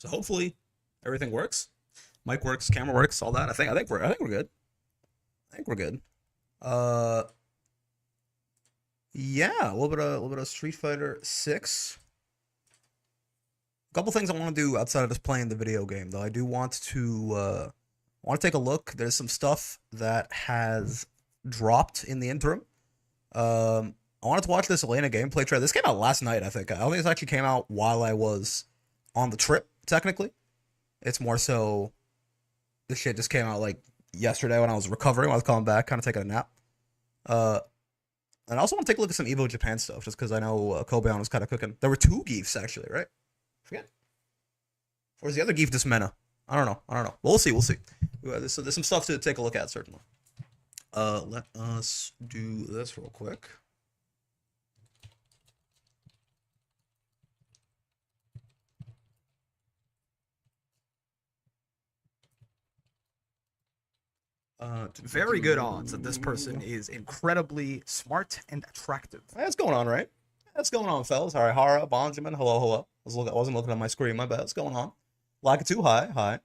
So hopefully everything works. Mic works, camera works, all that. I think we're good. I think we're good. Uh, yeah, a little bit of Street Fighter 6. A couple things I want to do outside of just playing the video game, though. I want to take a look. There's some stuff that has dropped in the interim. I wanted to watch this Elena gameplay trailer. This came out last night, I think. I don't think this actually came out while I was on the trip, technically. It's more so this shit just came out like yesterday when I was recovering, when I was coming back, kind of taking a nap. Uh, and I also want to take a look at some Evo Japan stuff, just because I know Kobeon was kind of cooking. There were two geefs, actually, right? Forget. Or is the other geef this Mena? I don't know. Well, we'll see. There's some stuff to take a look at, certainly. Let us do this real quick. Very good odds that this person is incredibly smart and attractive. That's going on, right? That's going on, fellas. All right, Hara, Benjamin, hello. I wasn't looking at my screen, my bad. What's going on? Lakatu, hi.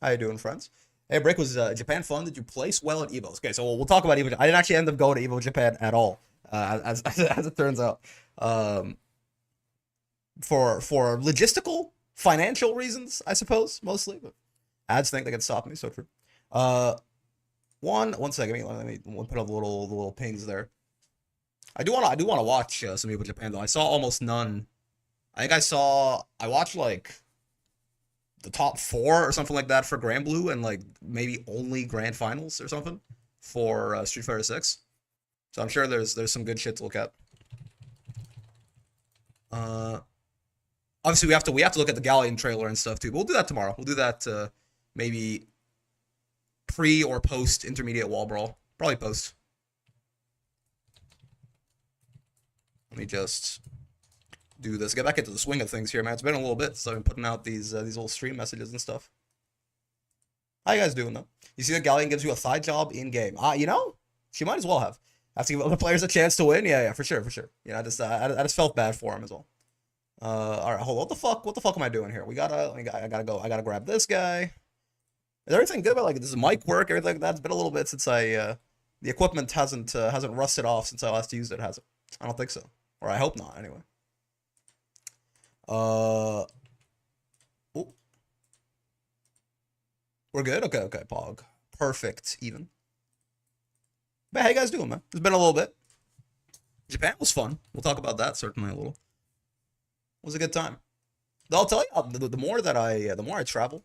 How you doing, friends? Hey, Break, was Japan fun? Did you place well at Evo? Okay, so we'll talk about Evo. I didn't actually end up going to Evo Japan at all, as it turns out. For logistical, financial reasons, I suppose, mostly. But ads think they can stop me, so true. One second. Let me put up the little pings there. I do want to watch some Evo Japan though. I saw almost none. I think I watched like the top 4 or something like that for Grand Blue, and like maybe only Grand Finals or something for Street Fighter 6. So I'm sure there's some good shit to look at. Obviously we have to look at the Galleon trailer and stuff too, but we'll do that tomorrow. We'll do that maybe pre or post intermediate wall brawl. Probably post. Let me just do this. Get back into the swing of things here, man. It's been a little bit since I've been putting out these little stream messages and stuff. How you guys doing though? You see that Galleon gives you a thigh job in game. You know, she might as well have. Have to give other players a chance to win. Yeah, for sure. You know, I just felt bad for him as well. All right, hold on. What the fuck am I doing here? I gotta grab this guy. Is everything good? But like, does the mic work? Everything like that? It's been a little bit since the equipment hasn't rusted off since I last used it, has it? I don't think so, or I hope not. Anyway. Oh. We're good. Okay. Pog. Perfect. Even. But how you guys doing, man? It's been a little bit. Japan was fun. We'll talk about that certainly a little. It was a good time. I'll tell you, the more I travel,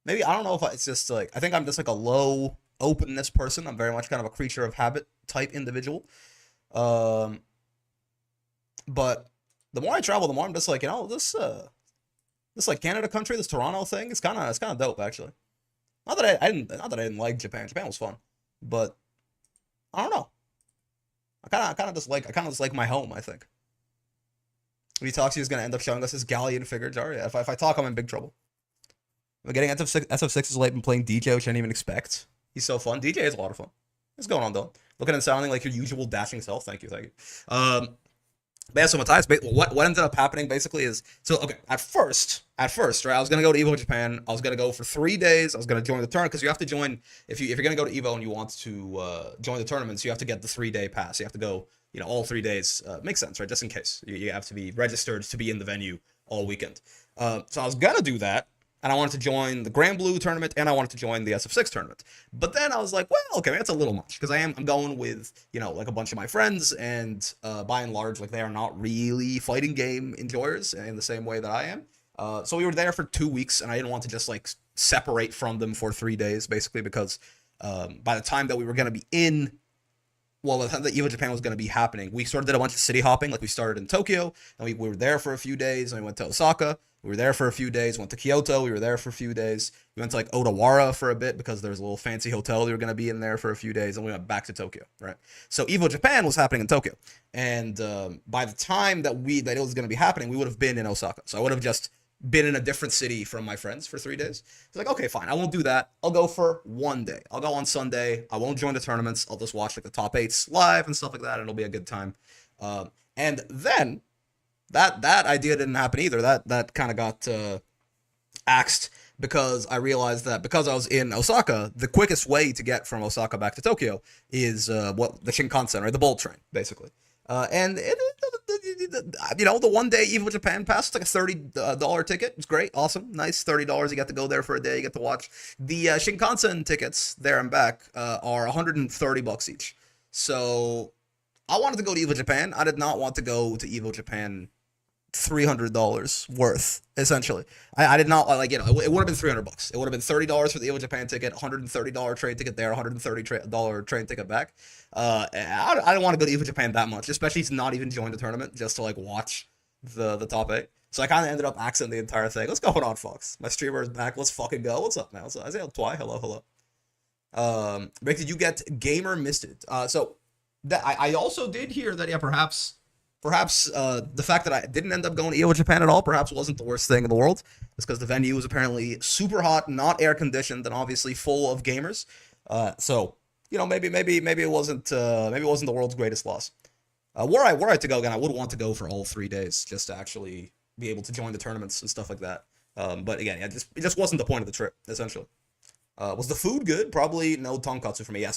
maybe I don't know if it's just like I think I'm just like a low openness person. I'm very much kind of a creature of habit type individual. But the more I travel, the more I'm just like, you know, this like Canada country, this Toronto thing, it's kind of dope actually. Not that I didn't like Japan. Japan was fun, but I don't know. I kind of just like my home, I think. When he talks, he's gonna end up showing us his Galleon figure jar. Yeah, if I talk, I'm in big trouble. I'm getting SF6 is late and playing DJ, which I didn't even expect. He's so fun. DJ is a lot of fun. What's going on though? Looking and sounding like your usual dashing self. Thank you. But yeah, so Matthias, what ended up happening basically is, so okay, at first, right, I was gonna go to Evo Japan. I was gonna go for 3 days. I was gonna join the tournament because you have to join if you're gonna go to Evo and you want to join the tournaments. You have to get the 3-day pass. You have to go, you know, all 3 days. Makes sense, right? Just in case you have to be registered to be in the venue all weekend. So I was gonna do that. And I wanted to join the Grand Blue tournament, and I wanted to join the SF6 tournament. But then I was like, well, okay, that's a little much, because I'm going with, you know, like a bunch of my friends, and by and large, like, they are not really fighting game enjoyers in the same way that I am. So we were there for 2 weeks, and I didn't want to just, like, separate from them for 3 days, basically, because by the time that we were going to be in, well, by the time that Evo Japan was going to be happening, we sort of did a bunch of city hopping. Like, we started in Tokyo, and we were there for a few days, and we went to Osaka. We were there for a few days, went to Kyoto, we were there for a few days. We went to like Odawara for a bit because there's a little fancy hotel we were going to be in there for a few days, and we went back to Tokyo, right? So Evo Japan was happening in Tokyo. And by the time that it was going to be happening, we would have been in Osaka. So I would have just been in a different city from my friends for 3 days. It's like, okay, fine, I won't do that. I'll go for 1 day. I'll go on Sunday. I won't join the tournaments. I'll just watch like the top 8s live and stuff like that, and it'll be a good time. And then that idea didn't happen either. That kind of got axed because I realized that because I was in Osaka, the quickest way to get from Osaka back to Tokyo is what the Shinkansen, right? The bullet train, basically. And the 1 day Evo Japan pass, it's like a $30 ticket. It's great, awesome, nice. $30. You get to go there for a day. You get to watch. The Shinkansen tickets there and back are $130 each. So I wanted to go to Evo Japan. I did not want to go to Evo Japan $300 worth, essentially. I did not like, it would have been $300. It would have been $30 for the Evo Japan ticket, $130 train ticket there, $130 train ticket back. I didn't want to go to Evo Japan that much, especially to not even join the tournament, just to like watch the top 8. So I kind of ended up axing the entire thing. What's going on, Fox? My streamer is back. Let's fucking go. What's up, man? What's up? Isaiah Twy, hello. Rick, did you get gamer misted? So that I also did hear that, yeah, perhaps the fact that I didn't end up going to Evo Japan at all perhaps wasn't the worst thing in the world. It's because the venue was apparently super hot, not air conditioned, and obviously full of gamers. So maybe it wasn't the world's greatest loss. Were I to go again, I would want to go for all 3 days just to actually be able to join the tournaments and stuff like that. But again, it just wasn't the point of the trip, essentially. Was the food good? Probably no tonkatsu for me. Yeah.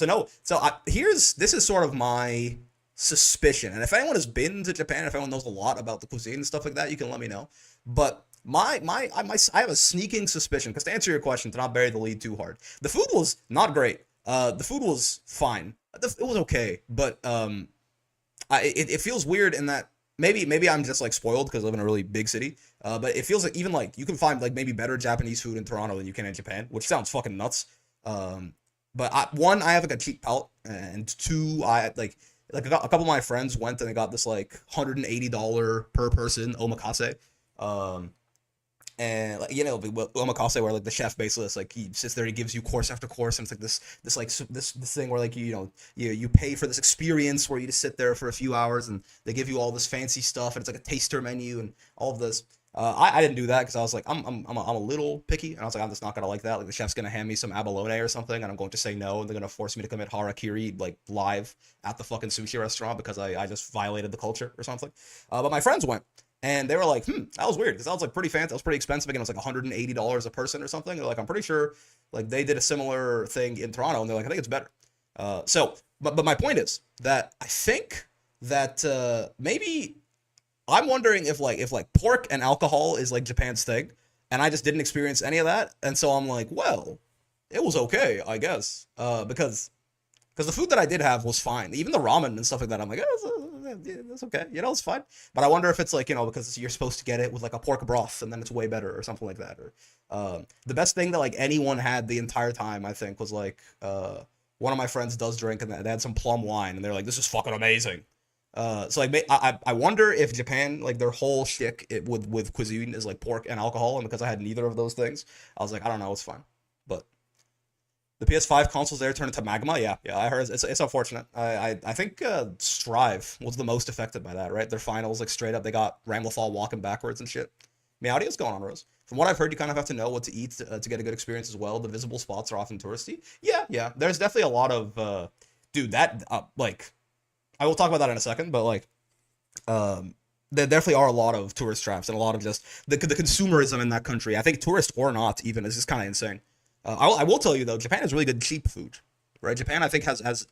This is sort of my suspicion, and if anyone has been to Japan, if anyone knows a lot about the cuisine and stuff like that, you can let me know. But I have a sneaking suspicion, because to answer your question, to not bury the lead too hard, the food was not great. The food was fine. It was okay, but it feels weird in that maybe I'm just like spoiled because I live in a really big city. But it feels like even like you can find like maybe better Japanese food in Toronto than you can in Japan, which sounds fucking nuts. But I have like a cheap palate, and two, a couple of my friends went and they got this like $180 per person omakase. And omakase, where like the chef basically is like, he sits there, he gives you course after course, and it's like this thing where like you pay for this experience where you just sit there for a few hours and they give you all this fancy stuff, and it's like a taster menu and all of this. I didn't do that because I was like, I'm a little picky, and I was like, I'm just not gonna like that. Like the chef's gonna hand me some abalone or something, and I'm going to say no, and they're gonna force me to commit harakiri like live at the fucking sushi restaurant because I just violated the culture or something. But my friends went, and they were like, that was weird because that was like pretty fancy. That was pretty expensive. Again, it was like $180 a person or something. They're like, I'm pretty sure like they did a similar thing in Toronto, and they're like, I think it's better. But my point is that I think that maybe. I'm wondering if pork and alcohol is like Japan's thing, and I just didn't experience any of that, and so I'm like, well, it was okay, I guess, because the food that I did have was fine, even the ramen and stuff like that. I'm like, it's okay, it's fine. But I wonder if it's like because you're supposed to get it with like a pork broth, and then it's way better or something like that. Or the best thing that like anyone had the entire time, I think, was like one of my friends does drink, and they had some plum wine, and they're like, this is fucking amazing. So like I wonder if Japan, like their whole shtick with cuisine is like pork and alcohol, and because I had neither of those things, I was like, I don't know, it's fine. But the PS5 consoles there turned into magma. Yeah, I heard it's unfortunate. I think Strive was the most affected by that, right? Their finals, like straight up, they got Ramlethal walking backwards and shit. Meowdy, what's going on, Rose? From what I've heard, you kind of have to know what to eat to get a good experience as well. The visible spots are often touristy. Yeah. There's definitely a lot of like. I will talk about that in a second, but like, there definitely are a lot of tourist traps and a lot of just the consumerism in that country. I think tourist or not, even, is just kind of insane. I will tell you though, Japan has really good cheap food, right? Japan, I think, has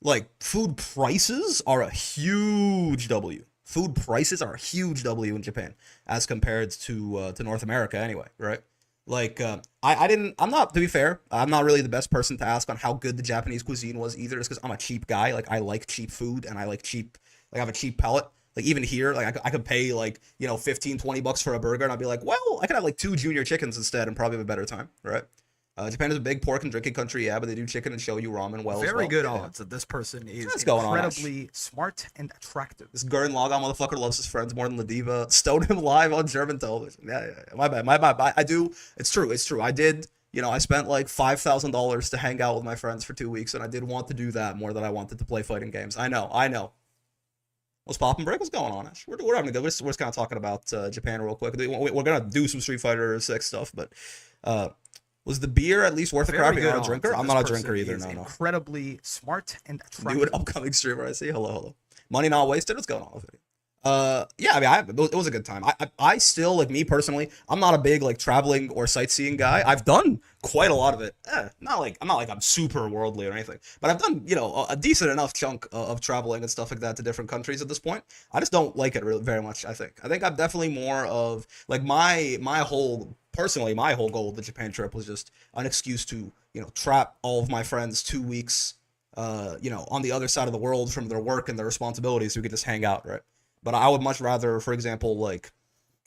like food prices are a huge W. Food prices are a huge W in Japan as compared to North America, anyway, right? Like, I'm not, to be fair, I'm not really the best person to ask on how good the Japanese cuisine was either, just because I'm a cheap guy. Like, I like cheap food, and I have a cheap palate. Like, even here, like, I could pay, like, $15-20 for a burger, and I'd be like, well, I could have, like, 2 junior chickens instead and probably have a better time, right? Japan is a big pork and drinking country, yeah, but they do chicken and show you ramen well as well. Very good odds that this person is incredibly smart and attractive. This Gurren Lagann motherfucker loves his friends more than the diva. Stone him live on German television. Yeah. My bad. I do. It's true. I did. I spent like $5,000 to hang out with my friends for 2 weeks, and I did want to do that more than I wanted to play fighting games. I know. What's poppin', Break? What's going on, Ash? We're having a good. We're just kind of talking about Japan real quick. We're gonna do some Street Fighter 6 stuff, but was the beer at least worth a crap? You're not a drinker? I'm not a drinker either. No. Incredibly smart and attractive. New and upcoming streamer, I see. Hello. Money not wasted. What's going on with it? Yeah, I mean, it was a good time. I still, like, me personally, I'm not a big, like, traveling or sightseeing guy. I've done quite a lot of it. Not like I'm super worldly or anything, but I've done, a decent enough chunk of traveling and stuff like that to different countries at this point. I just don't like it really very much, I think. I think I'm definitely more of, like, personally, my whole goal of the Japan trip was just an excuse to, trap all of my friends 2 weeks, on the other side of the world from their work and their responsibilities so we could just hang out, right? But I would much rather, for example, like,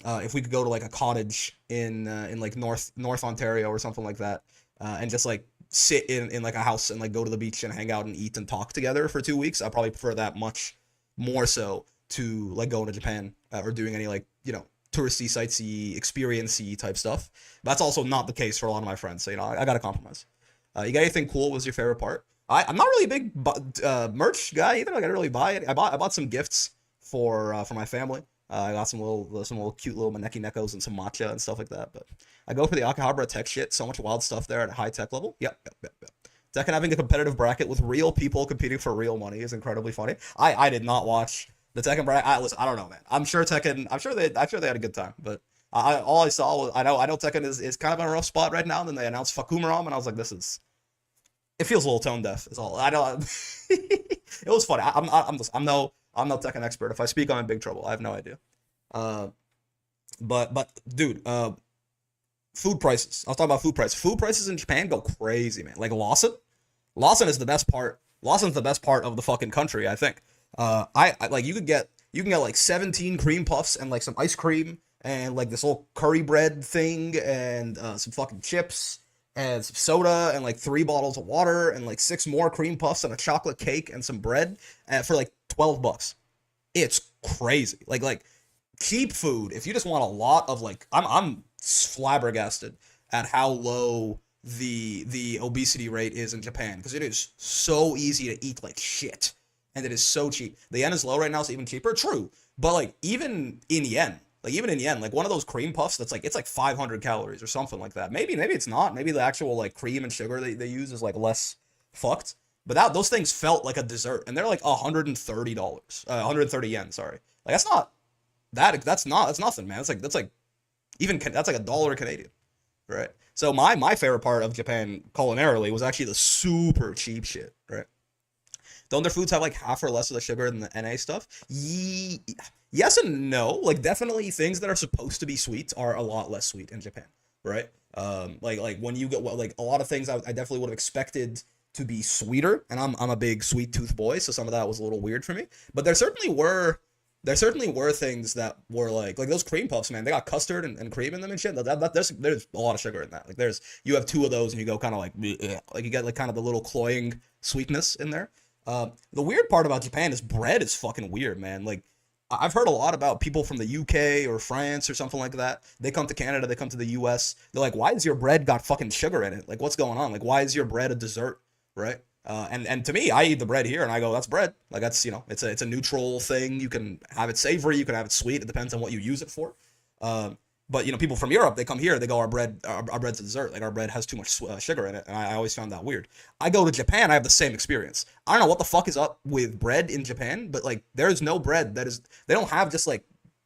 if we could go to like a cottage in like North Ontario or something like that, and just like sit in like a house and like go to the beach and hang out and eat and talk together for 2 weeks, I probably prefer that much more so to like going to Japan, or doing any like touristy, sightsee, experience-y type stuff. But that's also not the case for a lot of my friends. So I gotta compromise. You got anything cool? Was your favorite part? I'm not really a big merch guy either. Like, I didn't really buy it. I bought some gifts for my family. I got some little cute little Maneki Nekos and some matcha and stuff like that. But I go for the Akihabara tech shit. So much wild stuff there at a high tech level. Yep. Tekken having a competitive bracket with real people competing for real money is incredibly funny. I did not watch the Tekken bracket. I don't know, man. I'm sure they had a good time. But all I saw was I know Tekken is kind of in a rough spot right now. And then they announced Fakumaram, and I was like, it feels a little tone deaf. Is all. I don't. It was funny. I'm no Tekken expert. If I speak, I'm in big trouble. I have no idea. But dude, food prices. I'll talk about food prices. Food prices in Japan go crazy, man. Like Lawson is the best part. Lawson's the best part of the fucking country, I think. I like you can get like 17 cream puffs and like some ice cream and like this little curry bread thing and some fucking chips and some soda and like 3 bottles of water and like 6 more cream puffs and a chocolate cake and some bread for like $12. It's crazy. Like cheap food. If you just want a lot of like, I'm flabbergasted at how low the obesity rate is in Japan, because it is so easy to eat like shit and it is so cheap. The yen is low right now, so even cheaper. True, but like even in yen, like one of those cream puffs that's like, it's like 500 calories or something like that. Maybe it's not. Maybe the actual like cream and sugar they use is like less fucked. But those things felt like a dessert, and they're like $130, 130 yen. Sorry, like that's nothing, man. That's like $1 Canadian, right? So my favorite part of Japan culinarily was actually the super cheap shit, right? Don't their foods have like half or less of the sugar than the NA stuff? Yes and no. Like, definitely things that are supposed to be sweet are a lot less sweet in Japan, right? Like when you get like a lot of things I definitely would have expected to be sweeter, and I'm a big sweet tooth boy, so some of that was a little weird for me. But there certainly were things that were like those cream puffs, man. They got custard and cream in them and shit. There's a lot of sugar in that. Like you have 2 of those and you go kind of like you get like kind of the little cloying sweetness in there. The weird part about Japan is bread is fucking weird, man. Like, I've heard a lot about people from the UK or France or something like that. They come to Canada, they come to the US. They're like, why is your bread got fucking sugar in it? Like, what's going on? Like, why is your bread a dessert, right? And to me, I eat the bread here and I go, that's bread. Like, that's, it's a neutral thing. You can have it savory, you can have it sweet. It depends on what you use it for. But people from Europe, they come here, they go, our bread's a dessert. Like, our bread has too much sugar in it, and I always found that weird. I go to Japan, I have the same experience. I don't know what the fuck is up with bread in Japan, but like, there's no bread they don't have just like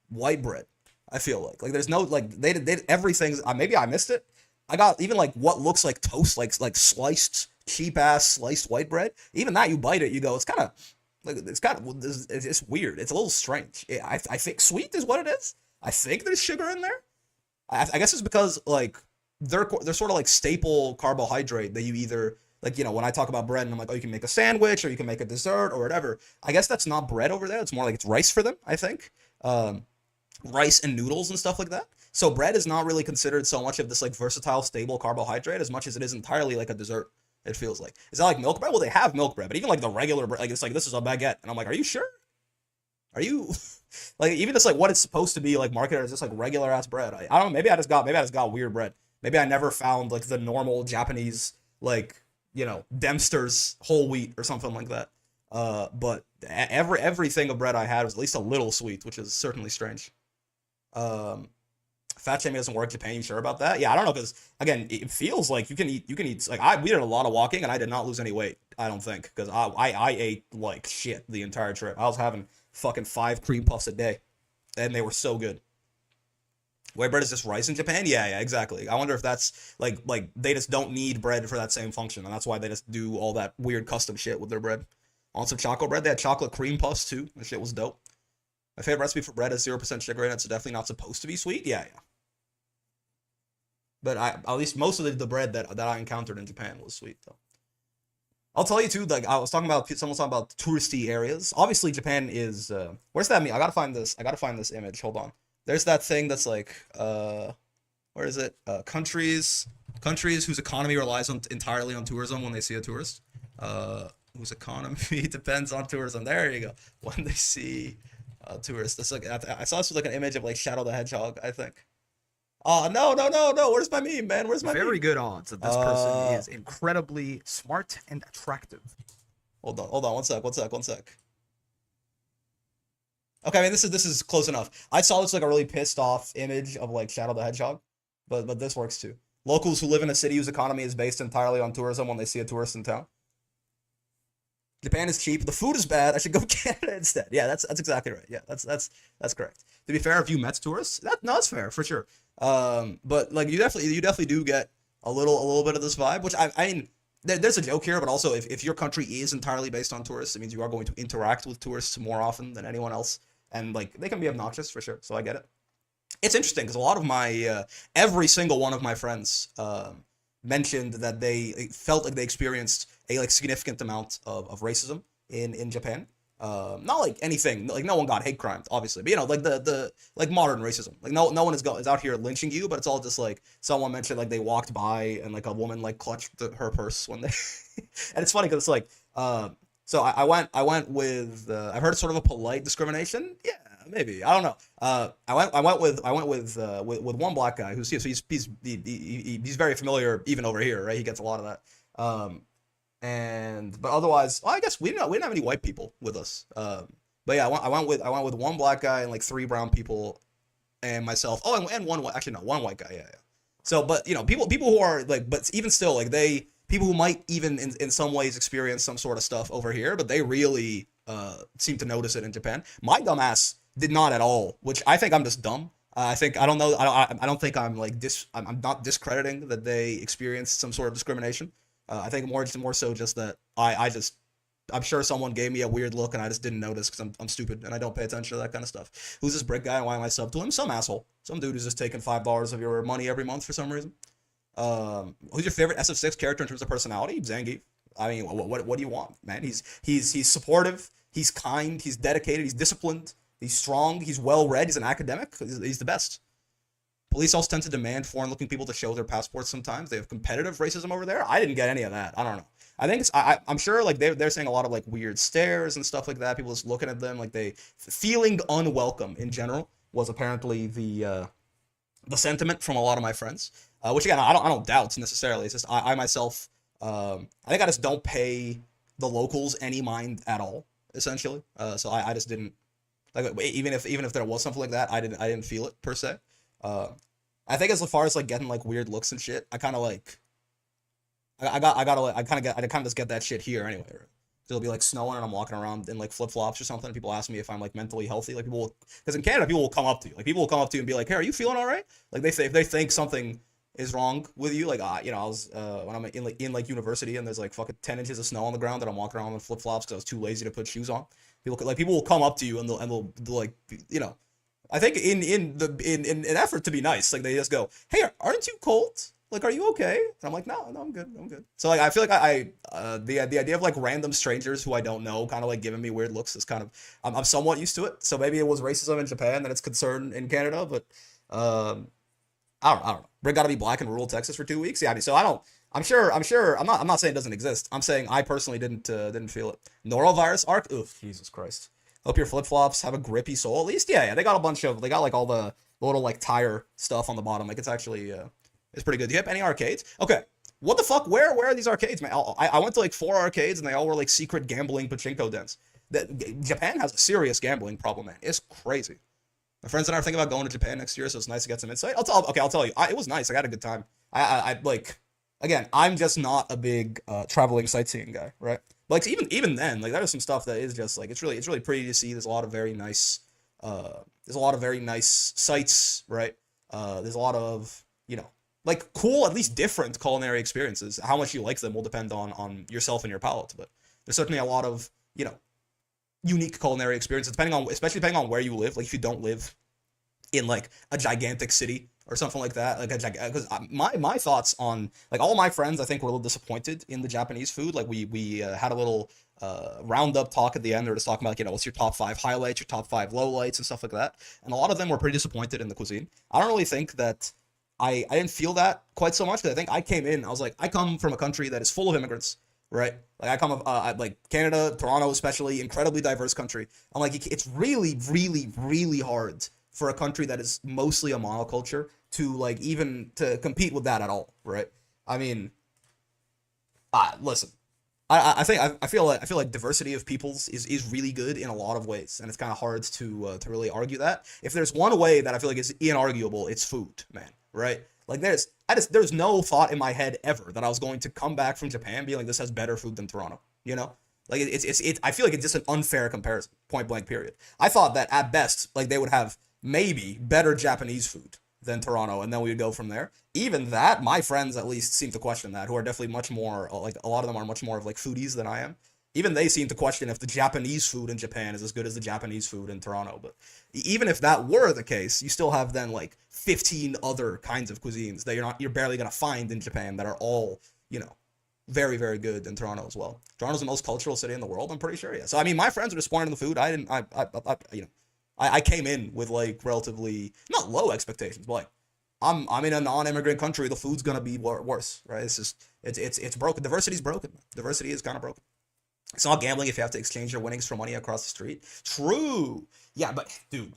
white bread. I feel like there's no like they everything's maybe I missed it. I got even like what looks like toast, like sliced cheap ass sliced white bread. Even that, you bite it, you go, it's kind of like it's weird. It's a little strange. I think sweet is what it is. I think there's sugar in there. I guess it's because like they're sort of like staple carbohydrate that you either like, when I talk about bread and I'm like, oh, you can make a sandwich or you can make a dessert or whatever. I guess that's not bread over there. It's more like it's rice for them, I think. Rice and noodles and stuff like that. So bread is not really considered so much of this like versatile, stable carbohydrate as much as it is entirely like a dessert. It feels like. Is that like milk bread? Well, they have milk bread, but even like the regular bread, like it's like, this is a baguette. And I'm like, are you sure? Are you like, even just like what it's supposed to be like marketed as just like regular ass bread? I don't know. Maybe I just got weird bread. Maybe I never found like the normal Japanese, like, Dempster's whole wheat or something like that. But everything of bread I had was at least a little sweet, which is certainly strange. Fat shaming doesn't work in Japan. You sure about that? Yeah, I don't know, because again, it feels like you can eat like we did a lot of walking and I did not lose any weight. I don't think, because I ate like shit the entire trip. I was having fucking 5 cream puffs a day, and they were so good. White bread is just rice in Japan? Yeah, exactly. I wonder if that's like they just don't need bread for that same function, and that's why they just do all that weird custom shit with their bread. On some chocolate bread, they had chocolate cream puffs too. That shit was dope. My favorite recipe for bread is 0% sugar in it. It's definitely not supposed to be sweet. Yeah. But at least most of the bread that I encountered in Japan was sweet though. I'll tell you too. Like I was talking about, someone was talking about touristy areas. Obviously, Japan is. Where's that mean? I gotta find this image. Hold on. There's that thing that's like, where is it? Countries whose economy relies entirely on tourism when they see a tourist. Whose economy depends on tourism. There you go. When they see a tourist. That's like, I saw this with like an image of like Shadow the Hedgehog, I think. Oh, no. Where's my meme, man? Where's my Very meme? good odds that this person is incredibly smart and attractive. Hold on. One sec. Okay, I mean this is close enough. I saw this like a really pissed off image of like Shadow the Hedgehog, but this works too. Locals who live in a city whose economy is based entirely on tourism when they see a tourist in town. Japan is cheap. The food is bad. I should go Canada instead. Yeah, that's exactly right. Yeah, that's correct. To be fair, if you met tourists, that's fair for sure. But like you definitely do get a little bit of this vibe, which I mean. There's a joke here, but also if your country is entirely based on tourists, it means you are going to interact with tourists more often than anyone else. And like they can be obnoxious for sure, so I get it. It's interesting because a lot of my every single one of my friends mentioned that they felt like they experienced a like significant amount of racism in Japan. Not like anything, like no one got hate crimes, obviously, but you know, like the like modern racism. Like no one is out here lynching you, but it's all just like someone mentioned like they walked by and like a woman like clutched her purse when they, and it's funny because it's like so I went with I've heard sort of a polite discrimination. Yeah, maybe, I don't know. I went with one black guy who's he's very familiar even over here, right? He gets a lot of that. But otherwise, well, I guess we didn't have any white people with us. But yeah, I went with one black guy and like 3 brown people, and myself. Oh, and one white guy. Yeah. So, but you know, people who are like, but even still, like people who might even in some ways experience some sort of stuff over here, but they really seem to notice it in Japan. My dumbass did not at all, which I think I'm just dumb. I don't know. I don't think I'm like I'm not discrediting that they experienced some sort of discrimination. I think more so just that I'm sure someone gave me a weird look and I just didn't notice because I'm stupid and I don't pay attention to that kind of stuff. Who's this brick guy and why am I sub to him? Some asshole. Some dude who's just taking $5 of your money every month for some reason. Who's your favorite SF6 character in terms of personality? Zangief. I mean, what do you want, man? He's supportive, he's kind, he's dedicated, he's disciplined, he's strong, he's well-read, he's an academic, he's the best. Police also tend to demand foreign-looking people to show their passports sometimes. They have competitive racism over there. I didn't get any of that. I don't know. I think I'm sure like they're saying a lot of like weird stares and stuff like that. People just looking at them like they feeling unwelcome in general was apparently the sentiment from a lot of my friends. Which again I don't doubt necessarily. It's just I myself I think I just don't pay the locals any mind at all essentially. So I just didn't like even if there was something like that I didn't feel it per se. I think as far as like getting like weird looks and shit, I kind of like, I kind of just get that shit here anyway. Right? It'll be like snowing and I'm walking around in like flip flops or something. And people ask me if I'm like mentally healthy. Like because in Canada people will come up to you. Like people will come up to you and be like, "Hey, are you feeling all right?" Like if they think something is wrong with you. Like you know, I was when I'm in university and there's like fucking 10 inches of snow on the ground and I'm walking around in flip flops because I was too lazy to put shoes on. People will come up to you and they'll like you know. I think in an effort to be nice, like they just go, "Hey, aren't you cold? Like, are you okay?" And I'm like, "No, I'm good." So like, I feel like the idea of like random strangers who I don't know, kind of like giving me weird looks is kind of I'm somewhat used to it. So maybe it was racism in Japan that it's concern in Canada, but I don't know. We're gotta be black in rural Texas for 2 weeks. Yeah, I mean, so I don't. I'm sure. I'm not saying it doesn't exist. I'm saying I personally didn't feel it. Norovirus arc. Oof, Jesus Christ. Hope your flip-flops have a grippy sole at least. Yeah, they got they got like all the little like tire stuff on the bottom. Like it's actually, it's pretty good. Do you have any arcades? Okay. What the fuck? Where are these arcades, man? I went to like 4 arcades and they all were like secret gambling pachinko dens. Japan has a serious gambling problem, man. It's crazy. My friends and I are thinking about going to Japan next year, so it's nice to get some insight. I'll tell you. It was nice. I had a good time. I like, again, I'm just not a big traveling sightseeing guy, right? But like even then, like there's some stuff that is just like it's really pretty to see. There's a lot of very nice sights, right? There's a lot of, you know, like cool, at least different culinary experiences. How much you like them will depend on yourself and your palate, but there's certainly a lot of, you know, unique culinary experiences especially depending on where you live. Like if you don't live in like a gigantic city or something like that, like because my thoughts on, like, all my friends I think were a little disappointed in the Japanese food. Like we had a little roundup talk at the end. They were just talking about, you know, what's your top 5 highlights, your top 5 lowlights, and stuff like that. And a lot of them were pretty disappointed in the cuisine. I don't really think that I didn't feel that quite so much, because I think I came in, I was like, I come from a country that is full of immigrants, right? Like I come of like Canada, Toronto especially, incredibly diverse country. I'm like, it's really, really, really hard for a country that is mostly a monoculture to like even to compete with that at all, right? I mean, listen, I feel like diversity of peoples is really good in a lot of ways, and it's kind of hard to really argue that. If there's one way that I feel like is inarguable, it's food, man, right? Like there's no thought in my head ever that I was going to come back from Japan being like, this has better food than Toronto, you know? Like it's I feel like it's just an unfair comparison, point blank period. I thought that at best, like, they would have maybe better Japanese food than Toronto, and then we would go from there. Even that, my friends at least seem to question that, who are definitely much more, like, a lot of them are much more of like foodies than I am. Even they seem to question if the Japanese food in Japan is as good as the Japanese food in Toronto. But even if that were the case, you still have then like 15 other kinds of cuisines that you're barely gonna find in Japan that are all, you know, very, very good in Toronto as well. Toronto's the most cultural city in the world, I'm pretty sure. Yeah. So I mean, my friends were disappointed in the food. I came in with like relatively not low expectations, but like I'm in a non-immigrant country. The food's gonna be worse, right? It's just it's broken. Diversity's broken. Diversity is kind of broken. It's not gambling if you have to exchange your winnings for money across the street. True. Yeah, but dude,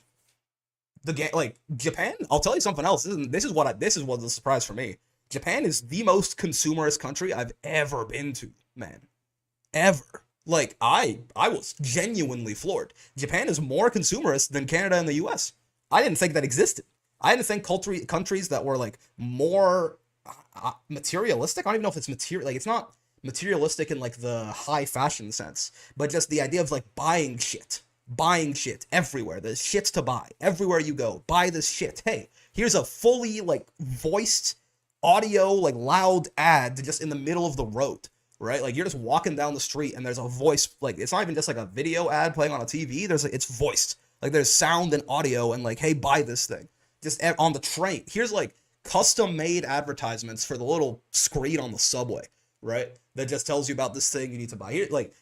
the game, like Japan. I'll tell you something else. This is what the surprise for me. Japan is the most consumerist country I've ever been to, man. Ever. Like, I was genuinely floored. Japan is more consumerist than Canada and the US. I didn't think that existed. I didn't think countries that were, like, more materialistic. I don't even know if it's material. Like, it's not materialistic in, like, the high fashion sense. But just the idea of, like, buying shit. Buying shit everywhere. There's shits to buy. Everywhere you go, buy this shit. Hey, here's a fully, like, voiced, audio, like, loud ad just in the middle of the road. Right? Like, you're just walking down the street and there's a voice, like, it's not even just like a video ad playing on a TV. It's voiced. Like, there's sound and audio and like, hey, buy this thing. Just on the train. Here's like custom made advertisements for the little screen on the subway, right? That just tells you about this thing you need to buy. Here, like,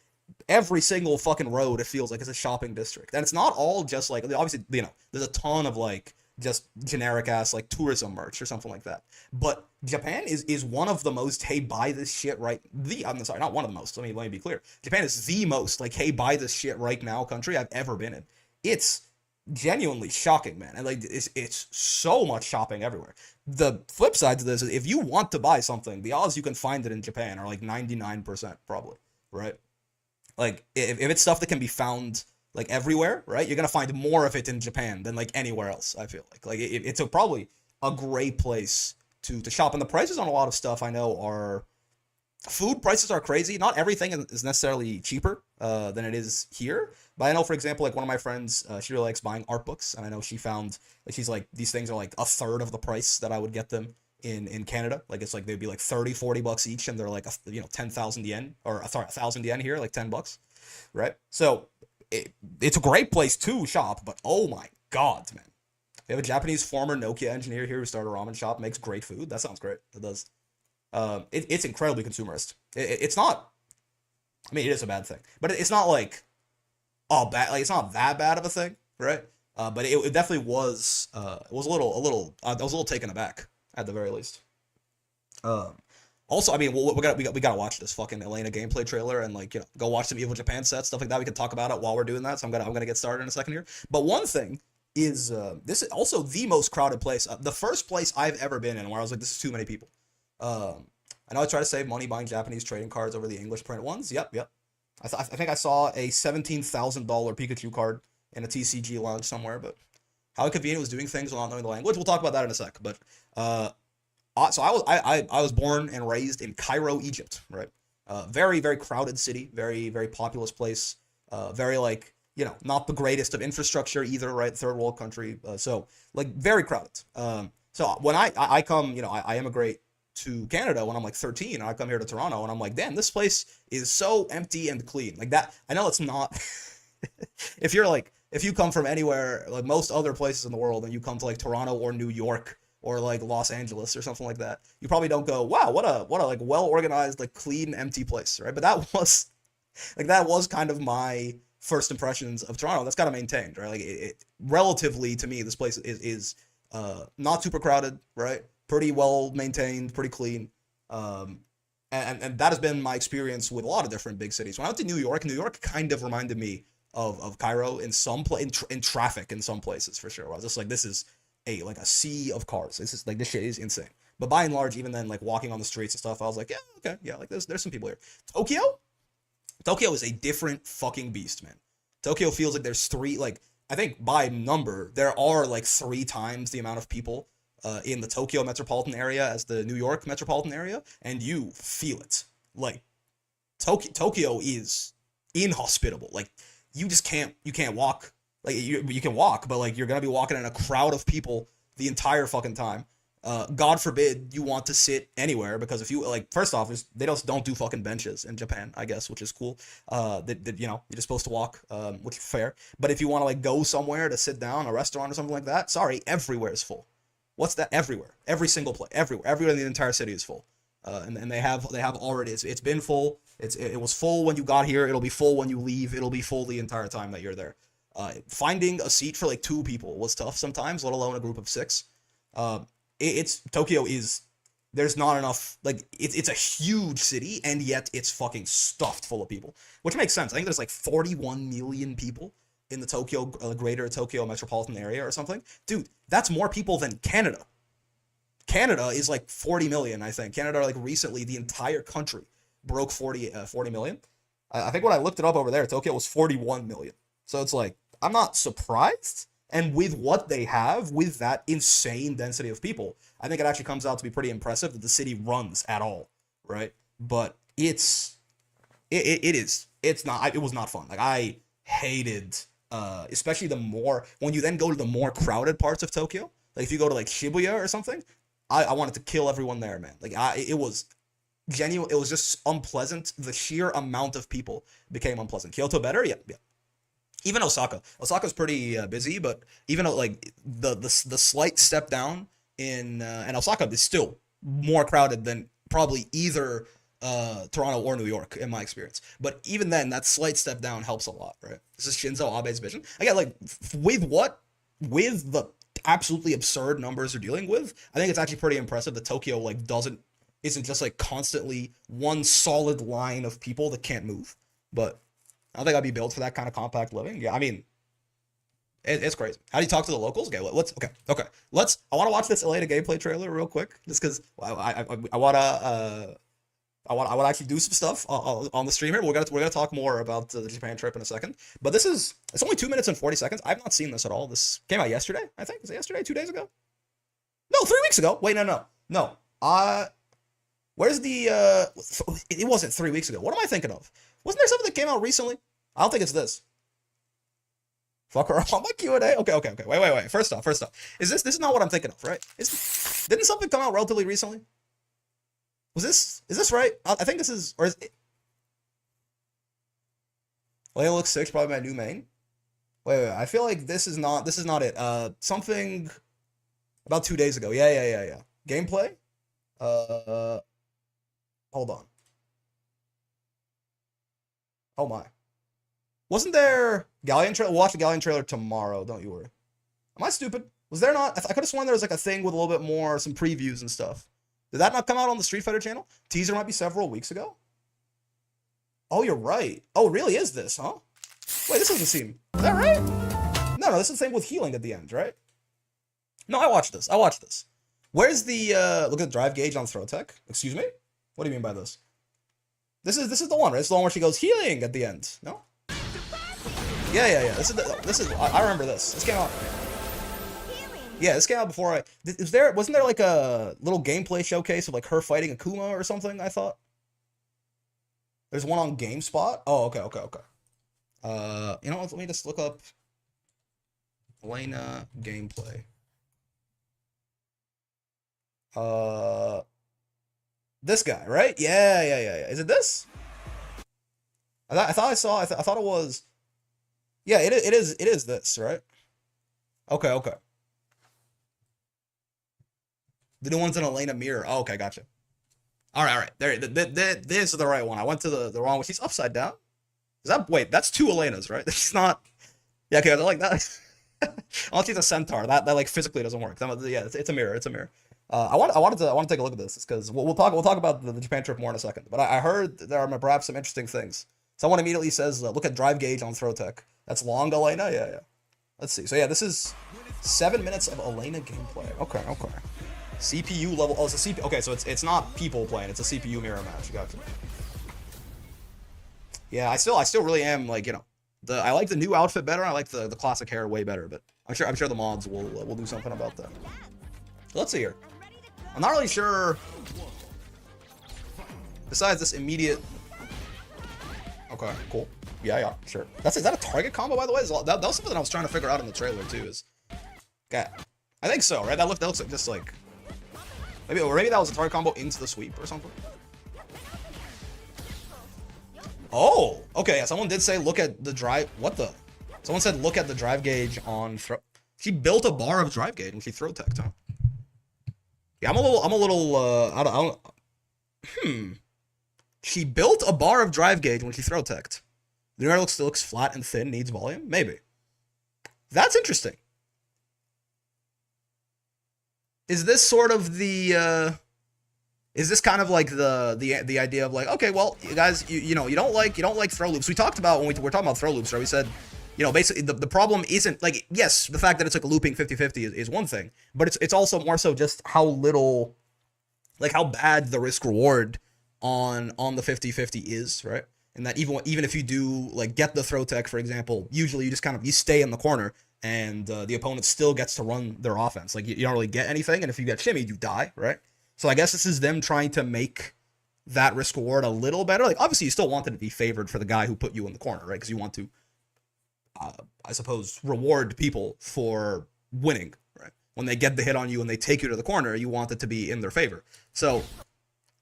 every single fucking road, it feels like it's a shopping district. And it's not all just like, obviously, you know, there's a ton of like just generic ass like tourism merch or something like that. But Japan is one of the most, hey, buy this shit right. I'm sorry, not one of the most. Let me be clear. Japan is the most like, hey, buy this shit right now country I've ever been in. It's genuinely shocking, man. And like it's so much shopping everywhere. The flip side to this is if you want to buy something, the odds you can find it in Japan are like 99% probably, right? Like if it's stuff that can be found like everywhere, right? You're gonna find more of it in Japan than like anywhere else. I feel like it's probably a great place to shop. And the prices on a lot of stuff I know are, food prices are crazy. Not everything is necessarily cheaper than it is here. But I know, for example, like one of my friends, she really likes buying art books, and I know she found, like, she's like, these things are like a third of the price that I would get them in Canada. Like, it's like they'd be like 30-40 bucks each, and they're like 10,000 yen, or sorry, 1,000 yen here, like 10 bucks, right? So it's a great place to shop, but oh my god, man. We have a Japanese former Nokia engineer here who started a ramen shop, makes great food. That sounds great. It does. It's incredibly consumerist. It's not, I mean, it is a bad thing, but it's not like all bad. Like, it's not that bad of a thing, right? But it definitely was. It was a little. I was a little taken aback at the very least. Also, I mean, we gotta watch this fucking Elena gameplay trailer and, like, you know, go watch some Evo Japan sets, stuff like that. We can talk about it while we're doing that. So I'm gonna get started in a second here. But one thing is, this is also the most crowded place. The first place I've ever been in where I was like, this is too many people. I know I try to save money buying Japanese trading cards over the English print ones. Yep. I think I saw a $17,000 Pikachu card in a TCG lounge somewhere, but how convenient was doing things while not knowing the language. We'll talk about that in a sec. But so I was born and raised in Cairo, Egypt, right? Very, very crowded city, very, very populous place. Very like, not the greatest of infrastructure either, right? Third world country. So like very crowded. So when I come, I immigrate to Canada when I'm like 13, and I come here to Toronto, and I'm like, damn, this place is so empty and clean. Like that, I know it's not. If you come from anywhere, like most other places in the world, and you come to like Toronto or New York or like Los Angeles or something like that, you probably don't go, wow, what a like well organized, like clean, empty place, right? But that was kind of my first impressions of Toronto. That's kind of maintained, right? Like relatively to me, this place is not super crowded, right? Pretty well maintained, pretty clean. And that has been my experience with a lot of different big cities. When I went to New York kind of reminded me of Cairo in in traffic in some places for sure. I was just like, this is a sea of cars. This is like, this shit is insane. But by and large, even then, like walking on the streets and stuff, I was like, yeah, okay, yeah, like there's some people here. Tokyo is a different fucking beast, man. Tokyo feels like there's I think by number, there are like 3 times the amount of people in the Tokyo metropolitan area as the New York metropolitan area, and you feel it. Like, Tokyo is inhospitable. Like, you can't walk. Like, you can walk, but like, you're gonna be walking in a crowd of people the entire fucking time. God forbid you want to sit anywhere, because if you like, first off, they don't do fucking benches in Japan, I guess, which is cool. You're just supposed to walk, which is fair. But if you want to like go somewhere to sit down, a restaurant or something like that, sorry, everywhere is full. What's that? Everywhere, every single place, everywhere in the entire city is full. And they have already. It's been full. It was full when you got here. It'll be full when you leave. It'll be full the entire time that you're there. Finding a seat for like 2 people was tough sometimes, let alone a group of 6. Tokyo is, there's not enough, like, it's a huge city, and yet it's fucking stuffed full of people, which makes sense. I think there's like 41 million people in the greater Tokyo metropolitan area or something. Dude, that's more people than Canada. Canada is like 40 million, I think. Canada, like, recently, the entire country broke 40 million. I think when I looked it up over there, Tokyo was 41 million. So it's like, I'm not surprised. And with what they have, with that insane density of people, I think it actually comes out to be pretty impressive that the city runs at all, right? But it was not fun. Like, I hated, especially when you then go to the more crowded parts of Tokyo, like if you go to like Shibuya or something, I wanted to kill everyone there, man. Like, it was genuine. It was just unpleasant. The sheer amount of people became unpleasant. Kyoto better? Yeah. Even Osaka's pretty busy, but even like the slight step down in and Osaka is still more crowded than probably either Toronto or New York in my experience. But even then, that slight step down helps a lot, right? This is Shinzo Abe's vision. Again, like with the absolutely absurd numbers they're dealing with, I think it's actually pretty impressive that Tokyo like isn't just like constantly one solid line of people that can't move, but I don't think I'd be built for that kind of compact living. Yeah, I mean, it's crazy. How do you talk to the locals? Okay, okay. I want to watch this Elena gameplay trailer real quick, just because I want to actually do some stuff on the stream here. We're gonna talk more about the Japan trip in a second. But it's only 2 minutes and 40 seconds. I've not seen this at all. This came out yesterday, I think. Was it yesterday? 2 days ago? No, 3 weeks ago. Wait, no. Where's the it wasn't 3 weeks ago. What am I thinking of? Wasn't there something that came out recently? I don't think it's this. Fuck her on my Q&A. Okay. Wait. First off, is this not what I'm thinking of, right? Didn't something come out relatively recently? Is this right? I think this is, or is it? Elena looks sick, probably my new main. Wait. I feel like this is not it. Something about 2 days ago. Yeah. Gameplay. Hold on. Oh my. Wasn't there Galleon trailer? We'll watch the Galleon trailer tomorrow, don't you worry. Am I stupid? Was there not? I could have sworn there was like a thing with a little bit more, some previews and stuff. Did that not come out on the Street Fighter channel? Teaser might be several weeks ago. Oh, you're right. Oh, it really is this, huh? Wait, this doesn't seem... Is that right? No, this is the same with healing at the end, right? No, I watched this. Where's the, look at the drive gauge on Throw Tech? Excuse me? What do you mean by this? This is the one, right? It's the one where she goes healing at the end. No? Yeah. This is. I remember this. This came out. Yeah, this came out before wasn't there like a little gameplay showcase of like her fighting Akuma or something? I thought. There's one on GameSpot. Oh, okay. You know what? Let me just look up Elena gameplay. This guy, right? Yeah. Is it this? I thought it was. Yeah, it is this, right? Okay. The new one's in Elena mirror. Oh, okay, gotcha. All right. There, this is the right one. I went to the wrong one. She's upside down. Is that wait? That's two Elenas, right? She's not. Yeah, okay, I like that. Unless she's a centaur, that like physically doesn't work. Yeah, it's a mirror. It's a mirror. I want to take a look at this because we'll talk about the Japan trip more in a second. But I heard there are perhaps some interesting things. Someone immediately says, look at drive gauge on throw tech. That's long, Elena. Yeah. Let's see. So yeah, this is 7 minutes of Elena gameplay. Okay. CPU level. Oh, it's a CPU. Okay, so it's not people playing. It's a CPU mirror match. Gotcha. Yeah, I still really am like, you know, I like the new outfit better. I like the classic hair way better. But I'm sure the mods will do something about that. So let's see here. I'm not really sure. Besides this immediate. Okay, cool. Yeah, sure. Is that a target combo, by the way? That was something I was trying to figure out in the trailer too. Okay, I think so, right? That looks like just like maybe that was a target combo into the sweep or something. Oh, okay. Yeah, someone did say look at the drive. What the? Someone said look at the drive gauge on throw. She built a bar of drive gauge when she throw teched, huh? Yeah, I'm a little. I don't. She built a bar of drive gauge when she throw teched. The mirror looks flat and thin, needs volume? Maybe. That's interesting. Is this sort of the is this kind of like the idea of like, okay, well, you guys, you know, you don't like throw loops. We talked about when we were talking about throw loops, right? We said, you know, basically the problem isn't like, yes, the fact that it's like a looping 50-50 is one thing, but it's also more so just how little, like how bad the risk reward on the 50-50 is, right? And that even if you do like get the throw tech, for example, usually you just kind of stay in the corner and the opponent still gets to run their offense. Like you don't really get anything, and if you get shimmied, you die, right? So I guess this is them trying to make that risk reward a little better. Like obviously you still want it to be favored for the guy who put you in the corner, right? Because you want to, I suppose, reward people for winning, right? When they get the hit on you and they take you to the corner, you want it to be in their favor. So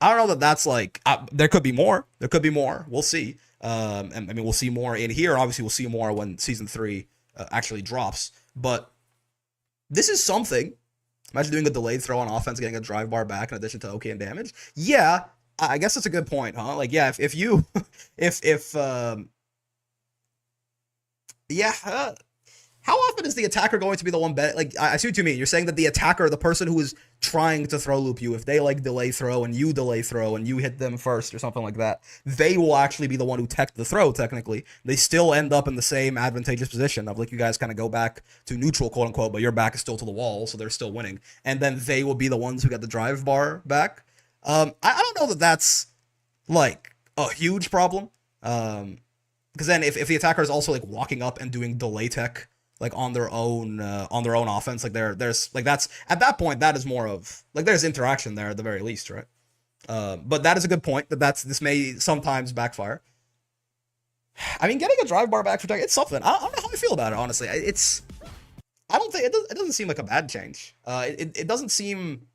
I don't know that that's like, there could be more. We'll see. And I mean, we'll see more in here. Obviously, we'll see more when Season 3 actually drops. But this is something. Imagine doing a delayed throw on offense, getting a drive bar back in addition to OK and damage. Yeah, I guess that's a good point, huh? Like, yeah, if you, how often is the attacker going to be the one bet? Like, I see what you mean. You're saying that the attacker, the person who is trying to throw loop you, if they like delay throw and you delay throw and you hit them first or something like that, they will actually be the one who teched the throw, technically. They still end up in the same advantageous position of like you guys kind of go back to neutral, quote unquote, but your back is still to the wall, so they're still winning. And then they will be the ones who get the drive bar back. I don't know that that's like a huge problem. Because then if the attacker is also like walking up and doing delay tech, like on their own offense, like there's like that's at that point that is more of like there's interaction there at the very least, right? But that is a good point. This may sometimes backfire. I mean, getting a drive bar back for tech, it's something. I don't know how I feel about it, honestly. I don't think it doesn't seem like a bad change. It doesn't seem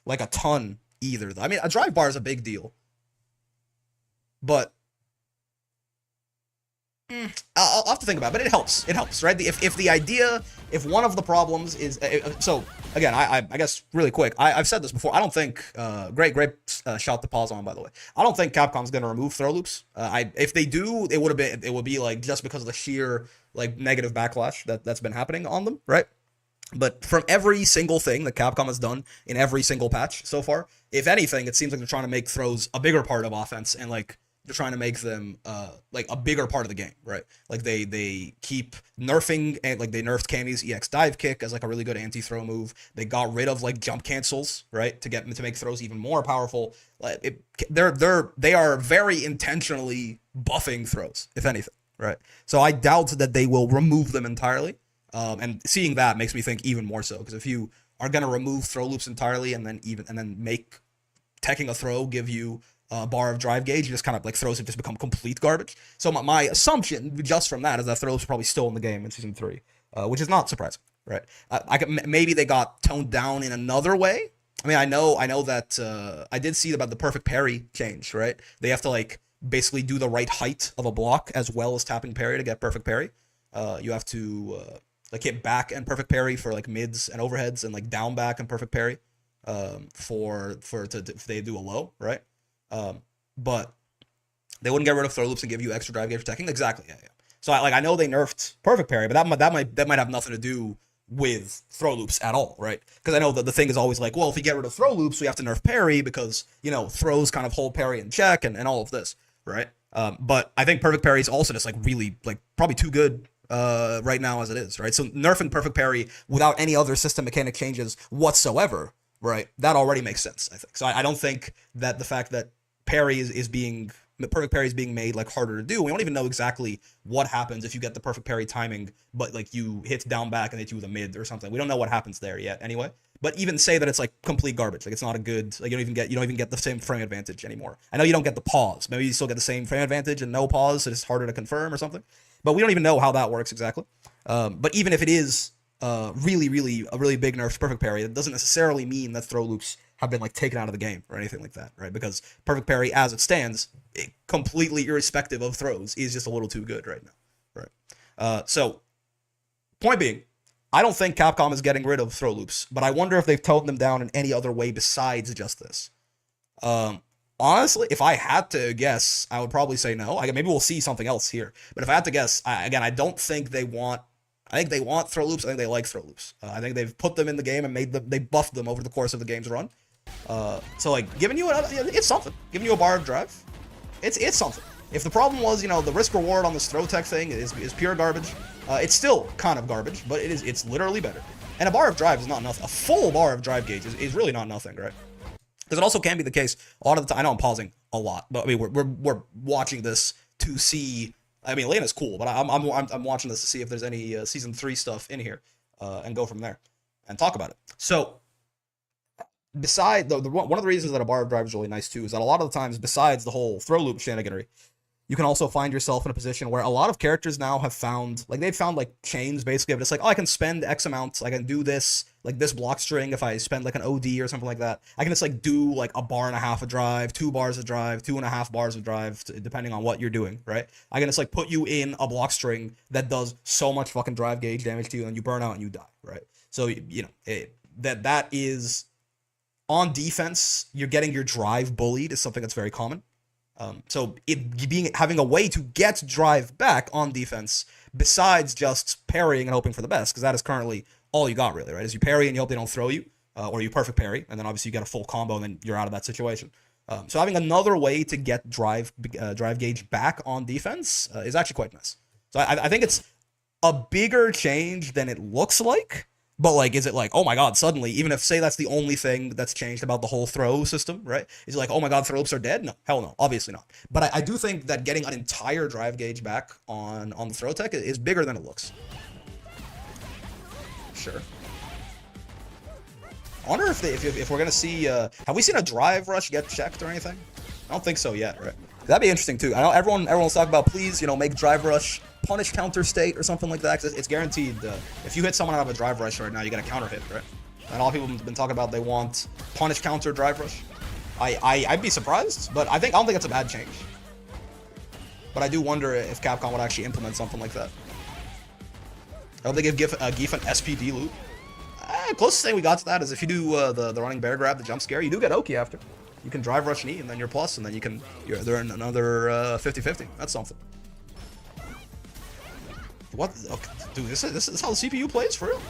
like a ton either. I mean, a drive bar is a big deal, but I'll have to think about it, but it helps. It helps, right? If one of the problems is so again, I guess really quick, I've said this before. I don't think great shot to pause on, by the way. I don't think Capcom's gonna remove throw loops. If they do, it would be like just because of the sheer like negative backlash that's been happening on them, right? But from every single thing that Capcom has done in every single patch so far, if anything, it seems like they're trying to make throws a bigger part of offense and like they're trying to make them like a bigger part of the game, right? Like they keep nerfing, and like they nerfed Cammy's EX dive kick as like a really good anti-throw move. They got rid of like jump cancels, right, to make throws even more powerful. Like they are very intentionally buffing throws, if anything, right? So I doubt that they will remove them entirely. And seeing that makes me think even more so, because if you are gonna remove throw loops entirely and then make teching a throw give you bar of drive gauge, you just kind of like throws have just become complete garbage. So my assumption just from that is that throws are probably still in the game in season 3, which is not surprising, right? Maybe they got toned down in another way. I mean, I know that I did see about the perfect parry change, right? They have to like basically do the right height of a block as well as tapping parry to get perfect parry. You have to like hit back and perfect parry for like mids and overheads, and like down back and perfect parry if they do a low, right? But they wouldn't get rid of throw loops and give you extra drive gauge attacking. Exactly, yeah. So I know they nerfed perfect parry, but that might have nothing to do with throw loops at all, right? Because I know that the thing is always like, well, if we get rid of throw loops, we have to nerf parry because, you know, throws kind of hold parry in check and all of this, right? But I think perfect parry is also just like really like probably too good right now as it is, right? So nerfing perfect parry without any other system mechanic changes whatsoever, right? That already makes sense, I think. So I don't think that the fact that perfect parry is being made like harder to do. We don't even know exactly what happens if you get the perfect parry timing, but like you hit down back and hit you with a mid or something. We don't know what happens there yet anyway. But even say that it's like complete garbage, like it's not a good, like you don't even get the same frame advantage anymore. I know you don't get the pause. Maybe you still get the same frame advantage and no pause, so it's harder to confirm or something. But we don't even know how that works exactly. But even if it is a really big nerf to perfect parry, it doesn't necessarily mean that throw loops have been like taken out of the game or anything like that, right? Because perfect parry as it stands, completely irrespective of throws, is just a little too good right now, right? So point being, I don't think Capcom is getting rid of throw loops, but I wonder if they've toned them down in any other way besides just this. Honestly, if I had to guess, I would probably say no. Maybe we'll see something else here, but if I had to guess, I don't think they want. I think they want throw loops. I think they like throw loops. I think they've put them in the game and they buffed them over the course of the game's run. So like giving you it's something. Giving you a bar of drive, it's something. If the problem was, you know, the risk reward on this throw tech thing is pure garbage, it's still kind of garbage, but it's literally better. And a bar of drive is not nothing. A full bar of drive gauge is really not nothing, right? Because it also can be the case a lot of the time. I know I'm pausing a lot, but I mean we're watching this to see. I mean, Elena's cool, but I'm watching this to see if there's any season 3 stuff in here, and go from there and talk about it. So, beside one of the reasons that a bar of drive is really nice too is that a lot of the times, besides the whole throw loop shenaniganery, you can also find yourself in a position where a lot of characters now have found like chains basically of just like, oh, I can spend X amount, I can do this, like this block string if I spend like an OD or something like that. I can just like do like a bar and a half of drive, 2 bars of drive, 2.5 bars of drive, depending on what you're doing, right? I can just like put you in a block string that does so much fucking drive gauge damage to you and you burn out and you die, right? So, you know, that is on defense, you're getting your drive bullied is something that's very common. So having a way to get drive back on defense besides just parrying and hoping for the best, because that is currently all you got really, right? Is you parry and you hope they don't throw you, or you perfect parry, and then obviously you get a full combo and then you're out of that situation. So having another way to get drive gauge back on defense is actually quite nice. So I think it's a bigger change than it looks like. But like, is it like, oh my god, suddenly, even if say that's the only thing that's changed about the whole throw system, right? Is it like, oh my god, throw loops are dead? No, hell no, obviously not. But I do think that getting an entire drive gauge back on the throw tech is bigger than it looks. Sure. I wonder if we're gonna see, have we seen a drive rush get checked or anything? I don't think so yet, right? That'd be interesting too. I know everyone's talking about, please, you know, make drive rush punish counter state or something like that. It's guaranteed. If you hit someone out of a drive rush right now, you get a counter hit, right? And a lot of people have been talking about they want punish counter drive rush. I'd be surprised, but I don't think it's a bad change. But I do wonder if Capcom would actually implement something like that. I hope they give GIF an SPD loot. Closest thing we got to that is if you do the running bear grab, the jump scare, you do get Oki after. You can drive rush knee and then you're plus, and then they're in another 50-50. That's something. What? Okay, dude, this is how the CPU plays for real.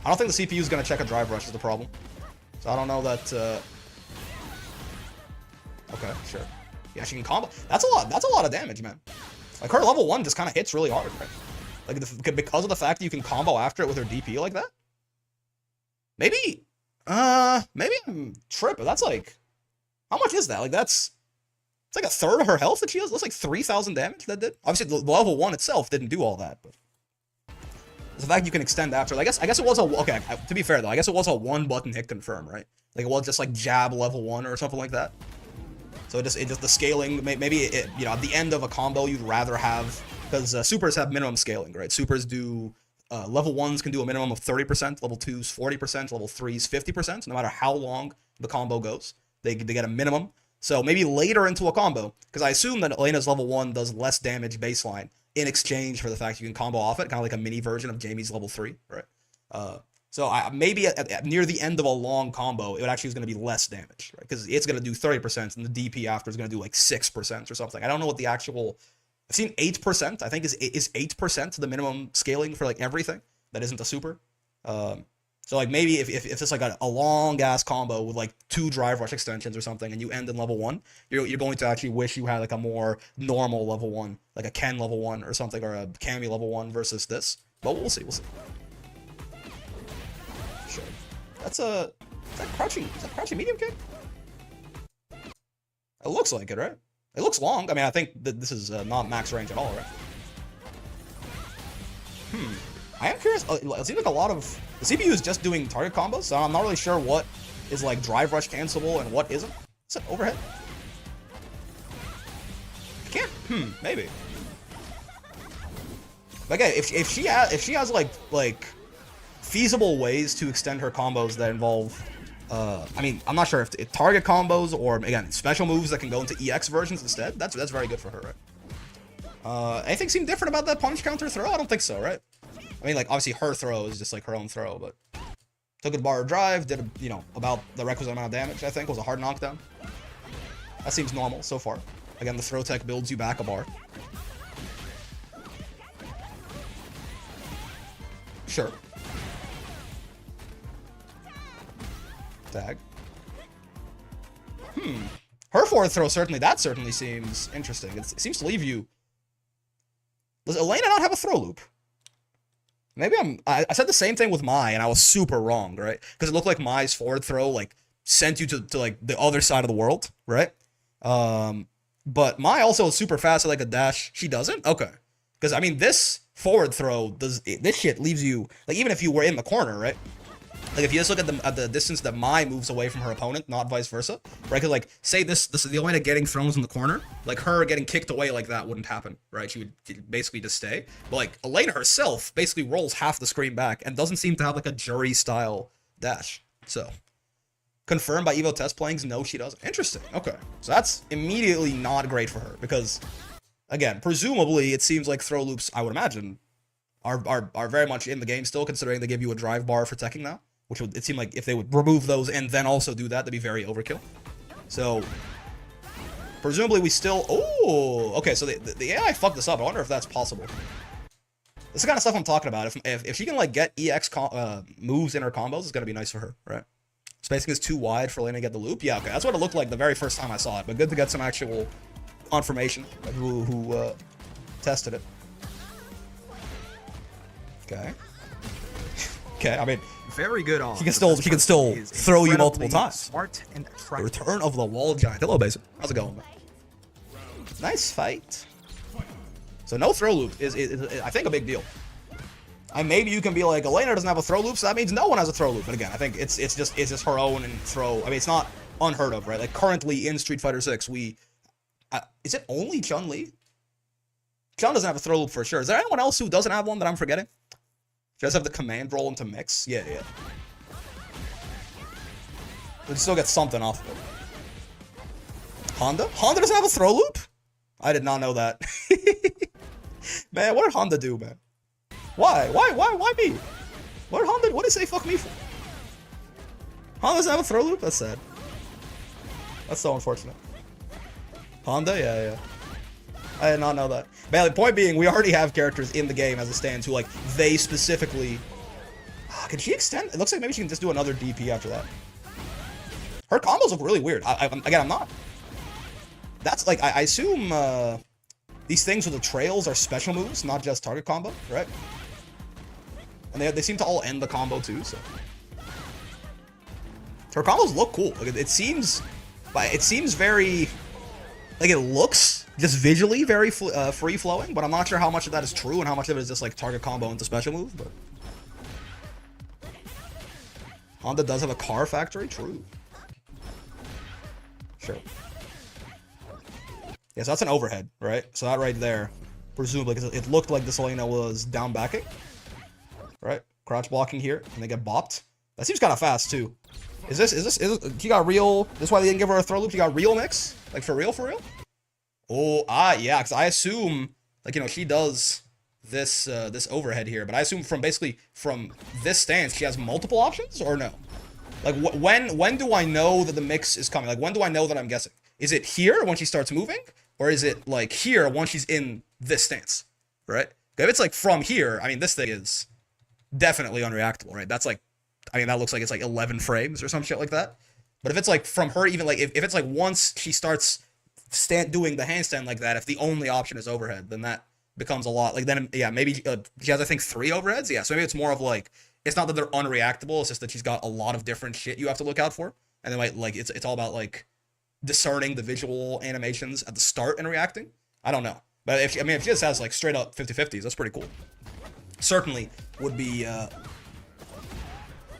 I don't think the CPU is gonna check a drive rush is the problem. So I don't know that. Okay, sure. Yeah, she can combo. That's a lot. That's a lot of damage, man. Like her level 1 just kind of hits really hard, right? Like because of the fact that you can combo after it with her DP like that. Maybe I'm tripping. That's like, how much is that? Like it's like a third of her health that she has. That's like 3,000 damage that did. Obviously, the level 1 itself didn't do all that, but the fact you can extend after. I guess it was to be fair though, I guess it was a 1-button hit confirm, right? Like it was just like jab level 1 or something like that. So it just the scaling, maybe you know, at the end of a combo you'd rather have, because supers have minimum scaling, right? Supers do, level 1s can do a minimum of 30%, level 2s 40%, level 3s 50%, no matter how long the combo goes. They get a minimum. So maybe later into a combo, because I assume that Elena's level 1 does less damage baseline in exchange for the fact you can combo off it, kind of like a mini version of Jamie's level 3, right? So maybe near the end of a long combo, it actually is going to be less damage, right? Because it's going to do 30%, and the DP after is going to do like 6% or something. I don't know what the actual... I've seen 8%, I think is 8% the minimum scaling for like everything that isn't a super. So like maybe if it's like a long-ass combo with like 2 drive rush extensions or something, and you end in level 1, you're going to actually wish you had like a more normal level 1, like a Ken level 1 or something, or a Cammy level 1 versus this. But we'll see, Sure. Is that crouching medium kick? It looks like it, right? It looks long. I mean, I think that this is not max range at all, right? I am curious. It seems like a lot of... The CPU is just doing target combos, so I'm not really sure what is like drive rush cancelable and what isn't. Is it overhead? I can't. Maybe. But again, if she has like feasible ways to extend her combos that involve... I mean, I'm not sure if target combos or, again, special moves that can go into EX versions instead. That's very good for her, right? Anything seem different about that punch counter throw? I don't think so, right? I mean, like, obviously her throw is just like her own throw, but took a bar drive, did, you know, about the requisite amount of damage, I think, was a hard knockdown. That seems normal so far. Again, the throw tech builds you back a bar. Sure. Tag. Her forward throw that certainly seems interesting. It seems to leave you... Does Elena not have a throw loop? Maybe I said the same thing with Mai, and I was super wrong, right? Because it looked like Mai's forward throw, like, sent you to like, the other side of the world, right? But Mai also is super fast at, like, a dash. She doesn't? Okay. Because, I mean, this forward throw, this shit leaves you... Like, even if you were in the corner, right? Like, if you just look at the distance that Mai moves away from her opponent, not vice versa, right? Because, like, say this is the Elena getting thrown in the corner, like, her getting kicked away like that wouldn't happen, right? She would basically just stay. But, like, Elena herself basically rolls half the screen back and doesn't seem to have, like, a jury-style dash. So, confirmed by Evo test playings, no, she doesn't. Interesting. Okay. So that's immediately not great for her because, again, presumably, it seems like throw loops, I would imagine, are very much in the game still, considering they give you a drive bar for teching now. Which would, it seemed like if they would remove those and then also do that, that'd be very overkill. So, presumably we still... Oh! Okay, so the AI fucked this up. I wonder if that's possible. This is the kind of stuff I'm talking about. If she can, like, get EX moves in her combos, it's gonna be nice for her, right? Spacing is too wide for Elena to get the loop. Yeah, okay, that's what it looked like the very first time I saw it. But good to get some actual confirmation of who tested it. Okay. Okay, I mean... Very good on. He can still throw you multiple times. Smart and attractive. The return of the wall giant. Hello, Basin. How's it going, man? Nice fight. So no throw loop is I think a big deal. And maybe you can be like, Elena doesn't have a throw loop, so that means no one has a throw loop. But again, I think it's just her own and throw. I mean, it's not unheard of, right? Like currently in Street Fighter 6, is it only Chun-Li? Chun doesn't have a throw loop for sure. Is there anyone else who doesn't have one that I'm forgetting? She does have the command roll into mix. Yeah. But still get something off of it. Honda? Honda doesn't have a throw loop? I did not know that. Man, what did Honda do, man? Why me? What did they fuck me for? Honda doesn't have a throw loop? That's sad. That's so unfortunate. Honda? Yeah. I did not know that. Man, the point being, we already have characters in the game as it stands who, like, they specifically... Can she extend? It looks like maybe she can just do another DP after that. Her combos look really weird. Again, I'm not... That's, like, I assume these things with the trails are special moves, not just target combo, right? And they seem to all end the combo, too, so... Her combos look cool. Like, it seems very... Like, it looks just visually very free-flowing, but I'm not sure how much of that is true and how much of it is just, like, target combo into special move, but... Honda does have a car factory? True. Sure. Yeah, so that's an overhead, right? So that right there, presumably, because it looked like this Elena was down backing, right? Crouch blocking here, and they get bopped. That seems kind of fast, too. Is this, you got real, this is why they didn't give her a throw loop? You got real mix? Like, for real, for real? Oh, yeah, because I assume, like, you know, she does this, this overhead here, but I assume from basically, from this stance, she has multiple options, or no? Like, when do I know that the mix is coming? Like, when do I know that I'm guessing? Is it here when she starts moving? Or is it, like, here once she's in this stance? Right? If it's, like, from here, I mean, this thing is definitely unreactable, right? That's, like, I mean, that looks like it's, like, 11 frames or some shit like that. But if it's, like, from her, even, like, if it's, like, once she starts doing the handstand like that, if the only option is overhead, then that becomes a lot. Like, then, yeah, maybe she has, I think, 3 overheads? Yeah, so maybe it's more of, like, it's not that they're unreactable, it's just that she's got a lot of different shit you have to look out for. And then, like, it's all about, like, discerning the visual animations at the start and reacting. I don't know. But if she just has, like, straight up 50-50s, that's pretty cool. Certainly would be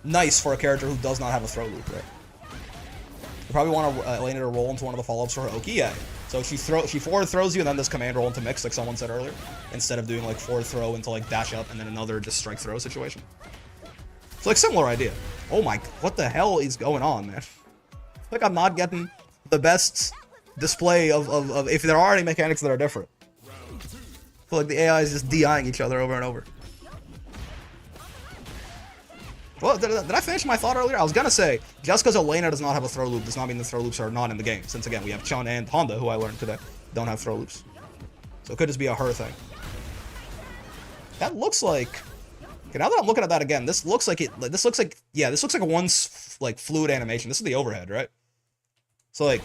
nice for a character who does not have a throw loop, right? You probably want Elena to roll into one of the follow-ups for her Oki, yeah. So she forward throws you and then does command roll into mix, like someone said earlier, instead of doing, like, forward throw into, like, dash up and then another just strike throw situation. It's, like, similar idea. Oh my, what the hell is going on, man? Like, I'm not getting the best display of if there are any mechanics that are different. I feel like the AI is just DIing each other over and over. Well, did I finish my thought earlier? I was gonna say, just because Elena does not have a throw loop does not mean the throw loops are not in the game. Since, again, we have Chun and Honda, who I learned today, don't have throw loops. So it could just be a her thing. That looks like... Okay, now that I'm looking at that again, this looks like this looks like a like, fluid animation. This is the overhead, right? So, like,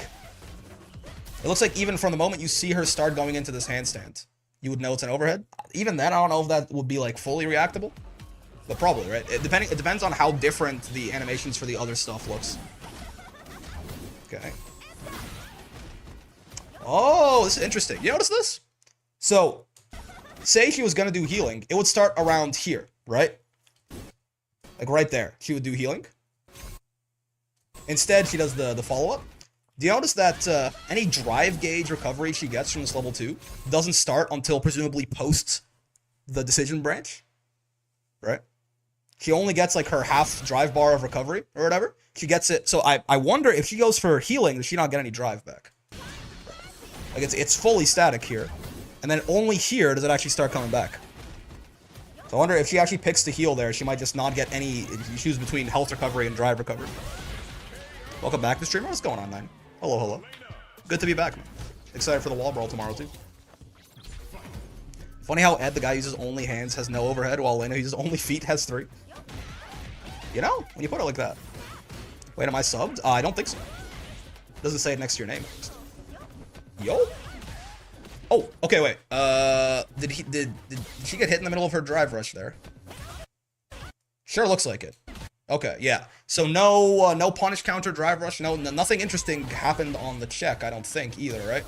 it looks like even from the moment you see her start going into this handstand, you would know it's an overhead. Even then, I don't know if that would be, like, fully reactable. But probably, right? It depends on how different the animations for the other stuff looks. Okay. Oh, this is interesting. You notice this? So, say she was gonna do healing, it would start around here, right? Like right there. She would do healing. Instead, she does the follow-up. Do you notice that any drive gauge recovery she gets from this level 2 doesn't start until presumably post the decision branch? Right? She only gets, like, her half drive bar of recovery or whatever. She gets it. So I wonder if she goes for healing, does she not get any drive back? Like, it's fully static here. And then only here does it actually start coming back. So I wonder if she actually picks to heal there, she might just not get any. If you choose between health recovery and drive recovery. Welcome back to streamer. What's going on, man? Hello, hello. Good to be back, man. Excited for the wall brawl tomorrow, too. Funny how Ed, the guy who uses only hands, has no overhead, while Elena, who uses only feet, has 3. You know, when you put it like that. Wait, am I subbed? I don't think so. Doesn't say it next to your name. Yo? Oh, okay, wait. Did she get hit in the middle of her drive rush there? Sure looks like it. Okay, yeah. So no punish counter drive rush. Nothing interesting happened on the check, I don't think, either, right?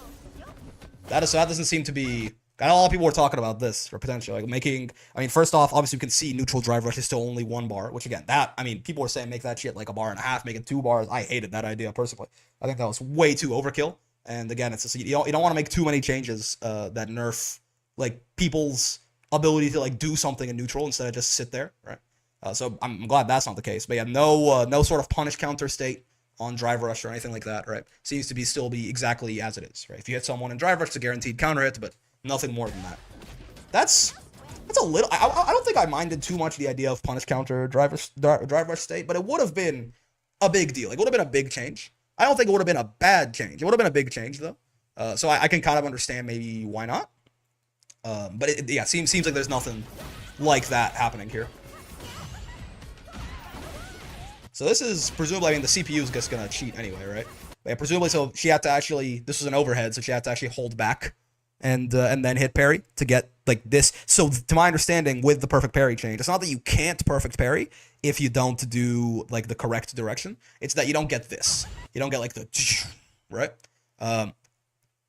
So that doesn't seem to be... I know a lot of people were talking about this for potential, like making, I mean, first off, obviously you can see neutral drive rush is still only 1 bar, which again, I mean, people were saying make that shit like 1.5 bars, make it 2 bars. I hated that idea personally. I think that was way too overkill. And again, it's just, you don't want to make too many changes that nerf, like, people's ability to, like, do something in neutral instead of just sit there, right? So I'm glad that's not the case. But yeah, no sort of punish counter state on drive rush or anything like that, right? Seems to still be exactly as it is, right? If you hit someone in drive rush, it's a guaranteed counter hit, but nothing more than that. That's a little... I don't think I minded too much the idea of punish counter drive rush state, but it would have been a big deal. It would have been a big change. I don't think it would have been a bad change. It would have been a big change, though. So I can kind of understand maybe why not. But yeah, seems like there's nothing like that happening here. So this is presumably, I mean, the CPU is just going to cheat anyway, right? But yeah, presumably, so she had to actually... This was an overhead, so she had to actually hold back and then hit parry to get, like, this. So to my understanding, with the perfect parry change, it's not that you can't perfect parry if you don't do, like, the correct direction. It's that you don't get this. You don't get, like, the... Right?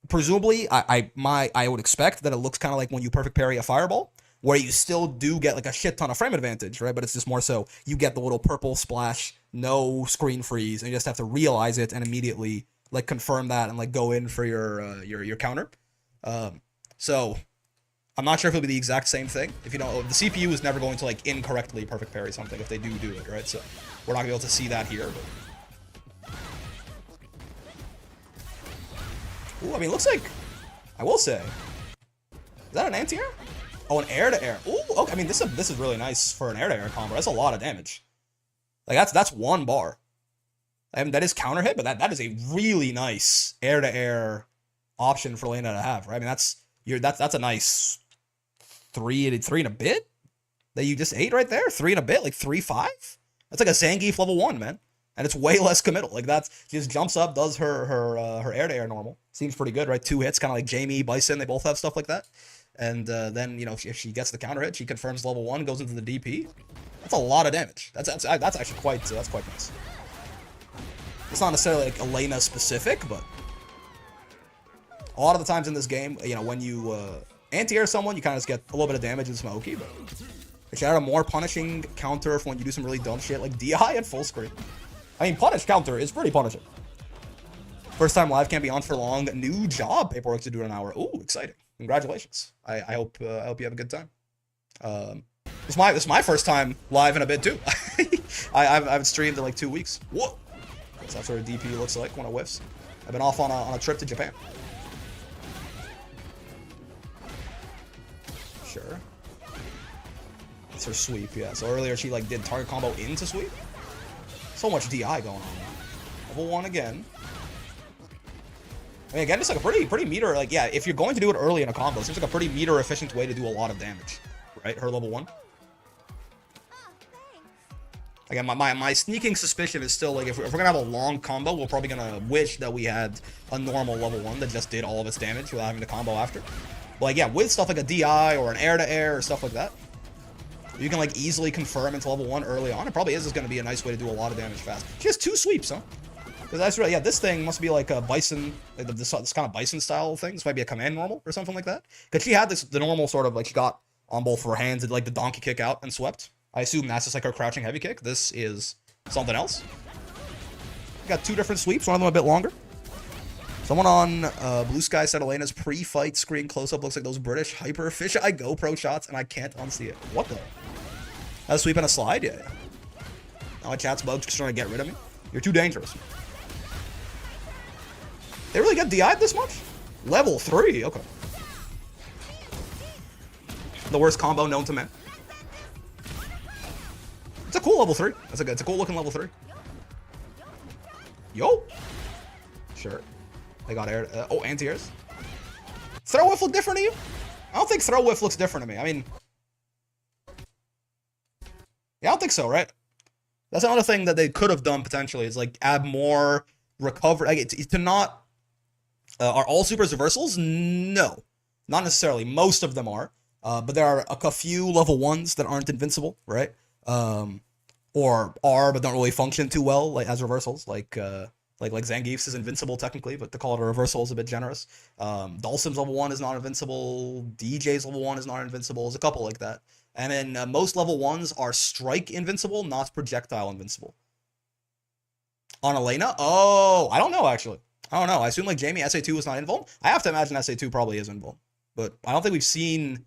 Presumably, I would expect that it looks kind of like when you perfect parry a fireball, where you still do get, like, a shit ton of frame advantage, right? But it's just more so you get the little purple splash, no screen freeze, and you just have to realize it and immediately like confirm that and like go in for your counter. So I'm not sure if it'll be the exact same thing. If you don't, the CPU is never going to like incorrectly perfect parry something if they do it, right? So we're not gonna be able to see that here. But... Ooh, I mean, looks like, I will say, is that an anti-air? Oh, an air-to-air. Ooh, okay. I mean, this is really nice for an air-to-air combo. That's a lot of damage. Like that's one bar. I mean, that is counter hit, but that is a really nice air-to-air option for Elena to have, right? I mean, that's a nice three and a bit that you just ate right there. 3 and a bit, like 3-5. That's like a Zangief level 1, man. And it's way less committal. Like she just jumps up, does her air-to-air normal. Seems pretty good, right? 2 hits, kind of like Jamie, Bison. They both have stuff like that. And then, you know, if she gets the counter hit, she confirms level 1, goes into the DP. That's a lot of damage. That's actually quite nice. It's not necessarily like Elena specific, but a lot of the times in this game, you know, when you anti-air someone, you kind of just get a little bit of damage and smoky. But if you had a more punishing counter for when you do some really dumb shit, like DI at full screen. I mean, punish counter is pretty punishing. First time live can't be on for long. New job paperwork to do in an hour. Ooh, exciting! Congratulations. I hope you have a good time. This is my first time live in a bit too. I haven't streamed in like 2 weeks. Whoa! So that's what a DP looks like when it whiffs. I've been off on a trip to Japan. Sure. It's her sweep, yeah. So earlier she like did target combo into sweep. So much DI going on. Level 1 again. I mean, again, it's like a pretty meter, like, yeah, if you're going to do it early in a combo, it seems like a pretty meter efficient way to do a lot of damage, right? Her level 1. Again, my sneaking suspicion is still, like, if we're gonna have a long combo, we're probably gonna wish that we had a normal level 1 that just did all of its damage without having to combo after. But, like, yeah, with stuff like a DI or an air-to-air or stuff like that, you can, like, easily confirm into level 1 early on. It probably is just gonna be a nice way to do a lot of damage fast. She has 2 sweeps, huh? Because that's right, yeah, this thing must be like a Bison, like this kind of Bison style thing. This might be a command normal or something like that. Because she had the normal sort of, like, she got on both of her hands and, like, the donkey kick out and swept. I assume that's just like her crouching heavy kick. This is something else. Got 2 different sweeps, one of them a bit longer. Someone on Blue Sky said Elena's pre-fight screen close-up looks like those British hyper fisheye GoPro shots, and I can't unsee it. What the? A sweep and a slide? Yeah. Now my chat's bugs just trying to get rid of me. You're too dangerous. They really get DI'd this much? Level 3, okay. The worst combo known to man. It's a cool level 3. It's a cool looking level 3. Yo. Sure. They got air. Oh, anti-airs. Throw whiff look different to you? I don't think throw whiff looks different to me. I mean, yeah, I don't think so, right? That's another thing that they could have done potentially is like add more recovery. Like to not. Are all supers reversals? No, not necessarily. Most of them are, but there are a few level 1s that aren't invincible, right? Or are but don't really function too well like as reversals, like Zangief's is invincible technically, but to call it a reversal is a bit generous. Dhalsim's level 1 is not invincible. DJ's level 1 is not invincible. There's a couple like that. And then most level 1s are strike invincible, not projectile invincible. On Elena? Oh, I don't know actually. I don't know. I assume like Jamie SA2 is not invuln. I have to imagine SA2 probably is invuln, but I don't think we've seen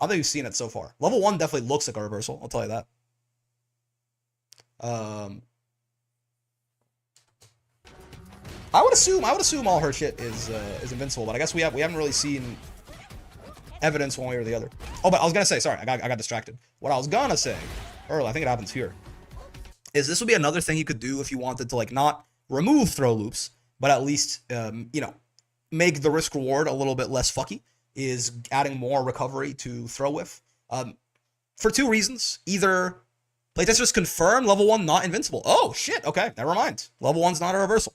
it so far. Level 1 definitely looks like a reversal. I'll tell you that. I would assume all her shit is invincible, but I guess we haven't really seen evidence one way or the other. Oh, but I was gonna say, sorry, I got distracted. What I was gonna say earlier, I think it happens here, is this would be another thing you could do if you wanted to like not remove throw loops, but at least you know, make the risk reward a little bit less fucky. Is adding more recovery to throw whiff. For 2 reasons. Either playtesters confirm level 1 not invincible. Oh shit, okay, never mind. Level 1's not a reversal.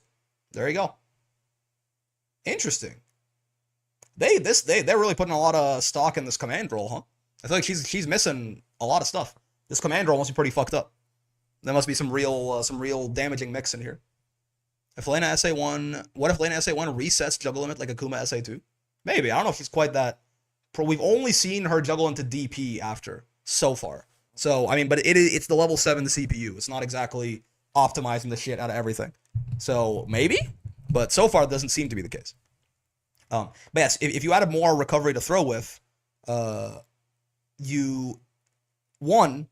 There you go. Interesting. They're really putting a lot of stock in this command roll, huh? I feel like she's missing a lot of stuff. This command roll must be pretty fucked up. There must be some real damaging mix in here. If Elena SA1, what if Elena SA1 resets juggle limit like Akuma SA2? Maybe. I don't know if she's quite that. We've only seen her juggle into DP after so far. So I mean, but it's the level 7 CPU. It's not exactly optimizing the shit out of everything. So maybe But so far, it doesn't seem to be the case. But yes, if you added more recovery to throw with,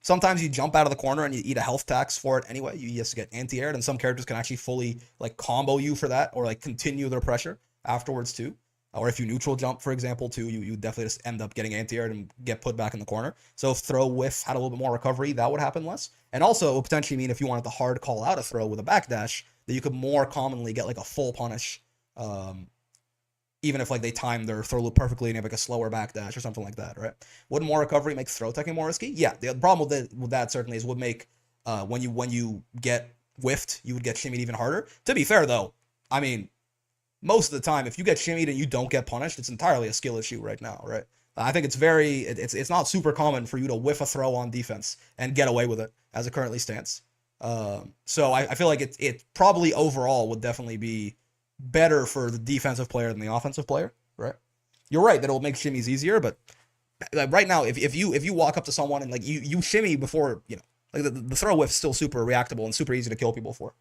sometimes you jump out of the corner and you eat a health tax for it anyway. You just get anti-aired, and some characters can actually fully like combo you for that, or like continue their pressure afterwards too. Or if you neutral jump, for example, too, you definitely just end up getting anti-aired and get put back in the corner. So if throw whiff had a little bit more recovery, that would happen less. And also, it would potentially mean if you wanted to hard call out a throw with a backdash, that you could more commonly get like a full punish, even if like they time their throw loop perfectly and have like a slower backdash or something like that, right? Would more recovery make throw teching more risky? Yeah, the problem with that certainly is would make when you get whiffed, you would get shimmied even harder. To be fair though, I mean, most of the time, if you get shimmied and you don't get punished, it's entirely a skill issue right now, right? I think it's not super common for you to whiff a throw on defense and get away with it as it currently stands. So I feel like it probably overall would definitely be better for the defensive player than the offensive player, right? You're right that it'll make shimmies easier, but like right now, if you walk up to someone and like you shimmy before, like the throw whiff is still super reactable and super easy to kill people for.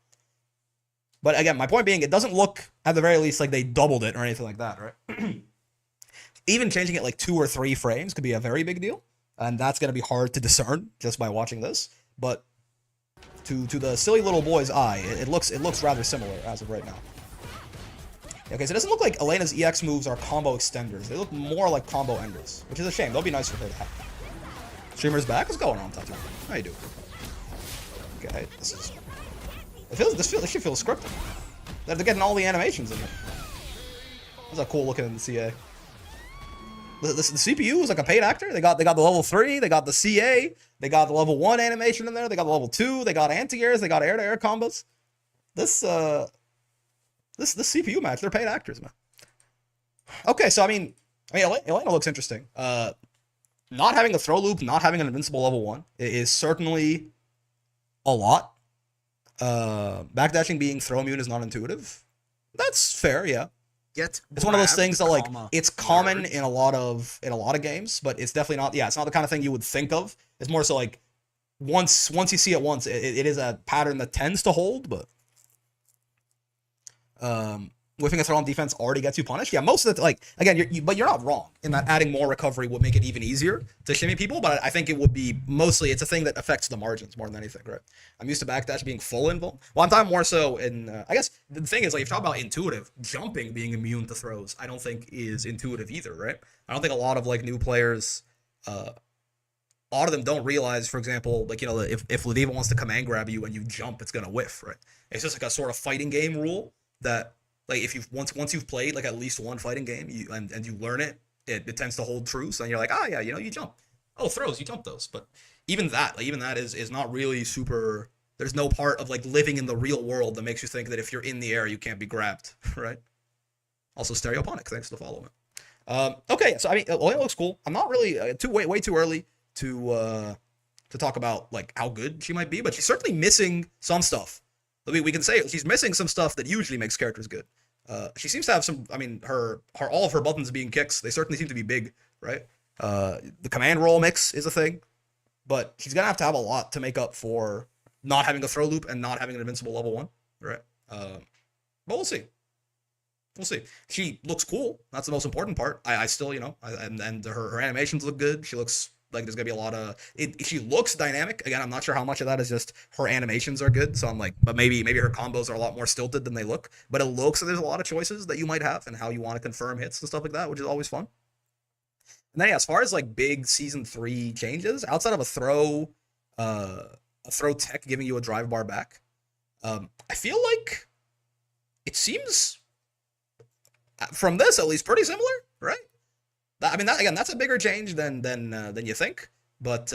But again, my point being, it doesn't look, at the very least, like they doubled it or anything like that, right? Even changing it like 2 or 3 frames could be a very big deal, and that's going to be hard to discern just by watching this. But to the silly little boy's eye, it looks rather similar as of right now. Okay, so it doesn't look like Elena's EX moves are combo extenders. They look more like combo enders, which is a shame. They'll be nice for her to have. Streamer's back. What's going on, Tatu? How you doing? Okay, this shit feels scripted. They're getting all the animations in it. That's a cool looking CA. The CPU is like a paid actor. They got the level 3, they got the CA, they got the level 1 animation in there, they got the level 2, they got anti-airs, they got air-to-air combos. This CPU match, they're paid actors, man. Okay, so I mean Elena looks interesting. Not having a throw loop, not having an invincible level 1 is certainly a lot. Backdashing being throw immune is not intuitive. That's fair, yeah. It's one of those things that like it's common in a lot of games, but it's definitely not. Yeah, it's not the kind of thing you would think of. It's more so like once you see it once, it is a pattern that tends to hold. But whiffing a throw on defense already gets you punished. Yeah, most of the like again, but you're not wrong in that adding more recovery would make it even easier to shimmy people. But I think it would be mostly it's a thing that affects the margins more than anything, right? I'm used to backdash being full invul. Well, I'm talking more so in I guess the thing is like if you talk about intuitive, jumping being immune to throws, I don't think is intuitive either, right? I don't think a lot of like new players, a lot of them don't realize, for example, like if Ladiva wants to command grab you and you jump, it's gonna whiff, right? It's just like a sort of fighting game rule that. Like if you've once you've played like at least one fighting game, and you learn it, it tends to hold true. So then you're like, yeah, you jump. Oh, throws, you jump those. But even that is not really super. There's no part of like living in the real world that makes you think that if you're in the air you can't be grabbed, right? Also, Stereoponic, thanks for the follow. Okay, so I mean, Elena looks cool. I'm not really way too early to talk about like how good she might be, but she's certainly missing some stuff. We can say she's missing some stuff that usually makes characters good. She seems to have some. I mean, her all of her buttons being kicks, they certainly seem to be big, right? The command roll mix is a thing, but she's gonna have to have a lot to make up for not having a throw loop and not having an invincible level 1, right? But we'll see. We'll see. She looks cool. That's the most important part. I still, and her animations look good. She looks like there's gonna be a lot of it. She looks dynamic. Again, I'm not sure how much of that is just her animations are good. So I'm like, but maybe her combos are a lot more stilted than they look. But it looks like there's a lot of choices that you might have and how you want to confirm hits and stuff like that, which is always fun. And then yeah, as far as like big season 3 changes, outside of a throw tech giving you a drive bar back, I feel like it seems from this at least pretty similar, right? I mean, that's a bigger change than you think, but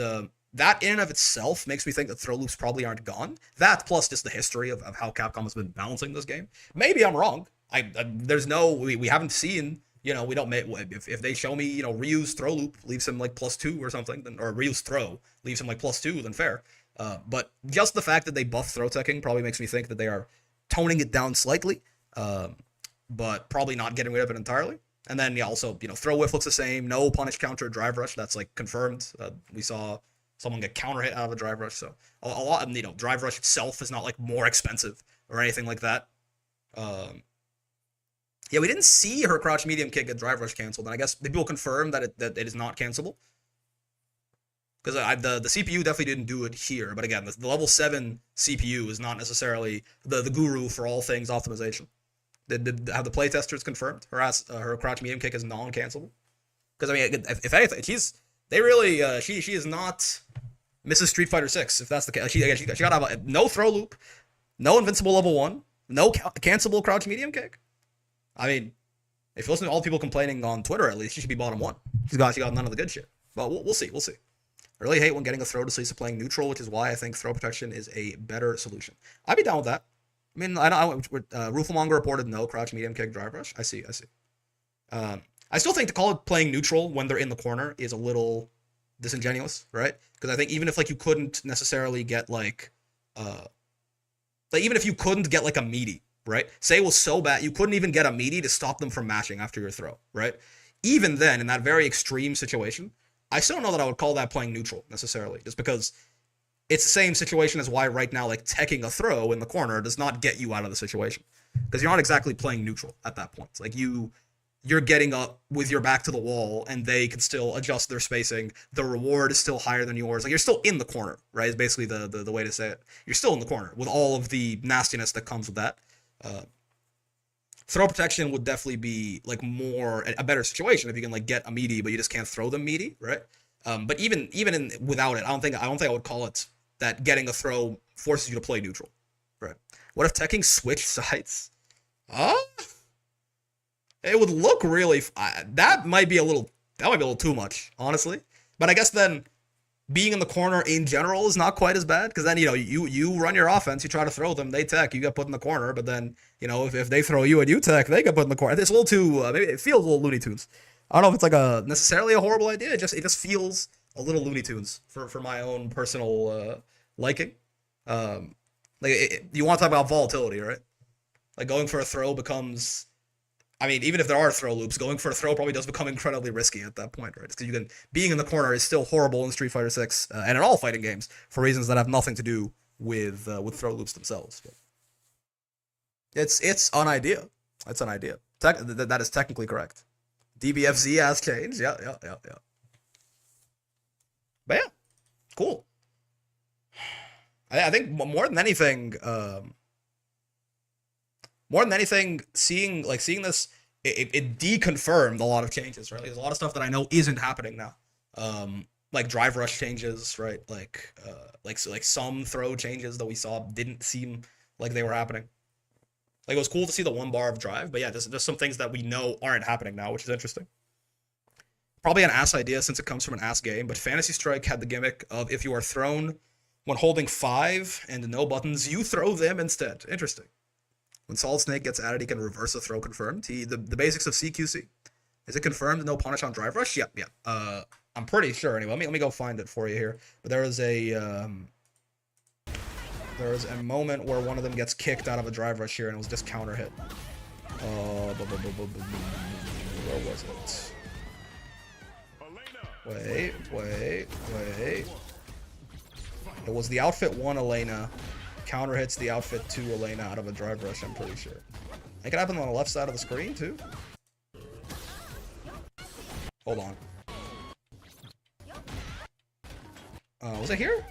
that in and of itself makes me think that throw loops probably aren't gone. That plus just the history of how Capcom has been balancing this game. Maybe I'm wrong. We haven't seen, we don't if they show me, Ryu's throw loop leaves him like +2 or something, or Ryu's throw leaves him like +2, then fair. But just the fact that they buff throw teching probably makes me think that they are toning it down slightly, but probably not getting rid of it entirely. And then, yeah, also, throw whiff looks the same. No punish counter drive rush. That's, like, confirmed. We saw someone get counter hit out of a drive rush. So, a lot of, drive rush itself is not, like, more expensive or anything like that. Yeah, we didn't see her crouch medium kick get drive rush canceled, and I guess people confirmed that it is not cancelable. Because the CPU definitely didn't do it here, but again, the level 7 CPU is not necessarily the guru for all things optimization. Have the playtesters confirmed her crouch medium kick is non-cancelable? Because I mean, if anything, she is not Mrs. Street Fighter 6. If that's the case, she got to have no throw loop, no invincible level 1, no cancelable crouch medium kick. I mean, if you listen to all the people complaining on Twitter, at least she should be bottom 1. She got none of the good shit. But we'll see. I really hate when getting a throw to sleep playing neutral, which is why I think throw protection is a better solution. I'd be down with that. I mean, Rooflemonger reported no crouch medium kick drive rush. I see. I still think to call it playing neutral when they're in the corner is a little disingenuous, right? Because I think even if like you couldn't necessarily get like even if you couldn't get like a meaty, right? Say it was so bad you couldn't even get a meaty to stop them from mashing after your throw, right? Even then, in that very extreme situation, I still don't know that I would call that playing neutral necessarily, just because it's the same situation as why right now like teching a throw in the corner does not get you out of the situation, because you're not exactly playing neutral at that point. It's like you're getting up with your back to the wall and they can still adjust their spacing. The reward is still higher than yours. Like you're still in the corner, right? Is basically the way to say it. You're still in the corner with all of the nastiness that comes with that. Throw protection would definitely be like a better situation if you can like get a meaty, but you just can't throw them meaty, right? But even without it, I don't think I would call it that getting a throw forces you to play neutral, right? What if teching switch sides? It would look really. That might be a little too much, honestly. But I guess then being in the corner in general is not quite as bad, because then you run your offense, you try to throw them, they tech, you get put in the corner. But then if they throw you and you tech, they get put in the corner. It's a little too maybe it feels a little Looney Tunes. I don't know if it's like necessarily a horrible idea. It just feels a little Looney Tunes for my own personal liking. You want to talk about volatility, right? Like going for a throw becomes. I mean, even if there are throw loops, going for a throw probably does become incredibly risky at that point, right? Because being in the corner is still horrible in Street Fighter 6 and in all fighting games for reasons that have nothing to do with throw loops themselves. But it's an idea. It's an idea. That is technically correct. DBFZ has changed. Yeah. But yeah, cool. I think more than anything. Seeing this, it deconfirmed a lot of changes, right? Like, there's a lot of stuff that I know isn't happening now. Like drive rush changes, right? Like some throw changes that we saw didn't seem like they were happening. Like it was cool to see the 1 bar of drive, but yeah, there's some things that we know aren't happening now, which is interesting. Probably an ass idea since it comes from an ass game, but Fantasy Strike had the gimmick of if you are thrown when holding 5 and no buttons, you throw them instead. Interesting. When Solid Snake gets added, he can reverse a throw confirmed. The basics of CQC. Is it confirmed no punish on drive rush? Yeah. I'm pretty sure anyway. Let me go find it for you here. But there was a moment where one of them gets kicked out of a drive rush here and it was just counter hit. Where was it? Wait. It was the outfit 1 Elena. Counter hits the outfit 2 Elena out of a drive rush, I'm pretty sure. It could happen on the left side of the screen, too. Hold on. Was it here?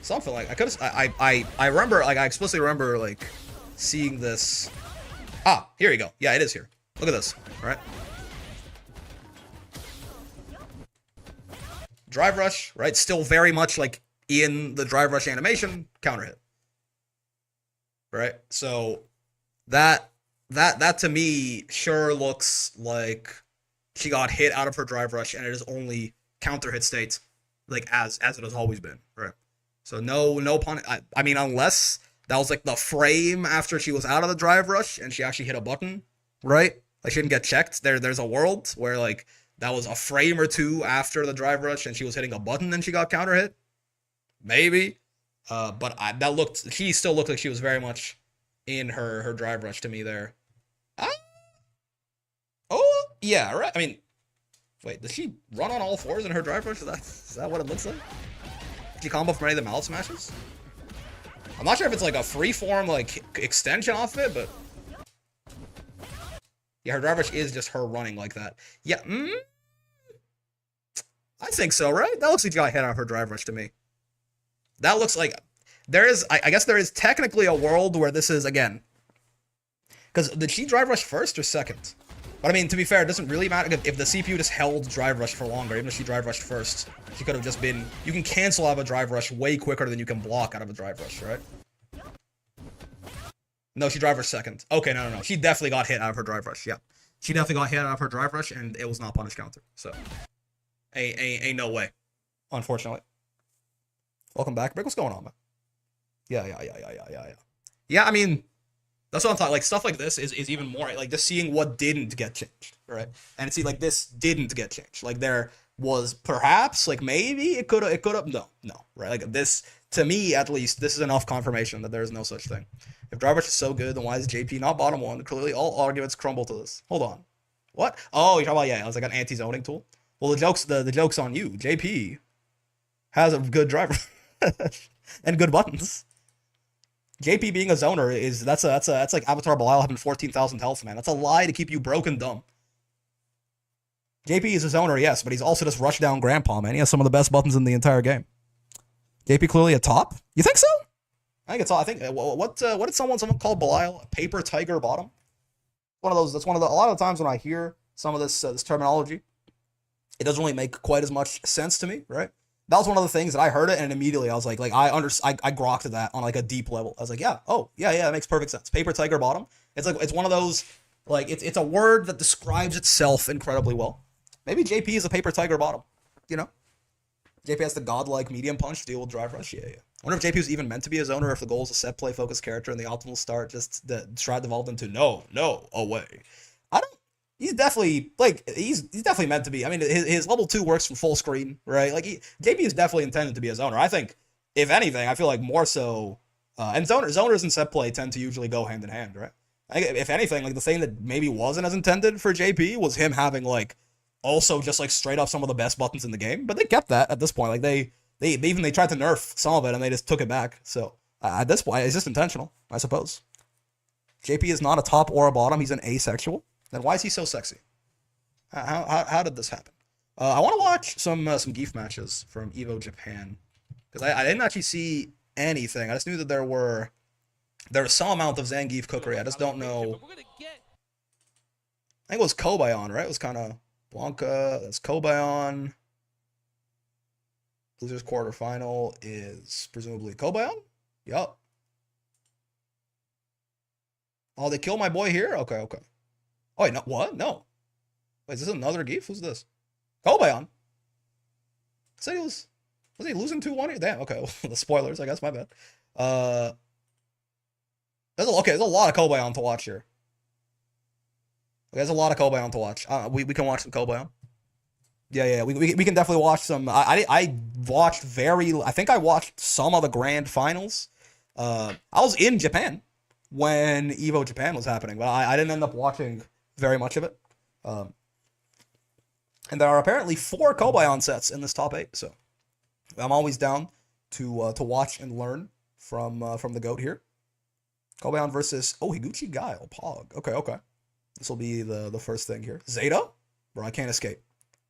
Something like I remember, like I explicitly remember like seeing this. Ah, here you go. Yeah, it is here. Look at this, right? Drive rush, right? Still very much like in the drive rush animation, counter hit. Right? So that to me sure looks like she got hit out of her drive rush and it is only counter hit state, like as it has always been, right? So no pun. I mean, unless that was like the frame after she was out of the drive rush and she actually hit a button, right? Like she didn't get checked. There's a world where like that was a frame or two after the drive rush and she was hitting a button and she got counter hit. Maybe, but she still looked like she was very much in her drive rush to me there. Oh yeah, right. I mean, wait, does she run on all 4s in her drive rush? Is that what it looks like? Did she combo from any of the mallet smashes? I'm not sure if it's like a freeform like extension off it, but Yeah, her drive rush is just her running like that. Yeah, I think so, right? That looks like she got hit out of her drive rush to me. That looks like there is. I guess there is technically a world where this is again. Because did she drive rush first or second? But I mean, to be fair, it doesn't really matter if the CPU just held drive rush for longer. Even if she drive rushed first, she could have just been. You can cancel out of a drive rush way quicker than you can block out of a drive rush, right? No, she drive rushed second. Okay, no. She definitely got hit out of her drive rush. Yeah, she definitely got hit out of her drive rush, and it was not punish counter. So, ain't no way, unfortunately. Welcome back, Rick. What's going on, man? Yeah. Yeah, I mean, that's what I'm talking. Like stuff like this is even more like just seeing what didn't get changed, right? And see, like this didn't get changed. Like there was perhaps, like maybe it could have. No, right? Like this, to me at least, this is enough confirmation that there is no such thing. If drive rush is so good, then why is JP not bottom one? Clearly, all arguments crumble to this. Hold on, what? Oh, you're talking about I was like an anti-zoning tool. Well, the joke's on you. JP has a good driver and good buttons. JP being a zoner that's like Avatar Belial having 14,000 health, man. That's a lie to keep you broke and dumb. JP is a zoner, yes, but he's also just rush down grandpa, man. He has some of the best buttons in the entire game. JP clearly a top? You think so? I think it's all. I think what did someone call Belial a paper tiger bottom? One of those. That's one of the. A lot of the times when I hear some of this terminology, it doesn't really make quite as much sense to me, right? That was one of the things that I heard it and immediately I was like I grokked that on like a deep level. I was like, yeah, that makes perfect sense. Paper tiger bottom. It's like it's one of those like it's a word that describes itself incredibly well. Maybe JP is a paper tiger bottom, you know? JP has the godlike medium punch to deal with drive rush. Yeah. I wonder if JP was even meant to be a zoner, or if the goal is a set play focused character and the optimal start just the strat devolved into no away. I don't. He's definitely he's definitely meant to be. I mean, his level 2 works from full screen, right? Like JP is definitely intended to be a zoner. I think, if anything, I feel like more so. And zoners and set play tend to usually go hand in hand, right? I think if anything, like the thing that maybe wasn't as intended for JP was him having like also just like straight up some of the best buttons in the game, but they kept that at this point. Like they tried to nerf some of it and they just took it back. So at this point, it's just intentional, I suppose. JP is not a top or a bottom. He's an asexual. Then why is he so sexy? How did this happen? I want to watch some Geef matches from Evo Japan because I didn't actually see anything. I just knew that there was some amount of Zangief cookery. I just don't know. I think it was Kobayan, right? It was kind of Blanca. That's Kobayan. Losers quarterfinal is presumably Kobayan. Yup. Oh, they killed my boy here? Okay. Oh, wait, no, what? No. Wait, is this another Geef? Who's this? Kobayan. Said he was he losing 2-1 here? Damn, okay. The spoilers, I guess, my bad. There's a lot of Kobayan to watch here. There's a lot of Kobayan to watch. We can watch some Kobayan. Yeah. We can definitely watch some. I watched I think I watched some of the grand finals. I was in Japan when Evo Japan was happening, but I didn't end up watching very much of it. And there are apparently 4 Kobayan sets in this top 8, so I'm always down to watch and learn from the GOAT here. Kobayan versus Higuchi Guile Pog. Okay. This will be the first thing here. Zeta, bro, I can't escape.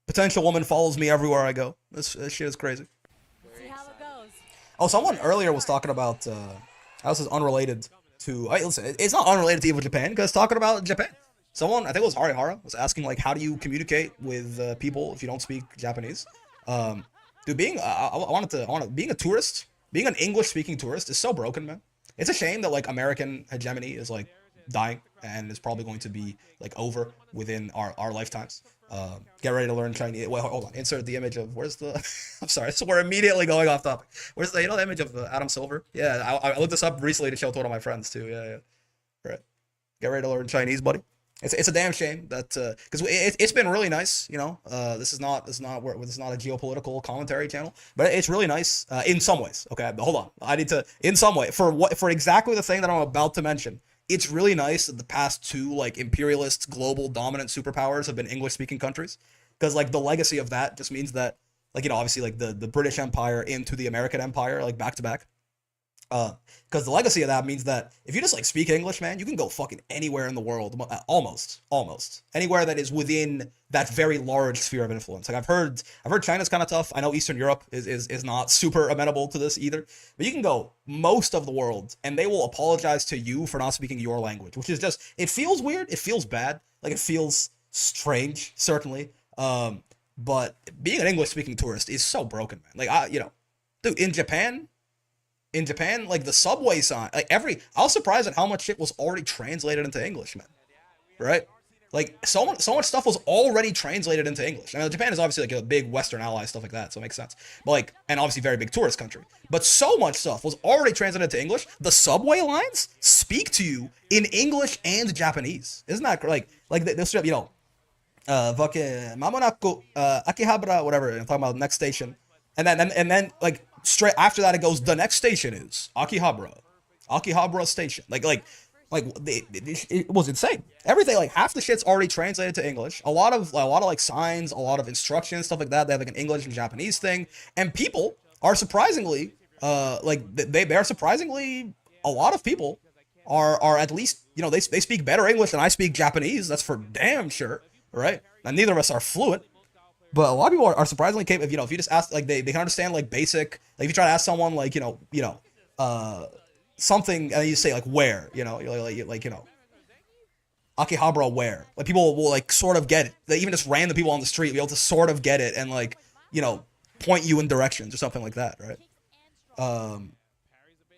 Potential woman follows me everywhere I go. This shit is crazy. See how it goes. Oh, someone earlier was talking about how this is unrelated to. Listen, it's not unrelated to Evo Japan because it's talking about Japan. Someone, I think it was Harihara, was asking like, how do you communicate with people if you don't speak Japanese? Dude, being a tourist, being an English-speaking tourist is so broken, man. It's a shame that like American hegemony is like dying and is probably going to be like over within our lifetimes. Get ready to learn Chinese. Wait, hold on. Insert the image of where's the. I'm sorry, so we're immediately going off topic. Where's the image of Adam Silver? Yeah, I looked this up recently to show to one of my friends too. Yeah. Right. Get ready to learn Chinese, buddy. It's a damn shame that because it's been really nice, you know. This is not a geopolitical commentary channel, but it's really nice in some ways. Okay, but hold on, I need to in some way for exactly the thing that I'm about to mention. It's really nice that the past 2 like imperialist global dominant superpowers have been English speaking countries, because like the legacy of that just means that like, you know, obviously like the British Empire into the American Empire like back to back. Because the legacy of that means that if you just like speak English, man, you can go fucking anywhere in the world, almost anywhere that is within that very large sphere of influence. Like I've heard China's kind of tough. I know Eastern Europe is not super amenable to this either. But you can go most of the world, and they will apologize to you for not speaking your language, which is just, it feels weird, it feels bad, like it feels strange, certainly. But being an English speaking tourist is so broken, man. Like dude, in Japan, like the subway sign, like I was surprised at how much shit was already translated into English, man. Right? Like so much stuff was already translated into English. I mean, Japan is obviously like a big Western ally, stuff like that, so it makes sense. But like, and obviously very big tourist country. But so much stuff was already translated to English. The subway lines speak to you in English and Japanese. Isn't that like this? Fucking Mamonaku, Akihabara, whatever. I'm talking about the next station, and then like straight after that it goes. The next station is Akihabara Station. It was insane. Everything, like half the shit's already translated to English. A lot of like signs, a lot of instructions, stuff like that. They have like an English and Japanese thing, and people are surprisingly they are surprisingly, a lot of people are at least, they speak better English than I speak Japanese. That's for damn sure, right? And neither of us are fluent. But a lot of people are surprisingly capable. If you just ask, like they can understand like basic. Like if you try to ask someone like something, and you say like where, Akihabara where, like people will like sort of get it. They even just random people on the street will be able to sort of get it and like point you in directions or something like that, right?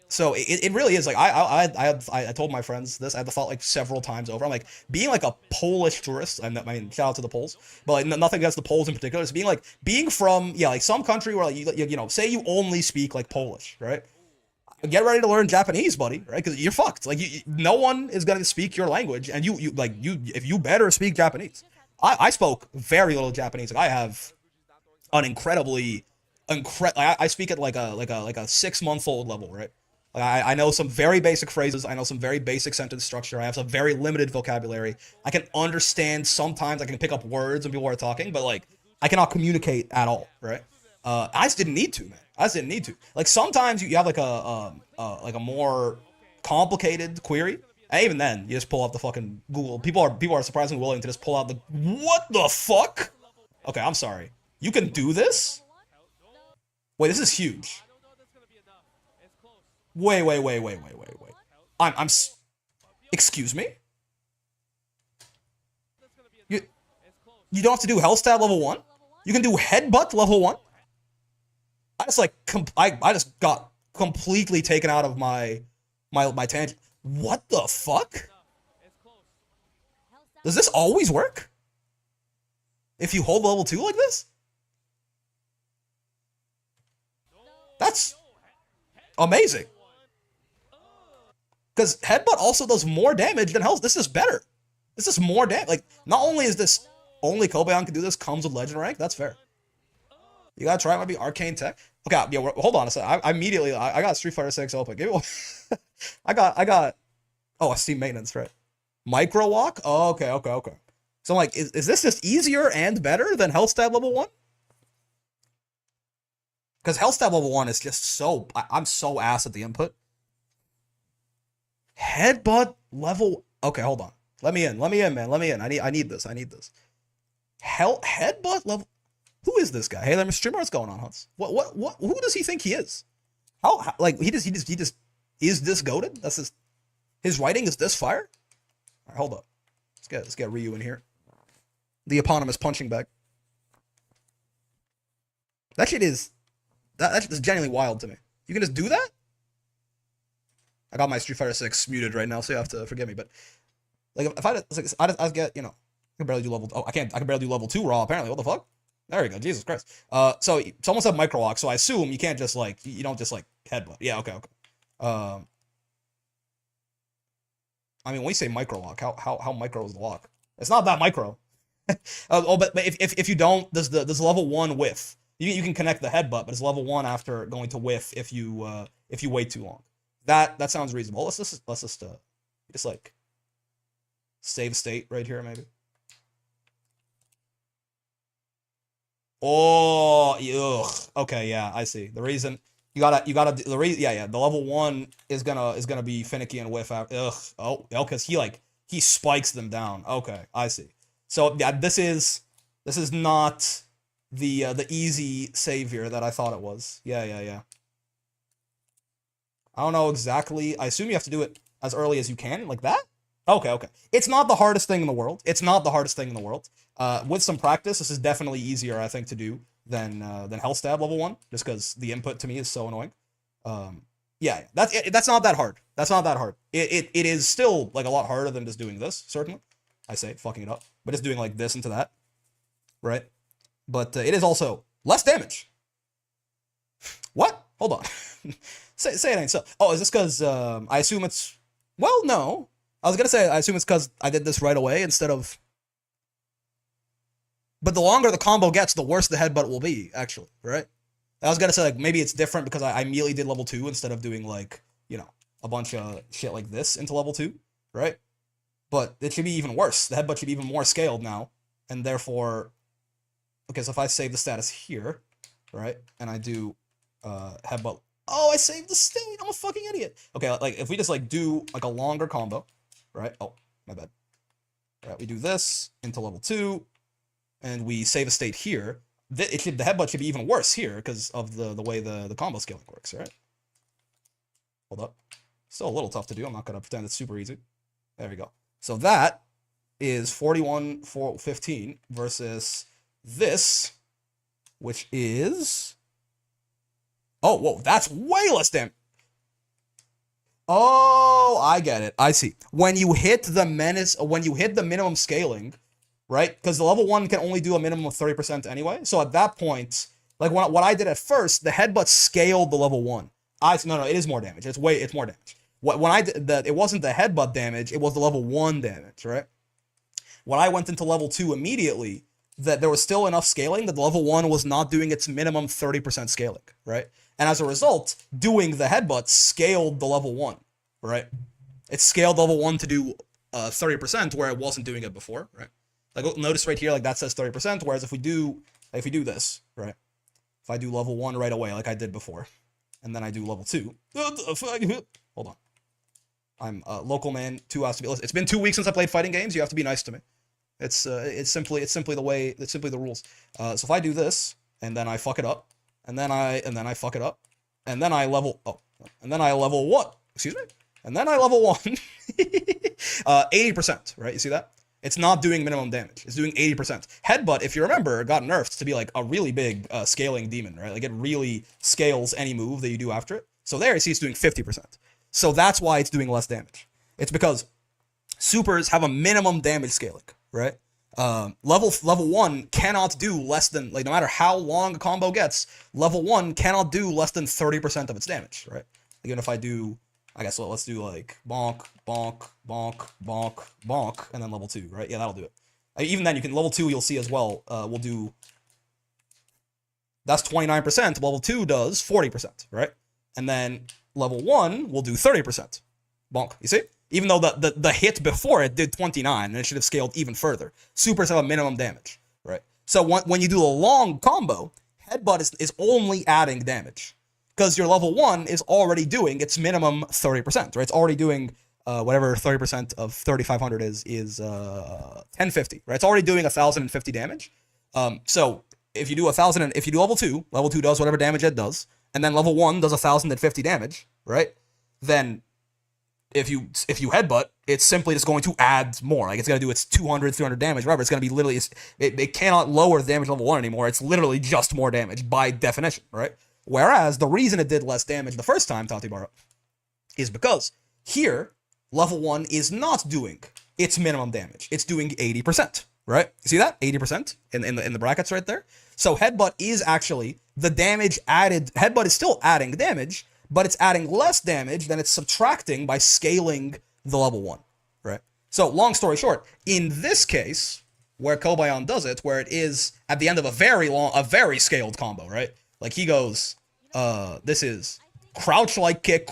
So it really is like I told my friends this. I had the thought like several times over. I'm like, being like a Polish tourist. I mean, shout out to the Poles, but like nothing against the Poles in particular. It's being from like some country where like you say you only speak like Polish, right? Get ready to learn Japanese, buddy, right? Because you're fucked. Like no one is gonna speak your language, and if you better speak Japanese. I spoke very little Japanese. Like I have an I speak at like a 6-month-old level, right? Like I know some very basic phrases. I know some very basic sentence structure. I have some very limited vocabulary. I can understand sometimes. I can pick up words when people are talking, but like I cannot communicate at all, right? I just didn't need to, man. I just didn't need to. Like sometimes you have like a more complicated query, and even then you just pull up the fucking Google. People are surprisingly willing to just pull out the what the fuck. Okay, I'm sorry. You can do this? Wait, this is huge. Wait. Excuse me? You don't have to do health stat level 1? You can do headbutt level 1? I just like I just got completely taken out of my tangent. What the fuck? Does this always work? If you hold level 2 like this? That's amazing. Because headbutt also does more damage than health. This is better. This is more damage. Like, not only is this only Kobayan can do this, comes with legend rank. That's fair. You gotta try it. Might be arcane tech. Okay, yeah. Hold on a second. I got Street Fighter 6 open. Give me one. I got. Oh, a Steam maintenance, right? Micro walk. Oh, okay. So I'm like, is this just easier and better than health stat level 1? Because health stat level 1 is just so... I'm so ass at the input. Headbutt level... Okay, hold on. Let me in, man. Let me in. I need this. Headbutt level... Who is this guy? Hey, let me streamer. What's going on, Hunts? What? Who does he think he is? How like, he just... Is this goated? That's his writing is this fire? Alright, hold up. Let's get Ryu in here. The eponymous punching bag. That shit is... That shit is genuinely wild to me. You can just do that? I got my Street Fighter 6 muted right now, so you have to forgive me. But like, if I get, I can barely do level. Oh, I can barely do level 2 raw. Apparently, what the fuck? There we go. Jesus Christ. So someone said micro lock, so I assume you can't just like, you don't just like headbutt. Yeah. Okay. I mean, when you say micro lock, how micro is the lock? It's not that micro. But if you don't, there's level 1 whiff. You can connect the headbutt, but it's level 1 after going to whiff if you wait too long. That sounds reasonable. Let's just like save state right here, maybe. Oh, ugh. Okay, yeah, I see. The reason the reason, yeah, the level 1 is gonna be finicky and whiff out. Ugh. Oh, because he spikes them down. Okay, I see. So yeah, this is not the easy savior that I thought it was. Yeah. I don't know exactly. I assume you have to do it as early as you can, like that? Okay. It's not the hardest thing in the world. With some practice, this is definitely easier, I think, to do than Health Stab level 1, just because the input to me is so annoying. Yeah, that's not that hard. It is still, like, a lot harder than just doing this, certainly. I say, fucking it up. But just doing, like, this into that, right? But it is also less damage. What? Hold on. say it ain't so. Oh, is this because I assume it's... Well, no. I was gonna say, I assume it's because I did this right away instead of... But the longer the combo gets, the worse the headbutt will be, actually, right? I was gonna say, like, maybe it's different because I immediately did level 2 instead of doing, like, you know, a bunch of shit like this into level 2, right? But it should be even worse. The headbutt should be even more scaled now, and therefore... Okay, so if I save the status here, right, and I do headbutt... Oh, I saved the state! I'm a fucking idiot! Okay, like, if we just, like, do, like, a longer combo, right? Oh, my bad. Right, we do this into level 2, and we save a state here. The headbutt should be even worse here because of the way the combo scaling works, right? Hold up. Still a little tough to do. I'm not going to pretend it's super easy. There we go. So that is 41-15 versus this, which is... Oh, whoa, that's way less damage. Oh, I get it. I see. When you hit the minimum scaling, right? Because the level 1 can only do a minimum of 30% anyway. So at that point, like what I did at first, the headbutt scaled the level 1. No, it is more damage. It's more damage. When I did that, it wasn't the headbutt damage, it was the level 1 damage, right? When I went into level 2 immediately, that there was still enough scaling that the level 1 was not doing its minimum 30% scaling, right? And as a result, doing the headbutt scaled the level 1, right? It scaled level 1 to do 30% where it wasn't doing it before, right? Like, notice right here, like, that says 30%, whereas if we do this, right? If I do level 1 right away, like I did before, and then I do level 2. Hold on. I'm local man, 2 has to be... Listen, it's been 2 weeks since I played fighting games, you have to be nice to me. It's simply the rules. So if I do this, and then I fuck it up, and then I fuck it up, and then I level... Oh, and then I level what? Excuse me? And then I level 1. 80%, right? You see that? It's not doing minimum damage. It's doing 80%. Headbutt, if you remember, got nerfed to be like a really big scaling demon, right? Like, it really scales any move that you do after it. So there, you see it's doing 50%. So that's why it's doing less damage. It's because supers have a minimum damage scaling, right? Level 1 cannot do less than, like, no matter how long a combo gets, level 1 cannot do less than 30% of its damage, right? Even if I do... I guess let's do like bonk, bonk, bonk, bonk, bonk, and then level 2, right? Yeah, that'll do it. Even then, you can level 2. You'll see as well. We'll do. That's 29%. Level 2 does 40%, right? And then level 1 will do 30%. Bonk. You see? Even though the hit before it did 29, and it should have scaled even further. Supers have a minimum damage, right? So when you do a long combo, headbutt is only adding damage. Because your level 1 is already doing its minimum 30%, right? It's already doing whatever 30% of 3,500 is 1050, right? It's already doing 1,050 damage. So if you do if you do level 2 does whatever damage it does, and then level 1 does 1,050 damage, right? Then if you headbutt, it's simply just going to add more. Like, it's going to do its 200, 300 damage, whatever. It's going to be literally, it cannot lower the damage level 1 anymore. It's literally just more damage by definition, right? Whereas, the reason it did less damage the first time, Tatibara, is because here, level 1 is not doing its minimum damage. It's doing 80%, right? You see that? 80% in the brackets right there. So headbutt is actually the damage added. Headbutt is still adding damage, but it's adding less damage than it's subtracting by scaling the level 1, right? So, long story short, in this case, where Kobayan does it, where it is at the end of a very scaled combo, right? Like, he goes, this is crouch light kick,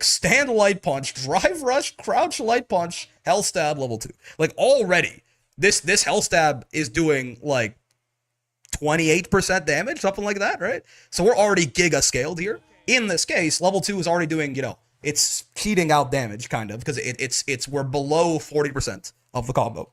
stand light punch, drive rush, crouch light punch, hell stab level 2. Like, already, this hell stab is doing, like, 28% damage, something like that, right? So we're already giga scaled here. in this case, level 2 is already doing, you know, it's cheating out damage, kind of, because we're below 40% of the combo.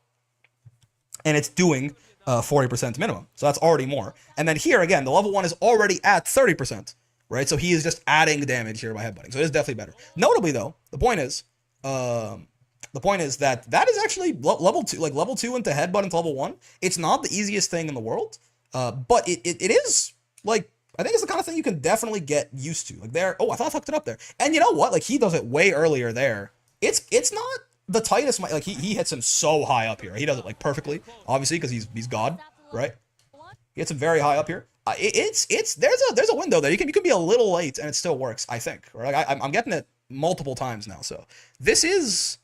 And it's doing 40% minimum. So that's already more. And then here, again, the level 1 is already at 30%, right? So he is just adding damage here by headbutting. So it is definitely better. Notably, though, the point is that is actually level 2, like level 2 into headbutt into level 1. It's not the easiest thing in the world, but it is, like, I think it's the kind of thing you can definitely get used to. Like there, oh, I thought I fucked it up there. And you know what? Like he does it way earlier there. It's not the tightest, like he hits him so high up here. He does it like perfectly, obviously, because he's God, right? He hits him very high up here. There's a window there. You can be a little late and it still works, I think. Right? Like I'm getting it multiple times now. So this is.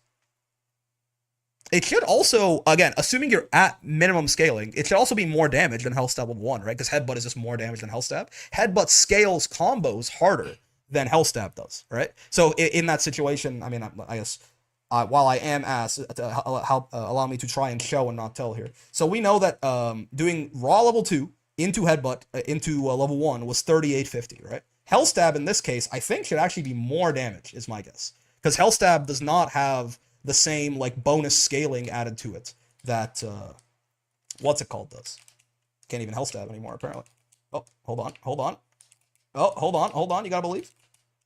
It should also, again, assuming you're at minimum scaling, it should also be more damage than Health Stab level 1, right? Because Headbutt is just more damage than Health Stab. Headbutt scales combos harder than Health Stab does, right? So in that situation, I mean, I guess, while I am asked, allow me to try and show and not tell here. So we know that doing Raw level 2 into Headbutt into level 1 was 3850, right? Health Stab in this case, I think, should actually be more damage, is my guess. Because Health Stab does not have the same, like, bonus scaling added to it that, what's it called does. Can't even Health Stab anymore, apparently. Oh, hold on. Oh, hold on. You gotta believe.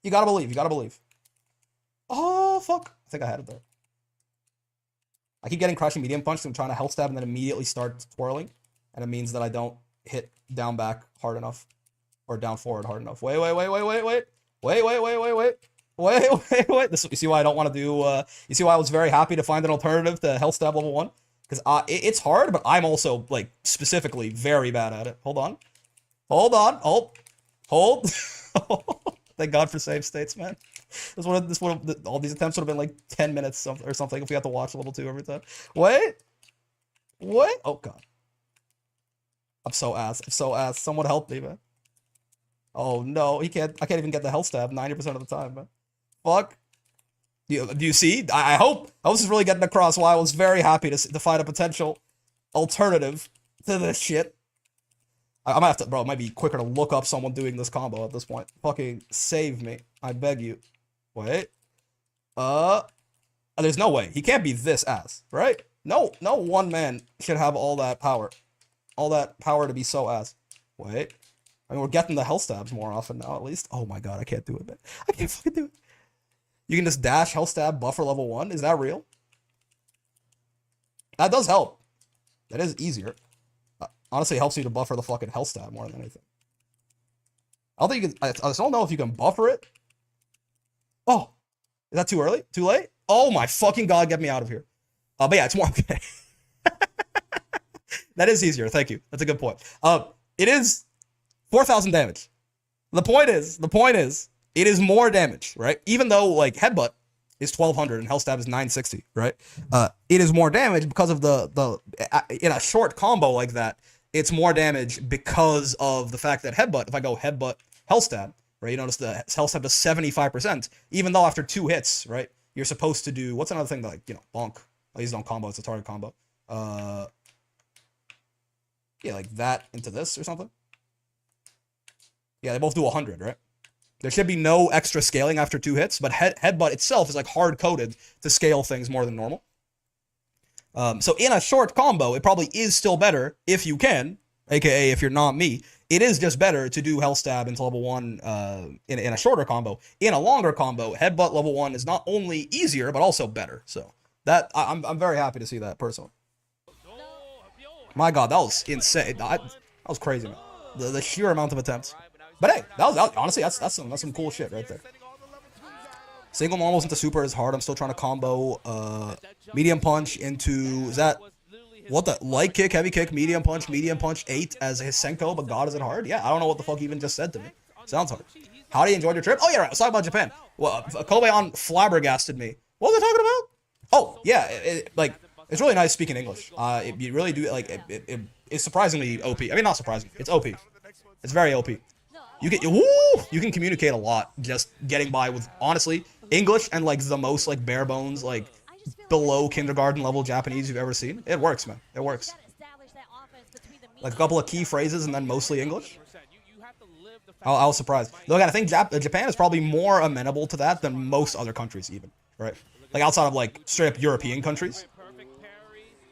You gotta believe. Oh, fuck. I think I had it there. I keep getting crushing medium punch, so I'm trying to Health Stab and then immediately start twirling. And it means that I don't hit down back hard enough. Or down forward hard enough. Wait. This, you see why I don't want to do, you see why I was very happy to find an alternative to Health Stab level 1? Because it's hard, but I'm also, like, specifically very bad at it. Hold on. Thank God for save states, man. All these attempts would have been like 10 minutes or something if we had to watch level 2 every time. Wait. Oh, God. I'm so ass. Someone help me, man. Oh, no. I can't even get the Health Stab 90% of the time, man. Fuck. Do you see? I hope this is really getting across why I was very happy to find a potential alternative to this shit. I might have to, bro, it might be quicker to look up someone doing this combo at this point. Fucking save me. I beg you. Wait. There's no way. He can't be this ass, right? No one man should have all that power. All that power to be so ass. Wait. I mean, we're getting the Health Stabs more often now, at least. Oh my God, I can't do it, man. I can't fucking do it. You can just dash Health Stab buffer level 1. Is that real? That does help. That is easier. Honestly, it helps you to buffer the fucking Health Stab more than anything. I don't think you can. I just don't know if you can buffer it. Oh, is that too early? Too late? Oh my fucking God, get me out of here. But yeah, it's more okay. That is easier. Thank you. That's a good point. It is 4,000 damage. The point is, it is more damage, right? Even though, like, Headbutt is 1,200 and Health Stab is 960, right? It is more damage because of in a short combo like that, it's more damage because of the fact that Headbutt, if I go Headbutt, Health Stab, right? You notice the Health Stab does 75%, even though after 2 hits, right? You're supposed to do, what's another thing that, like, you know, bonk. Oh, these don't combo, it's a target combo. Yeah, like that into this or something. Yeah, they both do 100, right? There should be no extra scaling after 2 hits, but Headbutt itself is like hard-coded to scale things more than normal. So in a short combo, it probably is still better if you can, aka if you're not me. It is just better to do Health Stab into level 1 in a shorter combo. In a longer combo, Headbutt level 1 is not only easier, but also better. So that I'm very happy to see that, personally. My God, that was insane. That was crazy, man. The sheer amount of attempts. But hey, that was honestly, that's some cool shit right there. Single normals into super is hard. I'm still trying to combo medium punch into, is that, what the, light kick, heavy kick, medium punch 8 as his Senko, but God, is it hard? Yeah, I don't know what the fuck he even just said to me. Sounds hard. How do you enjoy your trip? Oh yeah, right, let's talk about Japan. Well, Kobe on flabbergasted me. What was I talking about? Oh, yeah, like, it's really nice speaking English. You really do, like, it's surprisingly OP. I mean, not surprisingly, it's OP. It's very OP. You can communicate a lot just getting by with, honestly, English and, like, the most, like, bare bones, like, below kindergarten level Japanese you've ever seen. It works, man. It works. Like a couple of key phrases and then mostly English. I was surprised. Look, I think Japan is probably more amenable to that than most other countries, even, right? Like outside of like straight up European countries.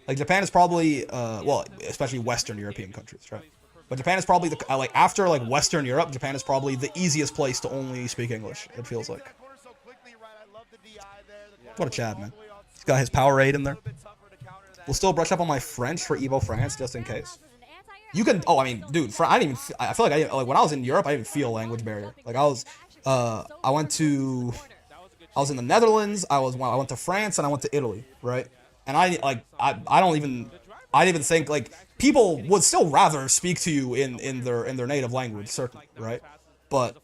Like Japan is probably, well, especially Western European countries, right? But Japan is probably the like after like Western Europe, Japan is probably the easiest place to only speak English. It feels like. What a Chad, man. He's got his Powerade in there. We'll still brush up on my French for Evo France just in case. You can. Oh, I mean, dude, I didn't even. I feel like like when I was in Europe, I didn't feel a language barrier. Like I was, I was in the Netherlands. I went to France and I went to Italy, right? And I don't even think like people would still rather speak to you in their native language, certainly, right? But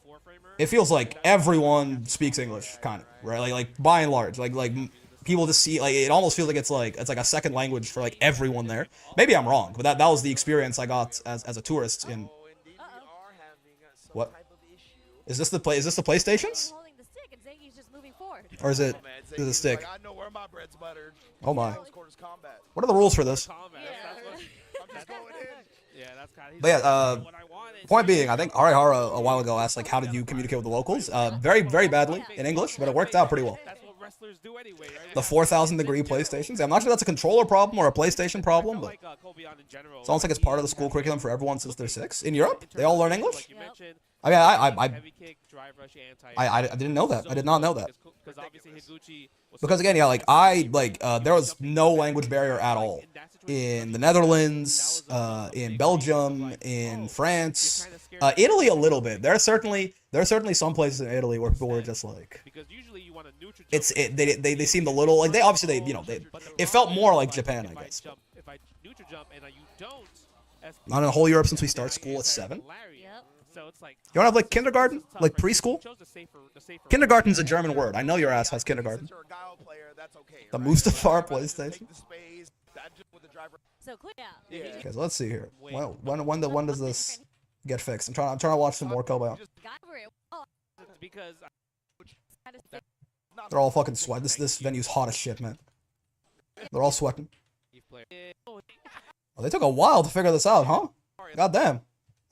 it feels like everyone speaks English, kind of, right? Like by and large, like people just see like it almost feels like it's like a second language for like everyone there. Maybe I'm wrong, but that was the experience I got as a tourist in. What? Is this the PlayStations? Or is it a stick? Oh my. What are the rules for this? But yeah, point being, I think Arihara a while ago asked like, how did you communicate with the locals? Very, very badly in English, but it worked out pretty well. The 4,000-degree PlayStations. I'm not sure that's a controller problem or a PlayStation problem, but it's almost like it's part of the school curriculum for everyone since they're 6. In Europe, they all learn English? I mean, I didn't know that. I did not know that. Because again, yeah, there was no language barrier at all in the Netherlands, in Belgium, in France, Italy a little bit. There are certainly some places in Italy where people were just like, they seemed a little like it felt more like Japan, I guess. Not in the whole Europe since we start school at 7. You don't have like kindergarten, like preschool? Kindergarten's a German word. I know your ass has kindergarten. The Mustafar PlayStation. Okay, so let's see here. Well, when does this get fixed? I'm trying to watch some more Kobe. They're all fucking sweating. This venue's hot as shit, man. They're all sweating. Oh, they took a while to figure this out, huh? God damn.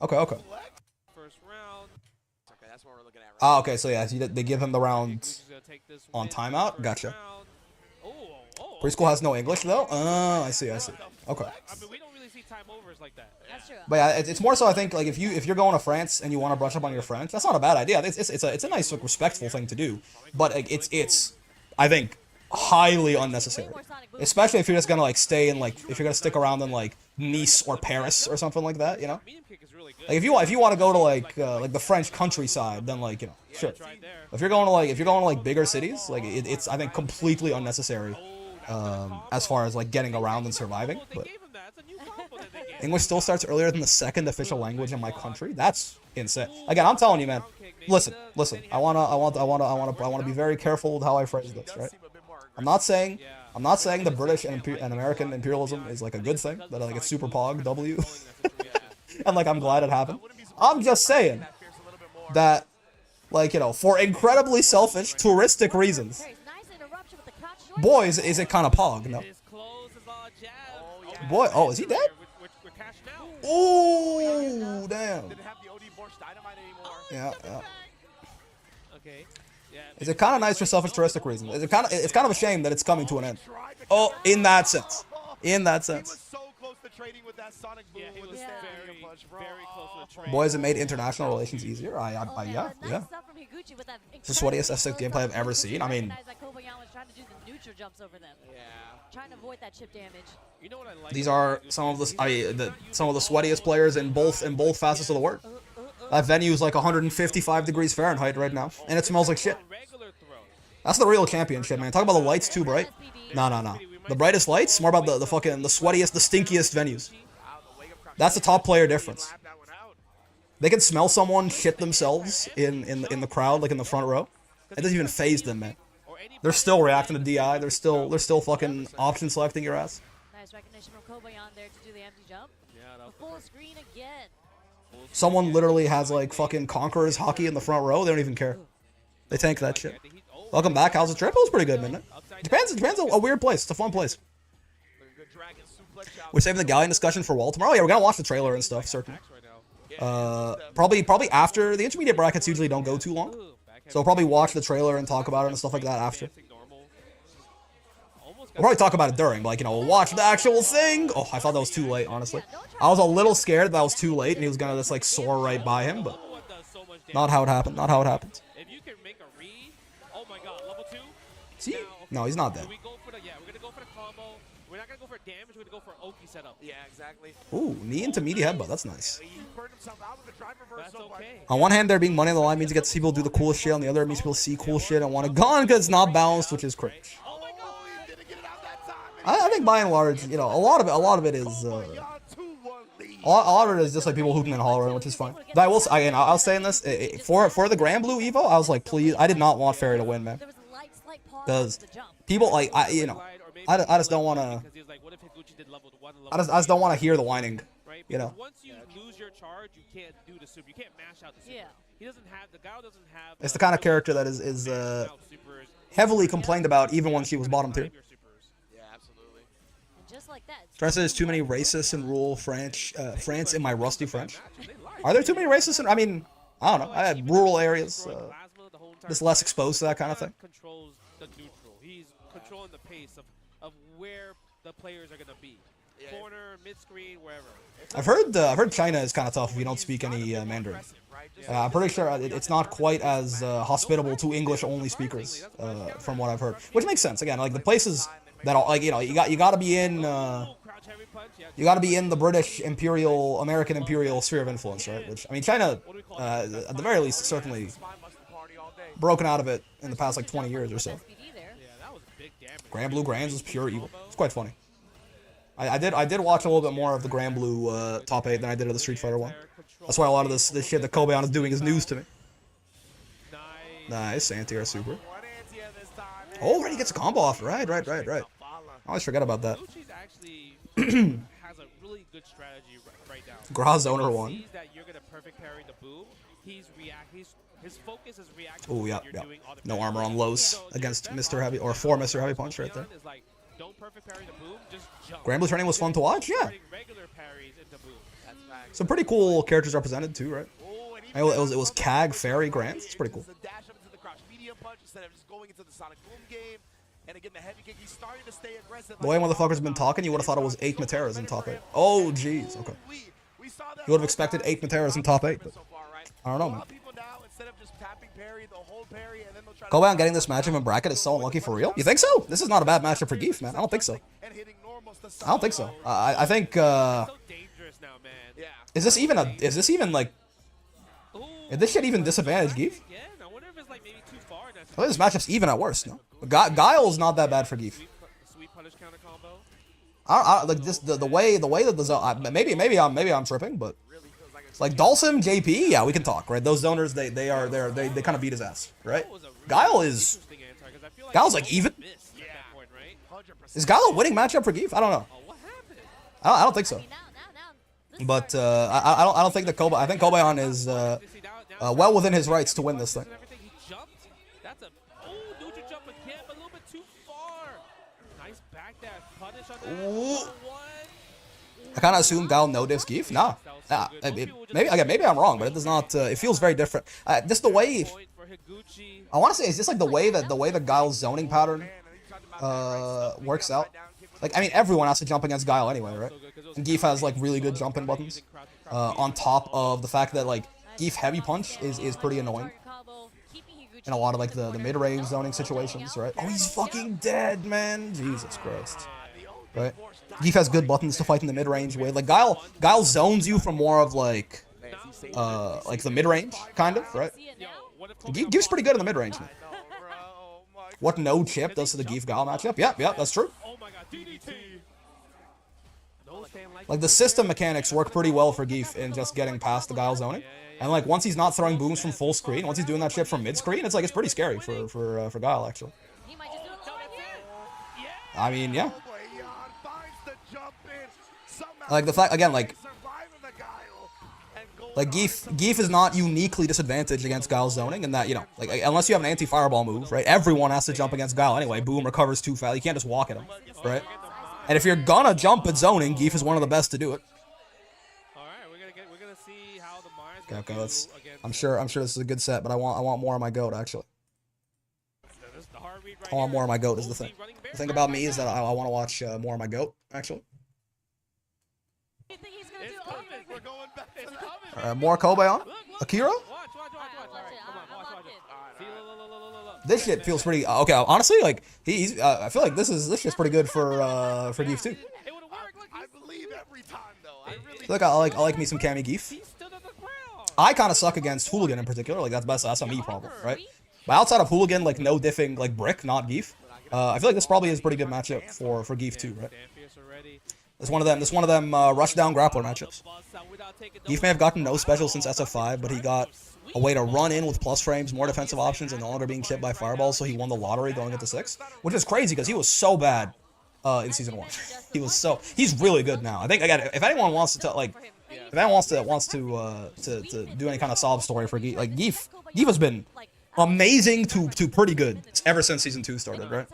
Okay. Ah, okay, so yeah, they give him the round on timeout? Gotcha. Preschool has no English, though? Oh, I see. Okay. But yeah, it's more so, I think, like, if you're going to France and you want to brush up on your French, that's not a bad idea. It's a nice, like, respectful thing to do. But like, it's I think, highly unnecessary. Especially if you're just gonna, like, stay in, like, if you're gonna stick around in, like, Nice or Paris or something like that, you know? Like if you want to go to like the French countryside, then like, you know, sure. If you're going to like bigger cities, like it's I think completely unnecessary, as far as like getting around and surviving. But English still starts earlier than the second official language in my country. That's insane. Again, I'm telling you, man. Listen. I wanna be very careful with how I phrase this, right? I'm not saying the British and American imperialism is like a good thing. That like it's super pog W. And like I'm glad it happened. I'm just saying that, like, you know, for incredibly selfish touristic reasons, boys, is it kind of pog? No. Boy, oh, is he dead? Oh, damn. Yeah. Is it kind of nice for selfish touristic reasons? It's kind of a shame that it's coming to an end. Oh, in that sense. Boys, it made international relations easier. Yeah. It's the sweatiest SF6 gameplay I've ever seen. I mean, these are some of the sweatiest players in both facets of the word. That venue is like 155 degrees Fahrenheit right now, and it smells like shit. That's the real championship, man. Talk about the lights too bright. No. The brightest lights, more about the sweatiest, the stinkiest venues. That's the top player difference. They can smell someone shit themselves in the crowd, like in the front row. It doesn't even faze them, man. They're still reacting to DI. They're still fucking option selecting your ass. Nice recognition from Kobayan there to do the empty jump. The full screen again. Someone literally has like fucking Conquerors hockey in the front row. They don't even care. They tank that shit. Welcome back. How's the trip? It was pretty good, man. Japan's a weird place. It's a fun place. We're saving the Galleon discussion for Wall tomorrow. Yeah, we're gonna watch the trailer and stuff, certainly. Probably after the intermediate brackets usually don't go too long, so I'll probably watch the trailer and talk about it and stuff like that after. We'll probably talk about it during, but, like, you know, we'll watch the actual thing. Oh, I thought that was too late, honestly. I was a little scared that was too late and he was gonna just, like, soar right by him, but not how it happened. Not how it happened. See? No, he's not dead. We're not gonna go for damage, we're gonna go for Oki setup. Yeah, exactly. Ooh, knee into meaty headbutt. That's nice. That's okay. On one hand, there being money on the line means it gets people to do the coolest shit. On the other, it means people see cool shit and want a gun because it's not balanced, which is cringe. I think by and large, you know, a lot of it is a lot of it is just like people hooping and hollering, which is fine. But I'll say in this for the Grand Blue Evo, I was like, please, I did not want Fairy to win, man, because people like I just don't want to. I just don't want to hear the whining, you know. Once you lose your charge, you can't do the super. You can't mash out the super. He doesn't have, the guy doesn't have. It's the kind of character that is heavily complained about, even when she was bottom tier. Yeah, absolutely. Just like that. Trent says too many racists in rural France in my rusty French. Are there too many racists in? I mean, I don't know. I had rural areas, just less exposed to that kind of thing. Controls the neutral. He's controlling the pace of where the players are gonna be. Corner, mid-screen, wherever. I've heard China is kind of tough if you don't speak any Mandarin. I'm pretty sure it's not quite as hospitable to English-only speakers, from what I've heard. Which makes sense. Again, like the places that are, like, you know, you got to be in the British Imperial, American Imperial sphere of influence, right? Which, I mean, China, at the very least, certainly broken out of it in the past like 20 years or so. Grand Blue Grands is pure evil. It's quite funny. I did watch a little bit more of the Grand Blue top 8 than I did of the Street Fighter one. That's why a lot of this shit that Kobayashi is doing is news to me. Nice, anti-air super. Oh, already gets a combo off. Right. I always forget about that. Has a really good strategy right now. Gra zoner one. Sees that you're gonna perfect parry the boom. His focus is reacting. Oh yeah. No armor on lows against Mr. Heavy or for Mr. Heavy Punch right there. Don't perfect parry the boom, just jump. Grand Blue training was fun to watch, yeah. Regular parries into boom. Some pretty cool characters represented too, right? It was Kag, Fairy, Grants. It's pretty cool. The way motherfuckers been talking, you would have thought it was 8 Materas in top 8. Oh, jeez. Okay. You would have expected 8 Materas in top 8, but I don't know, man. Kobayashi getting this matchup in bracket is so unlucky for real. You think so? This is not a bad matchup for Geef, man. I don't think so. I think. Is this even like? Is this shit even disadvantage Geef? I think this matchup's even at worst. No, Guile's not that bad for Geef. Like this the way that the zone. Maybe I'm tripping, but. Like Dalsim, JP, yeah, we can talk, right? Those zoners, they kind of beat his ass, right? Guile's like even. Is Guile a winning matchup for Geef? I don't know. I don't think so. But I don't think that Kobayashi. I think Kobayashi is well within his rights to win this thing. Ooh. I kind of assume Guile no diffs Geef. Nah. Maybe I'm wrong, but it does not. It feels very different. Just the way. I want to say it's just like the way that Guile's zoning pattern works out. Like, I mean, everyone has to jump against Guile anyway, right? And Geef has like really good jumping buttons. On top of the fact that like Geef heavy punch is pretty annoying in a lot of like the mid-range zoning situations, right? Oh, he's fucking dead, man. Jesus Christ. Right? Geef has good buttons to fight in the mid-range with. Like Guile zones you from more of like the mid-range kind of, right? Geef's pretty good in the mid-range. What no chip does to the Geef Guile matchup? Yeah, that's true. Like the system mechanics work pretty well for Geef in just getting past the Guile zoning. And like once he's not throwing booms from full screen, once he's doing that shit from mid-screen, it's like it's pretty scary for Guile actually. I mean, yeah. Like the fact again, like Geef is not uniquely disadvantaged against Guile's zoning, in that, you know, like unless you have an anti-fireball move, right? Everyone has to jump against Guile anyway. Boom recovers too fast. You can't just walk at him, right? And if you're gonna jump at zoning, Geef is one of the best to do it. All right, we're gonna see how the Okay. I'm sure this is a good set, but I want more of my goat actually. I want more of my goat is the thing. The thing about me is that I want to watch more of my goat actually. More Kobe on Akira. This shit feels pretty okay. Honestly, like he's. I feel like this shit's pretty good for Geef too. I believe every time though. Look, I like me some Cammy Geef. I kind of suck against Hooligan in particular. Like that's a me problem, right? But outside of Hooligan, like no diffing like Brick, not Geef. I feel like this probably is a pretty good matchup for Geef too, right? It's one of them rush down grappler matchups. Geef may have gotten no special since SF5, but he got a way to run in with plus frames, more defensive options, and no longer being chipped by fireballs, so he won the lottery going into 6, which is crazy because he was so bad in season 1. He's really good now. I think again, if anyone wants to if anyone wants to do any kind of sob story for Geef, like Geef has been amazing to pretty good ever since season 2 started, right?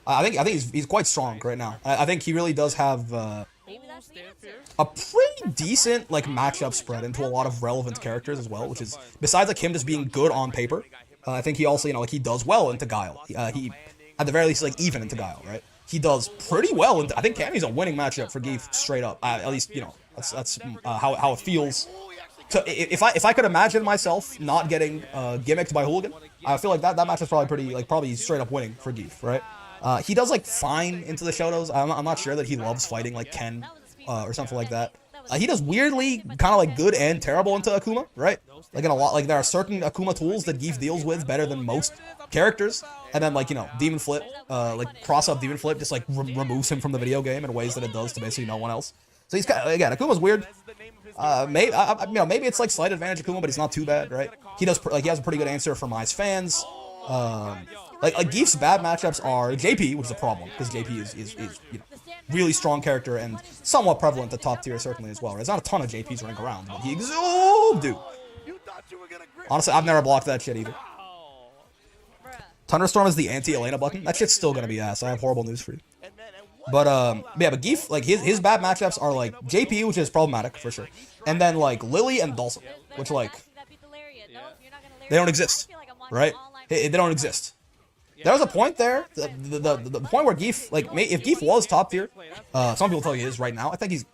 I think he's quite strong right now. I think he really does have a pretty decent like matchup spread into a lot of relevant characters as well, which is besides like him just being good on paper. I think he also like he does well into Guile. He at the very least like even into Guile, right? He does pretty well. I think Cammy's a winning matchup for Geef straight up. At least that's how it feels. So if I could imagine myself not getting gimmicked by Hooligan, I feel like that matchup's probably straight up winning for Geef, right? He does like fine into the Shotos. I'm not sure that he loves fighting like Ken or something like that. He does weirdly kind of like good and terrible into Akuma, right? Like in a lot, like there are certain Akuma tools that Geef deals with better than most characters, and then like Demon Flip, like cross up Demon Flip just like removes him from the video game in ways that it does to basically no one else. So he's kind of, again, Akuma's weird. Maybe it's like slight advantage Akuma, but he's not too bad, right? He has a pretty good answer for Mai's fans. Like Geef's bad matchups are JP, which is a problem because JP is really strong character and somewhat prevalent at top tier certainly as well. There's not a ton of JPs running around, but he dude. Honestly, I've never blocked that shit either. Thunderstorm is the anti-Elena button. That shit's still gonna be ass. I have horrible news for you. But but Geef, like his bad matchups are like JP, which is problematic for sure, and then like Lily and Dawson, which like they don't exist, right? They don't exist. There was a point there, the point where Geef, like if Geef was top tier, some people tell you he is right now. I think he's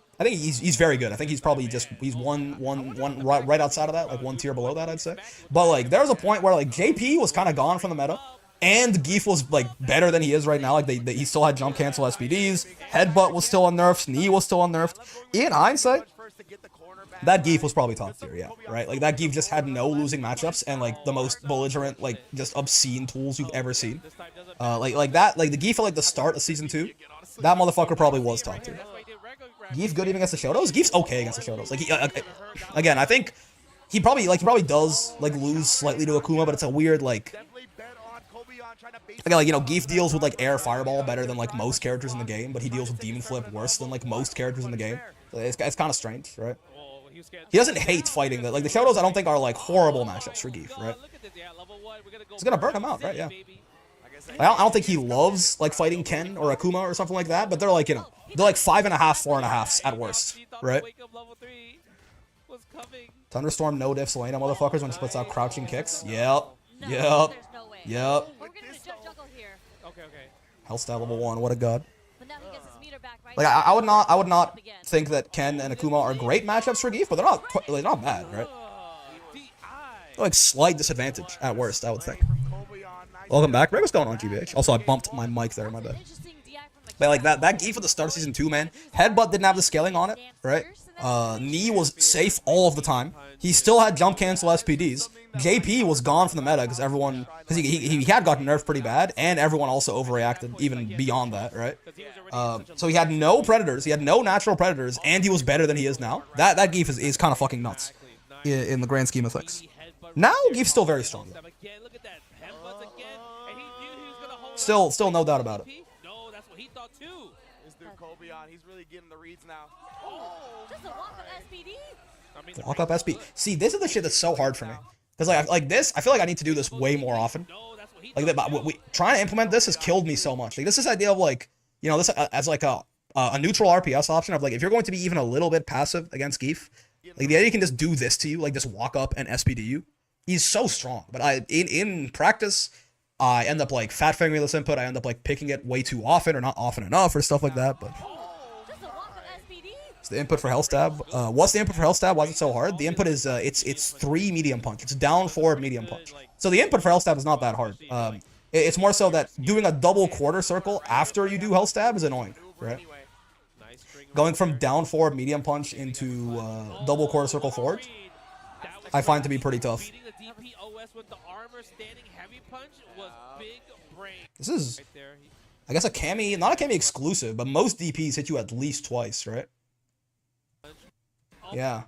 very good. I think he's probably he's one right outside of that, like one tier below that, I'd say. But like there was a point where like JP was kind of gone from the meta. And Geef was like better than he is right now. Like he still had jump cancel SPDs. Headbutt was still unnerfed. Knee was still unnerfed. In hindsight, that Geef was probably top tier, yeah, right? Like that Geef just had no losing matchups and like the most belligerent, like just obscene tools you've ever seen. Like the Geef at like the start of season 2, that motherfucker probably was top tier. Geef good even against the Shotos. Geef's okay against the Shotos. Like again, I think he probably does like lose slightly to Akuma, but it's a weird like. Again, like Geef deals with like air fireball better than like most characters in the game, but he deals with demon flip worse than like most characters in the game. It's kind of strange, right? He doesn't hate fighting that. Like the Shotos, I don't think are like horrible matchups for Geef, right? It's gonna burn him out, right? Yeah. I don't think he loves like fighting Ken or Akuma or something like that, but they're like they're like 5.5, 4.5s at worst, right? Thunderstorm no diffs Elena motherfuckers when she puts out crouching kicks. Yep. Hellstyle level 1, what a god. Like I would not think that Ken and Akuma are great matchups for Geef, but they're not bad, right? They're like slight disadvantage at worst, I would think. Welcome back. What's going on, GBH? Also, I bumped my mic there, my bad. But like that Geef at the start of season 2, man. Headbutt didn't have the scaling on it, right? Knee was safe all of the time. He still had jump cancel SPDs. JP was gone from the meta because he had gotten nerfed pretty bad, and everyone also overreacted even beyond that, right? So he had no predators, he had no natural predators, and he was better than he is now. That Geef is kind of fucking nuts in the grand scheme of things. Now Geef's still very strong. Still no doubt about it. He's really getting the reads now. Just a walk-up SPD. Walk up SP. See, this is the shit that's so hard for me. Because like this, I feel like I need to do this way more often. Like trying to implement this has killed me so much. Like this idea of like, this as like a neutral RPS option of like if you're going to be even a little bit passive against Geef, Like the idea he can just do this to you, like just walk up and SPD you. He's so strong. But in practice, I end up like fat fingering this input. I end up like picking it way too often or not often enough or stuff like that. But it's the input for Hell Stab. What's the input for Hell Stab? Why is it so hard? The input is it's 3 medium punch. It's down forward medium punch. So the input for Hell Stab is not that hard. It's more so that doing a double quarter circle after you do Hell Stab is annoying, right? Going from down forward medium punch into double quarter circle forward, I find to be pretty tough. This is, I guess, a Cammy, not a Cammy exclusive, but most DPs hit you at least twice, right? Yeah.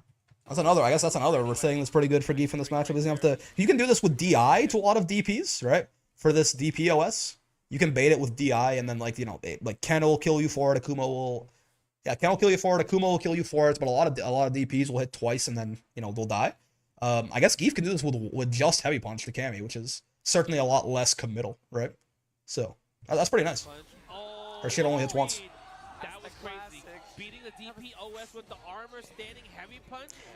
That's another, I guess that's another thing that's pretty good for Geef in this matchup. Is you have to, you can do this with DI to a lot of DPs, right? For this DPOS, you can bait it with DI, and then, like, you know, like Ken will kill you for it, Akuma will, yeah, Ken will kill you for it, Akuma will kill you for it, but a lot of DPs will hit twice and then, you know, they'll die. I guess Geef can do this with just heavy punch to Cammy, which is certainly a lot less committal, right? So that's pretty nice. Her shit only hits once.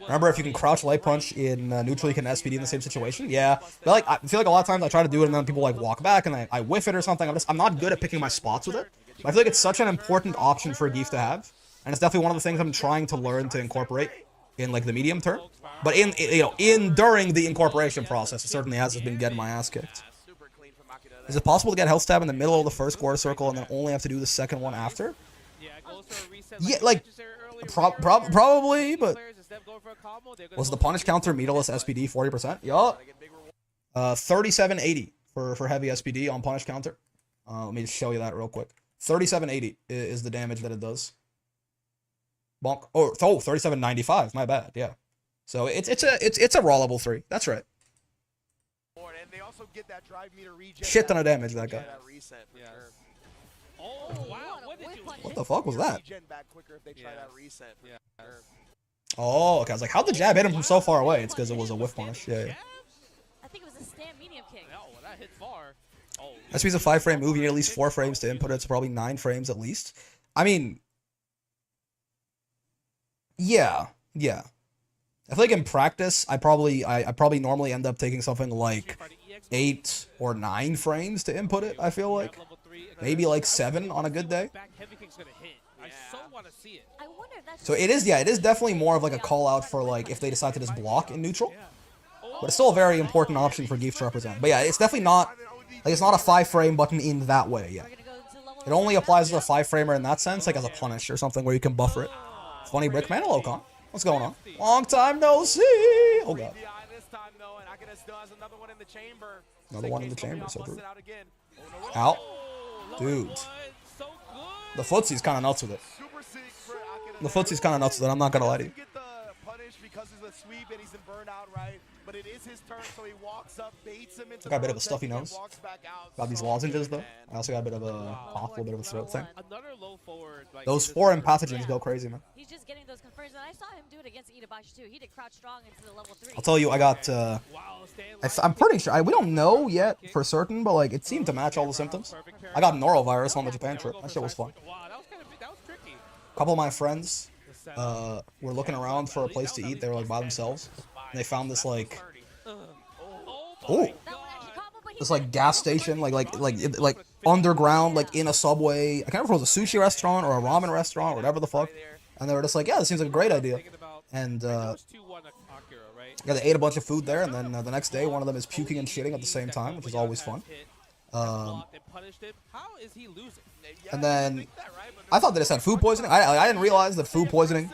Remember, if you can crouch light punch in neutral, you can SPD in the same situation. Yeah, but like I feel like a lot of times I try to do it and then people like walk back and I whiff it or something. I'm not good at picking my spots with it. But I feel like it's such an important option for Geef to have, and it's definitely one of the things I'm trying to learn to incorporate in like the medium term. But during the incorporation process, it certainly has been getting my ass kicked. Is it possible to get Hell Stab in the middle of the first quarter circle and then only have to do the second one after? Yeah, like, probably, but was the punish counter meterless SPD 40%? Yup. 3780 for heavy SPD on punish counter. Let me just show you that real quick. 3780 is the damage that it does. Bonk. Oh, 3795. My bad. Yeah. So it's a raw level 3. That's right. Shit ton of damage that guy. What the fuck was that? Oh, okay. I was like, how'd the jab hit him from so far away? It's because it was a whiff punish. Yeah. I think it was a stand medium kick. Oh, that hit far. SP's a 5-frame move. You need at least 4 frames to input it. It's probably 9 frames at least. I mean, yeah. I feel like in practice, I probably normally end up taking something like 8 or 9 frames to input it. I feel like maybe like 7 on a good day. So it is definitely more of like a call out for like if they decide to just block in neutral. But it's still a very important option for Geef to represent. But yeah, it's definitely not like it's not a 5-frame button in that way. Yeah, it only applies as a 5-framer in that sense, like as a punish or something where you can buffer it. Funny Brickman, hello Con. What's going on? Long time no see. Oh god. Another one in the chamber, so true. Ow. Dude. The footsie's kind of nuts with it. The footsie's kind of nuts with it, I'm not gonna lie to you. I got a bit of a stuffy nose. Got these lozenges though. I also got a bit of a cough, a little bit of a throat thing. Those foreign pathogens go crazy, man. He's just getting those conversions. I saw him do it against Itabashi too. He did crouch strong into the level 3. I'll tell you, I got I'm pretty sure we don't know yet for certain, but like it seemed to match all the symptoms. I got norovirus on the Japan trip. That shit was fun. A couple of my friends were looking around for a place to eat. They were like by themselves. And they found this like this like gas station, like underground, like in a subway. I can't remember if it was a sushi restaurant or a ramen restaurant or whatever the fuck. And they were just like, yeah, this seems like a great idea. And yeah, they ate a bunch of food there, and then the next day, one of them is puking and shitting at the same time, which is always fun. And then I thought they just had food poisoning. I didn't realize that food poisoning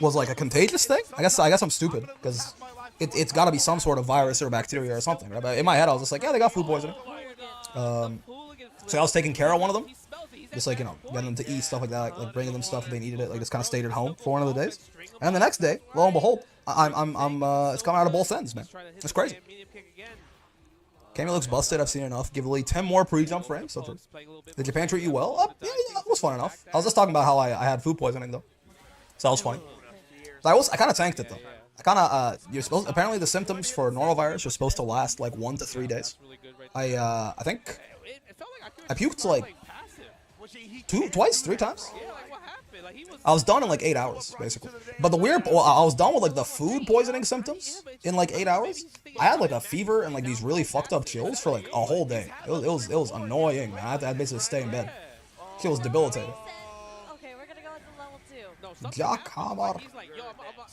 was like a contagious thing. I guess I'm stupid because it's got to be some sort of virus or bacteria or something, right? But in my head, I was just like, yeah, they got food poisoning. So I was taking care of one of them, just like, you know, getting them to eat stuff like that, like bringing them stuff if they needed it, like just kind of stayed at home for one of the days. And the next day, lo and behold, it's coming out of both ends, man. It's crazy. Cammy looks busted. I've seen enough. Give Lee 10 more pre-jump frames. So true. Did Japan treat you well? Yeah, it was fun enough. I was just talking about how I had food poisoning though, so that was funny. So I kind of tanked it though. I kind of apparently the symptoms for norovirus are supposed to last like 1 to 3 days. I think I puked like Twice, 3 times. Yeah, like what happened? Like he was. I was done in like 8 hours, basically. But the weird, well, I was done with like the food poisoning symptoms in like 8 hours. I had like a fever and like these really fucked up chills for like a whole day. It was annoying, man. I had to basically stay in bed. Shit was debilitating. Okay, we're gonna go with the level 2. No, Jack Hammer. he's like, yo,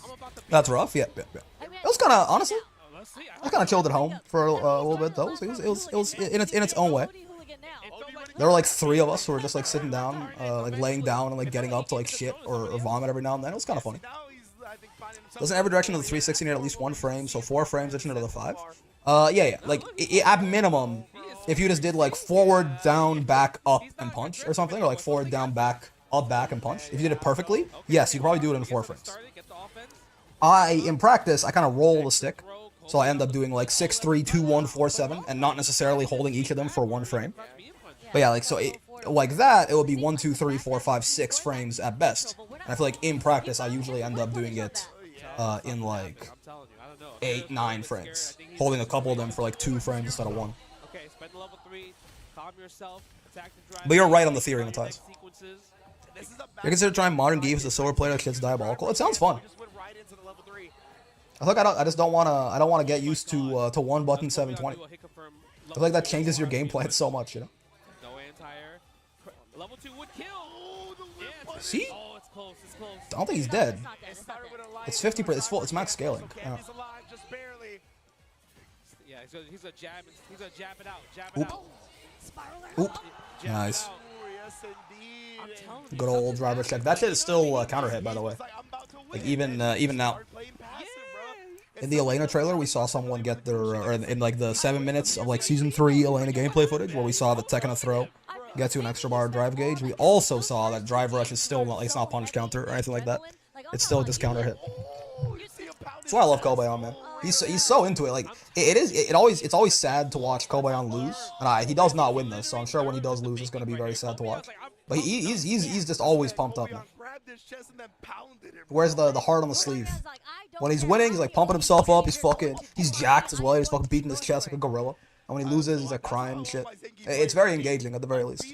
I'm about to. That's rough. Yeah. It was kind of honestly. I kind of chilled at home for a little bit though. So it was in its own way. There were like 3 of us who were just like sitting down, like laying down and like getting up to like shit or vomit every now and then. It was kind of funny. Goes in every direction of the 360 near at least 1 frame, so 4 frames each into the 5. Yeah. Like at minimum, if you just did like forward, down, back, up, and punch or something, or like forward, down, back, up, back, and punch. If you did it perfectly, yes, you could probably do it in 4 frames. In practice, I kind of roll the stick. So I end up doing like 6, 3, 2, 1, 4, 7, and not necessarily holding each of them for 1 frame. But yeah, like, so like that, it would be 1, 2, 3, 4, 5, 6 frames at best. And I feel like in practice, I usually end up doing it in like 8, 9 frames, holding a couple of them for like 2 frames instead of 1. But you're right on the theory, Matthias. You consider trying modern games as a silver player that shit's diabolical. It sounds fun. I think I just don't wanna get used to 1 button 720. I feel like that changes your game plan so much, you know. Level 2 would kill. See? Oh, it's close. It's close. I don't think he's dead. It's 50%. It's full. It's max scaling. Yeah. Yeah, he's a jab. He's a jab it out. Jab it out. Oop. Nice. Good old driver check. That shit is still counter hit, by the way. Like even now. In the Elena trailer, we saw someone get their, or in like the 7 minutes of like season 3 Elena gameplay footage, where we saw the tech and a throw get to an extra bar drive gauge. We also saw that drive rush is still not, like, it's not punch counter or anything like that. It's still just counter hit. That's why I love Kobayan, man. He's so into it. Like it's always sad to watch Kobayan lose, and he does not win this, so I'm sure when he does lose, it's gonna be very sad to watch. But he's just always pumped up, man. Wears the heart on the sleeve. When he's winning, he's like pumping himself up. He's jacked as well. He's fucking beating his chest like a gorilla. And when he loses, he's like crying and shit. It's very engaging at the very least.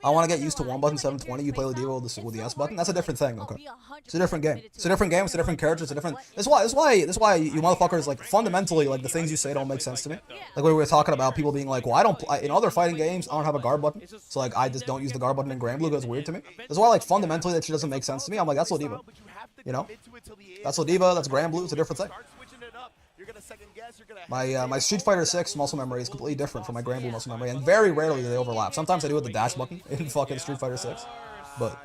I want to get used to 1 button 720. You play with Evo with the S button. That's a different thing. Okay, it's a different game. It's a different game. It's a different character. It's a different. That's why you motherfuckers, like, fundamentally, like, the things you say don't make sense to me. Like when we were talking about people being like, well, in other fighting games, I don't have a guard button, so like I just don't use the guard button in Grand Blue because it's weird to me. That's why, like, fundamentally that shit doesn't make sense to me. I'm like, that's Lodiva. You know, that's Lodiva. That's Grand Blue. It's a different thing. My Street Fighter 6 muscle memory is completely different from my Grand Blue muscle memory, and very rarely do they overlap. Sometimes I do with the dash button in fucking Street Fighter 6, but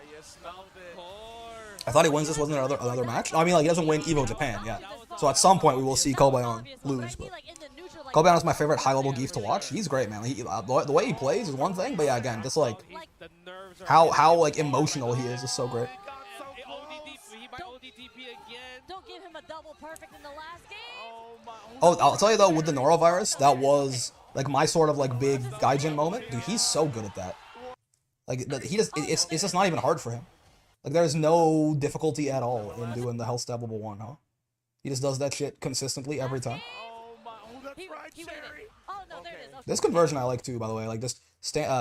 I thought he wins this. Wasn't there another match? No, I mean, like, he doesn't win Evo Japan, yeah. So at some point we will see Kobayan lose, but Kobayan is my favorite high-level geef to watch. He's great, man. The way he plays is one thing, but yeah, again, just like how like emotional he is so great. Don't give him a double perfect in the last game. Oh, I'll tell you though, with the norovirus, that was like my sort of like big Gaijin moment. Dude, he's so good at that. Like it's just not even hard for him. Like there's no difficulty at all in doing the health stab level 1, huh? He just does that shit consistently every time. This conversion I like too, by the way. Like just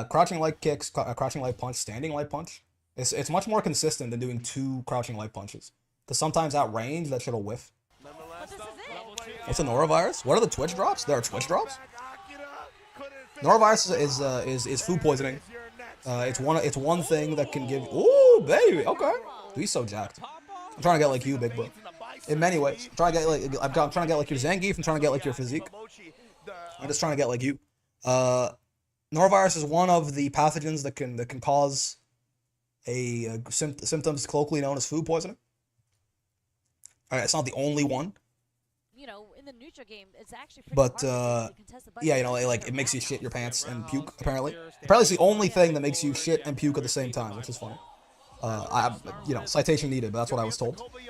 crouching light kicks, crouching light punch, standing light punch. It's much more consistent than doing 2 crouching light punches. Because sometimes at range that shit'll whiff. What's a norovirus? What are the Twitch drops? There are Twitch drops? Norovirus is food poisoning. It's one thing that can give. Ooh, baby. Okay. Dude, he's so jacked. I'm trying to get like you, big bro. In many ways, I'm trying to get like your Zangief. I'm trying to get like your physique. I'm just trying to get like you. Norovirus is one of the pathogens that can cause symptoms colloquially known as food poisoning. Alright, it's not the only one. You know, in the neutral game, it's actually pretty but yeah, you know, like it makes you shit your pants and puke. Apparently it's the only thing that makes you shit and puke at the same time, which is funny. You know, citation needed, but that's what I was told. But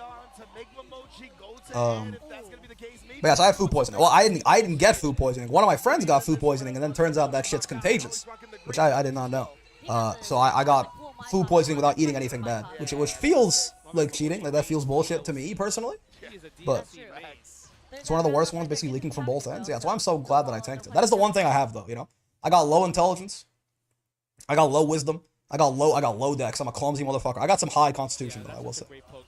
yeah, so I have food poisoning. Well, I didn't get food poisoning. One of my friends got food poisoning, and then turns out that shit's contagious, which I did not know. So I got food poisoning without eating anything bad, which feels like cheating. Like that feels bullshit to me personally. But it's one of the worst ones, basically leaking from both ends. Yeah, that's why I'm so glad that I tanked it. That is the one thing I have, though, you know? I got low intelligence, I got low wisdom. I got low dex. I'm a clumsy motherfucker. I got some high constitution, though, I will say.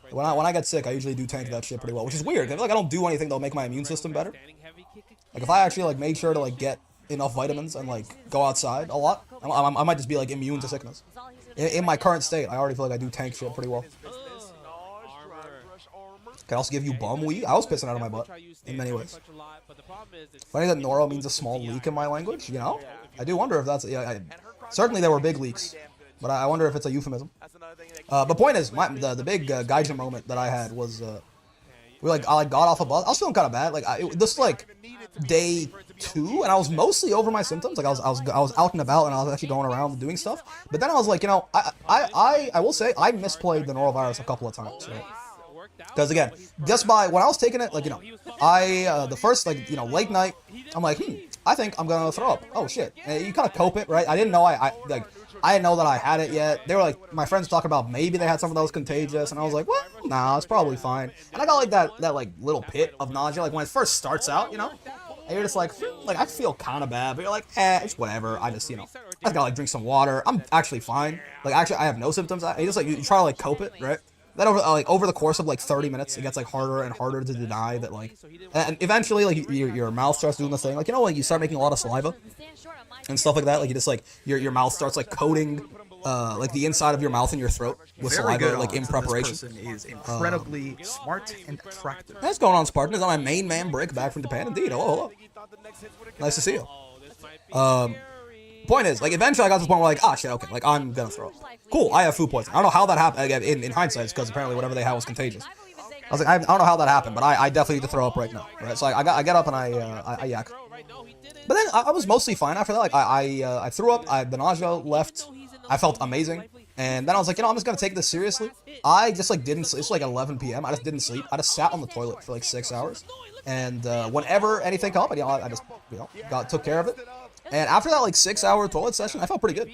When I get sick, I usually do tank that shit pretty well, which is weird. I feel like I don't do anything that'll make my immune system better. Like, if I actually, like, made sure to, like, get enough vitamins and, like, go outside a lot, I might just be, like, immune to sickness. In my current state, I already feel like I do tank shit pretty well. Can I also give you bum weed? I was pissing out of my butt in many ways. Funny that Noro means a small leak in my language, you know? I do wonder if that's... certainly there were big leaks, but I wonder if it's a euphemism. But point is, the big Gaijin moment that I had was... I got off a bus. I was feeling kind of bad. Like, this like day 2, and I was mostly over my symptoms. Like, I was out and about, and I was actually going around and doing stuff. But then I was like, you know, I will say I misplayed the norovirus a couple of times. Right? Because again, just by when I was taking it, like, you know, the first, like, you know, late night, I'm like, I think I'm gonna throw up. Oh shit! And you kind of cope it, right? I didn't know I didn't know that I had it yet. They were like, my friends talking about maybe they had something that was contagious, and I was like, well, nah, it's probably fine. And I got like that like little pit of nausea, like when it first starts out, you know. And you're just like I feel kind of bad, but you're like, it's whatever. I just, you know, I just gotta like drink some water. I'm actually fine. Like, actually, I have no symptoms. You just like you try to like cope it, right? Then over the course of like 30 minutes, it gets like harder and harder to deny that, like, and eventually like your mouth starts doing the thing, like, you know, like you start making a lot of saliva and stuff like that, like you just like your mouth starts like coating like the inside of your mouth and your throat with saliva, like in preparation. This person is incredibly smart and attractive. What's going on, Spartan? Is on my main man break back from Japan? Indeed. Hello. Nice to see you. Point is, like, eventually I got to the point where, like, ah, shit, okay, like, I'm gonna throw up. Cool, I have food poisoning. I don't know how that happened. Again, in hindsight, it's because apparently whatever they had was contagious. I was like, I don't know how that happened, but I definitely need to throw up right now, right? So I get up and I yak. But then I was mostly fine after that. Like, I threw up, the nausea left, I felt amazing. And then I was like, you know, I'm just gonna take this seriously. I just, like, didn't sleep. It's like 11 p.m. I just didn't sleep. I just sat on the toilet for, like, 6 hours. And whenever anything came up, I just, you know, took care of it. And after that, like, 6-hour toilet session, I felt pretty good.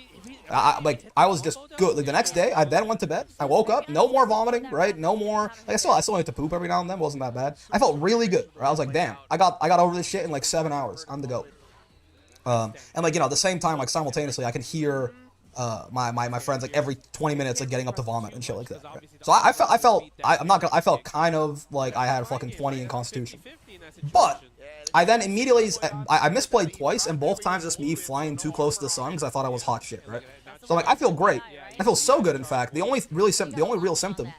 I was just good. Like, the next day, I then went to bed. I woke up, no more vomiting, right? No more. Like, I still had to poop every now and then. It wasn't that bad. I felt really good. Right? I was like, damn, I got over this shit in like 7 hours. I'm the goat. And like, you know, at the same time, like, simultaneously, I could hear my friends like every 20 minutes like getting up to vomit and shit like that. Right? So I felt kind of like I had a fucking 20 in constitution. But I then immediately, I misplayed twice, and both times it's me flying too close to the sun because I thought I was hot shit, right? So like, I feel great. I feel so good, in fact. The only real symptom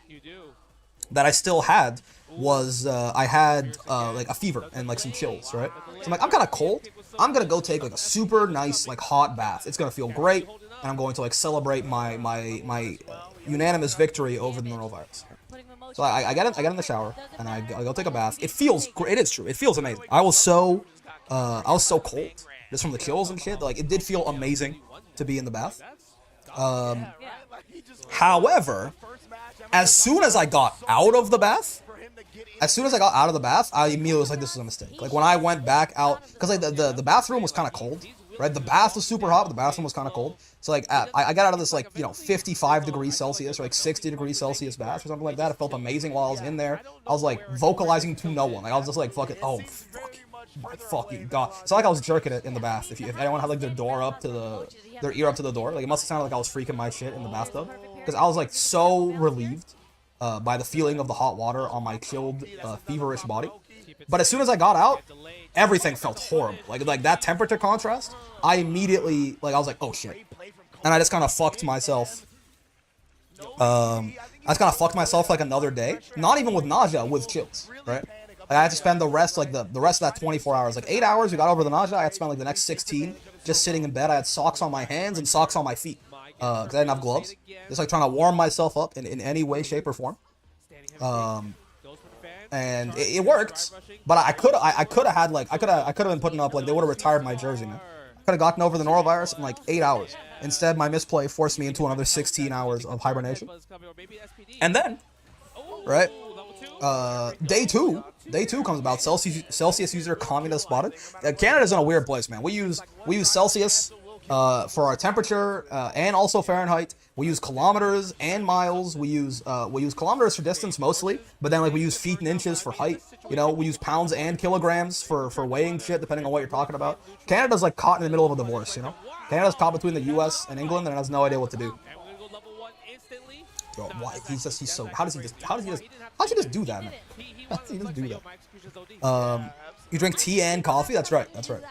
that I still had was I had like a fever and like some chills, right? So I'm like, I'm kind of cold. I'm gonna go take like a super nice like hot bath. It's gonna feel great, and I'm going to like celebrate my unanimous victory over the norovirus. So I get in the shower and I go take a bath. It feels great. It is true. It feels amazing. I was so cold just from the chills and shit. Like, it did feel amazing to be in the bath. However, as soon as I got out of the bath, I immediately was like, this is a mistake. Like, when I went back out, because like the bathroom was kind of cold, right? The bath was super hot, but the bathroom was kind of cold. So like, I got out of this like, you know, 55 degrees Celsius or like 60 degrees Celsius bath or something like that. It felt amazing while I was in there. I was like vocalizing to no one. Like, I was just like, fucking, oh fuck, my fucking god. It's like I was jerking it in the bath. If anyone had like their ear up to the door, like, it must have sounded like I was freaking my shit in the bathtub, because I was like so relieved by the feeling of the hot water on my chilled, feverish body. But as soon as I got out, everything felt horrible. Like that temperature contrast, I immediately, like, I was like, oh shit. And I just kind of fucked myself. I just kind of fucked myself like another day. Not even with nausea, with chills, right? Like, I had to spend the rest of that 24 hours. Like, 8 hours, we got over the nausea. I had to spend like the next 16 just sitting in bed. I had socks on my hands and socks on my feet. Because I didn't have gloves. Just like trying to warm myself up in any way, shape, or form. And it worked, but I could have been putting up, like, they would have retired my jersey, man. I could have gotten over the norovirus in like 8 hours. Instead, my misplay forced me into another 16 hours of hibernation. And then, right, day two comes about. Celsius user communist spotted. Canada's in a weird place, man. We use Celsius For our temperature and also Fahrenheit, we use kilometers and miles. We use kilometers for distance mostly, but then like we use feet and inches for height. You know, we use pounds and kilograms for weighing shit depending on what you're talking about. Canada's like caught in the middle of a divorce. You know, Canada's caught between the U.S. and England and has no idea what to do. Yo, why? He's so. How does he just do that, man? How does he just do that? You drink tea and coffee. That's right. That's right.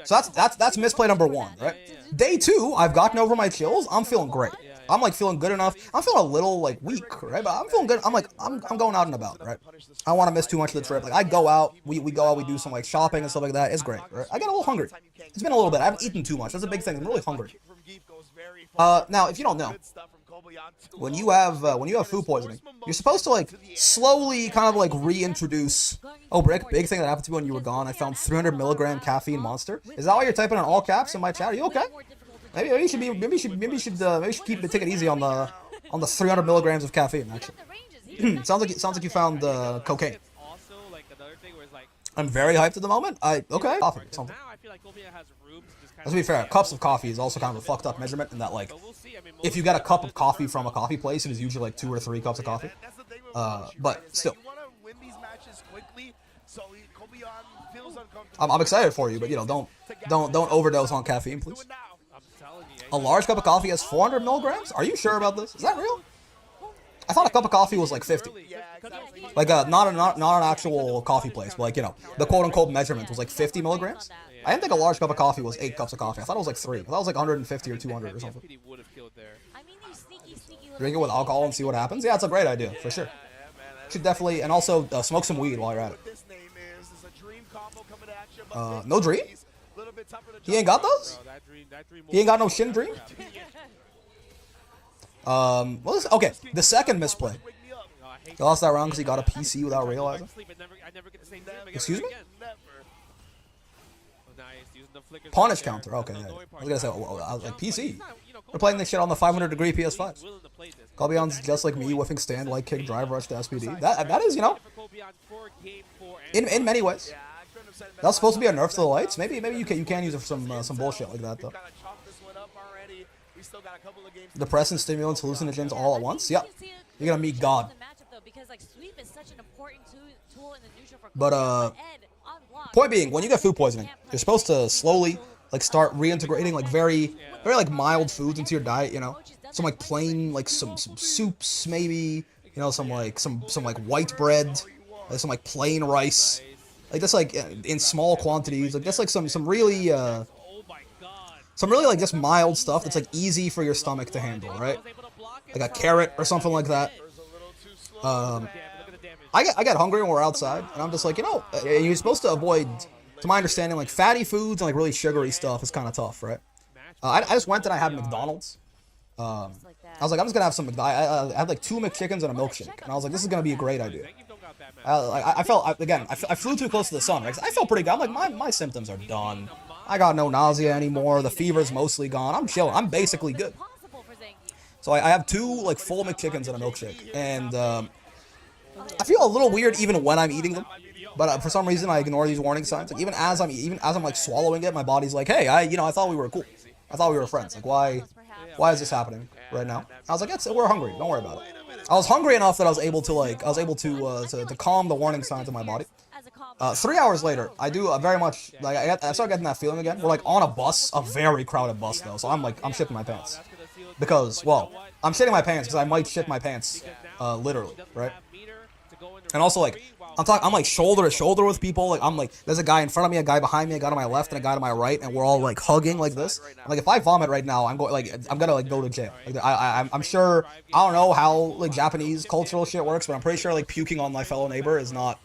So that's misplay number 1, right? Day 2, I've gotten over my chills. I'm feeling great. I'm like feeling good enough. I'm feeling a little like weak, right? But I'm feeling good. I'm like I'm going out and about, right? I don't want to miss too much of the trip. Like I go out, we go out, we do some like shopping and stuff like that. It's great, right? I get a little hungry. It's been a little bit. I haven't eaten too much. That's a big thing. I'm really hungry. Now if you don't know, when you have food poisoning, you're supposed to like slowly kind of like reintroduce. Oh, Brick, big thing that happened to me when you were gone. I found 300 milligram caffeine monster. Is that why you're typing in all caps in my chat? Are you okay? Maybe you should keep the ticket easy on the 300 milligrams of caffeine. Actually, sounds like you found cocaine. I'm very hyped at the moment. Okay, coffee or something. Let's be fair, cups of coffee is also kind of a fucked up measurement in that, like, if you get a cup of coffee from a coffee place, it is usually like 2 or 3 cups of coffee. But still. I'm excited for you, but you know, don't overdose on caffeine, please. A large cup of coffee has 400 milligrams? Are you sure about this? Is that real? I thought a cup of coffee was like 50. Like not an actual coffee place, but like, you know, the quote-unquote measurement was like 50 milligrams. I didn't think a large cup of coffee was 8 cups of coffee. I thought it was like 3. I thought it was like 150 or 200 or something. Drink it with alcohol and see what happens? Yeah, it's a great idea, for sure. Should definitely, and also smoke some weed while you're at it. No dream? He ain't got those? He ain't got no shin dream? Okay, the second misplay. He lost that round because he got a PC without realizing. Excuse me? Punish counter. Okay, yeah. I was gonna say, I was like, PC. We're playing this shit on the 500-degree PS5. Colbion's just like me, whiffing stand, like kick, drive rush to SPD. That is, you know, in many ways. That's supposed to be a nerf to the lights. Maybe you can use it for some bullshit like that though. Depressant, stimulants, hallucinogens all at once. Yep. You're gonna meet God. But point being, when you get food poisoning, you're supposed to slowly like start reintegrating like very like mild foods into your diet. You know, some like plain like some soups maybe. You know, some like white bread, like some like plain rice. Like that's like in small quantities. Like that's like some really like just mild stuff that's like easy for your stomach to handle, right? Like a carrot or something like that. I get hungry when we're outside, and I'm just like, you know, you're supposed to avoid, to my understanding, like fatty foods and like really sugary stuff is kind of tough, right? I just went and I had McDonald's. I was like, I'm just gonna have some McDonald's. I had like 2 McChickens and a milkshake, and I was like, this is gonna be a great idea. I flew too close to the sun, right? 'Cause I felt pretty good. I'm like, my symptoms are done. I got no nausea anymore. The fever's mostly gone. I'm chilling. I'm basically good. So I have 2 like full McChickens and a milkshake, and I feel a little weird even when I'm eating them. But for some reason I ignore these warning signs. Like even as I'm like swallowing it, my body's like, hey, I thought we were cool. I thought we were friends. Like why is this happening right now? I was like, we're hungry. Don't worry about it. I was hungry enough that I was able to calm the warning signs in my body. 3 hours later, I do very much like I start getting that feeling again. We're like on a bus, a very crowded bus though. So I'm shitting my pants because I'm shitting my pants because I might shit my pants, literally, right? And also like I'm like shoulder to shoulder with people. Like there's a guy in front of me, a guy behind me, a guy to my left, and a guy to my right, and we're all like hugging like this. And, like if I vomit right now, I'm gonna like go to jail. Like I'm sure, I don't know how like Japanese cultural shit works, but I'm pretty sure like puking on my fellow neighbor is not.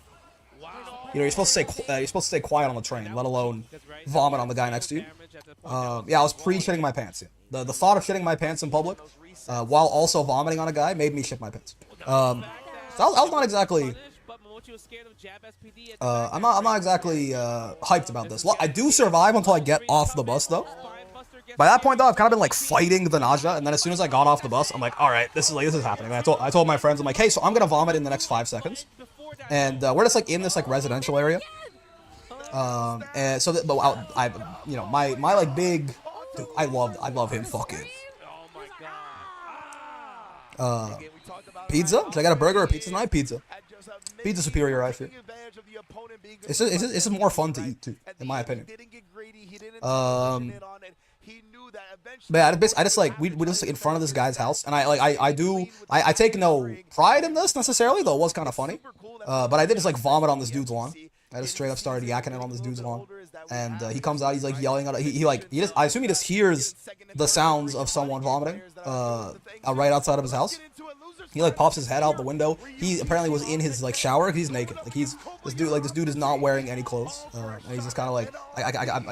You know, you're supposed to stay quiet on the train, let alone vomit on the guy next to you. Yeah, I was pre-shitting my pants. Yeah. The thought of shitting my pants in public, while also vomiting on a guy, made me shit my pants. So I was not exactly. I'm not exactly hyped about this. I do survive until I get off the bus, though. By that point, though, I've kind of been like fighting the nausea, and then as soon as I got off the bus, I'm like, all right, this is happening. And I told my friends, I'm like, hey, so I'm gonna vomit in the next 5 seconds, and we're just like in this like residential area. And so that, but I you know, my like big, dude, I love him fucking. Oh my god. Pizza? Should I get a burger or pizza tonight? Pizza. Pizza superior, I feel. It's just more fun to eat too, in my opinion. But yeah, I just like we just in front of this guy's house, and I take no pride in this necessarily, though it was kind of funny. But I did just like vomit on this dude's lawn. I just straight up started yakking it on this dude's lawn, and he comes out, he's like yelling at it. He just, I assume he just hears the sounds of someone vomiting right outside of his house. He like pops his head out the window. He apparently was in his like shower. He's naked. Like this dude is not wearing any clothes. And he's just kind of like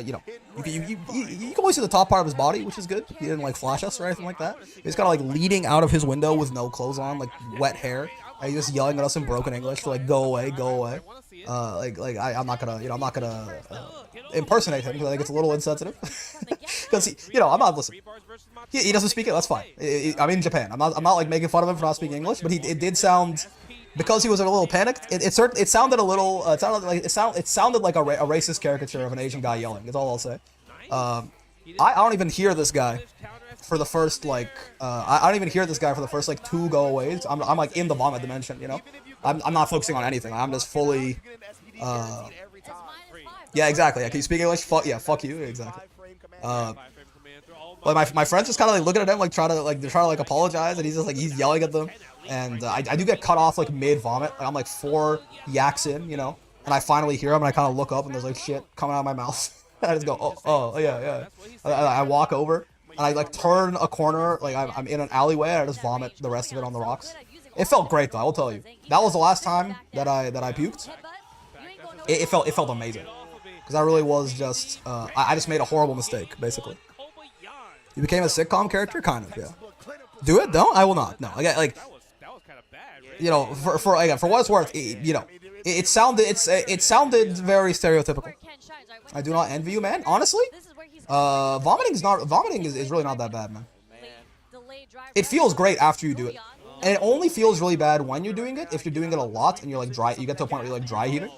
you know, you can only see the top part of his body, which is good. He didn't like flash us or anything like that. He's kind of like leaning out of his window with no clothes on, like wet hair. And he's just yelling at us in broken English to like go away, go away. I'm not gonna impersonate him because I think it's a little insensitive. Because you know, I'm not listening. He doesn't speak it. That's fine. I'm in Japan. I'm not like making fun of him for not speaking English, but it did sound, because he was a little panicked. It sounded a little. It sounded like a racist caricature of an Asian guy yelling. That's all I'll say. I don't even hear this guy for the first like. I don't even hear this guy for the first like 2 go-aways. I'm like in the vomit dimension. You know. I'm not focusing on anything. I'm just fully. Yeah, exactly. Yeah, can you speak English? Fuck you. Exactly. Like my friends just kind of like looking at him, like they're trying to apologize, and he's yelling at them, and I do get cut off like mid vomit. Like, I'm like 4 yaks in, you know, and I finally hear him, and I kind of look up, and there's like shit coming out of my mouth. I just go, oh yeah. I walk over, and I like turn a corner, like I'm in an alleyway, and I just vomit the rest of it on the rocks. It felt great though, I will tell you. That was the last time that I puked. It felt amazing, because I really was just I just made a horrible mistake basically. You became a sitcom character, kind of, yeah. Do it? Don't? I will not. No, like That was kind of bad, right? you know, for what it's worth, you know, it sounded very stereotypical. I do not envy you, man. Honestly, vomiting is really not that bad, man. It feels great after you do it, and it only feels really bad when you're doing it. If you're doing it a lot and you're like dry, you get to a point where you're like dry heaving,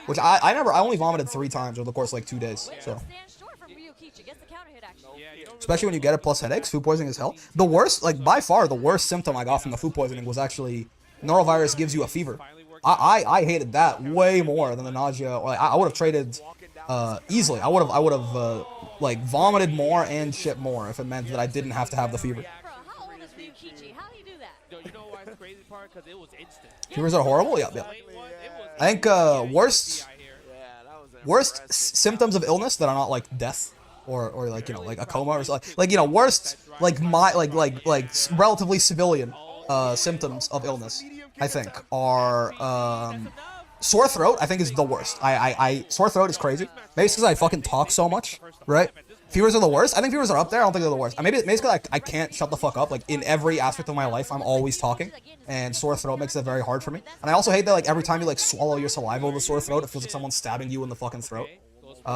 which I only vomited 3 times over the course of like 2 days, so. Especially when you get it plus headaches, food poisoning is hell. The worst, like by far, the worst symptom I got from the food poisoning was actually norovirus gives you a fever. I hated that way more than the nausea. Or, like, I would have traded easily. I would have like vomited more and shit more if it meant that I didn't have to have the fever. How old is Ryukichi? How do you do that? You know why it's crazy part? Because it was instant. Fevers are horrible. Yeah. I think worst symptoms of illness that are not like death. Or like, you know, like a coma or something. Like, you know, worst, like relatively civilian symptoms of illness, I think, are sore throat. I think is the worst. Sore throat is crazy. Maybe it's because I fucking talk so much, right? Fevers are the worst. I think fevers are up there. I don't think they're the worst. Maybe it's because I can't shut the fuck up. Like, in every aspect of my life, I'm always talking, and sore throat makes it very hard for me. And I also hate that, like, every time you like swallow your saliva with a sore throat, it feels like someone's stabbing you in the fucking throat.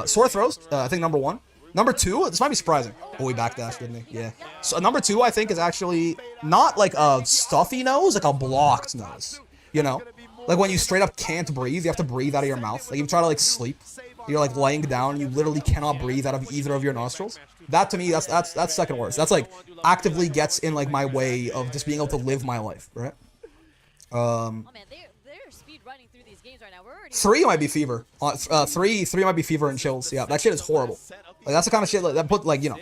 Sore throats, I think number 1. Number 2, this might be surprising. Oh, he backdashed, didn't he? Yeah. So number 2, I think, is actually not like a stuffy nose, like a blocked nose. You know? Like when you straight up can't breathe, you have to breathe out of your mouth. Like you try to like sleep, you're like laying down, you literally cannot breathe out of either of your nostrils. That to me, that's second worst. That's like actively gets in like my way of just being able to live my life, right? Oh man, they're speed running through these games right now. We're already 3 might be fever. 3 might be fever and chills. Yeah, that shit is horrible. Like that's the kind of shit that put like, you know.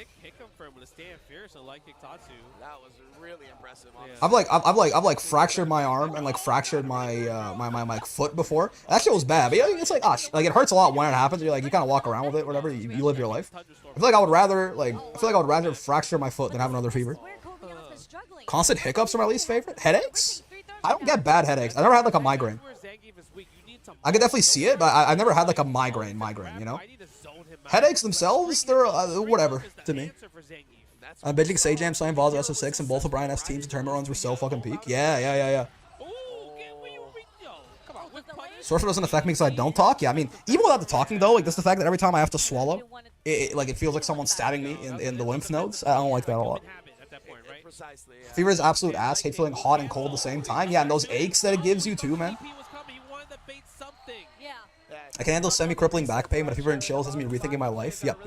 I've like fractured my arm and like fractured my my foot before. That shit was bad. But yeah, it's like like it hurts a lot when it happens. You're like you kind of walk around with it, whatever. You live your life. I feel like I would rather fracture my foot than have another fever. Constant hiccups are my least favorite. Headaches? I don't get bad headaches. I never had like a migraine. I could definitely see it, but I've never had like a migraine, you know? Headaches themselves, they're whatever to me. Bitching Sajam, Slam Balls, SF6, and both of Brian F's teams in tournament runs were so fucking peak. Yeah. Sore throat doesn't affect me because I don't talk. Yeah, I mean, even without the talking though, like just the fact that every time I have to swallow, it feels like someone's stabbing me in the lymph nodes. I don't like that a lot. Fever is absolute ass. Hate feeling hot and cold at the same time. Yeah, and those aches that it gives you too, man. I can handle semi-crippling back pain, but if you're in chills, has me rethinking my life. Yep.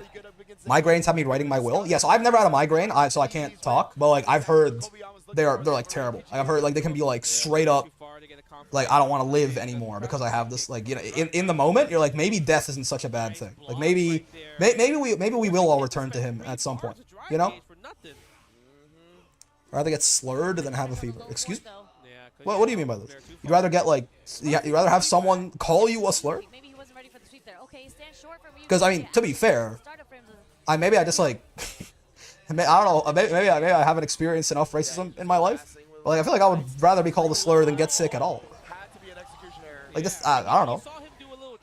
Migraines have me writing my will. Yes, I've never had a migraine, so I can't talk. But like I've heard, they're like terrible. Like, I've heard like they can be like straight up, like I don't want to live anymore because I have this. Like, you know, in the moment, you're like maybe death isn't such a bad thing. Like maybe we will all return to him at some point. You know. I'd rather get slurred than have a fever. Excuse me? What do you mean by this? You'd rather get like, you'd rather have someone call you a slur? Because I mean, to be fair, maybe I just like, I don't know, maybe I haven't experienced enough racism in my life. But like, I feel like I would rather be called a slur than get sick at all. Like this, I don't know.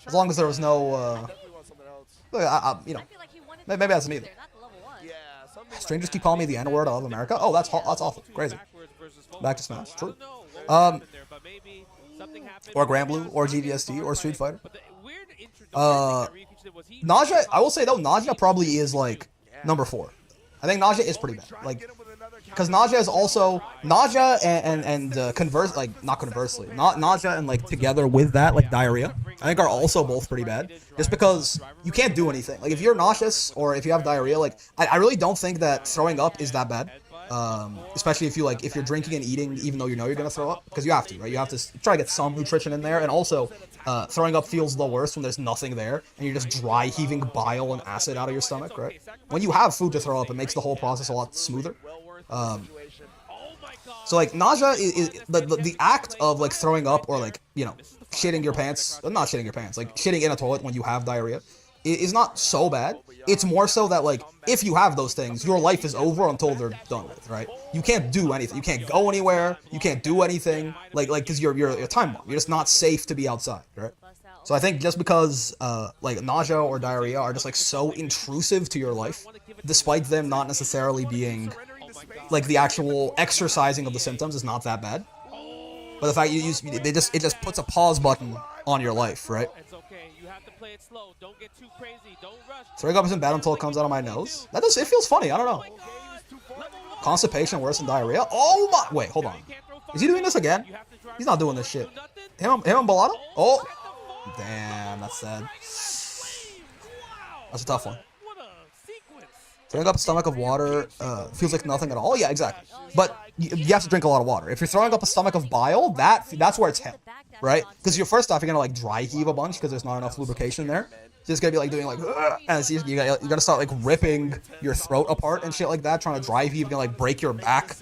As long as there was no, you know, maybe that's me. Strangers keep calling me the N-word. I love America. Oh, that's awful. Crazy. Back to Smash. True. Or Grand Blue, or GDSD, or Street Fighter. Nausea, I will say though, Nausea probably is like number 4. I think Nausea is pretty bad. Like, because Nausea is also Nausea and nausea and like together with that like diarrhea, I think are also both pretty bad. Just because you can't do anything. Like if you're nauseous or if you have diarrhea, like I really don't think that throwing up is that bad. Especially if you're drinking and eating even though you know you're gonna throw up, because you have to, right? You have to try to get some nutrition in there, and also throwing up feels the worst when there's nothing there and you're just dry heaving bile and acid out of your stomach, right? When you have food to throw up, it makes the whole process a lot smoother. So like nausea is the act of like throwing up or like, you know, shitting your pants, not shitting your pants, like shitting in a toilet when you have diarrhea is not so bad. It's more so that like if you have those things, your life is over until they're done with, right? You can't do anything. You can't go anywhere. You can't do anything. Like because you're a time bomb. You're just not safe to be outside, right? So I think just because like nausea or diarrhea are just like so intrusive to your life, despite them not necessarily being like the actual exercising of the symptoms is not that bad. But the fact it just puts a pause button on your life, right? Throwing up isn't bad until it comes out of my nose. It feels funny, I don't know. Constipation worse than diarrhea? Oh my, wait, hold on. Is he doing this again? He's not doing this shit. Him and Bellotto? Oh, damn, that's sad. That's a tough one. Throwing up a stomach of water feels like nothing at all. Yeah, exactly. But you have to drink a lot of water. If you're throwing up a stomach of bile, that's where it's hell, right? Because first off, you're gonna like dry heave a bunch because there's not enough lubrication there. So it's gonna be like doing like, and you gotta start like ripping your throat apart and shit like that, trying to dry heave. You're gonna like break your back.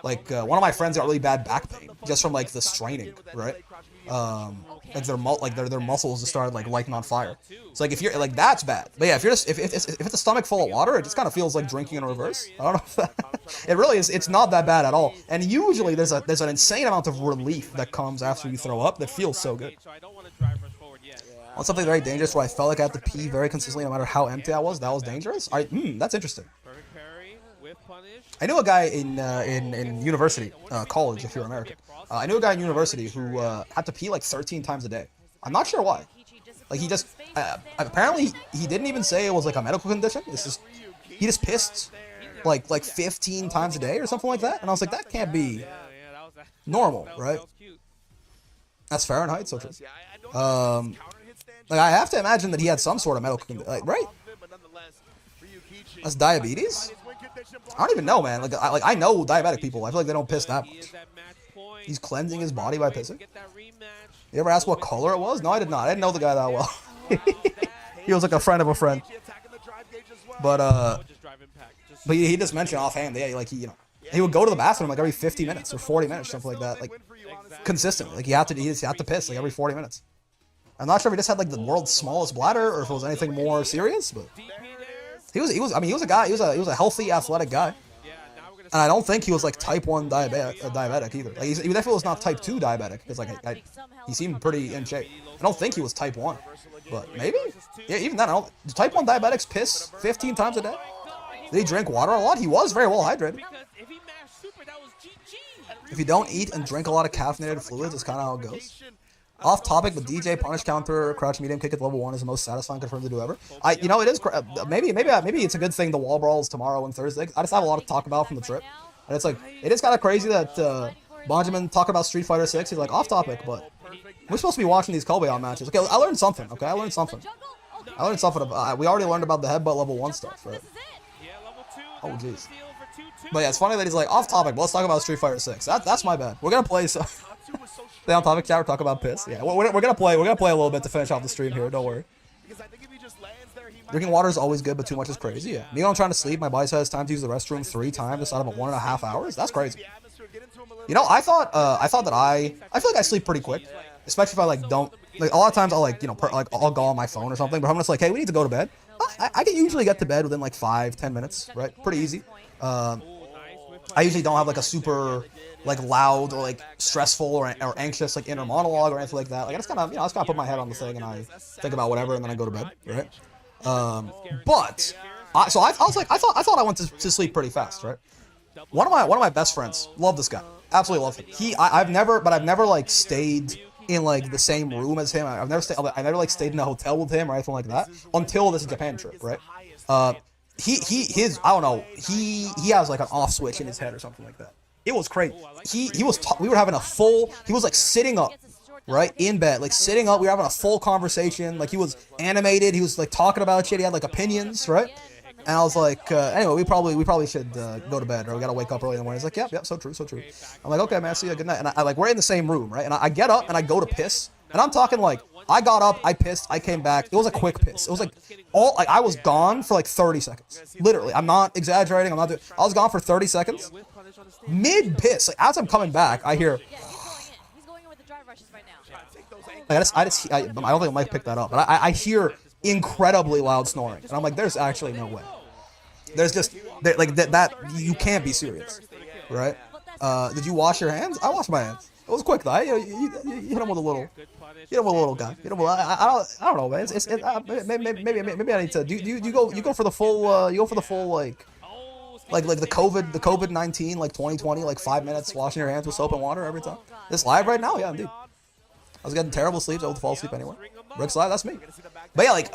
Like one of my friends got really bad back pain just from like the straining, right? Like their muscles just started like lighting on fire. So like if you're like that's bad. But yeah, if it's a stomach full of water, it just kind of feels like drinking in reverse. I don't know if that, it really is. It's not that bad at all. And usually there's an insane amount of relief that comes after you throw up that feels so good. On something very dangerous where I felt like I had to pee very consistently no matter how empty I was, that was dangerous. That's interesting. I knew a guy in university, college if you're American. I knew a guy in university who had to pee like 13 times a day. I'm not sure why. Like he just apparently he didn't even say it was like a medical condition. He just pissed like 15 times a day or something like that. And I was like, that can't be normal, right? That's Fahrenheit, so true. Like I have to imagine that he had some sort of medical condition, like, right? That's diabetes? I don't even know, man. Like I know diabetic people. I feel like they don't piss that much. He's cleansing his body by pissing. You ever asked what color it was? No, I did not. I didn't know the guy that well. He was like a friend of a friend. But he just mentioned offhand, yeah, like he would go to the bathroom like every 50 minutes or 40 minutes, something like that, like consistently. Like he just had to piss like every 40 minutes. I'm not sure if he just had like the world's smallest bladder or if it was anything more serious, but he was a guy. He was a healthy, athletic guy. And I don't think he was like type 1 diabetic either. Like he definitely was not type 2 diabetic because like he seemed pretty in shape. I don't think he was type 1, but maybe. Yeah, even then, type 1 diabetics piss 15 times a day. Did he drink water a lot? He was very well hydrated. If you don't eat and drink a lot of caffeinated fluids, it's kind of how it goes. Off topic, but DJ punish counter crouch medium kick at level 1 is the most satisfying confirmed to do ever. It is maybe it's a good thing the wall brawls tomorrow and Thursday. I just have a lot to talk about from the trip, and it is kind of crazy that Benjamin talking about Street Fighter 6. He's like off topic, but We're supposed to be watching these Kobe on matches. Okay, I learned something. Okay, I learned something. I learned something about. We already learned about the headbutt level 1 stuff, right? Oh jeez. But yeah, it's funny that he's like off topic. But let's talk about Street Fighter 6. That's my bad. We're gonna play. So stay on topic, chat. We're talking about piss. Yeah, we're gonna play. We're gonna play a little bit to finish off the stream here. Don't worry. Drinking water is always good, but too much is crazy. Yeah. Me when I'm trying to sleep, my body says time to use the restroom 3 times inside of a 1.5 hours. That's crazy. You know, I thought that I feel like I sleep pretty quick, especially if I like don't like a lot of times I'll like I'll go on my phone or something, but I'm just like, hey, we need to go to bed. I can usually get to bed within like 5-10 minutes, right? Pretty easy. I usually don't have like a super like loud or like stressful or anxious like inner monologue or anything like that. Like I just kind of I just kind of put my head on the thing and I think about whatever and then I go to bed, right? But I was like I thought I went to sleep pretty fast, right? One of my best friends, love this guy, absolutely love him. I've never like stayed in like the same room as him. I never like stayed in a hotel with him or anything like that until this Japan trip, right? His I don't know, he has like an off switch in his head or something like that. It was crazy. We were having a full. He was like sitting up, right in bed, like sitting up. We were having a full conversation. Like he was animated. He was like talking about shit. He had like opinions, right? And I was like, anyway, we probably should go to bed, or we gotta wake up early in the morning. He's like, yep, so true. I'm like, okay, man, see you, good night. And I like, we're in the same room, right? And I get up and I go to piss, and I'm talking like, I got up, I pissed, I came back. It was a quick piss. It was like I was gone for like 30 seconds. Literally, I'm not exaggerating. I was gone for 30 seconds. Mid piss, like as I'm coming back, I hear. I don't think I might pick that up, but I hear incredibly loud snoring, and I'm like, there's actually no way. There's just like that you can't be serious, right? Did you wash your hands? I washed my hands. It was quick though. You hit him with a little. You know, a little guy. You know, I don't know, man. Maybe I need to. Do you go for the full? You go for the full like the COVID-19 like 2020 like 5 minutes washing your hands with soap and water every time. This live right now, yeah, indeed. I was getting terrible sleep, so I would fall asleep anyway. Rick's live, that's me. But yeah, like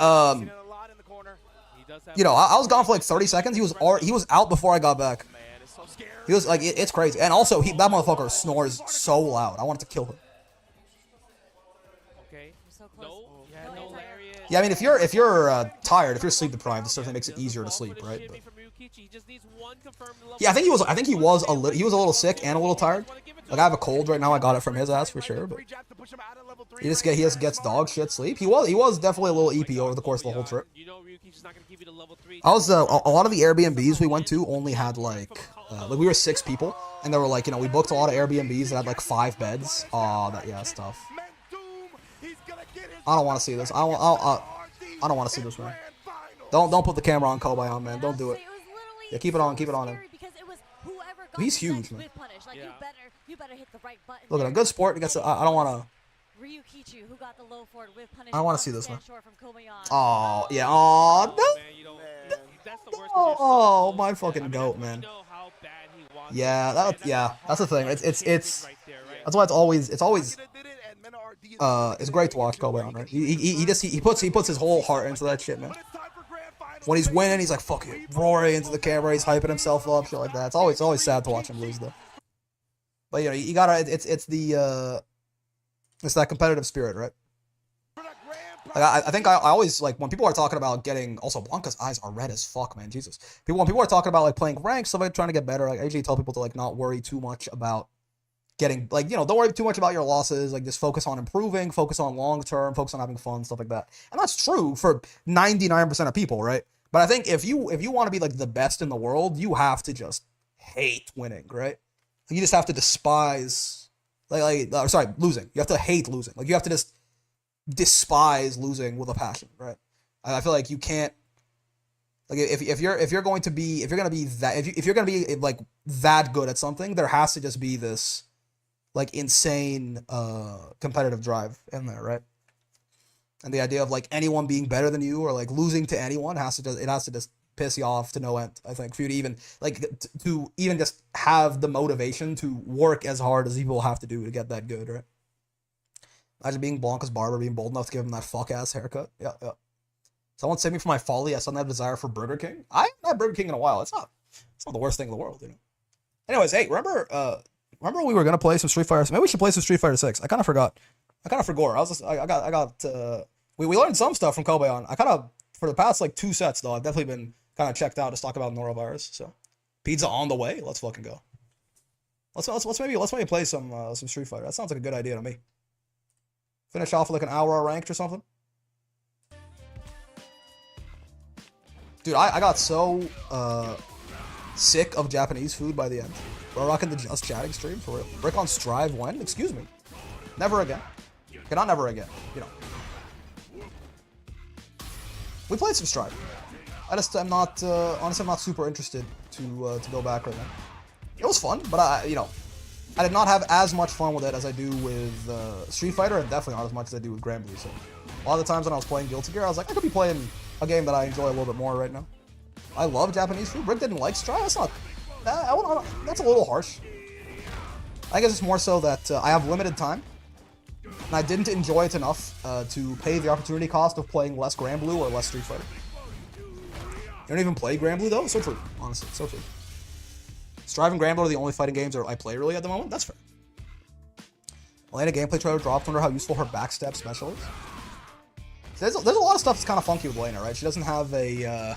you know, I was gone for like 30 seconds. He was out before I got back. He was like, it's crazy, and also that motherfucker snores so loud. I wanted to kill him. Yeah, I mean, if you're tired, if you're sleep deprived, it certainly makes it easier to sleep, right? But, yeah, I think he was a little sick and a little tired. Like I have a cold right now. I got it from his ass for sure, but he just gets dog shit sleep. He was definitely a little EP over the course of the whole trip. I was a lot of the Airbnbs we went to only had like we were 6 people, and they were like, you know, we booked a lot of Airbnbs that had like 5 beds. That's tough. I don't want to see this. I don't want to see this, man. Don't put the camera on Kobe on, man. Don't do it. Yeah, keep it on him. He's huge, man. Look at him, good sport. I don't want to. I don't want to see this, man. Oh yeah. Oh no. Oh my fucking goat, man. Yeah, that's the thing. It's that's why it's always it's great to watch Kobe on, right? He puts his whole heart into that shit, man. When he's winning, he's like, fuck it, roaring into the camera, he's hyping himself up, shit like that. It's always sad to watch him lose, though. But you know, you gotta, it's that competitive spirit, right? Like I think I always like when people are talking about getting. Also, Blanca's eyes are red as fuck, man. Jesus. When people are talking about like playing ranked, somebody trying to get better. Like I usually tell people to like not worry too much about getting, like, you know, don't worry too much about your losses. Like just focus on improving, focus on long term, focus on having fun, stuff like that. And that's true for 99% of people, right? But I think if you want to be like the best in the world, you have to just hate winning, right? You just have to despise losing. You have to hate losing. Like you have to just despise losing with a passion, right? I feel like you can't, like if you're going to be like that good at something, there has to just be this like insane competitive drive in there, right? And the idea of like anyone being better than you or like losing to anyone has to just piss you off to no end. I think for you to even like to even just have the motivation to work as hard as people have to do to get that good, right? Imagine being Blanca's barber, being bold enough to give him that fuck ass haircut. Yeah. Someone saved me from my folly. I suddenly have a desire for Burger King. I haven't had Burger King in a while. It's not the worst thing in the world, you know. Anyways, hey, remember we were gonna play some Street Fighter. Maybe we should play some Street Fighter 6. I kind of forgot. I kind of forgot. We learned some stuff from Kobe on. I kind of, for the past like 2 sets though, I've definitely been kind of checked out to talk about norovirus. So, pizza on the way. Let's fucking go. Let's maybe play some Street Fighter. That sounds like a good idea to me. Finish off with like an hour ranked or something. Dude, I got so sick of Japanese food by the end. We're rocking the Just Chatting stream for real. Brick on Strive when? Excuse me. Never again. Okay, not never again. You know. We played some Strive. I'm not honestly I'm not super interested to go back right now. It was fun, but I did not have as much fun with it as I do with Street Fighter, and definitely not as much as I do with Grand Blue. So a lot of the times when I was playing Guilty Gear, I was like, I could be playing a game that I enjoy a little bit more right now. I love Japanese food. Rick didn't like Strive. That's not. That's a little harsh. I guess it's more so that I have limited time, and I didn't enjoy it enough to pay the opportunity cost of playing less Grand Blue or less Street Fighter. You don't even play Grand Blue though? So true, honestly, so true. Strive and Grand Blue are the only fighting games that I play really at the moment. That's fair. Elena gameplay trailer dropped. Wonder how useful her backstep special is. There's a lot of stuff that's kind of funky with Elena, right? She doesn't have a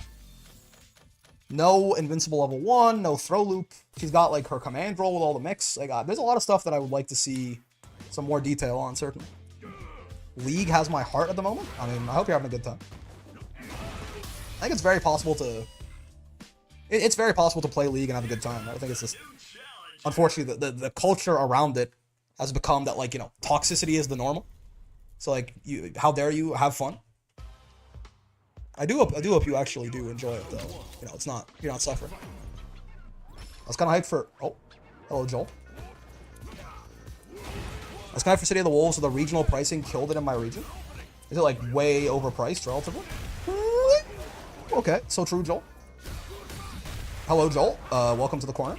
no invincible level 1, no throw loop. She's got like her command roll with all the mix. Like there's a lot of stuff that I would like to see some more detail on, certainly. League has my heart at the moment. I mean, I hope you're having a good time. I think it's very possible to. It's very possible to play League and have a good time. I think it's just, unfortunately, the culture around it has become that, like, toxicity is the normal. So like, how dare you have fun? I do hope you actually do enjoy it though. It's not, you're not suffering. I was kind of hyped for. Oh, hello Joel. I was kind of hyped for City of the Wolves, so the regional pricing killed it in my region. Is it like way overpriced relatively? Okay, so true, Joel. Hello, Joel. Welcome to the corner.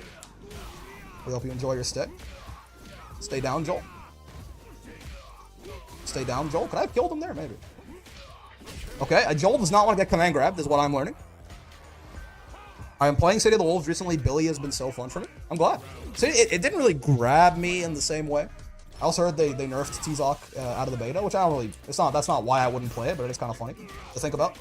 We hope you enjoy your stay. Stay down, Joel. Stay down, Joel. Could I have killed him there? Maybe. Okay, Joel does not want to get command grabbed, is what I'm learning. I am playing City of the Wolves recently. Billy has been so fun for me. I'm glad. It didn't really grab me in the same way. I also heard they nerfed T-Zoc out of the beta, which I don't really. That's not why I wouldn't play it, but it is kind of funny to think about.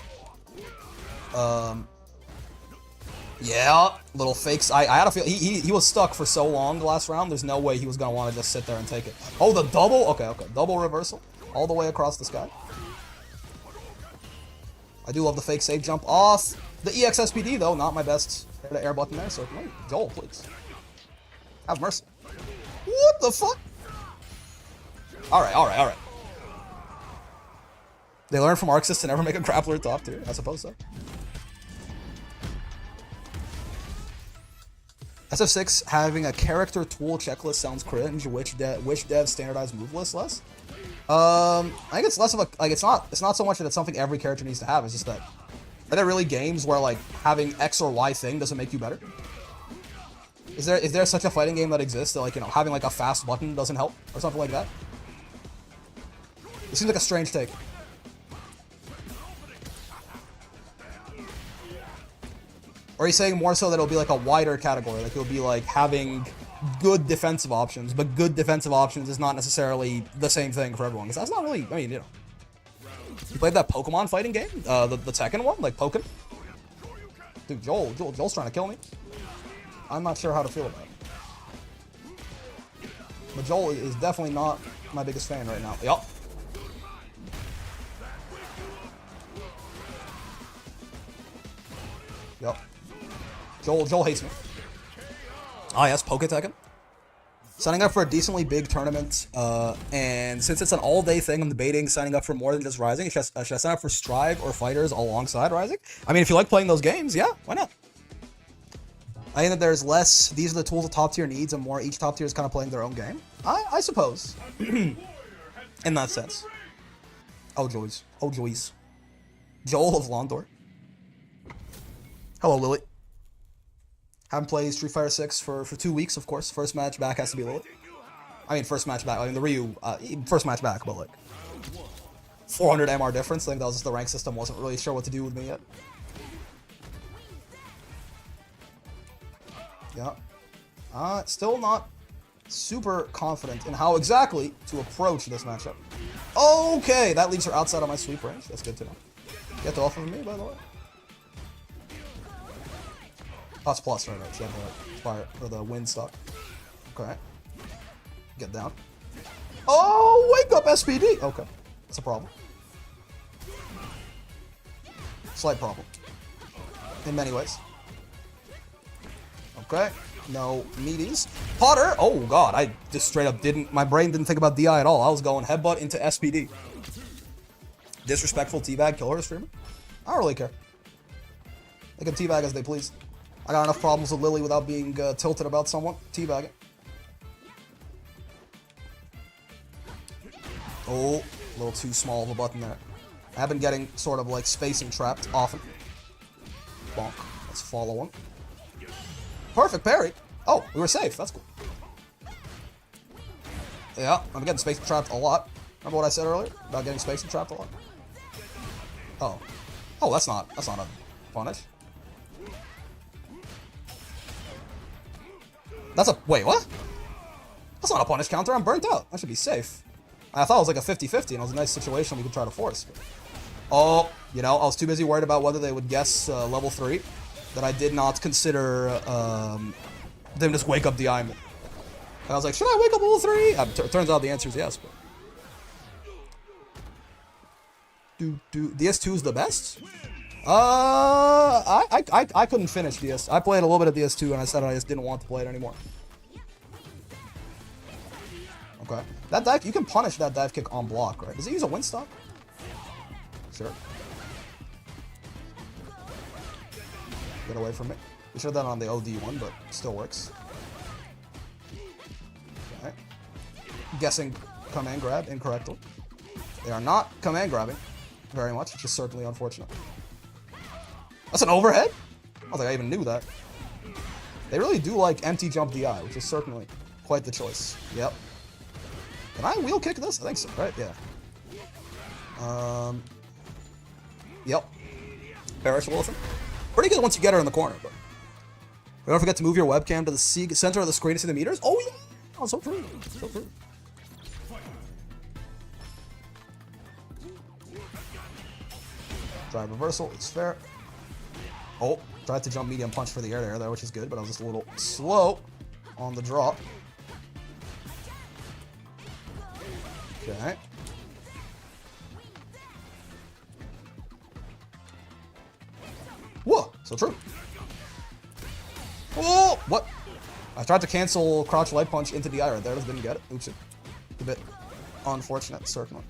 Yeah, little fakes. I had a feel he was stuck for so long the last round. There's no way he was gonna want to just sit there and take it. Oh, the double. Okay, double reversal all the way across the sky. I do love the fake save jump off the EXSPD though. Not my best air button there. So wait, Joel, please have mercy. What the fuck? All right. They learned from Arxis to never make a grappler top tier. I suppose so. SF6 having a character tool checklist sounds cringe. Which dev standardized move list less? I think it's less of a it's not so much that it's something every character needs to have. It's just that are there really games where like having X or Y thing doesn't make you better? Is there such a fighting game that exists that like having like a fast button doesn't help or something like that? It seems like a strange take. Or are you saying more so that it'll be like a wider category? Like it'll be like having good defensive options, but good defensive options is not necessarily the same thing for everyone. Because that's not really, I mean, you played that Pokemon fighting game? The Tekken one? Like Pokken? Dude, Joel's trying to kill me. I'm not sure how to feel about it. But Joel is definitely not my biggest fan right now. Yup. Yup. Joel hates me. Ah yes, Poketekken. Signing up for a decently big tournament, and since it's an all-day thing, I'm debating signing up for more than just Rising. Should I sign up for Strive or Fighters alongside Rising? I mean, if you like playing those games, yeah, why not? I think that there's less, these are the tools a top tier needs, and more each top tier is kind of playing their own game. I suppose. In that sense. Oh, joys. Oh, joys. Joel of Londor. Hello, Lily. Haven't played Street Fighter 6 for 2 weeks, of course. First match back has to be Lily. I mean, first match back. I mean, the Ryu, first match back, but like 400 MR difference. I think that was just the rank system wasn't really sure what to do with me yet. Yeah. Still not super confident in how exactly to approach this matchup. Okay, that leaves her outside of my sweep range. That's good to know. Get off of me, by the way. Oh, it's plus, right? She had the fire or the wind stock. Okay. Get down. Oh, wake up, SPD. Okay, that's a problem. Slight problem. In many ways. Okay. No meaties. Potter! Oh god, I just straight up didn't, my brain didn't think about DI at all. I was going headbutt into SPD. Disrespectful teabag, kill her streamer? I don't really care. They can teabag as they please. I got enough problems with Lily without being tilted about someone. Teabagging. Oh, a little too small of a button there. I have been getting sort of like spacing trapped often. Bonk. Let's follow him. Perfect parry. Oh, we were safe. That's cool. Yeah, I'm getting spacing trapped a lot. Remember what I said earlier about getting spacing trapped a lot? Oh. Oh, that's not a punish. That's a, wait, what? That's not a punish counter. I'm burnt out. I should be safe. I thought it was like a 50-50 and it was a nice situation we could try to force. But, oh, you know, I was too busy worried about whether they would guess level 3 that I did not consider them just wake up the Iman. And I was like, should I wake up level 3? Turns out the answer is yes. But... DS2 is the best? I couldn't finish DS. I played a little bit of DS2 and I said I just didn't want to play it anymore. Okay. That dive, you can punish that dive kick on block, right? Does he use a wind stock? Sure. Get away from me. We should have done it on the OD one, but still works. Okay. Guessing command grab incorrectly. They are not command grabbing very much, which is certainly unfortunate. That's an overhead? I don't think I even knew that. They really do like empty jump DI, which is certainly quite the choice. Yep. Can I wheel kick this? I think so, right? Yeah. Yep. Perish Wilson. Pretty good once you get her in the corner, but don't forget to move your webcam to the center of the screen to see the meters. Oh yeah! Oh, so true. So true. Drive reversal is fair. Oh, tried to jump medium punch for the air there, which is good, but I was just a little slow on the drop. Okay. Whoa, so true. Oh, what? I tried to cancel crouch light punch into the eye right there, just didn't get it. Oops, a bit unfortunate, certainly.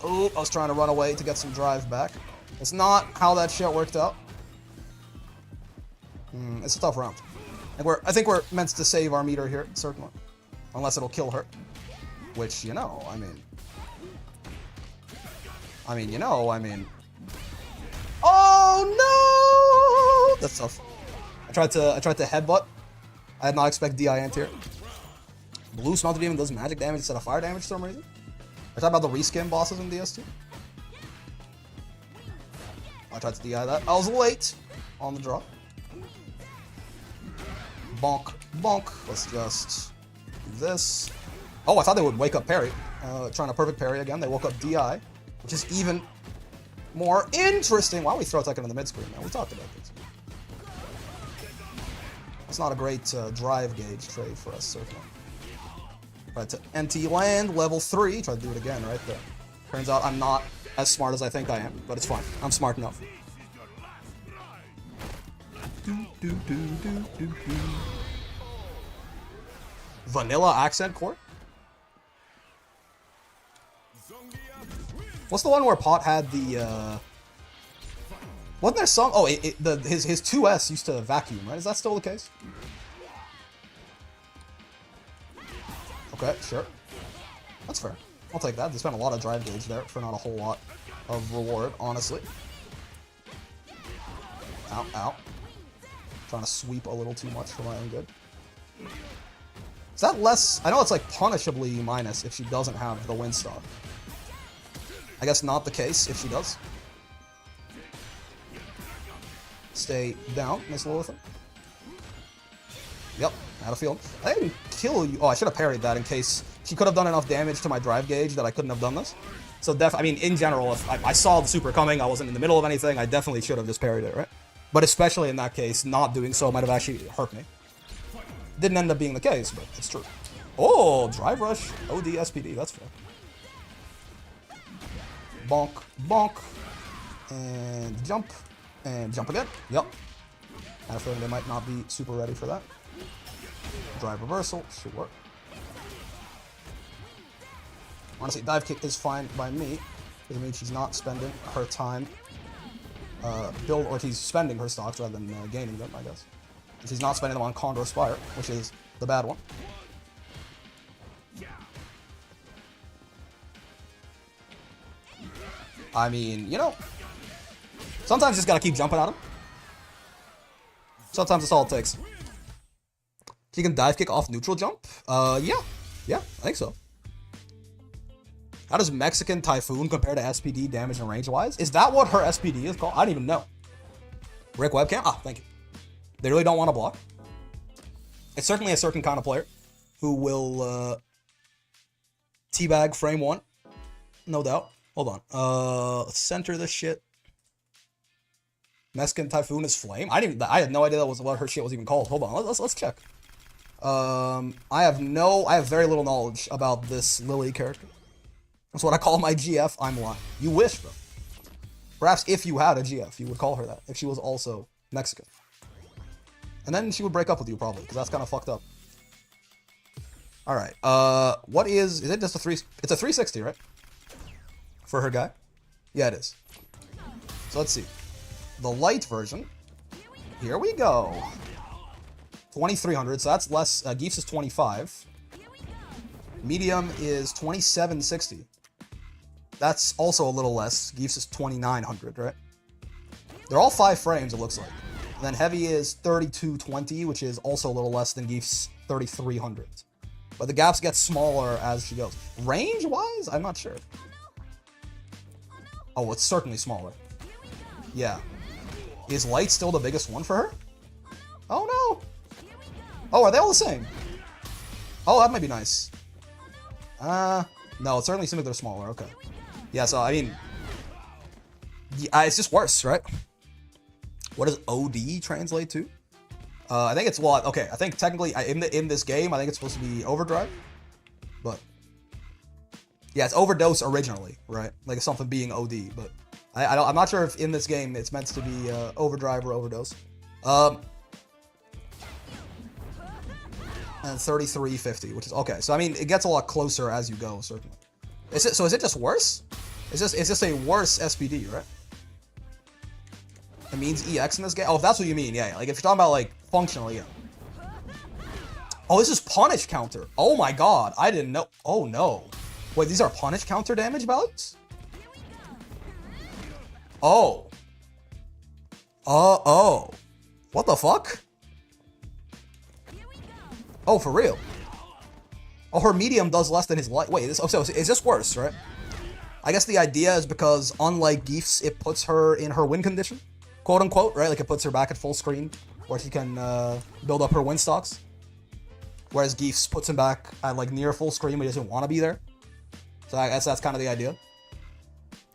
Oh, I was trying to run away to get some drive back. It's not how that shit worked out. It's a tough round. And I think we're meant to save our meter here, certainly. Unless it'll kill her. Which, you know, I mean... Oh, no! That's tough. I tried to headbutt. I did not expect DI anti-air. Blue Smelter Demon does magic damage instead of fire damage for some reason. I talked about the reskin bosses in DS2. I tried to DI that. I was late on the draw. Bonk, bonk. Let's just do this. Oh, I thought they would wake up parry. Trying to perfect parry again. They woke up DI, which is even more interesting. Why don't we throw Tekken in the mid screen now? We talked about this. That's not a great drive gauge trade for us, certainly. Tried to NT land, level 3. Try to do it again right there. Turns out I'm not as smart as I think I am, but it's fine. I'm smart enough. Vanilla accent core? What's the one where Pot had the, wasn't there some, oh, his 2S used to vacuum, right? Is that still the case? Okay, sure. That's fair. I'll take that. They spent a lot of drive gauge there for not a whole lot of reward, honestly. Ow, ow. Trying to sweep a little too much for my own good. Is that less... I know it's like punishably minus if she doesn't have the wind star. I guess not the case if she does. Stay down, Miss Lilith. Yep, I had a feeling. I didn't kill you. Oh, I should have parried that in case she could have done enough damage to my drive gauge that I couldn't have done this. So I mean, in general, if I saw the super coming, I wasn't in the middle of anything, I definitely should have just parried it, right? But especially in that case, not doing so might have actually hurt me. Didn't end up being the case, but it's true. Oh, drive rush, OD SPD, that's fair. Bonk, bonk, and jump again. Yep. I had a feeling they might not be super ready for that. Drive reversal, sure. Honestly, dive kick is fine by me. Because it means she's not spending her time or she's spending her stocks rather than gaining them, I guess. And she's not spending them on Condor Spire, which is the bad one. I mean, you know, sometimes you just gotta keep jumping at him. Sometimes that's all it takes. She can dive kick off neutral jump? Yeah, I think so. How does Mexican Typhoon compare to SPD damage and range-wise? Is that what her SPD is called? I don't even know. Rick webcam? Ah, thank you. They really don't want to block. It's certainly a certain kind of player who will teabag frame one. No doubt. Hold on. Let's center this shit. Mexican Typhoon is flame? I had no idea that was what her shit was even called. Hold on, let's check. I have very little knowledge about this Lily character. That's what I call my GF. I'm lying. You wish, bro. Perhaps if you had a GF, you would call her that. If she was also Mexican. And then she would break up with you, probably, because that's kind of fucked up. Alright, what is it just a 3... It's a 360, right? For her guy? Yeah, it is. So let's see. The light version. Here we go. 2300, so that's less. Geefs is 25. Medium is 2760. That's also a little less. Geefs is 2900, right? They're all 5 frames, it looks like. And then heavy is 3220, which is also a little less than Geefs 3300. But the gaps get smaller as she goes. Range-wise, I'm not sure. Oh, it's certainly smaller. Yeah. Is light still the biggest one for her? Oh no! Oh, are they all the same? Oh, that might be nice. No, it certainly seems like they're smaller. Okay. Yeah, so, I mean... Yeah, it's just worse, right? What does OD translate to? I think it's... Well, okay, I think technically, in this game, I think it's supposed to be overdrive. But... Yeah, it's overdose originally, right? Like, it's something being OD, but... I'm not sure if in this game it's meant to be overdrive or overdose. And 3350, which is okay. So I mean, it gets a lot closer as you go, certainly. Is it just worse? It's just a worse SPD, right? It means EX in this game. Oh, if that's what you mean, yeah. Like if you're talking about like functionally, yeah. Oh, this is punish counter. Oh my god, I didn't know. Oh no, wait, these are punish counter damage values. Oh. Oh. What the fuck? Oh, for real? Oh, her medium does less than his light. Wait, so is this worse, right? I guess the idea is because, unlike Geefs, it puts her in her win condition, quote unquote, right? Like it puts her back at full screen, where she can build up her win stocks. Whereas Geefs puts him back at like near full screen, but he doesn't want to be there. So I guess that's kind of the idea.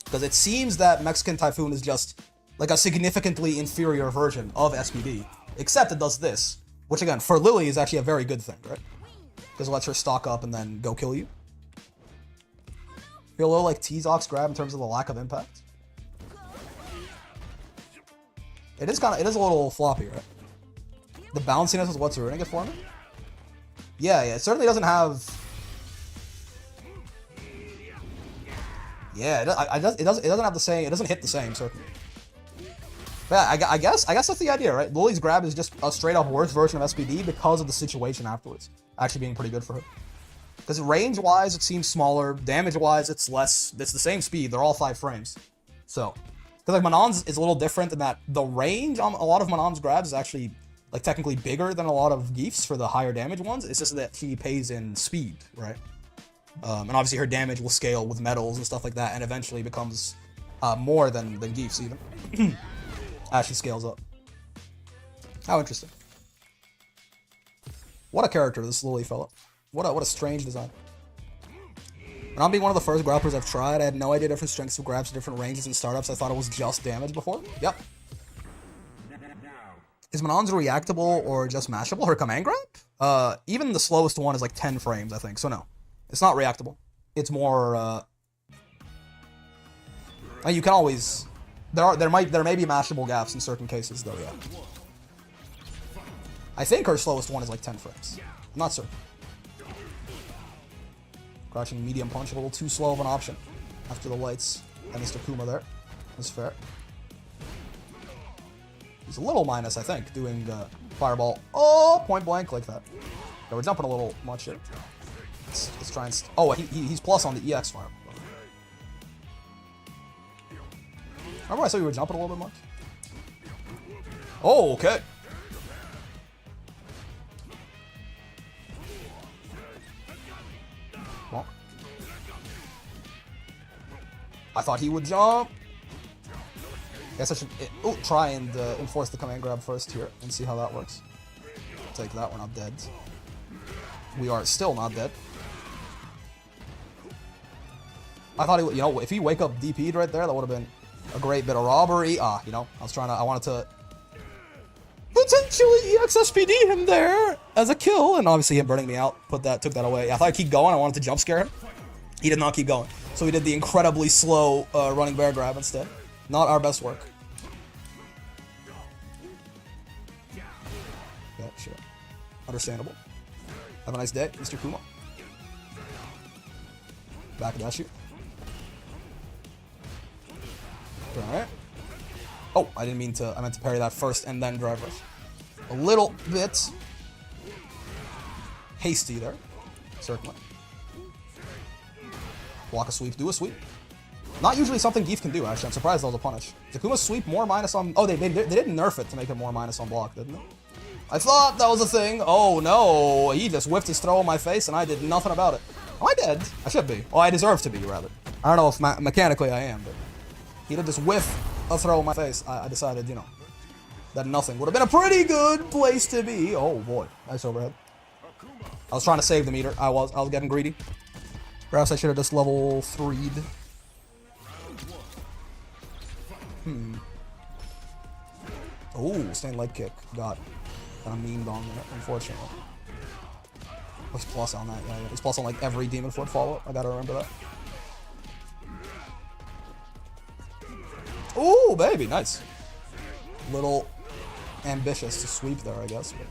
Because it seems that Mexican Typhoon is just like a significantly inferior version of SPD, except it does this, which again, for Lily is actually a very good thing, right? Because it lets her stock up and then go kill you. Feel a little like T-Zox grab in terms of the lack of impact. It is a little floppy, right? The bounciness is what's ruining it for me. Yeah, it certainly doesn't have... Yeah, it doesn't have the same. It doesn't hit the same, certainly. But yeah, I guess that's the idea, right? Lily's grab is just a straight up worse version of SPD because of the situation afterwards actually being pretty good for her. Because range wise, it seems smaller. Damage wise, it's less. It's the same speed. They're all 5 frames. So, because like Manon's is a little different in that the range on a lot of Manon's grabs is actually like technically bigger than a lot of Geefs for the higher damage ones. It's just that she pays in speed, right? And obviously her damage will scale with metals and stuff like that, and eventually becomes more than Geefs even. As she scales up. How interesting. What a character, this lily fella. What a strange design. And I'm being one of the first grapplers I've tried. I had no idea different strengths of grabs, different ranges and startups. I thought it was just damage before. Yep. Is Manon's reactable or just mashable? Her command grab? Even the slowest one is like 10 frames, I think. So no, it's not reactable. It's more. You can always. There may be mashable gaps in certain cases though. Yeah. I think her slowest one is like 10 frames. I'm not certain. Crouching medium punch, a little too slow of an option after the lights. And Mr. Kuma there. That's fair. He's a little minus, I think, doing fireball. Oh, point blank like that. Yeah, we're jumping a little much here. Let's try and... Oh, he's plus on the EX fireball. Remember I said we were jumping a little bit much? Oh, okay. Well, I thought he would jump. Guess I should try and enforce the command grab first here and see how that works. Take that, we're not dead. We are still not dead. I thought he would, if he wake up DP'd right there, that would have been a great bit of robbery. I wanted to potentially EX SPD him there as a kill, and obviously him burning me out took that away. I thought I'd keep going, I wanted to jump scare him. He did not keep going. So we did the incredibly slow running bear grab instead. Not our best work. Yeah, sure. Understandable. Have a nice day, Mr. Kuma. Back at that shoot. Alright. Oh, I didn't mean to. I meant to parry that first and then drive rush. A little bit hasty there. Certainly. Block a sweep, do a sweep. Not usually something Geef can do, actually. I'm surprised that was a punish. Zakuma's sweep more minus on... Oh, they didn't nerf it to make it more minus on block, didn't they? I thought that was a thing. Oh, no. He just whiffed his throw in my face, and I did nothing about it. Am I dead? I should be. Oh, I deserve to be, rather. I don't know if mechanically I am, but... He did just whiff a throw in my face. I decided, that nothing would have been a pretty good place to be. Oh, boy. Nice overhead. I was trying to save the meter. I was getting greedy. Perhaps I should have just level 3'd. Oh, stand leg kick. Got kind of memed on there, unfortunately. What's plus on that? Yeah, it's plus on like every demon foot follow-up. I gotta remember that. Oh, baby, nice. Little ambitious to sweep there, I guess. But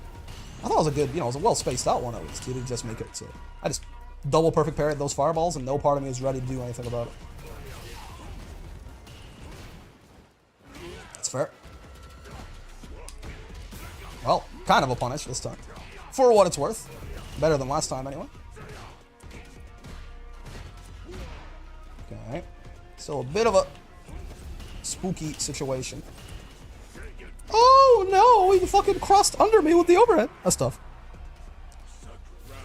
I thought it was a good, it was a well spaced out one at least. He didn't just make it. So I just double perfect parried those fireballs, and no part of me is ready to do anything about it. That's fair. Well, kind of a punish this time. For what it's worth. Better than last time, anyway. Okay. Still a bit of a spooky situation. Oh, no! He fucking crossed under me with the overhead. That's tough.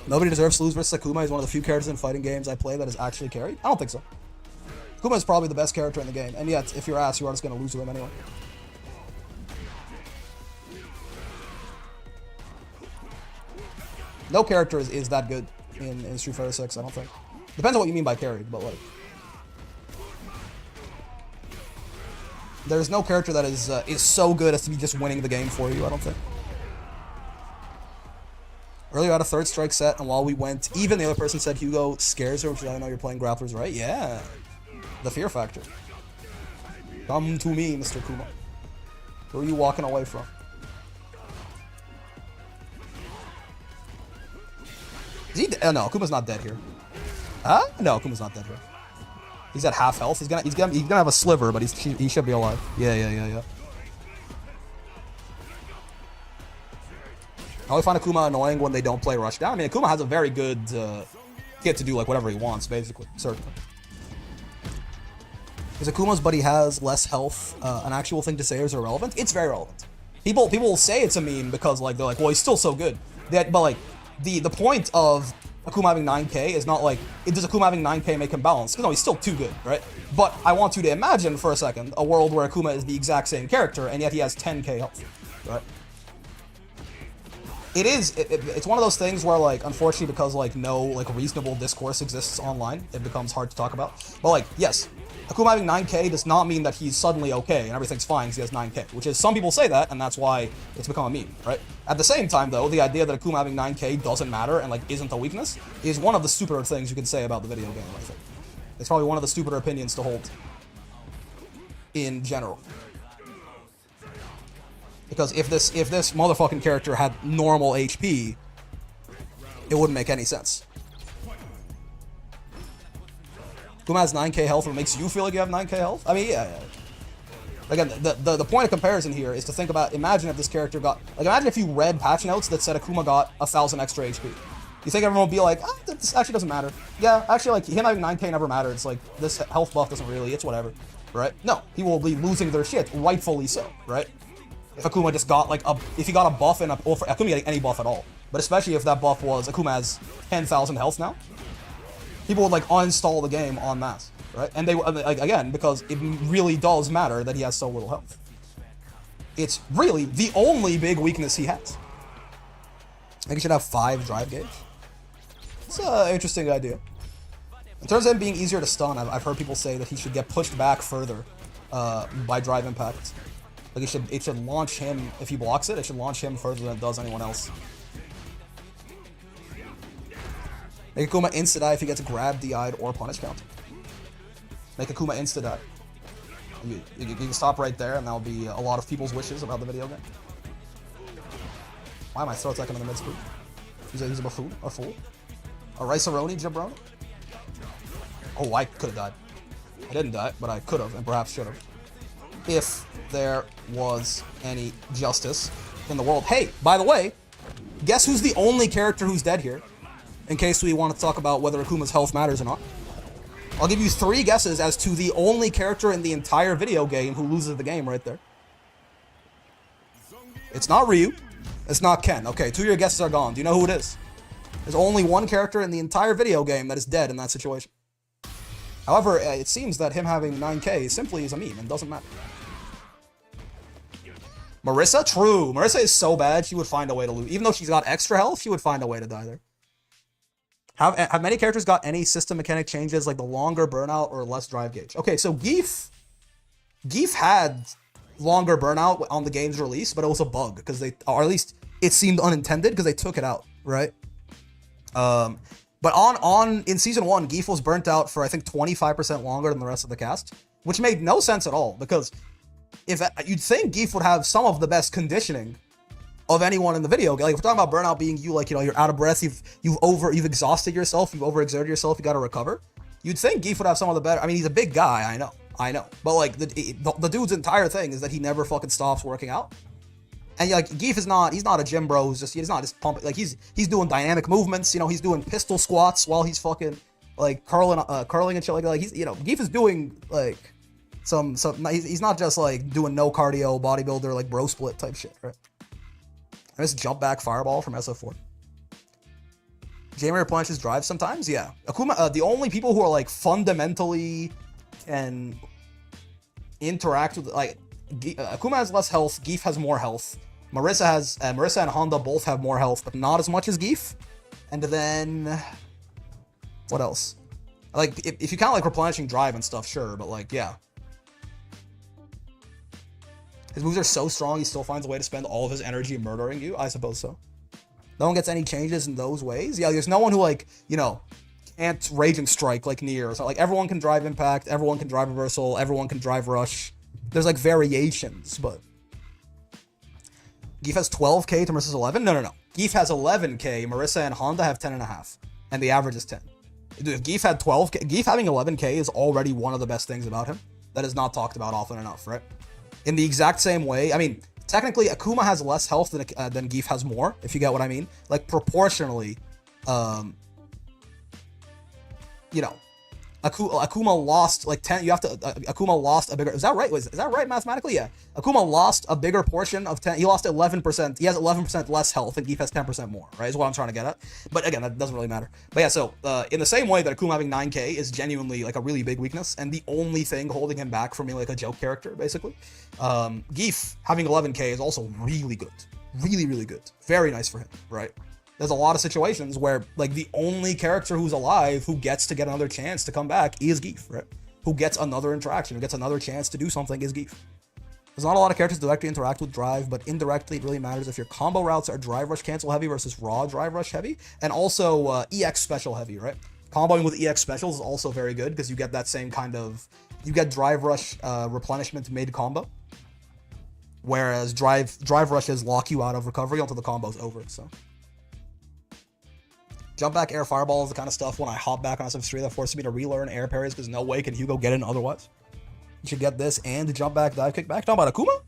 Nobody deserves to lose versus Akuma. He's one of the few characters in fighting games I play that is actually carried. I don't think so. Akuma is probably the best character in the game, and yet, if you're asked, you are just going to lose to him anyway. No character is that good in Street Fighter 6, I don't think. Depends on what you mean by carried, but like... There's no character that is so good as to be just winning the game for you, I don't think. Earlier I had a third strike set, and while we went, even the other person said Hugo scares her, which is how I know you're playing grapplers, right? Yeah. The fear factor. Come to me, Mr. Kuma. Who are you walking away from? Is he dead? No, Kuma's not dead here. Huh? No, Kuma's not dead here. He's at half health. He's gonna have a sliver, but he should be alive. Yeah. I always find Akuma annoying when they don't play rushdown. I mean, Akuma has a very good kit to do like whatever he wants, basically. Certainly. Because Akuma's buddy has less health. An actual thing to say is irrelevant. It's very relevant. People will say it's a meme because like they're like, well, he's still so good. But like. The point of Akuma having 9k is not like, does Akuma having 9k make him balanced? Because no, he's still too good, right? But I want you to imagine for a second a world where Akuma is the exact same character, and yet he has 10k health, right? it's one of those things where, like, unfortunately, because, like, no, like, reasonable discourse exists online, it becomes hard to talk about. But, like, yes, Akuma having 9k does not mean that he's suddenly okay and everything's fine because he has 9k, which is, some people say that, and that's why it's become a meme, right? At the same time, though, the idea that Akuma having 9k doesn't matter and, like, isn't a weakness is one of the stupider things you can say about the video game, I think. It's probably one of the stupider opinions to hold in general. Because if this motherfucking character had normal HP, it wouldn't make any sense. Akuma has 9k health, and it makes you feel like you have 9k health? I mean, yeah. Again, the point of comparison here is to think about, imagine if this character got, like, imagine if you read patch notes that said Akuma got 1,000 extra HP. You think everyone would be like, ah, this actually doesn't matter. Yeah, actually, like, him having 9k never mattered. It's like, this health buff doesn't really, it's whatever, right? No, he will be losing their shit, rightfully so, right? If Akuma just got, like, if he got a buff and or Akuma getting any buff at all, but especially if that buff was, Akuma has 10,000 health now, people would, like, uninstall the game en masse, right? And they, like, again, because it really does matter that he has so little health. It's really the only big weakness he has. I think he should have 5 drive gauge. It's an interesting idea. In terms of him being easier to stun, I've heard people say that he should get pushed back further by drive impact. Like, it should launch him, if he blocks it, it should launch him further than it does anyone else. Make Akuma insta-die if he gets grabbed, DI'd, or punish counter. Make Akuma insta-die. You can stop right there, and that'll be a lot of people's wishes about the video game. Why am I throw attacking in the mid-screen? He's a buffoon, a fool. A Rice-A-Roni, jabroni. Oh, I could have died. I didn't die, but I could have, and perhaps should have. If there was any justice in the world. Hey, by the way, guess who's the only character who's dead here? In case we want to talk about whether Akuma's health matters or not. I'll give you 3 guesses as to the only character in the entire video game who loses the game right there. It's not Ryu. It's not Ken. Okay, 2 of your guesses are gone. Do you know who it is? There's only 1 character in the entire video game that is dead in that situation. However, it seems that him having 9k simply is a meme and doesn't matter. Marissa? True. Marissa is so bad, she would find a way to lose. Even though she's got extra health, she would find a way to die there. Have many characters got any system mechanic changes, like the longer burnout or less drive gauge? Okay, so Geef had longer burnout on the game's release, but it was a bug, because they, or at least it seemed unintended, because they took it out, right? But in Season 1, Geef was burnt out for, I think, 25% longer than the rest of the cast, which made no sense at all, because if you'd think Geef would have some of the best conditioning of anyone in the video. Like, if we're talking about burnout being you, like, you know, you're out of breath, you've exhausted yourself, you've overexerted yourself, you got to recover. You'd think Geef would have some of the better. I mean, he's a big guy, I know, but like the dude's entire thing is that he never fucking stops working out. And like, Geef is not, he's not a gym bro who's he's not just pumping, like he's doing dynamic movements, you know, he's doing pistol squats while he's fucking like curling and shit like he's, you know, Geef is doing like some he's not just like doing no cardio bodybuilder like bro split type shit, right? And this jump back fireball from SF4. Jamie replenishes drive sometimes, yeah. Akuma, the only people who are like fundamentally can interact with, like, Akuma has less health, Geef has more health. Marissa and Honda both have more health, but not as much as Geef. And then what else? Like, if you count like replenishing drive and stuff, sure, but like, yeah. His moves are so strong, he still finds a way to spend all of his energy murdering you? I suppose so. No one gets any changes in those ways? Yeah, there's no one who, like, you know, can't Raging Strike like Nier. So, like, everyone can drive Impact, everyone can drive Reversal, everyone can drive Rush. There's, like, variations, but... Geef has 12k to Marissa's 11? No. Geef has 11k, Marissa and Honda have 10.5. And the average is 10. Dude, if Geef had 12k... Geef having 11k is already one of the best things about him. That is not talked about often enough, right? In the exact same way, I mean, technically, Akuma has less health than Geef has more, if you get what I mean. Like, proportionally, you know, Akuma lost, like, 10, you have to, Akuma lost a bigger, is that right? Is that right mathematically? Yeah. Akuma lost a bigger portion of 10, he lost 11%, he has 11% less health, and Geef has 10% more, right, is what I'm trying to get at. But again, that doesn't really matter. But yeah, so, in the same way that Akuma having 9k is genuinely, like, a really big weakness, and the only thing holding him back from being, like, a joke character, basically, Geef having 11k is also really good. Really, really good. Very nice for him, right? There's a lot of situations where, like, the only character who's alive who gets to get another chance to come back is Geef, right? Who gets another interaction, who gets another chance to do something is Geef. There's not a lot of characters directly interact with drive, but indirectly it really matters if your combo routes are drive rush cancel heavy versus raw drive rush heavy, and also EX special heavy, right? Comboing with EX specials is also very good because you get that same kind of, you get drive rush replenishment mid combo, whereas drive rushes lock you out of recovery until the combo's over. So jump back air fireball is the kind of stuff when I hop back on SF3 that forces me to relearn air parries because no way can Hugo get in otherwise. You should get this and the jump back dive kick back. Talking about Akuma?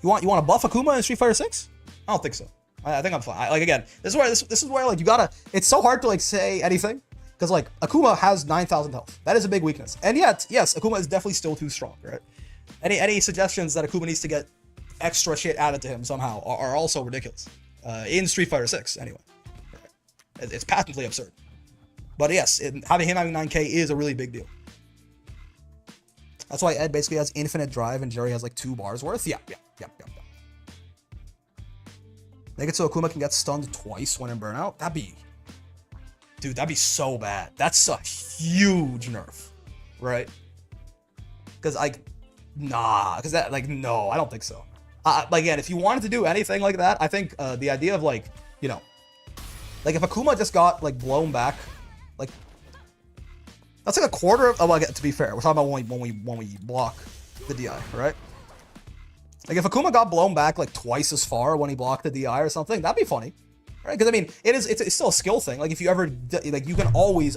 You want to buff Akuma in Street Fighter 6? I don't think so. I think I'm fine. Like, again, this is where like you gotta. It's so hard to like say anything because like Akuma has 9,000 health. That is a big weakness. And yet, yes, Akuma is definitely still too strong, right? Any suggestions that Akuma needs to get extra shit added to him somehow are also ridiculous. In Street Fighter 6, anyway. It's patently absurd. But yes, having 9K is a really big deal. That's why Ed basically has infinite drive and Jerry has like 2 bars worth. Yeah. Make it so Akuma can get stunned twice when in burnout. That'd be so bad. That's a huge nerf, right? Because no, I don't think so. Again, if you wanted to do anything like that, I think the idea of like, you know, like if Akuma just got like blown back, like that's like a quarter of. Oh, well, to be fair, we're talking about when we block the DI, right? Like if Akuma got blown back like twice as far when he blocked the DI or something, that'd be funny, right? Because I mean, it's still a skill thing. Like if you ever like, you can always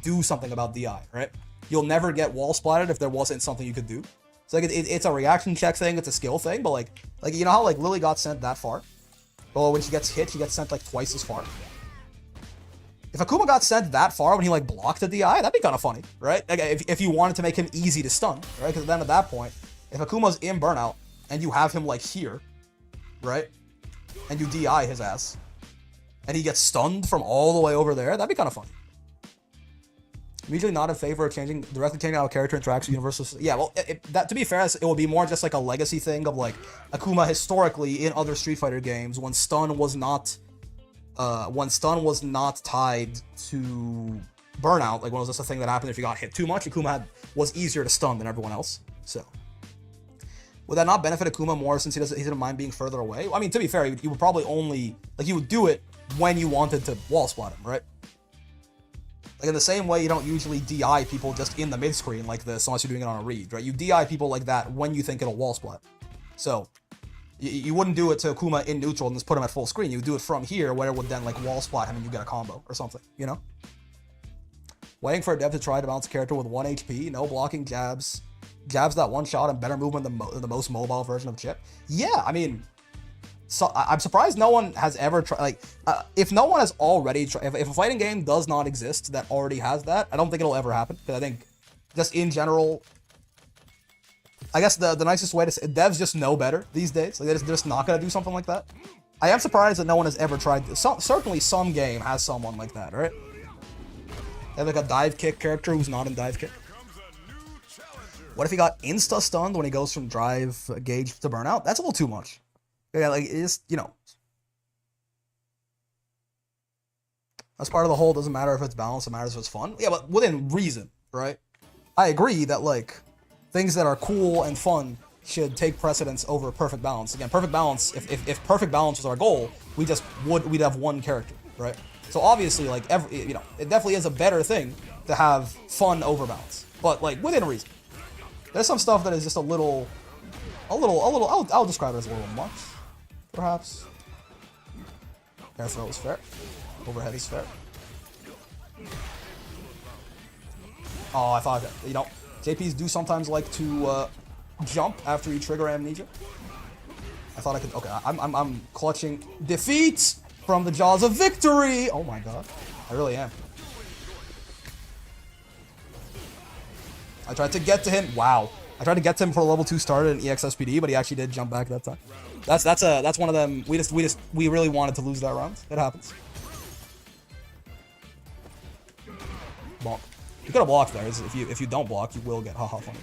do something about DI, right? You'll never get wall splatted if there wasn't something you could do. So like it's a reaction check thing, it's a skill thing, but like you know how like Lily got sent that far? Well, when she gets hit, she gets sent like twice as far. If Akuma got sent that far when he like blocked the DI, that'd be kind of funny, right? Like if you wanted to make him easy to stun, right? Because then at that point, if Akuma's in burnout and you have him like here, right? And you DI his ass, and he gets stunned from all the way over there, that'd be kind of funny. I'm usually not in favor of directly changing how a character interacts with universal. Yeah, well, that to be fair, it would be more just like a legacy thing of like Akuma historically in other Street Fighter games when stun was not tied to burnout. Like when it was just a thing that happened if you got hit too much, Akuma was easier to stun than everyone else. So would that not benefit Akuma more since he doesn't mind being further away? I mean, to be fair, you would probably only like you would do it when you wanted to wall splat him, right? Like in the same way you don't usually DI people just in the mid screen like this unless you're doing it on a read, right? You DI people like that when you think it'll wall splat. So you wouldn't do it to Akuma in neutral and just put him at full screen. You would do it from here where it would then like wall splat him and you get a combo or something, you know? Waiting for a dev to try to balance a character with 1 HP, no blocking jabs that one shot and better movement than the most mobile version of Chip. Yeah, I mean, so I'm surprised no one has ever tried. Like, if no one has already tried, if a fighting game does not exist that already has that, I don't think it'll ever happen. Because I think, just in general, I guess the nicest way to say devs just know better these days. Like they're just not gonna do something like that. I am surprised that no one has ever tried this. Certainly, some game has someone like that, right? They have like a dive kick character who's not in dive kick. What if he got insta stunned when he goes from drive gauge to burnout? That's a little too much. Yeah, like it's, you know, that's part of the whole. Doesn't matter if it's balanced, it matters if it's fun. Yeah, but within reason, right? I agree that like things that are cool and fun should take precedence over perfect balance. Again, perfect balance. If perfect balance was our goal, we'd have one character, right? So obviously, like it definitely is a better thing to have fun over balance, but like within reason. There's some stuff that is just a little. I'll describe it as a little much. Perhaps. Air throw is fair. Overhead is fair. Oh, I thought, you know, JPs do sometimes like to jump after you trigger amnesia. I thought I could. Okay, I'm clutching defeat from the jaws of victory. Oh my god, I really am. I tried to get to him. Wow. I tried to get to him for a level 2 starter in EXSPD, but he actually did jump back that time. That's one of them. We really wanted to lose that round. It happens. Bonk. You could have blocked there. If you don't block, you will get haha funny.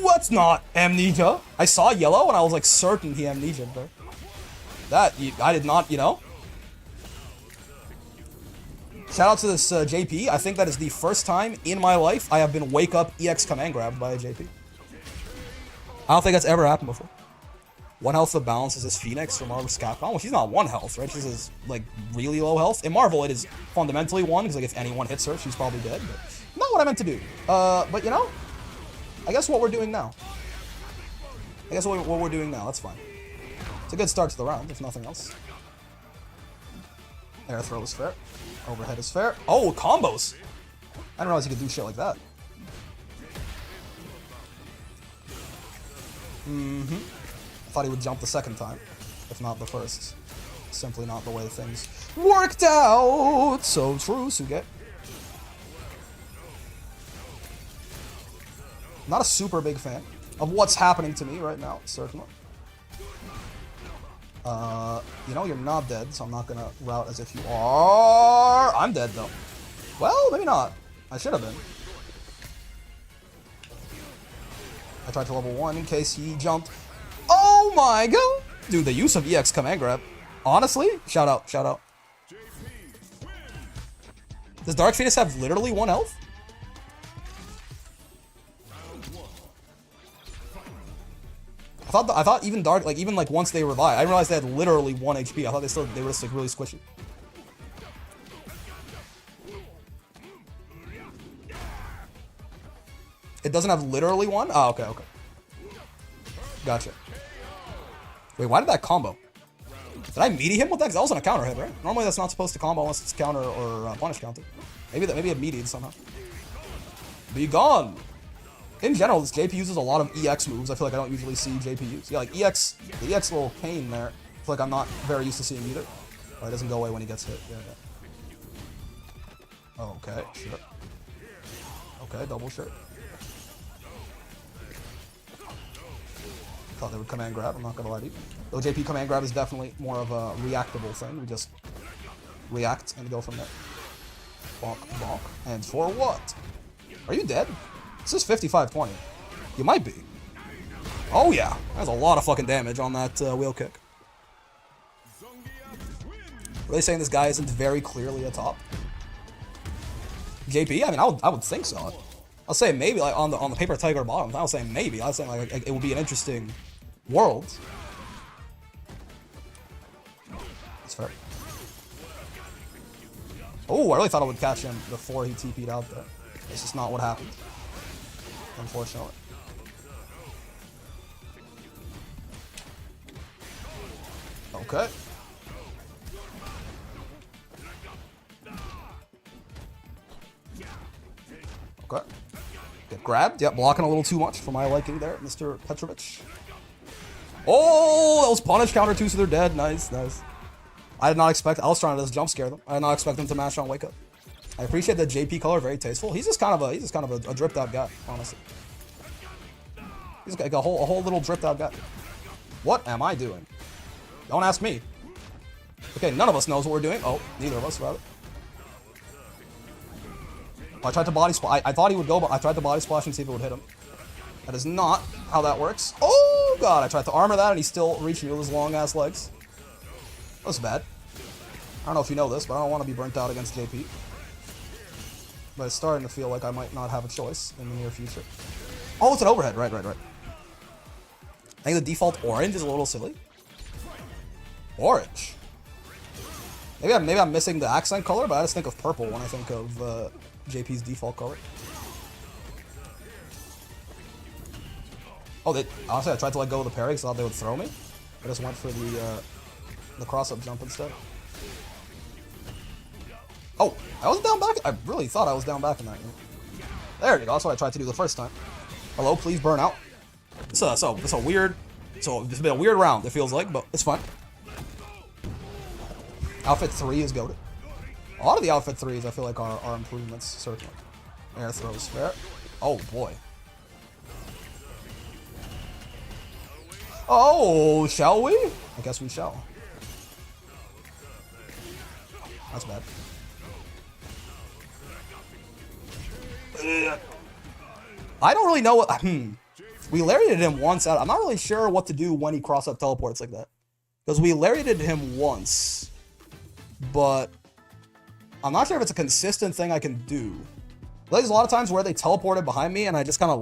What's not amnesia? I saw yellow and I was like certain he amnesia, bro. That, I did not, you know? Shout out to this JP. I think that is the first time in my life I have been wake up EX command grabbed by a JP. I don't think that's ever happened before. 1 health of balance is this Phoenix from Marvel's Capcom. Well, she's not 1 health, right? She's like really low health. In Marvel, it is fundamentally 1 because like if anyone hits her, she's probably dead. But not what I meant to do. But you know, I guess what we're doing now. That's fine. It's a good start to the round, if nothing else. Air throw is fair. Overhead is fair. Oh, combos! I didn't realize you could do shit like that. I thought he would jump the second time, if not the first. Simply not the way things worked out. So true, Suge. Not a super big fan of what's happening to me right now, certainly. You know, you're not dead, so I'm not gonna route as if you are. I'm dead, though. Well, maybe not. I should have been. I tried to level 1 in case he jumped. Oh my god! Dude, the use of EX command grab. Honestly, shout out, shout out. Does Dark Phoenix have literally 1 health? I thought even Dark, like even like once they revive, I didn't realize they had literally 1 HP. I thought they were just like really squishy. It doesn't have literally 1? Oh, okay, okay. Gotcha. Wait, why did that combo? Did I meaty him with that? Because that wasn't a counter hit, right? Normally that's not supposed to combo unless it's counter or punish counter. Maybe it meatied somehow. Be gone! In general, this JP uses a lot of EX moves. I feel like I don't usually see JP use. Yeah, like the EX little cane there. I feel like I'm not very used to seeing either. Oh, it doesn't go away when he gets hit. Yeah, yeah. Oh, okay, sure. Okay, double sure. Thought they would command grab, I'm not gonna lie to you. Though JP command grab is definitely more of a reactable thing. We just react and go from there. Bonk, bonk. And for what? Are you dead? This is 55-20. You might be. Oh yeah, that's a lot of fucking damage on that wheel kick. Really saying this guy isn't very clearly a top? JP? I mean, I would think so. I'll say maybe like on the paper tiger bottom. I was saying maybe. I was saying like it would be an interesting world. That's fair. Oh, I really thought I would catch him before he TP'd out there. It's just not what happened. Unfortunately. Okay. Okay. Get grabbed. Yep, blocking a little too much for my liking there, Mr. Petrovich. Oh, that was punish counter 2, so they're dead. Nice, nice. I did not expect. I was trying to just jump scare them. I did not expect them to mash on wake up. I appreciate the JP color, very tasteful. He's just kind of a dripped out guy, honestly. He's like a whole little dripped out guy. What am I doing? Don't ask me. Okay, none of us knows what we're doing. Oh, neither of us, rather. I tried to body splash. I thought he would go, but I tried to body splash and see if it would hit him. That is not how that works. Oh god, I tried to armor that and he's still reaching with his long ass legs. That was bad. I don't know if you know this, but I don't want to be burnt out against JP. But it's starting to feel like I might not have a choice in the near future. Oh, it's an overhead. Right. I think the default orange is a little silly. Orange. Maybe I'm missing the accent color, but I just think of purple when I think of JP's default color. Oh, honestly, I tried to let go of the parry because I thought they would throw me. I just went for the cross-up jump instead. Oh, I wasn't down back. I really thought I was down back in that game. There you go. That's what I tried to do the first time. Hello, please burn out. It's a weird. So it's been a weird round. It feels like, but it's fun. Outfit 3 is goated. A lot of the outfit 3s I feel like are improvements, certainly. Air throws fair. Oh boy. Oh, shall we? I guess we shall. That's bad. I don't really know what. We We lariated him once out. I'm not really sure what to do when he cross-up teleports like that. Because we lariated him once. But I'm not sure if it's a consistent thing I can do. Like, there's a lot of times where they teleported behind me and I just kind of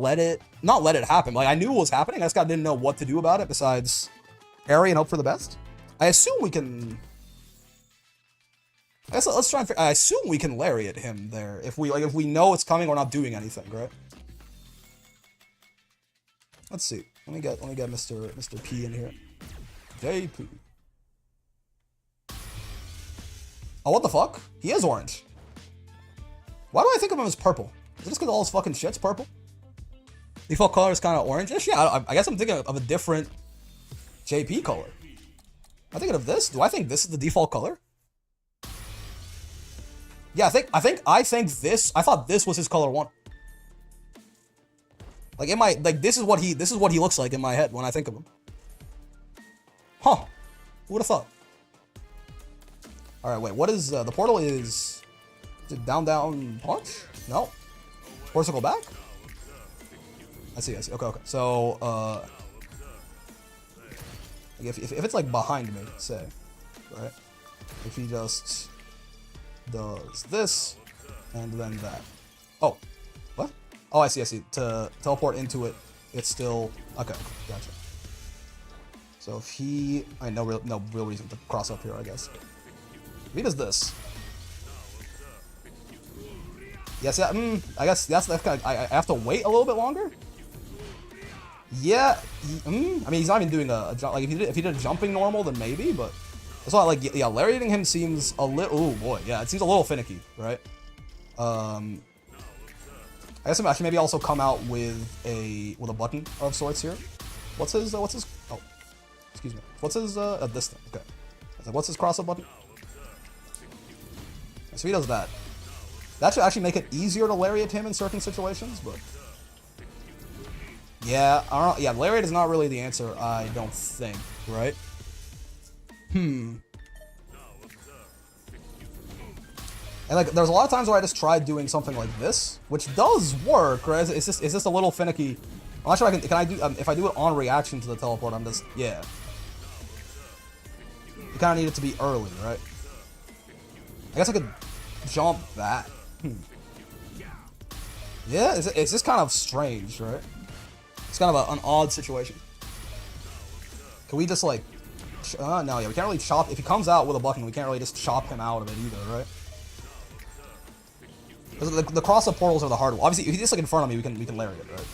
not let it happen. Like, I knew what was happening. I just didn't know what to do about it besides parry and hope for the best. I assume we can... I guess let's try and I assume we can lariat him there. If we know it's coming, we're not doing anything, right? Let's see. Let me get Mr. P in here. JP. Oh, what the fuck? He is orange. Why do I think of him as purple? Is it just because all his fucking shit's purple? Default color is kind of orange-ish? Yeah, I guess I'm thinking of a different JP color. I'm thinking of this. Do I think this is the default color? Yeah, I think this. I thought this was his color 1. Like in my this is what he looks like in my head when I think of him. Huh? Who would have thought? All right, wait. What is the portal? Is it down punch? No. Circle back. I see. Okay. So if it's like behind me, say, right? If he just does this and then that. Oh, what? Oh, I see. To teleport into it, it's still okay. Gotcha. So if he, no real reason to cross up here, I guess. If he does this. Yes, yeah. I guess that's kind of. I have to wait a little bit longer. Yeah. I mean, he's not even doing a jump. Like if he did a jumping normal, then maybe. But that's why, like, yeah, lariating him seems a little. Oh boy, yeah, it seems a little finicky, right? I guess I'm actually maybe also come out with a button of sorts here. What's his? Oh, excuse me. What's his? This thing. Okay. I was like, what's his cross-up button? So he does that. That should actually make it easier to lariat him in certain situations, but yeah, I don't know. Yeah, lariat is not really the answer, I don't think, right? And like, there's a lot of times where I just tried doing something like this, which does work, right? It's just a little finicky. I'm not sure can I do, if I do it on reaction to the teleport, I'm just, yeah. You kind of need it to be early, right? I guess I could jump that. Yeah, it's just kind of strange, right? It's kind of an odd situation. Can we just like... no, yeah, we can't really chop... If he comes out with a button, we can't really just chop him out of it either, right? Because the cross-up portals are the hard one. Obviously, if he's just like in front of me, we can lariat, right?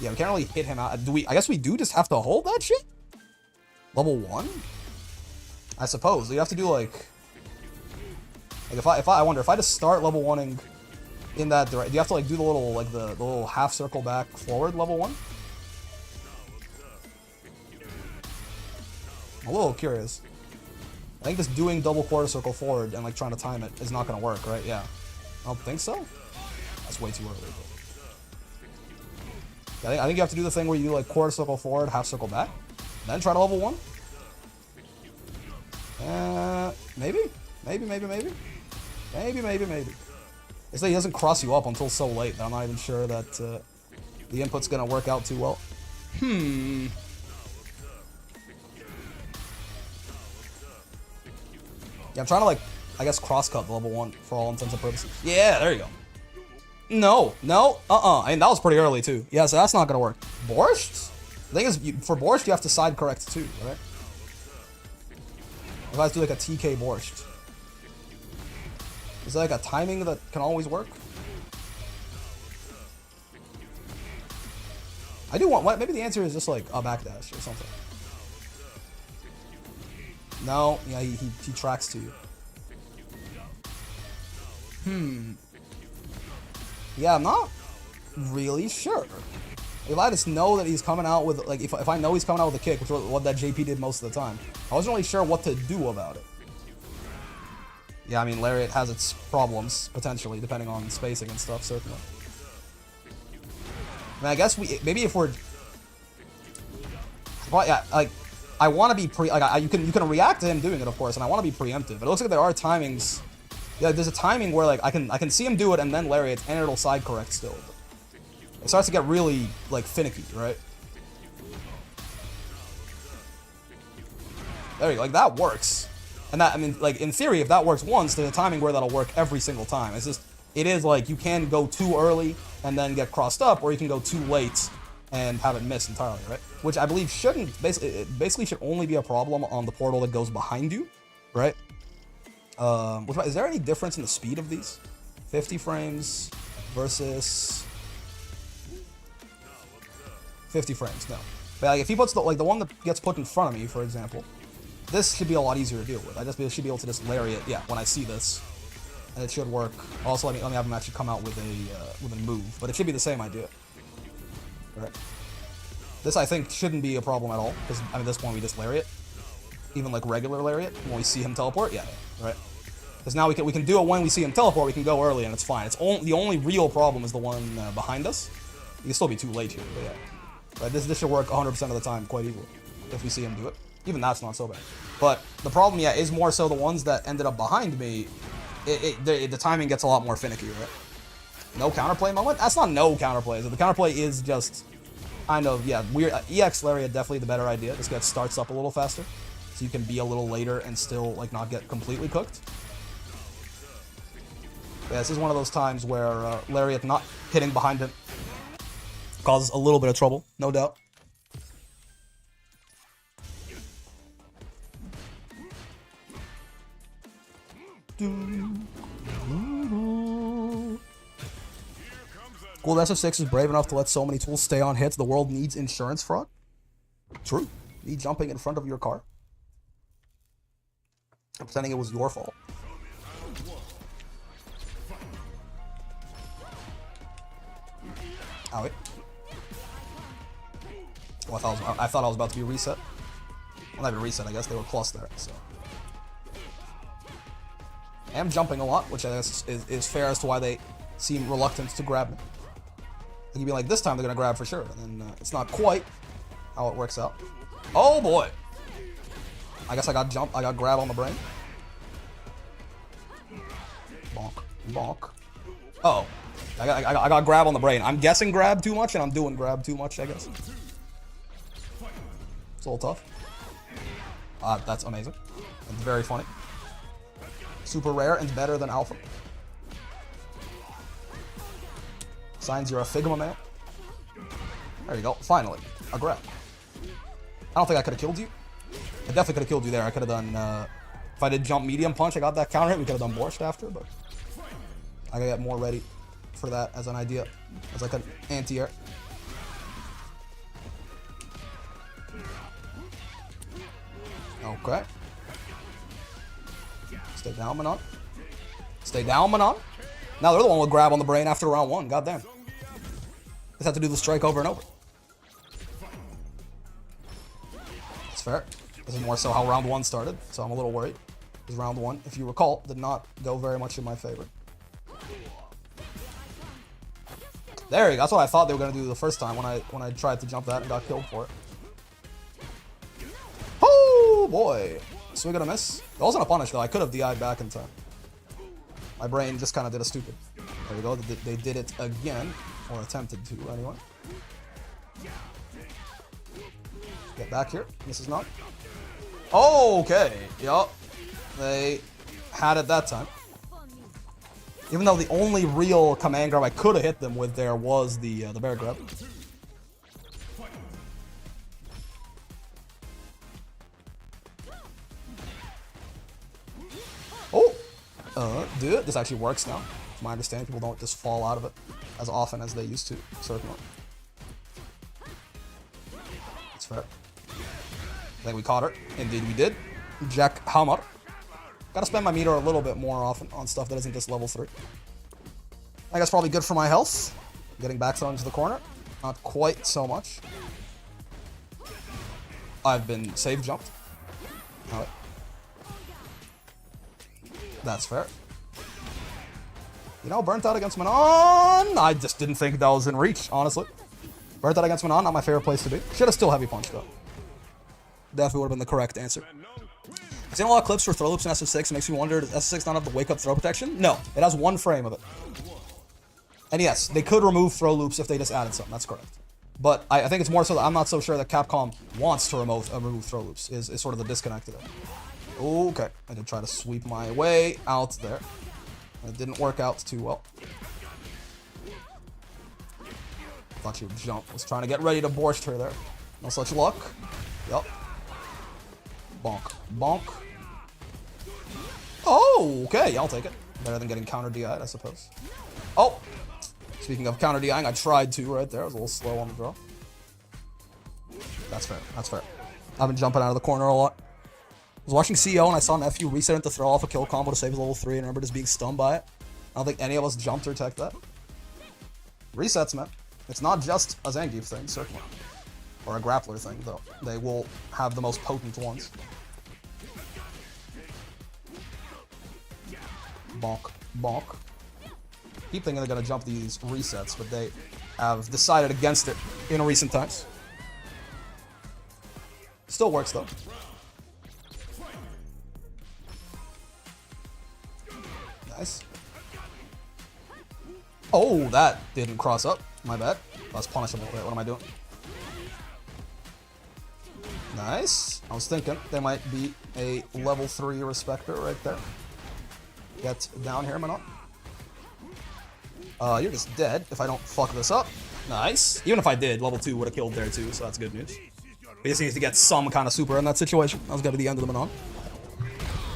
Yeah, we can't really hit him out. I guess we do just have to hold that shit? Level 1? I suppose. You have to do like I wonder if I just start level 1ing in that direction, do you have to like do the little half circle back forward level 1? I'm a little curious. I think just doing double quarter circle forward and like trying to time it is not gonna work, right? Yeah. I don't think so. That's way too early. But I think you have to do the thing where you do like quarter circle forward, half circle back, then try to level 1. Maybe. It's like he doesn't cross you up until so late that I'm not even sure that the input's gonna work out too well. Yeah, I'm trying to like, I guess cross-cut level 1 for all intents and purposes. Yeah, there you go. No. I mean, that was pretty early too. Yeah, so that's not gonna work. Borscht? The thing is, for Borscht, you have to side correct too, right? If I have to do like a TK Borscht. Is there like a timing that can always work? I do want, maybe the answer is just like a backdash or something. No, yeah, he tracks to you. Yeah, I'm not really sure. If I just know that he's coming out with, like, if I know he's coming out with a kick, which is what that JP did most of the time, I wasn't really sure what to do about it. Yeah, I mean, Lariat has its problems, potentially, depending on spacing and stuff, certainly. I mean, I guess maybe if we're... Well, yeah, like, I want to be you can react to him doing it, of course, and I want to be preemptive. But it looks like there are timings... Yeah, there's a timing where, like, I can see him do it and then Lariat, and it'll side correct still. it starts to get really, like, finicky, right? There you go, like, that works. And that, I mean, like, in theory, if that works once, there's a timing where that'll work every single time. It's just, it is like, you can go too early and then get crossed up, or you can go too late and have it miss entirely, right? Which I believe shouldn't, basically should only be a problem on the portal that goes behind you, right? Is there any difference in the speed of these? 50 frames versus 50 frames, no. But like, if he puts the one that gets put in front of me, for example, this should be a lot easier to deal with. I just should be able to just lariat, yeah, when I see this, and it should work. Also, let me have him actually come out with a move, but it should be the same idea. Right. This I think shouldn't be a problem at all, because I mean, at this point we just lariat, even like regular lariat when we see him teleport, yeah, right. Because now we can do it when we see him teleport. We can go early and it's fine. It's the only real problem is the one behind us. You can still be too late here, but yeah. Right, this should work 100% of the time quite easily if we see him do it. Even that's not so bad. But the problem, yeah, is more so the ones that ended up behind me. The timing gets a lot more finicky, right? No counterplay moment? That's not no counterplay. The counterplay is just kind of, yeah, weird. EX Lariat definitely the better idea. This guy starts up a little faster, so you can be a little later and still like not get completely cooked. Yeah, this is one of those times where Lariat not hitting behind him causes a little bit of trouble, no doubt. Cool, SF6 is brave enough to let so many tools stay on hits. The world needs insurance fraud. True. Me jumping in front of your car. I'm pretending it was your fault. Oh, wait. Oh, I thought I was about to be reset. Well, not even reset, I guess. They were plus there, so. I am jumping a lot, which I guess is fair as to why they seem reluctant to grab me. Like, you'd be like, this time they're going to grab for sure. And then it's not quite how it works out. Oh, boy. I guess I got jump. I got grab on the brain. Bonk. Bonk. Uh-oh. I got grab on the brain. I'm guessing grab too much, and I'm doing grab too much, I guess. It's a little tough. That's amazing. It's very funny. Super rare and better than alpha. Signs you're a Figma man. There you go. Finally. A grab. I don't think I could have killed you. I definitely could have killed you there. I could have done, if I did jump medium punch, I got that counter hit, we could have done borscht after, but I gotta get more ready for that as an idea. As like an anti-air. Okay. Stay down, Manon. Stay down, Manon. Now they're the one with grab on the brain after round one. Goddamn. Just have to do the strike over and over. That's fair. This is more so how round one started, so I'm a little worried. Because round one, if you recall, did not go very much in my favor. There you go. That's what I thought they were gonna do the first time when I tried to jump that and got killed for it. Oh boy. So we gonna miss. It wasn't a punish though. I could have DI'd back in time. My brain just kind of did a stupid. There we go. They did it again, or attempted to anyway. Get back here. This is not. Okay. Yup. They had it that time. Even though the only real command grab I could have hit them with there was the bear grab. Oh! Dude, this actually works now. From my understanding, people don't just fall out of it as often as they used to, certainly. That's fair. I think we caught her. Indeed we did. Jack Hammer. Gotta spend my meter a little bit more often on stuff that isn't just level 3. I think that's probably good for my health. Getting back thrown into the corner. Not quite so much. I've been save jumped. Alright. That's fair. You know, burnt out against Manon. I just didn't think that was in reach, honestly. Burnt out against Manon, not my favorite place to be. Should have still heavy punched though. Definitely would have been the correct answer. I've seen a lot of clips for throw loops in SF6. It makes me wonder, does SF6 not have the wake up throw protection? No, it has one frame of it. And yes, they could remove throw loops if they just added something. That's correct. But I think it's more so that I'm not so sure that Capcom wants to remove throw loops. Is sort of the disconnect there. Okay, I did try to sweep my way out there. It didn't work out too well. Thought she would jump. Was trying to get ready to borscht her there. No such luck. Yup. Bonk. Bonk. Oh, okay. Yeah, I'll take it. Better than getting counter DI'd, I suppose. Oh! Speaking of counter DIing, I tried to right there. I was a little slow on the draw. That's fair. That's fair. I've been jumping out of the corner a lot. I was watching CEO and I saw Nephew reset it to throw off a kill combo to save his level 3 and I remember just being stunned by it. I don't think any of us jumped or teched that. Resets, man. It's not just a Zangief thing, certainly. Or a grappler thing, though. They will have the most potent ones. Bonk. Bonk. Keep thinking they're going to jump these resets, but they have decided against it in recent times. Still works, though. Nice. Oh, that didn't cross up. My bad. That's punishable. Wait, what am I doing? Nice. I was thinking they might be a level 3 respecter right there. Get down here, Manon. You're just dead if I don't fuck this up. Nice. Even if I did, level 2 would have killed there too, so that's good news. He just needs to get some kind of super in that situation. That was going to be the end of the Manon.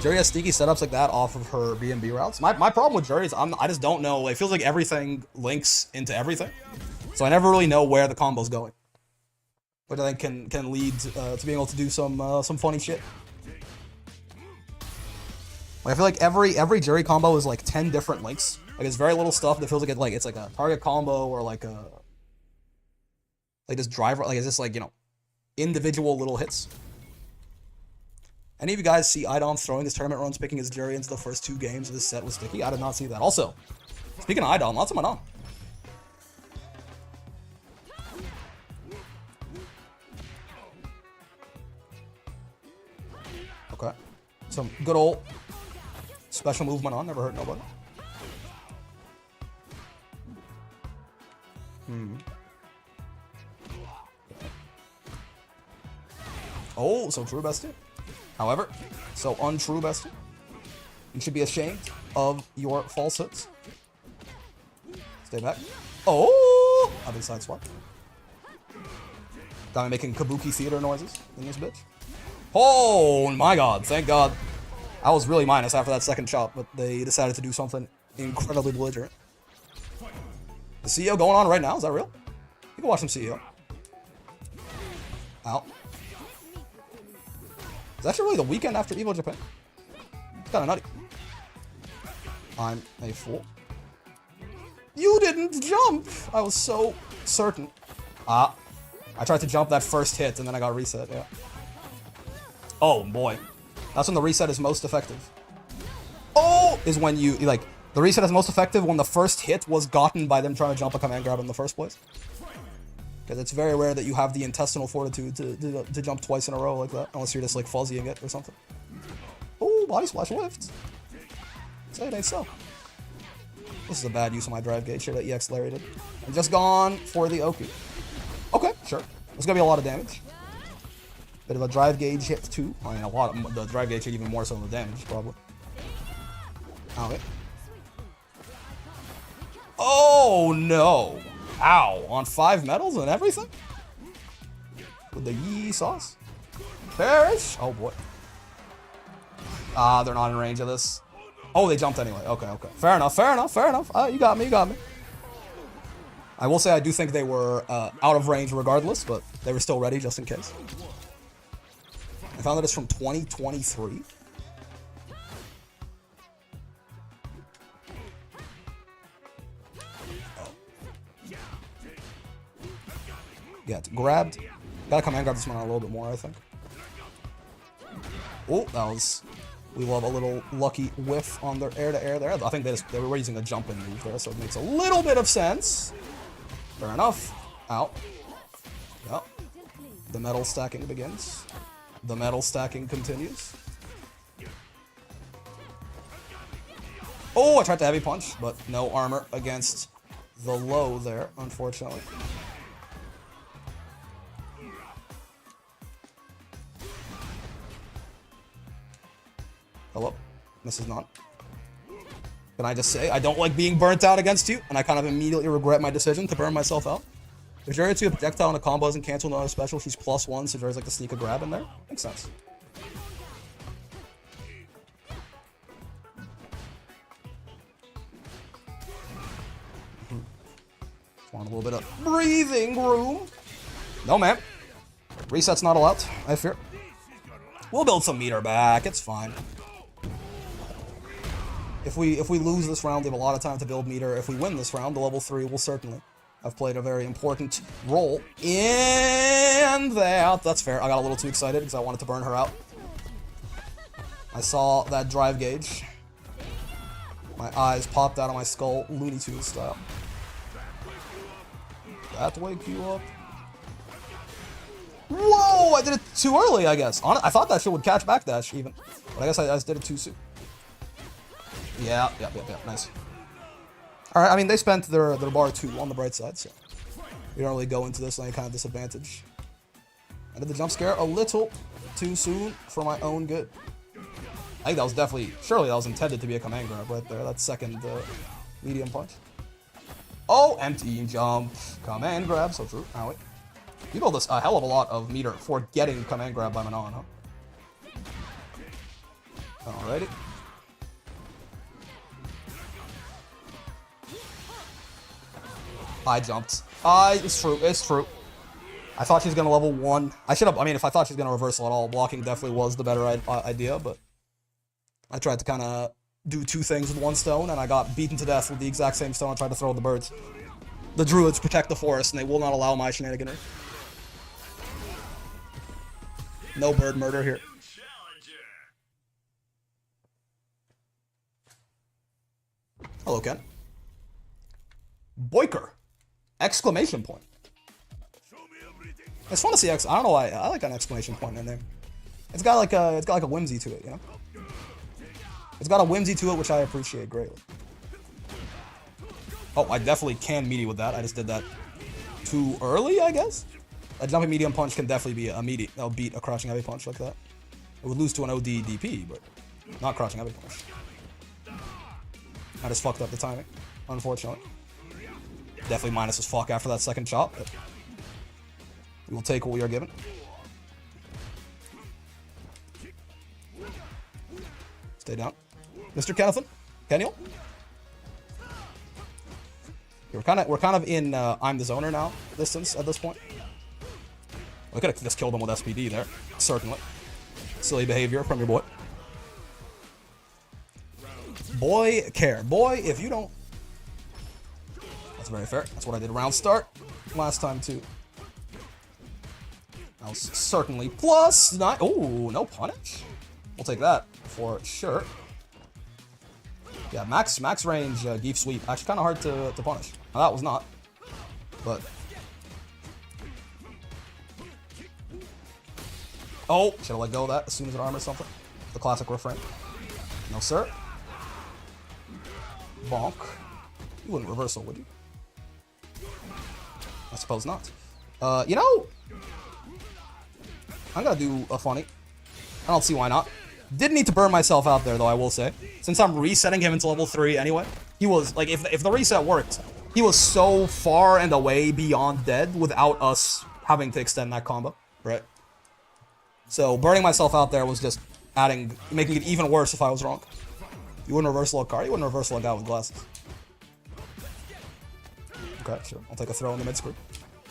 Jury has sneaky setups like that off of her B&B routes. My problem with Jury is I just don't know. It feels like everything links into everything. So I never really know where the combo's going. Which I think can lead to being able to do some funny shit. Like I feel like every Jury combo is like 10 different links. Like it's very little stuff that feels like it's like a target combo or like this driver, like it's just like, you know, individual little hits. Any of you guys see Idom throwing his tournament runs, picking his Jury into the first 2 games of this set with Sticky? I did not see that. Also, speaking of Idom, lots of Manon. Okay. Some good old special move Manon, never hurt nobody. Oh, so true, bestie. However, so untrue, bestie. You should be ashamed of your falsehoods. Stay back. Oh! I've been side swap. Got me making kabuki theater noises in this bitch. Oh my god, thank god. I was really minus after that second chop, but they decided to do something incredibly belligerent. The CEO going on right now? Is that real? You can watch some CEO. Ow. It's actually really the weekend after Evo Japan. It's kind of nutty. I'm a fool. You didn't jump! I was so certain. Ah. I tried to jump that first hit and then I got reset, yeah. Oh boy. That's when the reset is most effective. Oh! Is when you, like, the reset is most effective when the first hit was gotten by them trying to jump a command grab in the first place. Because it's very rare that you have the intestinal fortitude to jump twice in a row like that. Unless you're just like fuzzying it or something. Oh, body splash lift. Say it ain't so. This is a bad use of my drive gauge here that EX Larry did. I'm just gone for the Oki. Okay, sure. There's gonna be a lot of damage. Bit of a drive gauge hit too. I mean, a lot of the drive gauge hit even more so than the damage, probably. Okay. Oh no! Ow! On 5 medals and everything? With the yee sauce? Perish! Oh boy. Ah, they're not in range of this. Oh, they jumped anyway. Okay, okay. Fair enough, fair enough, fair enough. You got me, you got me. I will say I do think they were out of range regardless, but they were still ready just in case. I found that it's from 2023. Yeah, it's grabbed. Gotta come and grab this one out a little bit more, I think. Oh, that was... We love a little lucky whiff on their air-to-air there. I think they were using a jumping move there, so it makes a little bit of sense. Fair enough. Ow. Yep. The metal stacking begins. The metal stacking continues. Oh, I tried to heavy punch, but no armor against the low there, unfortunately. Hello? This is not. Can I just say, I don't like being burnt out against you, and I kind of immediately regret my decision to burn myself out. If Jerry 2 projectile and a combo doesn't cancel another special, she's +1, so Jerry's like to sneak a grab in there. Makes sense. Want a little bit of breathing room. No, man. Reset's not allowed, I fear. We'll build some meter back. It's fine. If we lose this round, we have a lot of time to build meter. If we win this round, the level 3 will certainly have played a very important role in that. That's fair. I got a little too excited because I wanted to burn her out. I saw that drive gauge. My eyes popped out of my skull, Looney Tunes style. That wake you up. Whoa! I did it too early, I guess. I thought that shit would catch backdash even, but I guess I just did it too soon. Yeah. Nice. All right. I mean, they spent their bar 2 on the bright side, so we don't really go into this with any kind of disadvantage. I did the jump scare a little too soon for my own good. I think that was definitely, surely that was intended to be a command grab right there. That second medium punch. Oh, empty jump, command grab. So true. Oh wait, you build this a hell of a lot of meter for getting command grab by Manon, huh? Alrighty. I jumped. It's true. It's true. I thought she was gonna level 1. I should have. I mean, if I thought she was gonna reversal at all, blocking definitely was the better idea. But I tried to kind of do 2 things with 1 stone, and I got beaten to death with the exact same stone I tried to throw at the birds. The druids protect the forest, and they will not allow my shenaniganery. No bird murder here. Hello, Ken. Boiker! Exclamation point. It's fun to see I don't know why I like an exclamation point in there. It's got like a whimsy to it, you know. It's got a whimsy to it, which I appreciate greatly. Oh, I definitely can meaty with that. I just did that too early, I guess. A jumping medium punch can definitely be a meaty. That'll beat a crouching heavy punch like that. It would lose to an OD DP, but not crouching heavy punch. I just fucked up the timing, unfortunately. Definitely minus as fuck after that second chop, but we will take what we are given. Stay down. Mr. Kennethan? Kenniel? We're kind of in I'm the zoner now distance at this point. We could have just killed him with SPD there. Certainly. Silly behavior from your boy. Boy, care. Boy, if you don't... That's very fair. That's what I did round start last time, too. That was certainly plus 9. Oh, no punish. We'll take that for sure. Yeah, max range Geef sweep. Actually, kind of hard to punish. Now, that was not. But... Oh, should have let go of that as soon as it armors something. The classic refrain. No, sir. Bonk. You wouldn't reversal, would you? I suppose not. You know, I'm gonna do a funny. I don't see why not. Didn't need to burn myself out there, though, I will say. Since I'm resetting him into level 3 anyway, he was, like, if the reset worked, he was so far and away beyond dead without us having to extend that combo, right? So, burning myself out there was just making it even worse if I was wrong. You wouldn't reversal a car, you wouldn't reversal a guy with glasses. Okay, sure. I'll take a throw in the mid-screen.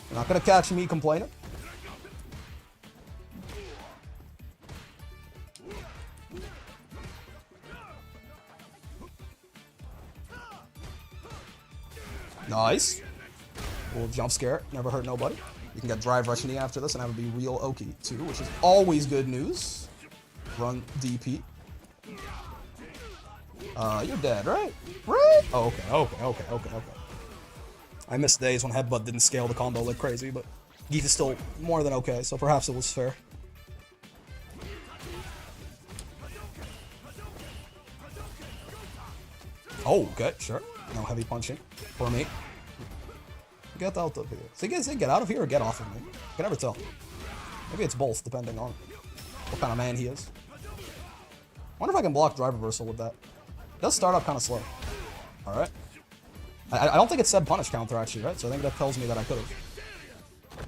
You're not gonna catch me complaining. Nice. Little jump scare. Never hurt nobody. You can get drive rushing after this and have it be real oaky too, which is always good news. Run DP. You're dead, right? Right? Oh, okay. I missed days when Headbutt didn't scale the combo like crazy, but Geef is still more than okay, so perhaps it was fair. Oh, okay, sure. No heavy punching for me. Get out of here. So you guys say get out of here or get off of me? I can never tell. Maybe it's both, depending on what kind of man he is. Wonder if I can block drive reversal with that. It does start up kind of slow. Alright. I don't think it said punish counter, actually, right? So I think that tells me that I could have.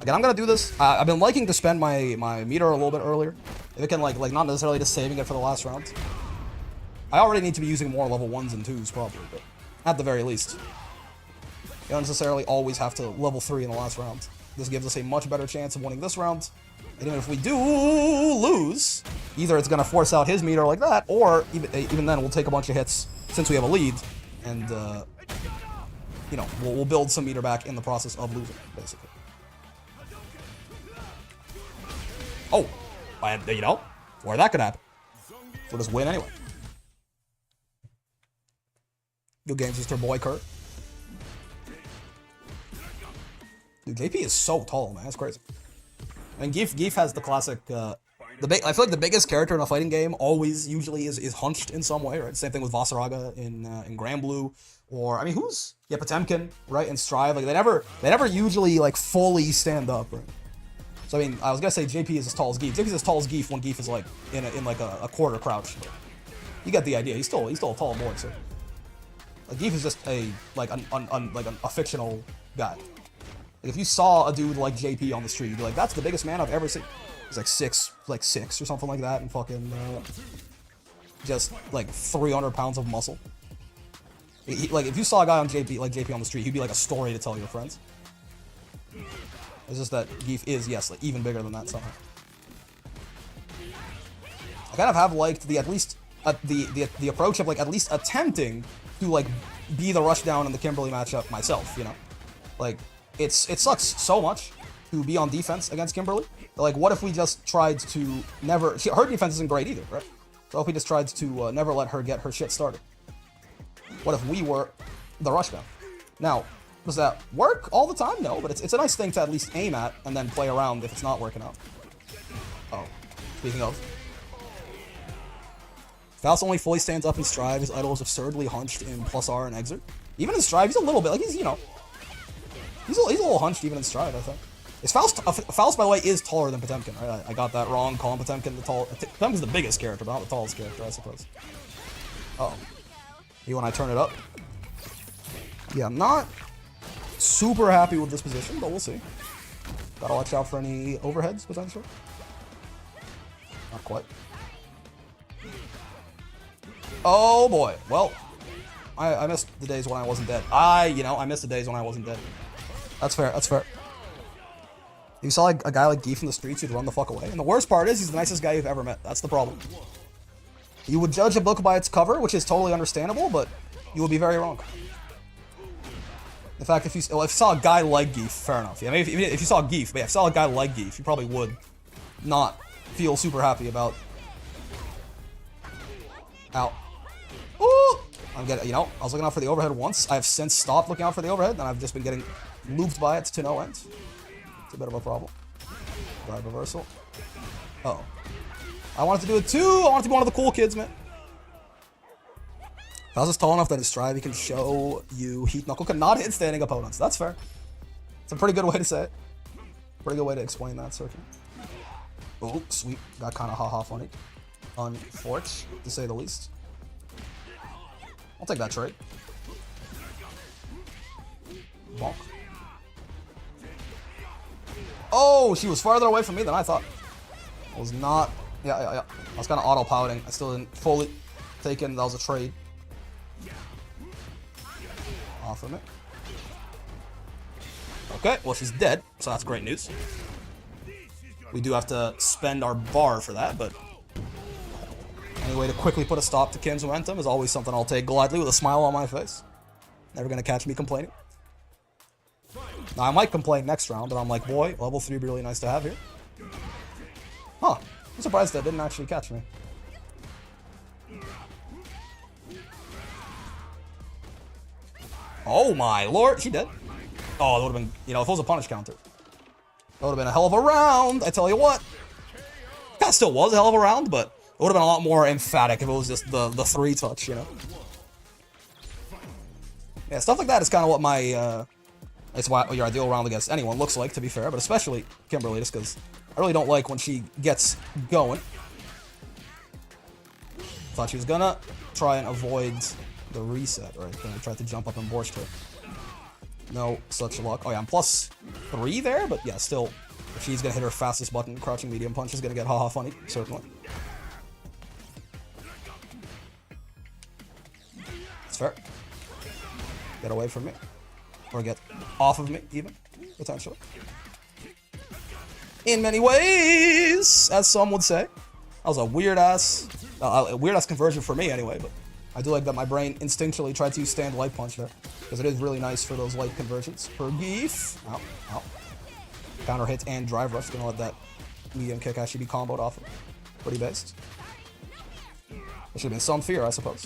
Again, I'm gonna do this. I've been liking to spend my meter a little bit earlier. If it can, like not necessarily just saving it for the last round. I already need to be using more level 1s and 2s, probably, but at the very least. You don't necessarily always have to level 3 in the last round. This gives us a much better chance of winning this round. And even if we do lose, either it's gonna force out his meter like that, or even then we'll take a bunch of hits since we have a lead, and you know, we'll build some meter back in the process of losing, basically. Oh, you know, or that could happen. We'll just win anyway. Good games, Mr. Boy Kurt. Dude, JP is so tall, man. That's crazy. And Geef has the classic. I feel like the biggest character in a fighting game always, usually, is hunched in some way, right? Same thing with Vasaraga in Granblue, or I mean, Potemkin, right? In Strive, like they never usually like fully stand up, right? So I mean, I was gonna say JP is as tall as Geef. JP is as tall as Geef when Geef is like in like a quarter crouch. You get the idea. He's still a tall boy, so. Like, Geef is just a a fictional guy. Like, if you saw a dude like JP on the street, you'd be like, that's the biggest man I've ever seen. He's like 6'6" or something like that, and fucking just like 300 pounds of muscle. Like, if you saw a guy on JP on the street, he'd be like a story to tell your friends. It's just that Geef is, yes, like even bigger than that somehow. I kind of have liked the the approach of like at least attempting to like be the rushdown in the Kimberly matchup myself, you know? Like, it sucks so much to be on defense against Kimberly. Like, what if we just tried to never... her defense isn't great either, right? So if we just tried to never let her get her shit started. What if we were the rushdown? Now, does that work all the time? No, but it's a nice thing to at least aim at and then play around if it's not working out. Oh, speaking of... Faust only fully stands up in Strive. His idol is absurdly hunched in plus R and Exert. Even in Strive, he's a little bit, like, he's, you know... He's a little hunched even in Strive, I think. Is Faust, by the way, is taller than Potemkin, right? I got that wrong, calling Potemkin the tall... Potemkin's the biggest character, but not the tallest character, I suppose. Uh-oh. You when I turn it up? Yeah, I'm not super happy with this position, but we'll see. Gotta watch out for any overheads, potentially. Not quite. Oh boy, well, I missed the days when I wasn't dead. I missed the days when I wasn't dead. That's fair, that's fair. You saw like a guy like Geef in the streets, you'd run the fuck away. And the worst part is, he's the nicest guy you've ever met. That's the problem. You would judge a book by its cover, which is totally understandable, but you would be very wrong. In fact, if you saw a guy like Geef, fair enough. Yeah, maybe if you saw Geef, but yeah, if you saw a guy like Geef, you probably would not feel super happy about... Ow. Ooh! I'm getting, you know, I was looking out for the overhead once. I have since stopped looking out for the overhead, and I've just been getting looped by it to no end. It's a bit of a problem. Drive reversal. Uh-oh. I wanted to do it too! I wanted to be one of the cool kids, man. Faust is tall enough that his Strive, he can show you Heat Knuckle cannot hit standing opponents. That's fair. It's a pretty good way to say it. Pretty good way to explain that, certainly. Oh, sweet. Got kind of haha funny. Unfortunate, to say the least. I'll take that trade. Bonk. Oh, she was farther away from me than I thought. I was not... Yeah. I was kind of auto-piloting. I still didn't fully take in. That was a trade. Off of it. Okay, well, she's dead, so that's great news. We do have to spend our bar for that, but... Any way to quickly put a stop to Kim's momentum is always something I'll take gladly with a smile on my face. Never gonna catch me complaining. Now, I might complain next round, but I'm like, boy, level 3 would be really nice to have here. Huh. I'm surprised that didn't actually catch me. Oh my lord, she dead. Oh, that would have been, you know, if it was a punish counter. That would have been a hell of a round, I tell you what. That still was a hell of a round, but it would have been a lot more emphatic if it was just the 3 touch, you know? Yeah, stuff like that is kind of what my It's what your ideal round against anyone looks like, to be fair, but especially Kimberly, just because I really don't like when she gets going. Thought she was gonna try and avoid the reset right there. Tried to jump up and borscht her. No such luck. Oh yeah, I'm +3 there, but yeah, still, if she's gonna hit her fastest button, crouching medium punch is gonna get haha funny, certainly. It's fair. Get away from me. Or get off of me, even, potentially. In many ways, as some would say. That was a weird-ass conversion for me, anyway, but I do like that my brain instinctually tried to stand light punch there, because it is really nice for those light conversions. Forgive. Ow, ow. Counter hit and drive rush. Gonna let that medium kick actually be comboed off of. Pretty based. There should have been some fear, I suppose.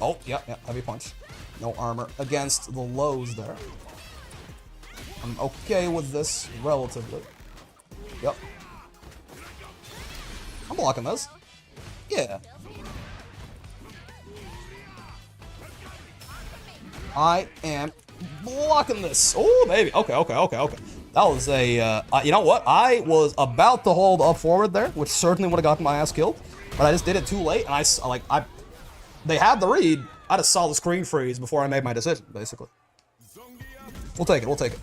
Oh, yeah, heavy punch. No armor against the lows there. I'm okay with this, relatively. Yep. I'm blocking this. Yeah. I am blocking this. Oh, baby. Okay. That was a, you know what? I was about to hold up forward there, which certainly would have gotten my ass killed. But I just did it too late, and they had the read. I just saw the screen freeze before I made my decision, basically. We'll take it.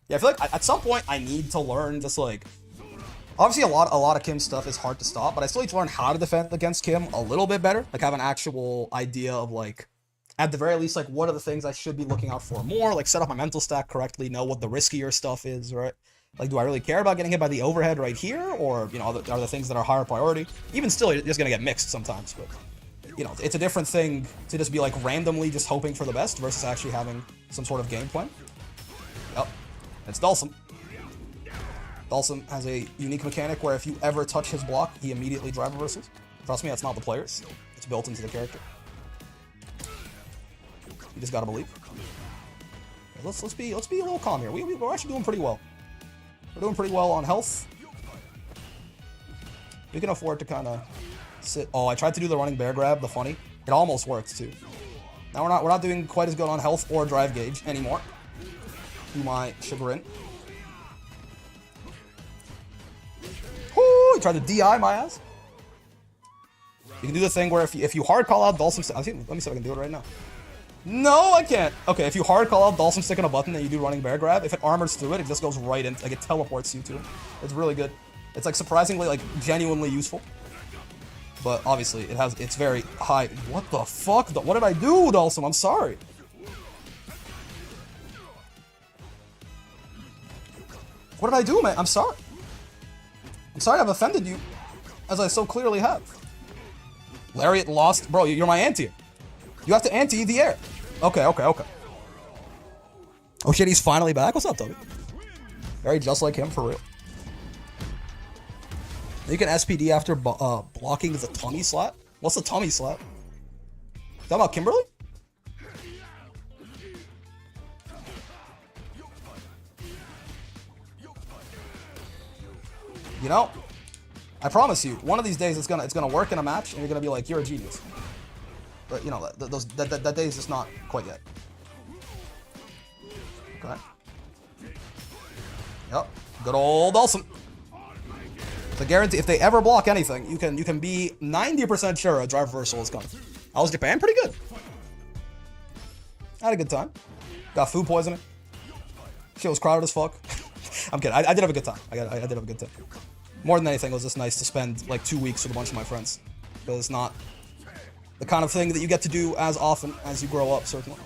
Yeah, I feel like at some point I need to learn just like... Obviously a lot of Kim's stuff is hard to stop, but I still need to learn how to defend against Kim a little bit better. Like have an actual idea of like, at the very least, like what are the things I should be looking out for more, like set up my mental stack correctly, know what the riskier stuff is, right? Like, do I really care about getting hit by the overhead right here? Or, you know, are there things that are higher priority? Even still, you're just gonna get mixed sometimes, but... You know, it's a different thing to just be like randomly just hoping for the best versus actually having some sort of game plan. Yep. It's Dulcim. Dulcim has a unique mechanic where if you ever touch his block, he immediately drive reverses. Trust me, that's not the players. It's built into the character. You just gotta believe. Okay, let's be a little calm here. We're actually doing pretty well. We're doing pretty well on health. We can afford to kind of sit. Oh, I tried to do the running bear grab, the funny. It almost worked too. Now we're not doing quite as good on health or drive gauge anymore. To my chagrin. Whoo! He tried to DI my ass. You can do the thing where if you hard call out Dulcim stick. Let me see if I can do it right now. No, I can't. Okay, if you hard call out Dulcim stick on a button and you do running bear grab, if it armors through it, it just goes right in. Like it teleports you to it. It's really good. It's like surprisingly like genuinely useful. But obviously it's very high. What the fuck? What did I do, Dulcim? I'm sorry. What did I do, man? I'm sorry. I'm sorry I've offended you, as I so clearly have. Lariat lost. Bro, you're my anti. You have to anti the air. Okay. Oh shit, he's finally back. What's up, Toby? Very just like him, for real. You can SPD after blocking the tummy slap? What's the tummy slap? Talking about Kimberly? You know, I promise you, one of these days it's gonna work in a match, and you're gonna be like, you're a genius. But you know, that day is just not quite yet. Okay. Yep. Good old Dulcim. It's a guarantee. If they ever block anything, you can be 90% sure a drive reversal is coming. How was Japan? Pretty good. I had a good time. Got food poisoning. Shit was crowded as fuck. I'm kidding. I did have a good time. I did have a good time. More than anything, it was just nice to spend like 2 weeks with a bunch of my friends. Because it's not the kind of thing that you get to do as often as you grow up, certainly.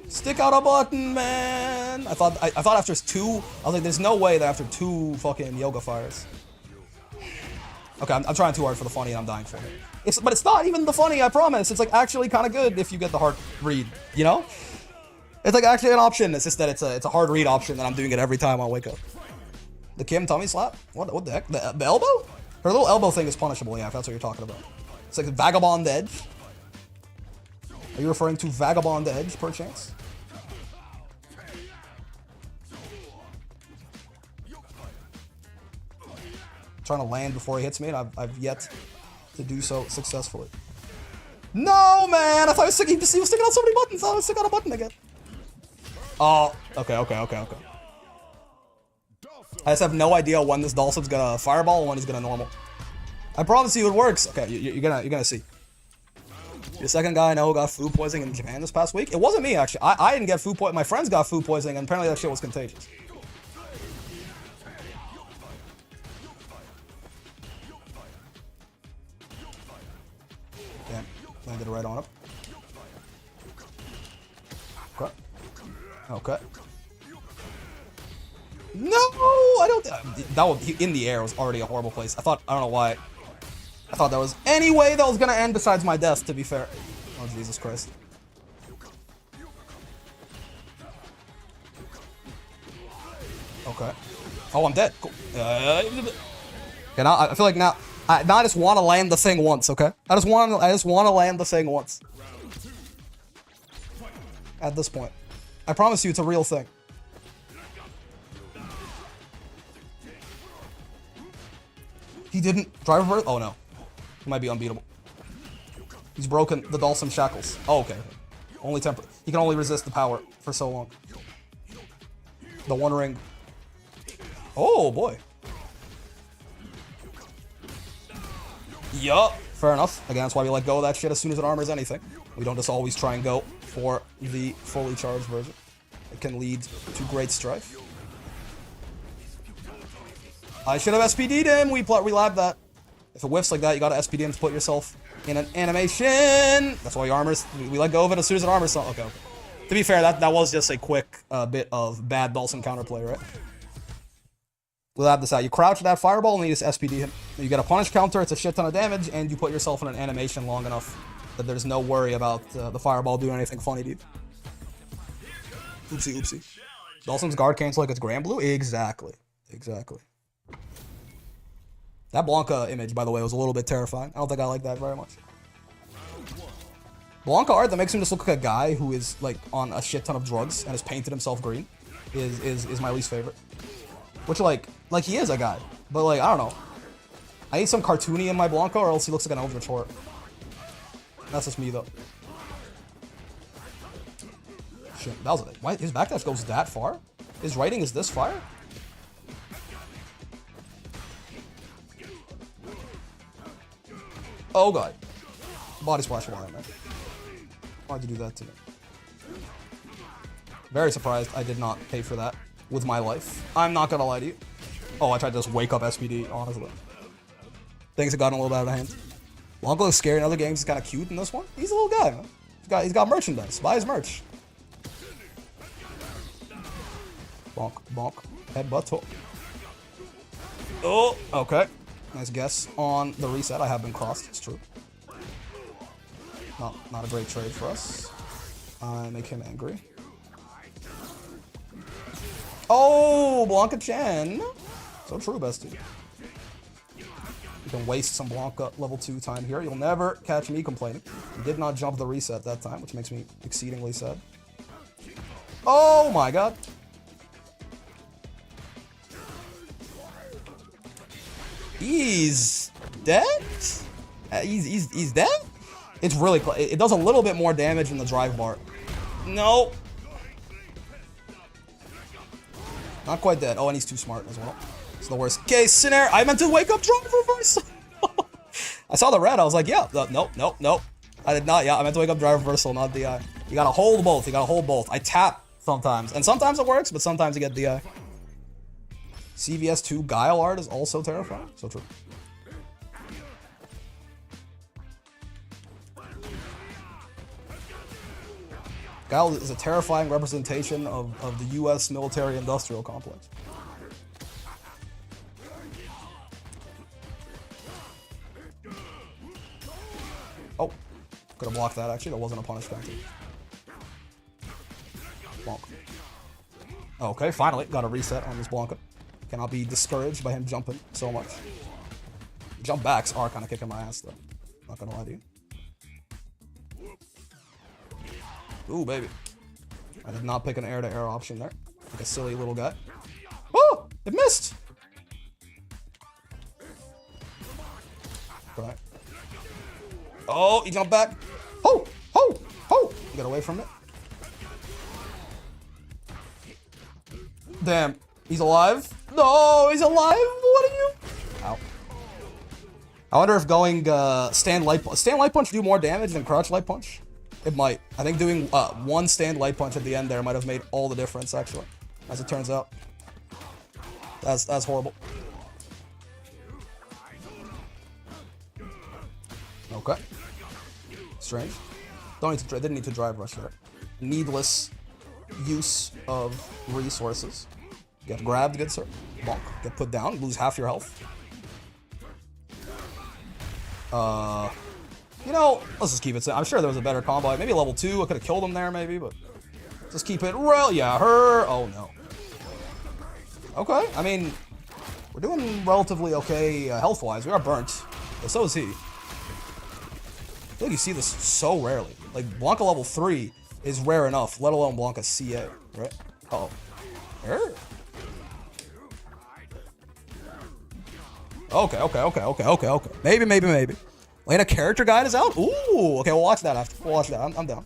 Stick out a button, man! I thought after 2, I was like, there's no way that after 2 fucking yoga fires. Okay, I'm trying too hard for the funny and I'm dying for it. But it's not even the funny, I promise. It's like actually kind of good if you get the hard read, you know? It's like actually an option. It's just that it's a hard read option that I'm doing it every time I wake up. The Kim tummy slap? What the heck? The elbow? Her little elbow thing is punishable, yeah, if that's what you're talking about. It's like Vagabond Edge. Are you referring to Vagabond Edge, perchance? trying to land before he hits me, and I've yet to do so successfully. No, man! I thought he was sticking on so many buttons. I thought I was sticking on a button again. Oh, okay. I just have no idea when this Dhalsim's gonna fireball and when he's gonna normal. I promise you it works. Okay, you're gonna see. The second guy I know got food poisoning in Japan this past week. It wasn't me, actually. I didn't get food poisoning. My friends got food poisoning, and apparently that shit was contagious. Damn, landed right on him. Okay. Okay. No, I don't. That was, in the air was already a horrible place. I don't know why. I thought there was any way that was gonna end besides my death, to be fair. Oh, Jesus Christ. Okay. Oh, I'm dead. Cool. Okay, now I feel like now I just want to land the thing once. Okay. I just want to land the thing once. At this point, I promise you, it's a real thing. He didn't drive reverse. Oh no. He might be unbeatable. He's broken the Dhalsim shackles. Oh, okay. Only temper. He can only resist the power for so long. The One Ring. Oh boy. Yup. Fair enough. Again, that's why we let go of that shit as soon as it armors anything. We don't just always try and go for the fully charged version. It can lead to great strife. I should have SPD'd him. We labbed that. If it whiffs like that, you gotta SPD him to put yourself in an animation. That's why he armors. We let go of it as soon as it armors. Okay. To be fair, that was just a quick bit of bad Dhalsim counterplay, right? We'll have this out. You crouch that fireball and you just SPD him. You get a punish counter, it's a shit ton of damage, and you put yourself in an animation long enough that there's no worry about the fireball doing anything funny, dude. Oopsie, oopsie. Dhalsim's guard cancel like it's Grand Blue? Exactly. Exactly. That Blanca image, by the way, was a little bit terrifying. I don't think I like that very much. Blanca art that makes him just look like a guy who is like on a shit ton of drugs and has painted himself green is my least favorite. Which like he is a guy, but like I don't know. I need some cartoony in my Blanca, or else he looks like an Eldritch Horror. That's just me though. Shit, that was it. Why his backdash goes that far? His writing is this fire? Oh god. Body splash wire, man. Why'd you do that to me? Very surprised I did not pay for that with my life. I'm not gonna lie to you. Oh, I tried to just wake up SPD, honestly. Things have gotten a little bit out of hand. Blanca looks scary in other games. He's kind of cute in this one. He's a little guy, man. He's got merchandise. Buy his merch. Bonk, bonk. Headbutt. Oh. Oh, okay. Nice guess on the reset. I have been crossed. It's true. Not a great trade for us. I make him angry. Oh, Blanca-chan. So true, bestie. You can waste some Blanca level 2 time here. You'll never catch me complaining. You did not jump the reset that time, which makes me exceedingly sad. Oh my god. He's dead? He's dead? It's really close. It does a little bit more damage than the drive bar. No. Not quite dead. Oh, and he's too smart as well. It's the worst case scenario. I meant to wake up drive reversal. I saw the red. I was like, yeah. Nope. I did not. Yeah, I meant to wake up drive reversal, not DI. You gotta hold both. You gotta hold both. I tap sometimes. And sometimes it works, but sometimes you get DI. CVS2 Guile art is also terrifying. So true. Guile is a terrifying representation of the US military-industrial complex. Oh, could have blocked that actually. That wasn't a punish counter. Bonk. Okay, finally got a reset on this Blanca. Cannot be discouraged by him jumping so much. Jump backs are kind of kicking my ass though. Not gonna lie to you. Ooh, baby. I did not pick an air-to-air option there. Like a silly little guy. Oh! It missed! Right. Oh, he jumped back. Ho! Ho! Ho! Get away from it. Damn. He's alive? No, he's alive? What are you? Ow. I wonder if going stand light punch do more damage than crouch light punch? It might. I think doing one stand light punch at the end there might have made all the difference, actually. As it turns out. That's horrible. Okay. Strange. Didn't need to drive rush there. Needless use of resources. Get grabbed, good sir. Bonk. Get put down, lose half your health. You know, let's just keep it simple. I'm sure there was a better combo. Maybe level 2, I could have killed him there, maybe, but just keep it real. Yeah, her. Oh no. Okay, I mean, we're doing relatively okay health-wise. We are burnt, but so is he. I feel like you see this so rarely. Like, Blanca level 3 is rare enough, let alone Blanca CA, right? Uh-oh. Okay. Maybe. Elena character guide is out? Ooh, okay, we'll watch that after. We'll watch that. I'm down.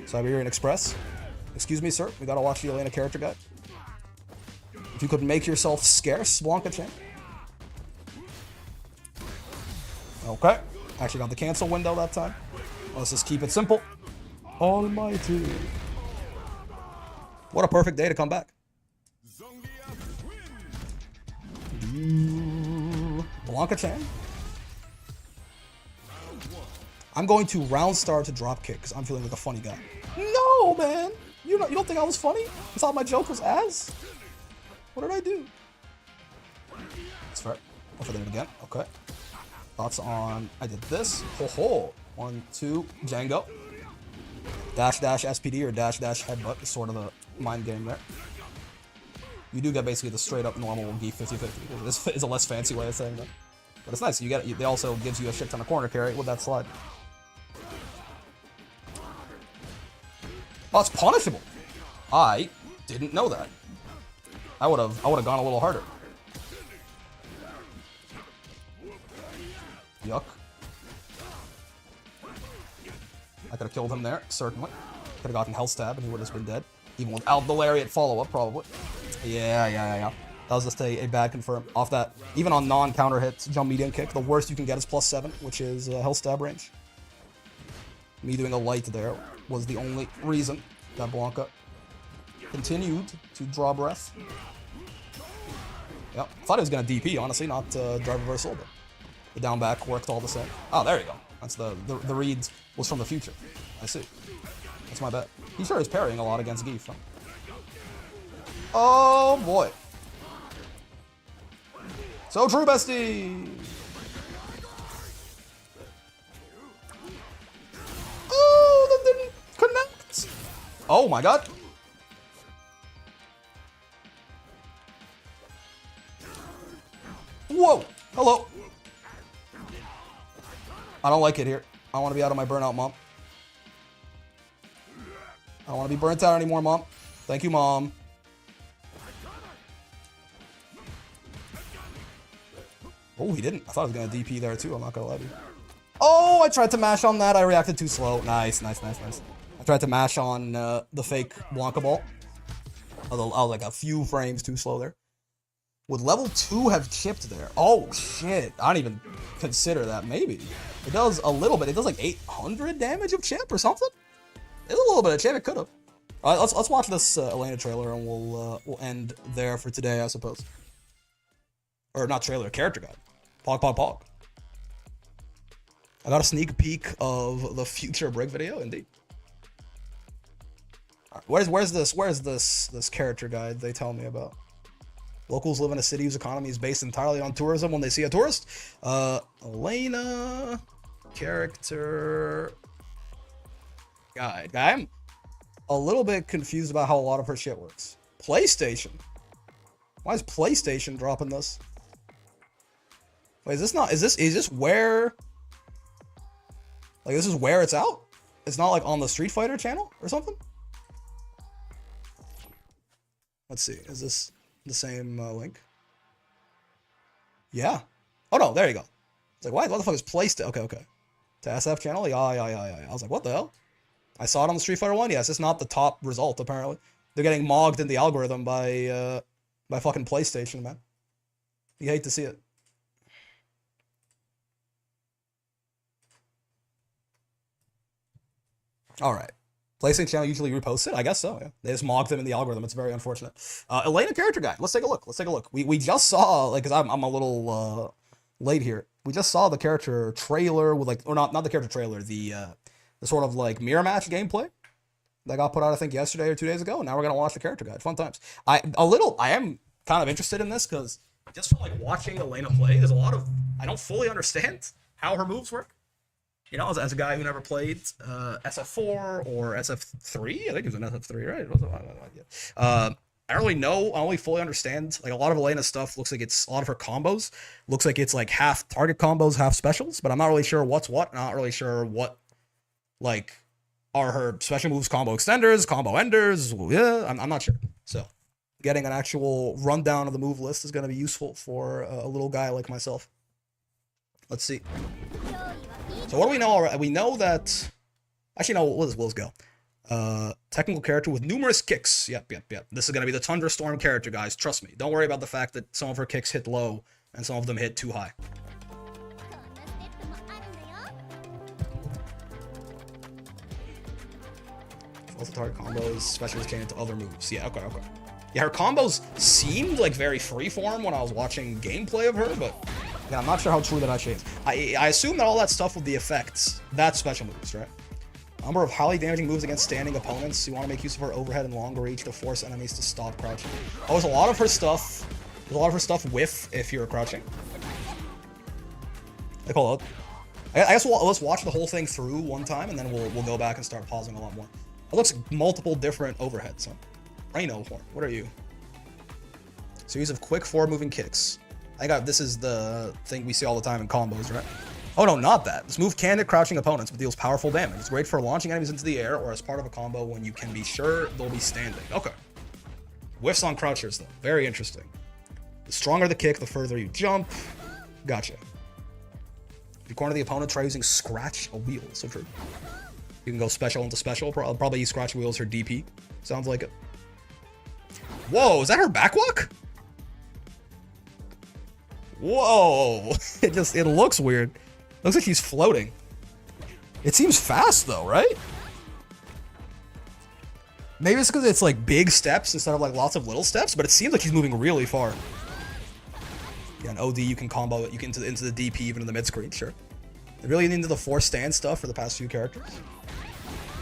Siberian Express. Excuse me, sir. We gotta watch the Elena character guide. If you could make yourself scarce, Blanca-chan. Okay. Actually got the cancel window that time. Let's just keep it simple. Almighty. What a perfect day to come back. Blanca-chan. I'm going to round star to drop kick because I'm feeling like a funny guy. No, man. You don't think I was funny? You thought my joke was ass? What did I do? That's fair. Go for it again. Okay. Thoughts on... I did this. Ho ho. 1, 2. Django. Dash dash SPD or dash dash headbutt is sort of the mind game there. You do get basically the straight up normal gi 50-50. This is a less fancy way of saying that. But it's nice. You get it. It also gives you a shit ton of corner carry with that slide. Oh, it's punishable. I didn't know that. I would have gone a little harder. Yuck. I could have killed him there, certainly. Could have gotten health stab and he would have been dead. Even without the lariat follow-up, probably. Yeah. That was just a bad confirm. Off that, even on non-counter hits, jump medium kick, the worst you can get is +7, which is health stab range. Me doing a light there was the only reason that Blanca continued to draw breath. Yep, I thought he was going to DP, honestly, not drive reversal, but the down back worked all the same. Oh, there you go. That's the read was from the future. I see. That's my bet. He sure is parrying a lot against Geef, huh? Oh, boy. So true, bestie! Oh, that didn't connect! Oh my god. Whoa! Hello! I don't like it here. I want to be out of my burnout, Mom. I don't want to be burnt out anymore, Mom. Thank you, Mom. Oh, he didn't. I thought he was going to DP there, too. I'm not going to lie to you. Oh, I tried to mash on that. I reacted too slow. Nice. I tried to mash on the fake Blanca ball. I was like a few frames too slow there. Would level 2 have chipped there? Oh, shit. I don't even consider that. Maybe. It does a little bit. It does like 800 damage of chip or something? It's a little bit of chip. It could have. All right, let's watch this Elena trailer and we'll end there for today, I suppose. Or not trailer, character guide. Pog. I got a sneak peek of the future break video, indeed. Right, where's this character guide they tell me about? Locals live in a city whose economy is based entirely on tourism when they see a tourist. Elena character guide. I'm a little bit confused about how a lot of her shit works. PlayStation. Why is PlayStation dropping this? Wait, is this where? Like, this is where it's out? It's not like on the Street Fighter channel or something? Let's see. Is this the same link? Yeah. Oh no, there you go. It's like, what the fuck is placed? Okay. To SF channel? Yeah. I was like, what the hell? I saw it on the Street Fighter 1. Yes, it's not the top result, apparently. They're getting mogged in the algorithm by fucking PlayStation, man. You hate to see it. Alright. PlayStation channel usually reposts it? I guess so, yeah. They just mocked them in the algorithm. It's very unfortunate. Elena character guide. Let's take a look. We just saw, like, because I'm a little late here. We just saw the character trailer with, like, or not the character trailer, the sort of, like, mirror match gameplay that got put out, I think, yesterday or 2 days ago. And now we're going to watch the character guide. Fun times. I am kind of interested in this because just from, like, watching Elena play, there's a lot of, I don't fully understand how her moves work. You know, as a guy who never played SF4 or SF3, I think it was an SF3, right? I don't really know. I don't really fully understand. Like, a lot of Elena's stuff looks like it's a lot of her combos. Looks like it's like half target combos, half specials, but I'm not really sure what's what. Not really sure what, like, are her special moves combo extenders, combo enders. Yeah, I'm not sure. So, getting an actual rundown of the move list is going to be useful for a little guy like myself. Let's see. So what do we know already? We know that... Actually, no, let's go. Technical character with numerous kicks. Yep. This is going to be the Thunderstorm character, guys. Trust me. Don't worry about the fact that some of her kicks hit low and some of them hit too high. Also target combos, specials chain into other moves. Yeah, okay. Yeah, her combos seemed like very freeform when I was watching gameplay of her, but... Yeah, I'm not sure how true that actually is. I assume that all that stuff with the effects, that's special moves, right? Number of highly damaging moves against standing opponents. You want to make use of her overhead and longer reach to force enemies to stop crouching. Oh, there's a lot of her stuff. There's a lot of her stuff whiff if you're crouching. Like, hold on. I guess let's watch the whole thing through one time, and then we'll go back and start pausing a lot more. It looks like multiple different overheads. So. Rhino horn. What are you? Series of quick forward-moving kicks. This is the thing we see all the time in combos, right? Oh no, not that. This move can hit crouching opponents, but deals powerful damage. It's great for launching enemies into the air or as part of a combo when you can be sure they'll be standing. Okay. Whiffs on crouchers, though. Very interesting. The stronger the kick, the further you jump. Gotcha. If you corner the opponent, try using scratch a wheel. So true. You can go special into special. Probably use scratch wheels for DP. Sounds like it. Whoa, is that her backwalk? Whoa, it looks weird. Looks like she's floating. It seems fast though, right? Maybe it's because it's like big steps instead of like lots of little steps, but it seems like she's moving really far. Yeah, an OD you can combo it, you can into the DP even in the mid screen, sure. They really into the force stand stuff for the past few characters.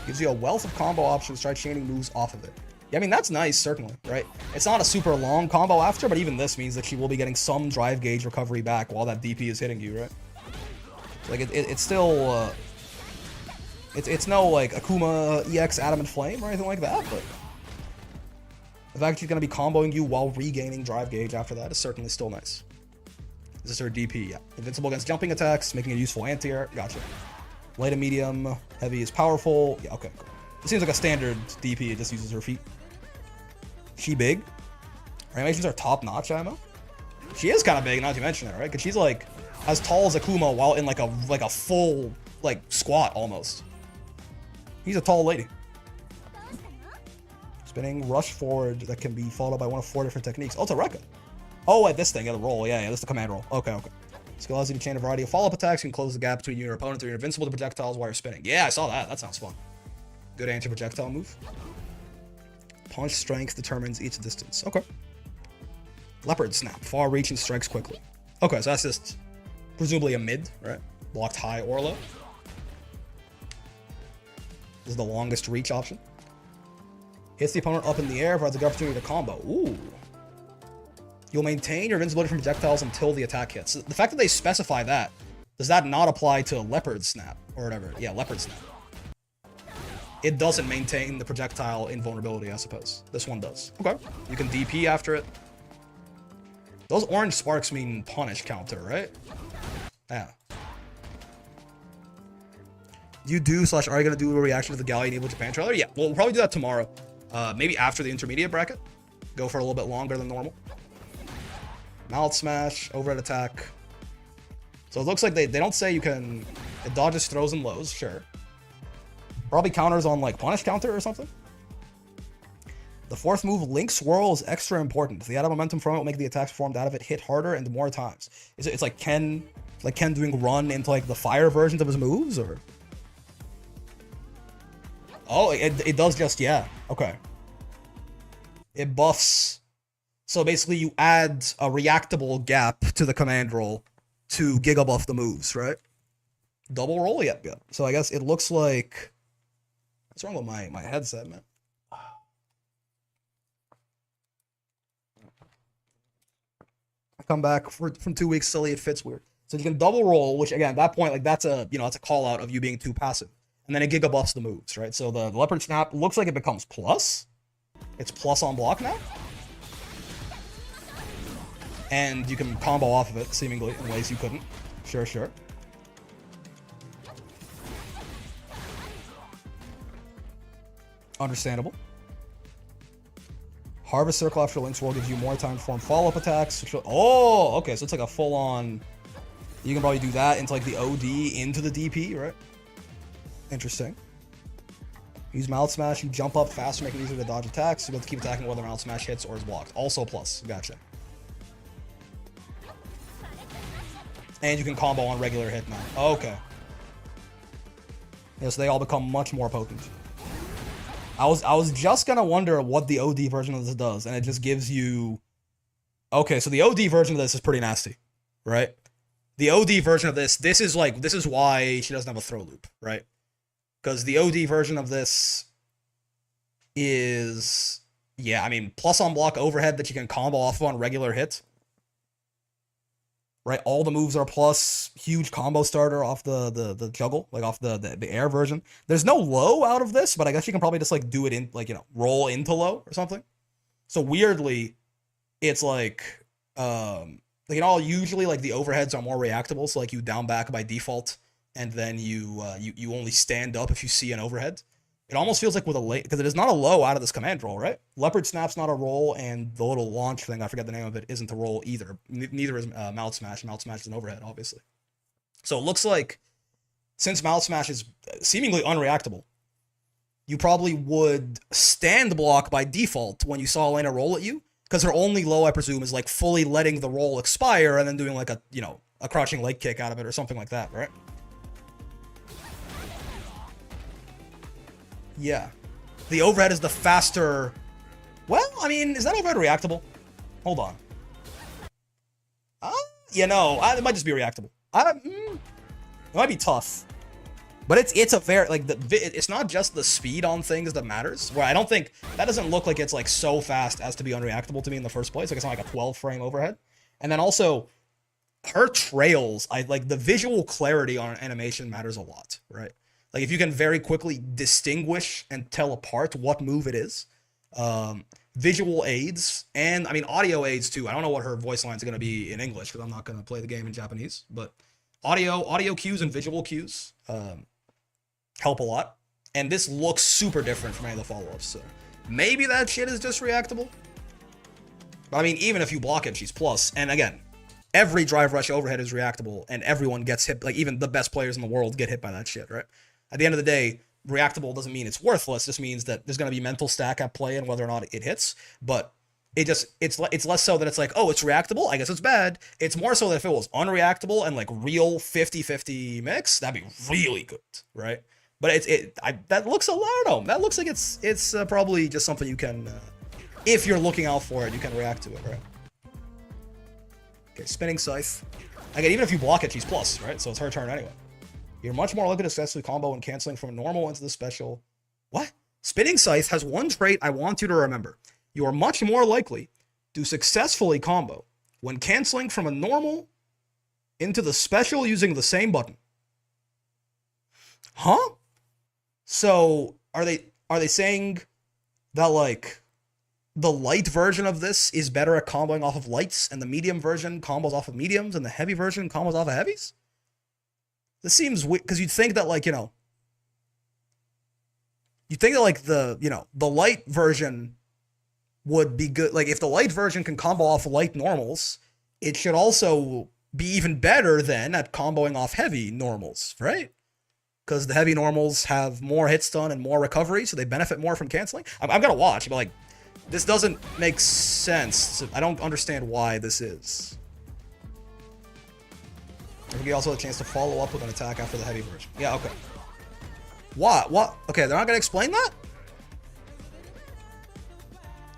Gives you a wealth of combo options, try chaining moves off of it. Yeah, I mean, that's nice, certainly, right? It's not a super long combo after, but even this means that she will be getting some drive gauge recovery back while that DP is hitting you, right? So, like, it's still, it's no, like, Akuma EX Adamant Flame or anything like that, but the fact that she's going to be comboing you while regaining drive gauge after that is certainly still nice. This is her DP, yeah. Invincible against jumping attacks, making a useful anti-air. Gotcha. Light and medium, heavy is powerful. Yeah, okay, cool. It seems like a standard DP, it just uses her feet. She big? Her animations are top-notch, ammo. She is kind of big, not to mention it, right? Because she's like as tall as Akuma while in like a full like squat almost. He's a tall lady. Spinning rush forward that can be followed by one of 4 different techniques. Oh, it's a Rekka. Oh, wait, this thing, yeah, the roll. Yeah, this is the command roll. Okay. Skill allows you to chain a variety of follow-up attacks. You can close the gap between you and your opponent, or you're invincible to projectiles while you're spinning. Yeah, I saw that. That sounds fun. Good anti-projectile move. Punch strength determines each distance. Okay. Leopard snap. Far reach and strikes quickly. Okay, so that's just presumably a mid, right? Blocked high or low. This is the longest reach option. Hits the opponent up in the air, provides a good opportunity to combo. Ooh. You'll maintain your invincibility from projectiles until the attack hits. The fact that they specify that, does that not apply to Leopard snap or whatever? Yeah, Leopard snap. It doesn't maintain the projectile invulnerability, I suppose. This one does. Okay. You can DP after it. Those orange sparks mean punish counter, right? Yeah. Are you going to do a reaction to the Galleon Evo Japan trailer? Yeah, we'll probably do that tomorrow. Maybe after the intermediate bracket. Go for a little bit longer than normal. Mouth smash, overhead attack. So it looks like they don't say you can... It dodges throws and lows, sure. Probably counters on like punish counter or something. The fourth move, Link Swirl, is extra important. The added momentum from it will make the attacks performed out of it hit harder and more times. It's like Ken doing run into like the fire versions of his moves, or? Oh, it does just, yeah. Okay. It buffs. So basically you add a reactable gap to the command roll to giga buff the moves, right? Double roll, yep. So I guess it looks like... What's wrong with my headset, man? I come back from 2 weeks, silly, it fits weird. So you can double roll, which again, at that point, like that's a, that's a call out of you being too passive. And then it giga buffs the moves, right? So the leopard snap looks like it becomes plus. It's plus on block now. And you can combo off of it, seemingly, in ways you couldn't. Sure. Understandable. Harvest Circle after Link's Roll gives you more time to perform follow-up attacks. Oh, okay, so it's like a full-on... You can probably do that into like the OD into the DP, right? Interesting. Use Mouth Smash, you jump up faster, make it easier to dodge attacks. You have to keep attacking whether Mouth Smash hits or is blocked. Also plus, gotcha. And you can combo on regular hit now. Okay. Yeah, so they all become much more potent. I was just gonna wonder what the OD version of this does, and it just gives you... Okay, so the OD version of this is pretty nasty, right? The OD version of this is why she doesn't have a throw loop, right? Because the OD version of this is... Yeah, I mean, plus on block overhead that you can combo off of on regular hit. Right, all the moves are plus, huge combo starter off the juggle, like off the air version. There's no low out of this, but I guess you can probably just like do it in, like, roll into low or something. So weirdly, it's like, usually like the overheads are more reactable, so like you down back by default, and then you only stand up if you see an overhead. It almost feels like with a late, because it is not a low out of this command roll, right? Leopard Snap's not a roll, and the little launch thing, I forget the name of it, isn't a roll either. Neither is Mouth Smash. Mouth Smash is an overhead, obviously. So it looks like, since Mouth Smash is seemingly unreactable, you probably would stand block by default when you saw Elena roll at you, because her only low, I presume, is like fully letting the roll expire and then doing like a crouching leg kick out of it or something like that, right? Yeah. The overhead is the faster... Well, I mean, is that overhead reactable? Hold on. It might just be reactable. It might be tough. But it's a very... Like, it's not just the speed on things that matters. Where I don't think... That doesn't look like it's, like, so fast as to be unreactable to me in the first place. Like, it's not like a 12-frame overhead. And then also, her trails... the visual clarity on animation matters a lot, right? Like, if you can very quickly distinguish and tell apart what move it is, visual aids, and, I mean, audio aids, too. I don't know what her voice lines are going to be in English, because I'm not going to play the game in Japanese, but audio cues and visual cues help a lot, and this looks super different from any of the follow-ups, so maybe that shit is just reactable? But, I mean, even if you block it, she's plus, and again, every drive rush overhead is reactable, and everyone gets hit, like, even the best players in the world get hit by that shit, right? At the end of the day, reactable doesn't mean it's worthless. It just means that there's going to be mental stack at play and whether or not it hits. But it's less so that it's like, oh, it's reactable, I guess it's bad. It's more so that if it was unreactable and like real 50-50 mix, that'd be really good, right? But that looks a lot. I don't know. That looks like it's probably just something you can, if you're looking out for it, you can react to it, right? Okay, spinning scythe. Again, even if you block it, she's plus, right? So it's her turn anyway. You're much more likely to successfully combo when canceling from a normal into the special. What? Spinning Scythe has one trait I want you to remember. You are much more likely to successfully combo when canceling from a normal into the special using the same button. Huh? So, are they saying that, like, the light version of this is better at comboing off of lights, and the medium version combos off of mediums, and the heavy version combos off of heavies? This seems weird, because you'd think that, like, you'd think that, like, the light version would be good. Like, if the light version can combo off light normals, it should also be even better then at comboing off heavy normals, right? Because the heavy normals have more hit stun and more recovery, so they benefit more from canceling. I'm gonna watch, but like, this doesn't make sense. I don't understand why this is. I think you also have a chance to follow up with an attack after the heavy version. Yeah, okay. What? Okay, they're not gonna explain that?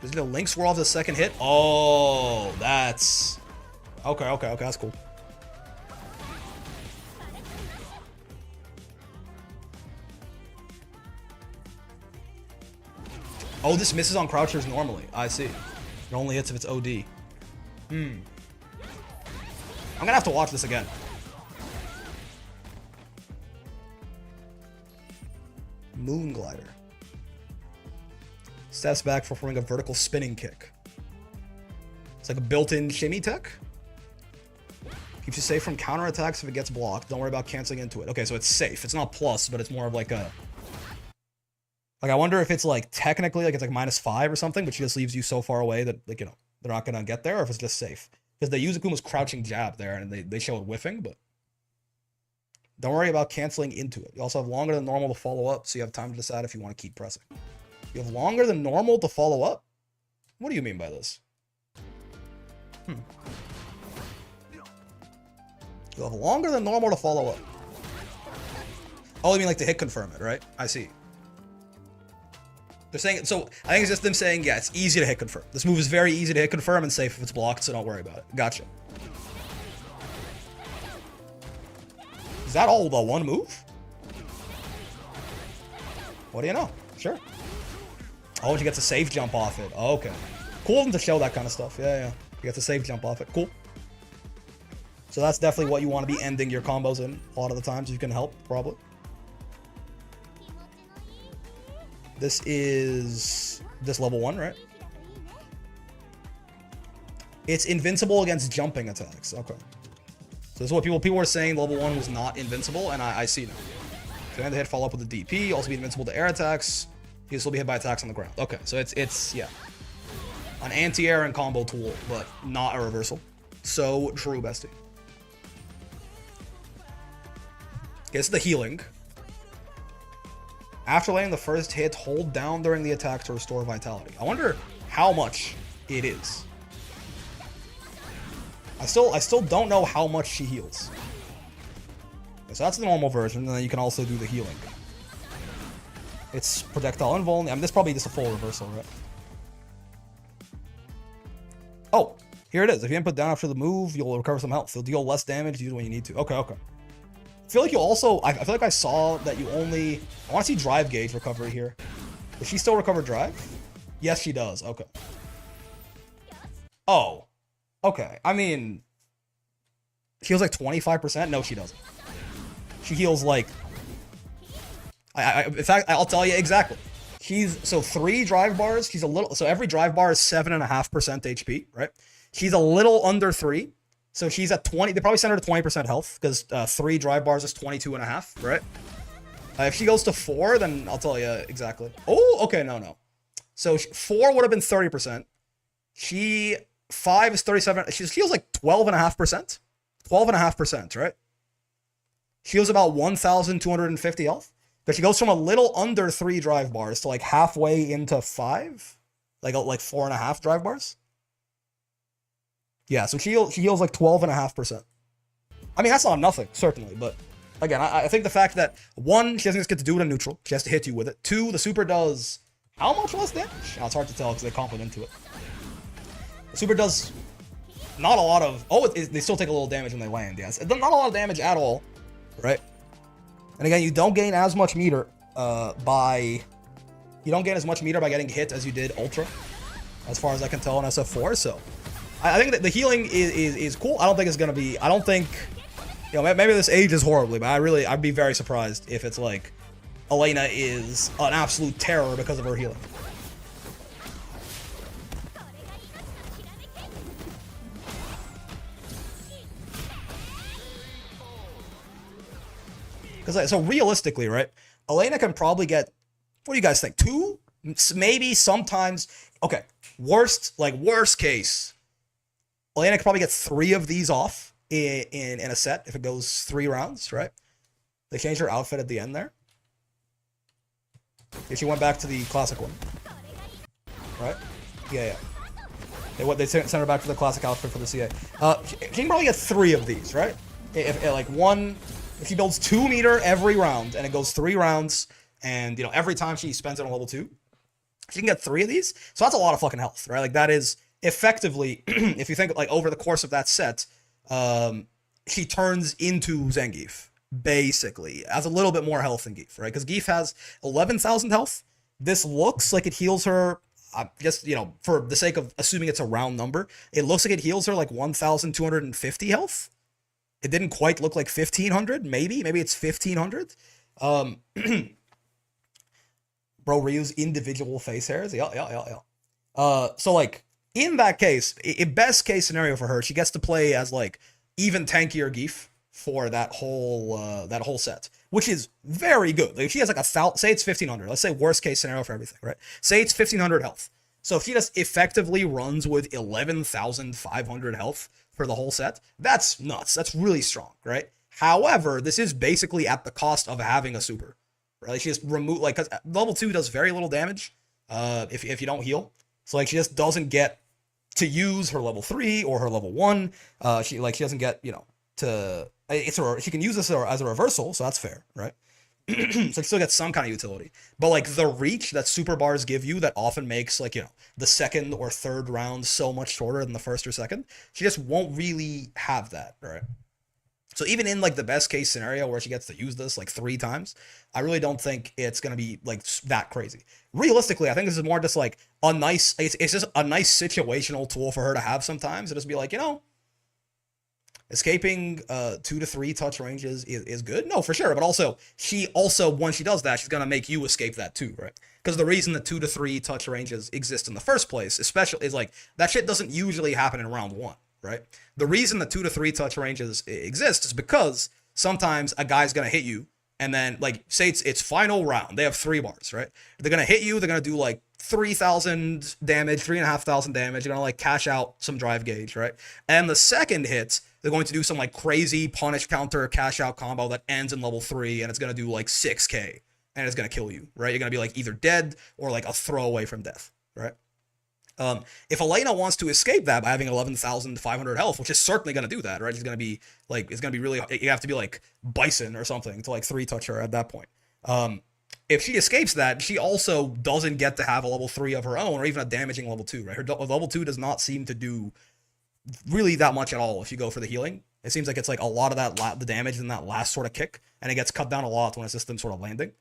There's no links swirl off the second hit? Oh, that's... Okay, that's cool. Oh, this misses on crouchers normally. I see. It only hits if it's OD. I'm gonna have to watch this again. Moon Glider. Steps back for performing a vertical spinning kick. It's like a built-in shimmy tech. Keeps you safe from counterattacks if it gets blocked. Don't worry about canceling into it. Okay, so it's safe. It's not plus, but it's more of like a... Like, I wonder if it's like technically like it's like -5 or something, but she just leaves you so far away that, like, you know, they're not gonna get there, or if it's just safe. Because they use Akuma's crouching jab there, and they show it whiffing, but don't worry about canceling into it. You also have longer than normal to follow up, so you have time to decide if you want to keep pressing. You have longer than normal to follow up? What do you mean by this? You have longer than normal to follow up. Oh, you mean like to hit confirm it, right? I see. They're saying, so I think it's just them saying, yeah, it's easy to hit confirm. This move is very easy to hit confirm and safe if it's blocked, so don't worry about it. Gotcha. Is that all the one move? What do you know? Sure. Oh, she gets a safe jump off it. Oh, okay. Cool of them to show that kind of stuff. Yeah. You get a safe jump off it. Cool. So that's definitely what you want to be ending your combos in a lot of the times. You can help, probably. This is this level 1, right? It's invincible against jumping attacks. Okay. So this is what people were saying. Level 1 was not invincible, and I see now. So you hit follow up with the DP. Also be invincible to air attacks. You can still be hit by attacks on the ground. Okay, so it's yeah, an anti-air and combo tool, but not a reversal. So true, bestie. Okay, this is the healing. After landing the first hit, hold down during the attack to restore vitality. I wonder how much it is. I still don't know how much she heals. Okay, so that's the normal version, and then you can also do the healing. It's projectile invuln. I mean, this is probably just a full reversal, right? Oh, here it is. If you input down after the move, you'll recover some health. You'll deal less damage, use it when you need to. Okay. I feel like you also... I feel like I saw that you only... I want to see drive gauge recovery here. Does she still recover drive? Yes, she does. Okay. Oh. Okay. I mean... She heals like 25%? No, she doesn't. She heals like... in fact, I'll tell you exactly. So 3 drive bars, she's a little... So every drive bar is 7.5% HP, right? She's a little under 3. So she's at 20. They probably sent her to 20% health because 3 drive bars is 22.5, right? If she goes to 4, then I'll tell you exactly. Oh, okay, no. So 4 would have been 30%. 5 is 37. She heals like 12.5%. 12.5%, right? She heals about 1,250 health. Because she goes from a little under 3 drive bars to like halfway into 5, like 4.5 drive bars. Yeah, so she heals like 12.5%. I mean, that's not nothing, certainly, but again, I think the fact that 1, she doesn't just get to do it in neutral, she has to hit you with it. 2, the super does how much less damage? Oh, it's hard to tell because they comp it into it. The super does not a lot of... Oh, they still take a little damage when they land, yes. It does not a lot of damage at all, right? And again, you don't gain as much meter by... You don't gain as much meter by getting hit as you did Ultra, as far as I can tell in SF4, so... I think that the healing is cool. I don't think it's going to be... I don't think... You know, maybe this ages horribly, but I'd be very surprised if it's like... Elena is an absolute terror because of her healing. Because so realistically, right? Elena can probably get... What do you guys think? 2? Maybe sometimes... Okay. Worst case... Elena could probably get 3 of these off in a set if it goes 3 rounds, right? They changed her outfit at the end there. If she went back to the classic one, right? Yeah. They sent her back to the classic outfit for the CA. She can probably get 3 of these, right? If she builds 2 meter every round and it goes 3 rounds, and you know every time she spends it on level 2, she can get 3 of these. So that's a lot of fucking health, right? Like that is effectively, if you think like over the course of that set, she turns into Zangief. Basically, has a little bit more health than Geef, right? Because Geef has 11,000 health. This looks like it heals her, just, you know, for the sake of assuming it's a round number, it looks like it heals her like 1,250 health. It didn't quite look like 1,500, maybe it's 1,500. Bro, Ryu's individual face hairs, yeah. So like, in that case, best case scenario for her, she gets to play as like even tankier Geef for that whole set, which is very good. Like if she has like say it's 1,500. Let's say worst case scenario for everything, right? Say it's 1,500 health. So if she just effectively runs with 11,500 health for the whole set, that's nuts. That's really strong, right? However, this is basically at the cost of having a super, right? Like she just because level 2 does very little damage if you don't heal. So like she just doesn't get to use her level 3 or her level 1. She doesn't get, you know, she can use this as a reversal, so that's fair, right? So it still gets some kind of utility. But like the reach that super bars give you that often makes like, you know, the second or third round so much shorter than the first or second, she just won't really have that, right? So even in like the best case scenario where she gets to use this like 3 times, I really don't think it's going to be like that crazy. Realistically, I think this is more just like it's just a nice situational tool for her to have sometimes. To just be like, you know, escaping 2 to 3 touch ranges is good. No, for sure. But also, when she does that, she's going to make you escape that too, right? Because the reason that 2 to 3 touch ranges exist in the first place, especially, is like that shit doesn't usually happen in round 1, right? The reason that 2 to 3 touch ranges exist is because sometimes a guy's going to hit you, and then, like, say it's final round. They have 3 bars, right? They're going to hit you. They're going to do, like, 3,000 damage, 3,500 damage. They're going to, like, cash out some drive gauge, right? And the second hit, they're going to do some like crazy punish counter cash out combo that ends in level 3, and it's going to do like 6k, and it's going to kill you, right? You're going to be like either dead or like a throwaway from death, right? If Elena wants to escape that by having 11,500 health, which is certainly going to do that, right? It's going to be really, you have to be like Bison or something to like 3-touch her at that point. If she escapes that, she also doesn't get to have a level 3 of her own, or even a damaging level 2, right? Her level 2 does not seem to do really that much at all if you go for the healing. It seems like it's like a lot of the damage in that last sort of kick, and it gets cut down a lot when it's just them sort of landing.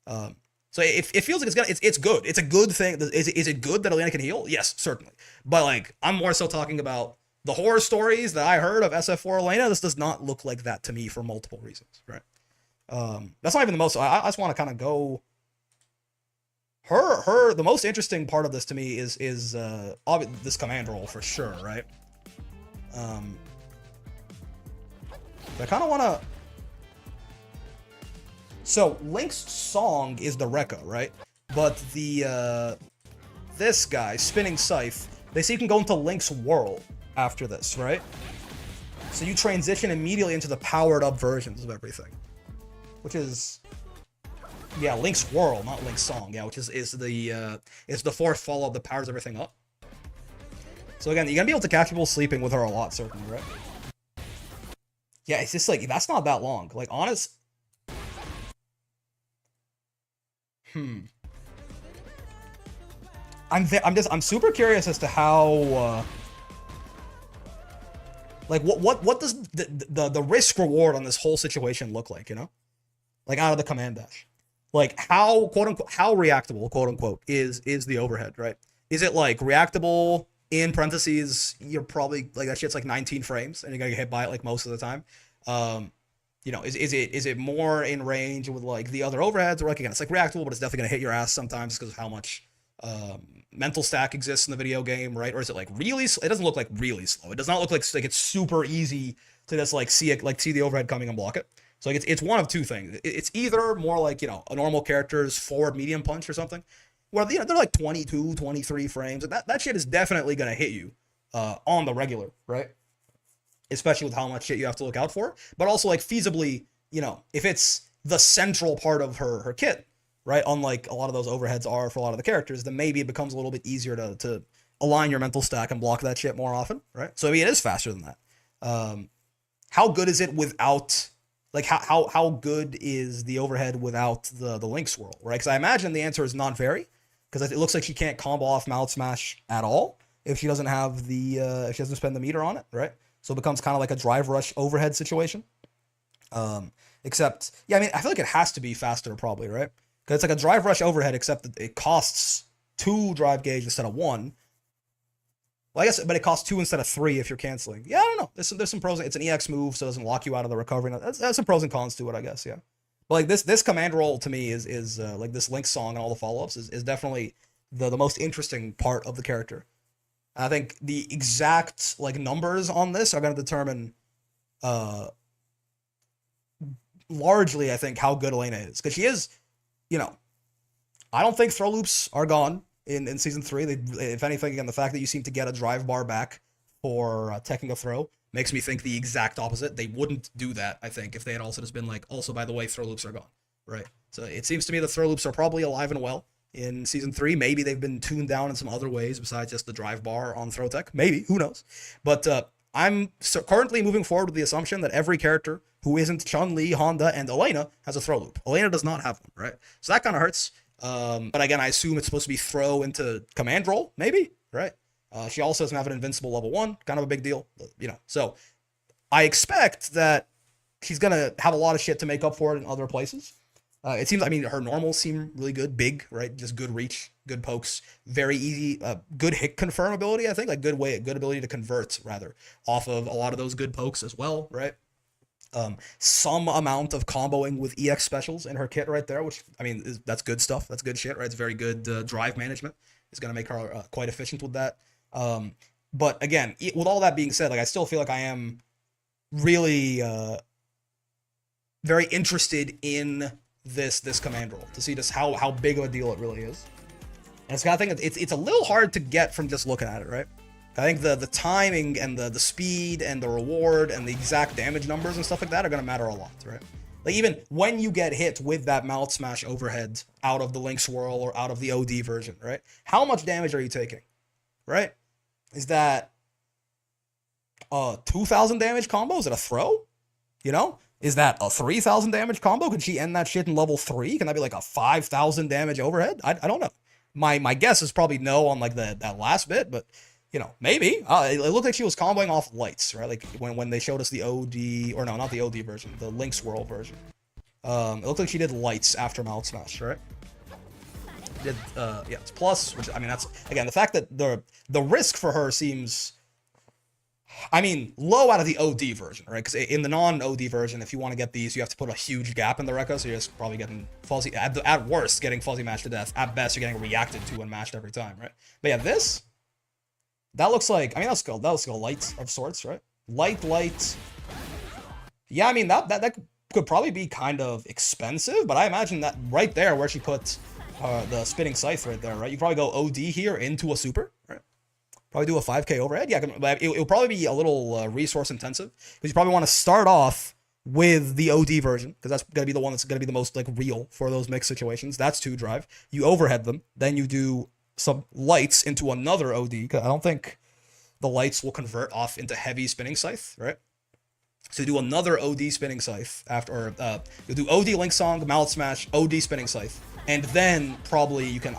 So it feels like it's good. It's a good thing. Is it good that Elena can heal? Yes, certainly. But like I'm more so talking about the horror stories that I heard of SF4 Elena. This does not look like that to me for multiple reasons, right? That's not even the most. I just want to kind of go. The most interesting part of this to me is this command roll for sure, right? I kind of want to. So Link's song is the Rekka, right? But the this guy, Spinning Scythe, they say you can go into Link's world after this, right? So you transition immediately into the powered up versions of everything, which is Link's world, not Link's song, which is the fourth follow-up that powers everything up. So again, you're gonna be able to catch people sleeping with her a lot, certainly, right? Yeah, it's just like that's not that long. Like honest. I'm super curious as to how like what does the risk reward on this whole situation look like, you know? Like out of the command dash. Like how quote unquote how reactable quote unquote is the overhead, right? Is it like reactable in parentheses, you're probably like that shit's like 19 frames and you're gonna get hit by it like most of the time. You know, is it more in range with like the other overheads, or like again it's like reactable, but it's definitely gonna hit your ass sometimes because of how much mental stack exists in the video game, right? Or is it like really? It doesn't look like really slow. It does not look like it's super easy to just like see the overhead coming and block it. So like it's one of two things. It's either more like, you know, a normal character's forward medium punch or something, where, you know, they're like 22, 23 frames. That shit is definitely gonna hit you. on the regular, right? Especially with how much shit you have to look out for, but also like feasibly, you know, if it's the central part of her kit, right? Unlike a lot of those overheads are for a lot of the characters, then maybe it becomes a little bit easier to align your mental stack and block that shit more often, right? So I mean, it is faster than that. How good is it without, like, how good is the overhead without the link swirl, right? Because I imagine the answer is not very, because it looks like she can't combo off mouth smash at all if she doesn't have the if she doesn't spend the meter on it, right? So it becomes kind of like a drive rush overhead situation. Except, yeah, I mean, I feel like it has to be faster probably, right? Because it's like a drive rush overhead, except that it costs 2 drive gauge instead of 1. Well, I guess, but it costs 2 instead of 3 if you're canceling. Yeah, I don't know. There's some pros. It's an EX move, so it doesn't lock you out of the recovery. That's some pros and cons to it, I guess. Yeah, but like this command roll to me is like this Link song and all the follow ups is definitely the most interesting part of the character. I think the exact like numbers on this are going to determine largely, I think, how good Elena is, because she is, you know, I don't think throw loops are gone in season 3. If anything, again, the fact that you seem to get a drive bar back for taking a throw makes me think the exact opposite. They wouldn't do that, I think, if they had also just been like, also, by the way, throw loops are gone, right? So it seems to me the throw loops are probably alive and well in season 3. Maybe they've been tuned down in some other ways besides just the drive bar on throw tech. Maybe, who knows? But I'm currently moving forward with the assumption that every character who isn't Chun-Li, Honda, and Elena has a throw loop. Elena does not have one, right? So that kind of hurts. But again, I assume it's supposed to be throw into command roll, maybe, right? She also doesn't have an invincible level 1, kind of a big deal, you know. So I expect that she's gonna have a lot of shit to make up for it in other places. It seems, I mean, her normals seem really good, big, right? Just good reach, good pokes, very easy, good hit confirm ability, I think, like good ability to convert, rather, off of a lot of those good pokes as well, right? Some amount of comboing with EX specials in her kit right there, which, I mean, that's good stuff. That's good shit, right? It's very good drive management. It's going to make her quite efficient with that. But again, with all that being said, like, I still feel like I am really very interested in this command roll to see just how big of a deal it really is. And it's, I think it's a little hard to get from just looking at it, right? I think the timing and the speed and the reward and the exact damage numbers and stuff like that are going to matter a lot, right? Like, even when you get hit with that mouth smash overhead out of the Link Swirl or out of the OD version, right? How much damage are you taking, right? Is that a 2,000 damage combo? Is it a throw? You know? Is that a 3,000 damage combo? Could she end that shit in level 3? Can that be like a 5,000 damage overhead? I don't know. My guess is probably no on like that last bit, but you know, maybe. It looked like she was comboing off lights, right? Like when they showed us the OD, or no, not the OD version, the Link Swirl version. It looked like she did lights after mouth smash, right? Did yeah, it's plus, which, I mean, that's, again, the fact that the risk for her seems, I mean, low out of the OD version, right? Because in the non-OD version, if you want to get these, you have to put a huge gap in the Rekka, so you're just probably getting fuzzy, at worst, getting fuzzy matched to death. At best, you're getting reacted to and matched every time, right? But yeah, this, that looks like, I mean, that looks like a light of sorts, right? Light. Yeah, I mean, that could probably be kind of expensive, but I imagine that right there where she put the spinning scythe right there, right? You probably go OD here into a super, right? Probably do a 5k overhead. Yeah, it'll probably be a little resource intensive, because you probably want to start off with the OD version, because that's going to be the one that's going to be the most like real for those mixed situations. That's 2 drive. You overhead them, then you do some lights into another OD, because I don't think the lights will convert off into heavy spinning scythe, right? So you do another OD spinning scythe after, or you'll do OD Link Song, Mouth Smash, OD spinning scythe, and then probably you can,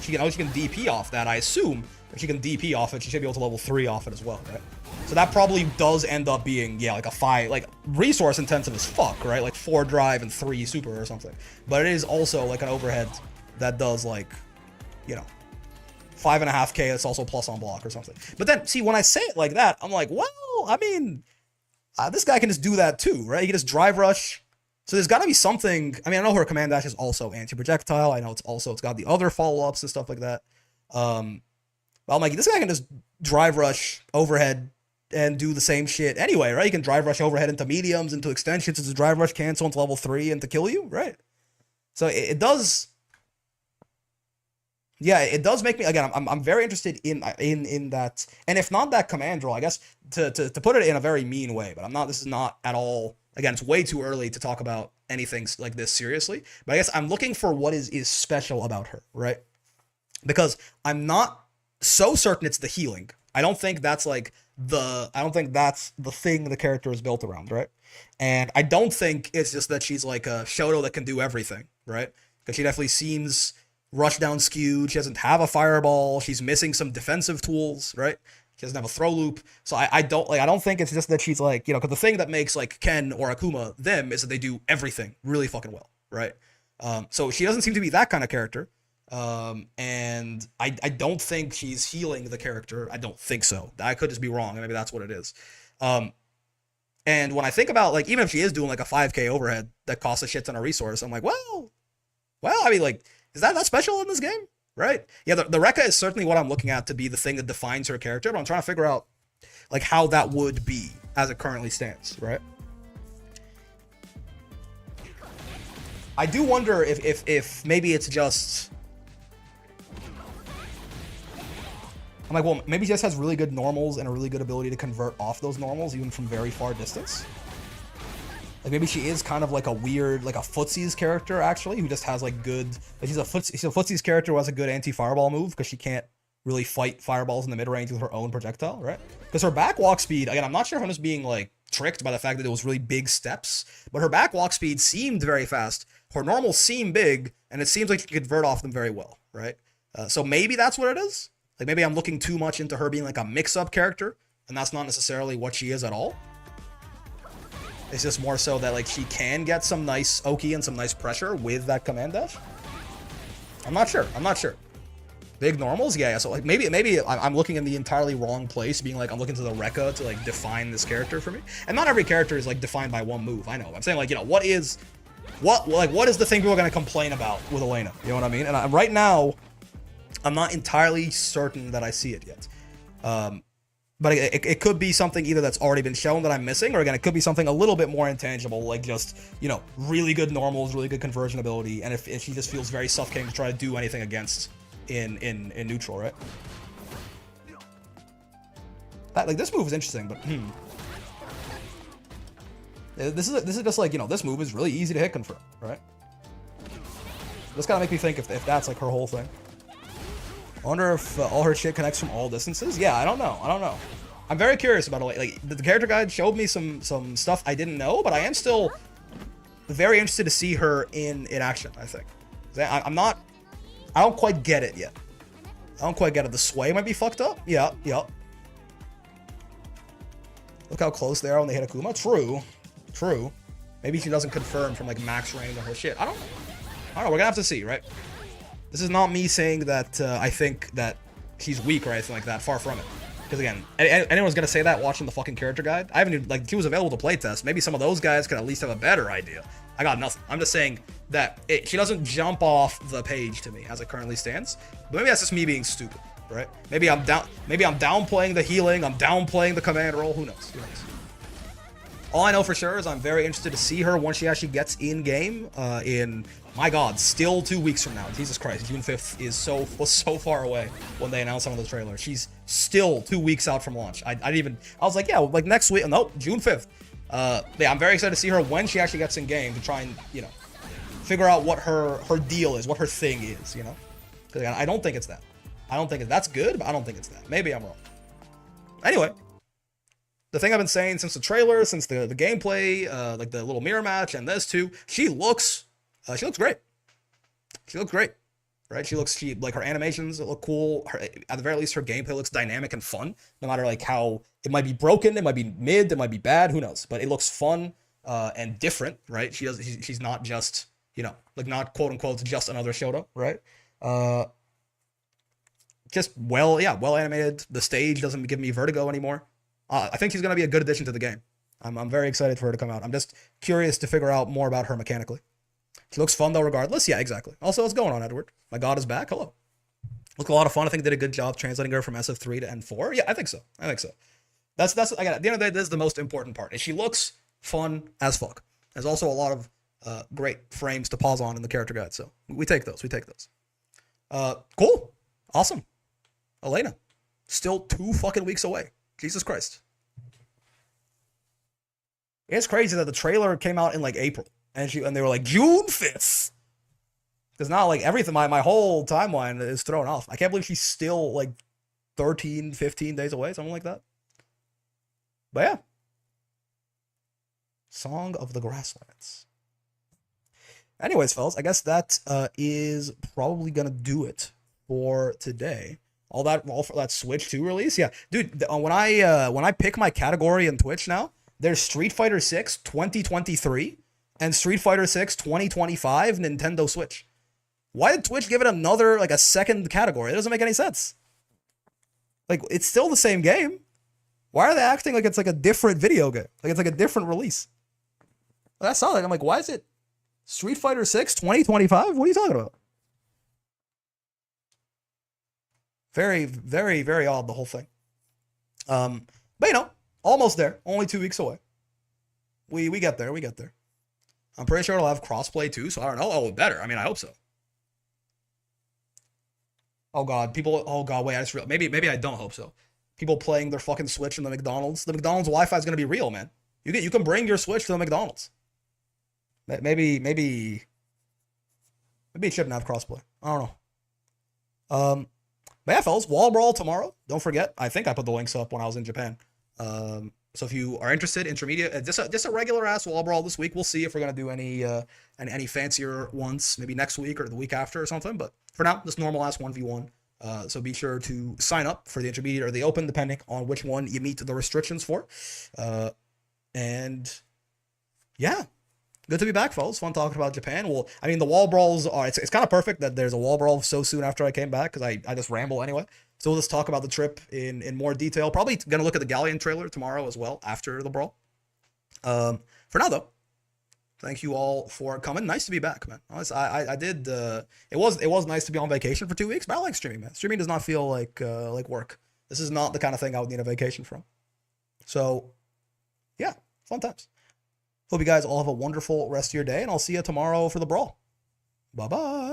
she can DP off that, I assume. If she can DP off it, she should be able to level 3 off it as well, right? So that probably does end up being, yeah, like a 5, like resource intensive as fuck, right? Like 4 drive and 3 super or something. But it is also like an overhead that does like, you know, 5.5k, that's also plus on block or something. But then, see, when I say it like that, I'm like, well, I mean, this guy can just do that too, right? He can just drive rush. So there's got to be something. I mean, I know her command dash is also anti-projectile. I know it's got the other follow-ups and stuff like that. Well, I'm like, this guy can just drive rush overhead and do the same shit anyway, right? You can drive rush overhead into mediums, into extensions, into drive rush cancel into level 3 and to kill you, right? So it does. Yeah, it does make me, again, I'm very interested in that, and if not that command roll, I guess to put it in a very mean way, but this is not at all, again, it's way too early to talk about anything like this seriously, but I guess I'm looking for what is special about her, right? Because I'm not so certain it's the healing. I don't think that's the thing the character is built around, right? And I don't think it's just that she's like a Shoto that can do everything, right? Because she definitely seems rush down skewed. She doesn't have a fireball. She's missing some defensive tools, right? She doesn't have a throw loop. So I don't think it's just that she's like, because the thing that makes like Ken or Akuma them is that they do everything really fucking well, right? So she doesn't seem to be that kind of character. And I don't think she's healing the character. I don't think so. I could just be wrong. Maybe that's what it is. And when I think about, like, even if she is doing like a 5k overhead that costs a shit ton of resource, I'm like, well, I mean, like, is that special in this game? Right? Yeah, the Rekka is certainly what I'm looking at to be the thing that defines her character, but I'm trying to figure out like how that would be as it currently stands, right? I do wonder if maybe it's just, I'm like, well, maybe she just has really good normals and a really good ability to convert off those normals even from very far distance. Like, maybe she is kind of like a weird, like a footsies character, actually, who just has like good, like she's a footsies character who has a good anti-fireball move because she can't really fight fireballs in the mid-range with her own projectile, right? Because her back walk speed, again, I'm not sure if I'm just being like tricked by the fact that it was really big steps, but her back walk speed seemed very fast. Her normals seem big, and it seems like she can convert off them very well, right? So maybe that's what it is. Like, maybe I'm looking too much into her being like a mix-up character, and that's not necessarily what she is at all. It's just more so that, like, she can get some nice Oki and some nice pressure with that command dash. I'm not sure. Big normals? Yeah, so, like, maybe I'm looking in the entirely wrong place, being like, I'm looking to the Rekka to, like, define this character for me. And not every character is, like, defined by one move, I know. I'm saying, like, what is the thing people are going to complain about with Elena? You know what I mean? And right now, I'm not entirely certain that I see it yet. But it could be something either that's already been shown that I'm missing, or again, it could be something a little bit more intangible, like just, really good normals, really good conversion ability, and if she just feels very suffocating to try to do anything against in neutral, right? This move is interesting, but this is just like, this move is really easy to hit confirm, right? This kind of make me think if that's like her whole thing. I wonder if all her shit connects from all distances. Yeah, I don't know. I'm very curious about it. Like, the character guide showed me some stuff I didn't know, but I am still very interested to see her in action, I think. I don't quite get it yet. I don't quite get it. The sway might be fucked up. Yeah. Look how close they are when they hit Akuma. True. Maybe she doesn't confirm from like max range on her shit. I don't know. We're gonna have to see, right? This is not me saying that I think that she's weak or anything like that. Far from it. Because again, anyone's gonna say that watching the fucking character guide? I haven't even, like, she was available to playtest. Maybe some of those guys could at least have a better idea. I got nothing. I'm just saying that she doesn't jump off the page to me as it currently stands. But maybe that's just me being stupid, right? Maybe I'm downplaying the healing. I'm downplaying the command roll. Who knows? All I know for sure is I'm very interested to see her once she actually gets in game. My God, still 2 weeks from now. Jesus Christ, June 5th is so far away when they announce some of those trailers. She's still 2 weeks out from launch. I was like, yeah, like next week. Nope, June 5th. Yeah, I'm very excited to see her when she actually gets in game to try and, figure out what her deal is, what her thing is, Because I don't think it's that. That's good, but I don't think it's that. Maybe I'm wrong. Anyway, the thing I've been saying since the trailer, since the gameplay, like the little mirror match and this too, she looks great. She looks great, right? She like her animations look cool. At the very least, her gameplay looks dynamic and fun. No matter like how it might be broken, it might be mid, it might be bad, who knows? But it looks fun and different, right? She's not just like not quote unquote just another Shoto, right? Just well animated. The stage doesn't give me vertigo anymore. I think she's gonna be a good addition to the game. I'm very excited for her to come out. I'm just curious to figure out more about her mechanically. She looks fun though, regardless. Yeah, exactly. Also, what's going on, Edward? My God is back. Hello. Look, a lot of fun. I think they did a good job translating her from SF3 to N4. Yeah, I think so. That's again, at the end of the day, this is the most important part. And she looks fun as fuck. There's also a lot of great frames to pause on in the character guide, so we take those. Cool. Awesome. Elena. Still 2 fucking weeks away. Jesus Christ. It's crazy that the trailer came out in like April. And they were like, June 5th. Because now like everything, my whole timeline is thrown off. I can't believe she's still like 13, 15 days away, something like that. But yeah. Song of the Grasslands. Anyways, fellas, I guess that is probably gonna do it for today. All for that Switch 2 release. Yeah, dude, when I pick my category in Twitch now, there's Street Fighter 6 2023 and Street Fighter 6 2025 Nintendo Switch. Why did Twitch give it another, like, a second category? It doesn't make any sense. Like, it's still the same game. Why are they acting like it's like a different video game? Like it's like a different release. That's solid. I'm like, why is it Street Fighter 6 2025? What are you talking about? Very, very, very odd, the whole thing. But you know, almost there. Only 2 weeks away. We get there. We get there. I'm pretty sure it'll have crossplay too, so I don't know. Oh, better. I mean, I hope so. Oh god, people. Oh god, wait. I just realized. Maybe I don't hope so. People playing their fucking Switch in the McDonald's. The McDonald's Wi-Fi is gonna be real, man. You can bring your Switch to the McDonald's. Maybe it shouldn't have crossplay. I don't know. But yeah, fellas, Wall Brawl tomorrow. Don't forget. I think I put the links up when I was in Japan. So if you are interested, intermediate, just a regular ass Wall Brawl this week. We'll see if we're gonna do any fancier ones, maybe next week or the week after or something. But for now, this normal ass 1v1. So be sure to sign up for the intermediate or the open, depending on which one you meet the restrictions for. And yeah, good to be back, folks. Fun talking about Japan. Well, I mean, the Wall Brawls are, it's kind of perfect that there's a Wall Brawl so soon after I came back, because I just ramble anyway. So we'll just talk about the trip in more detail. Probably going to look at the Galleon trailer tomorrow as well, after the Brawl. For now, though, thank you all for coming. Nice to be back, man. Honestly, I did, it was nice to be on vacation for 2 weeks, but I like streaming, man. Streaming does not feel like work. This is not the kind of thing I would need a vacation from. So, yeah, fun times. Hope you guys all have a wonderful rest of your day, and I'll see you tomorrow for the Brawl. Bye-bye.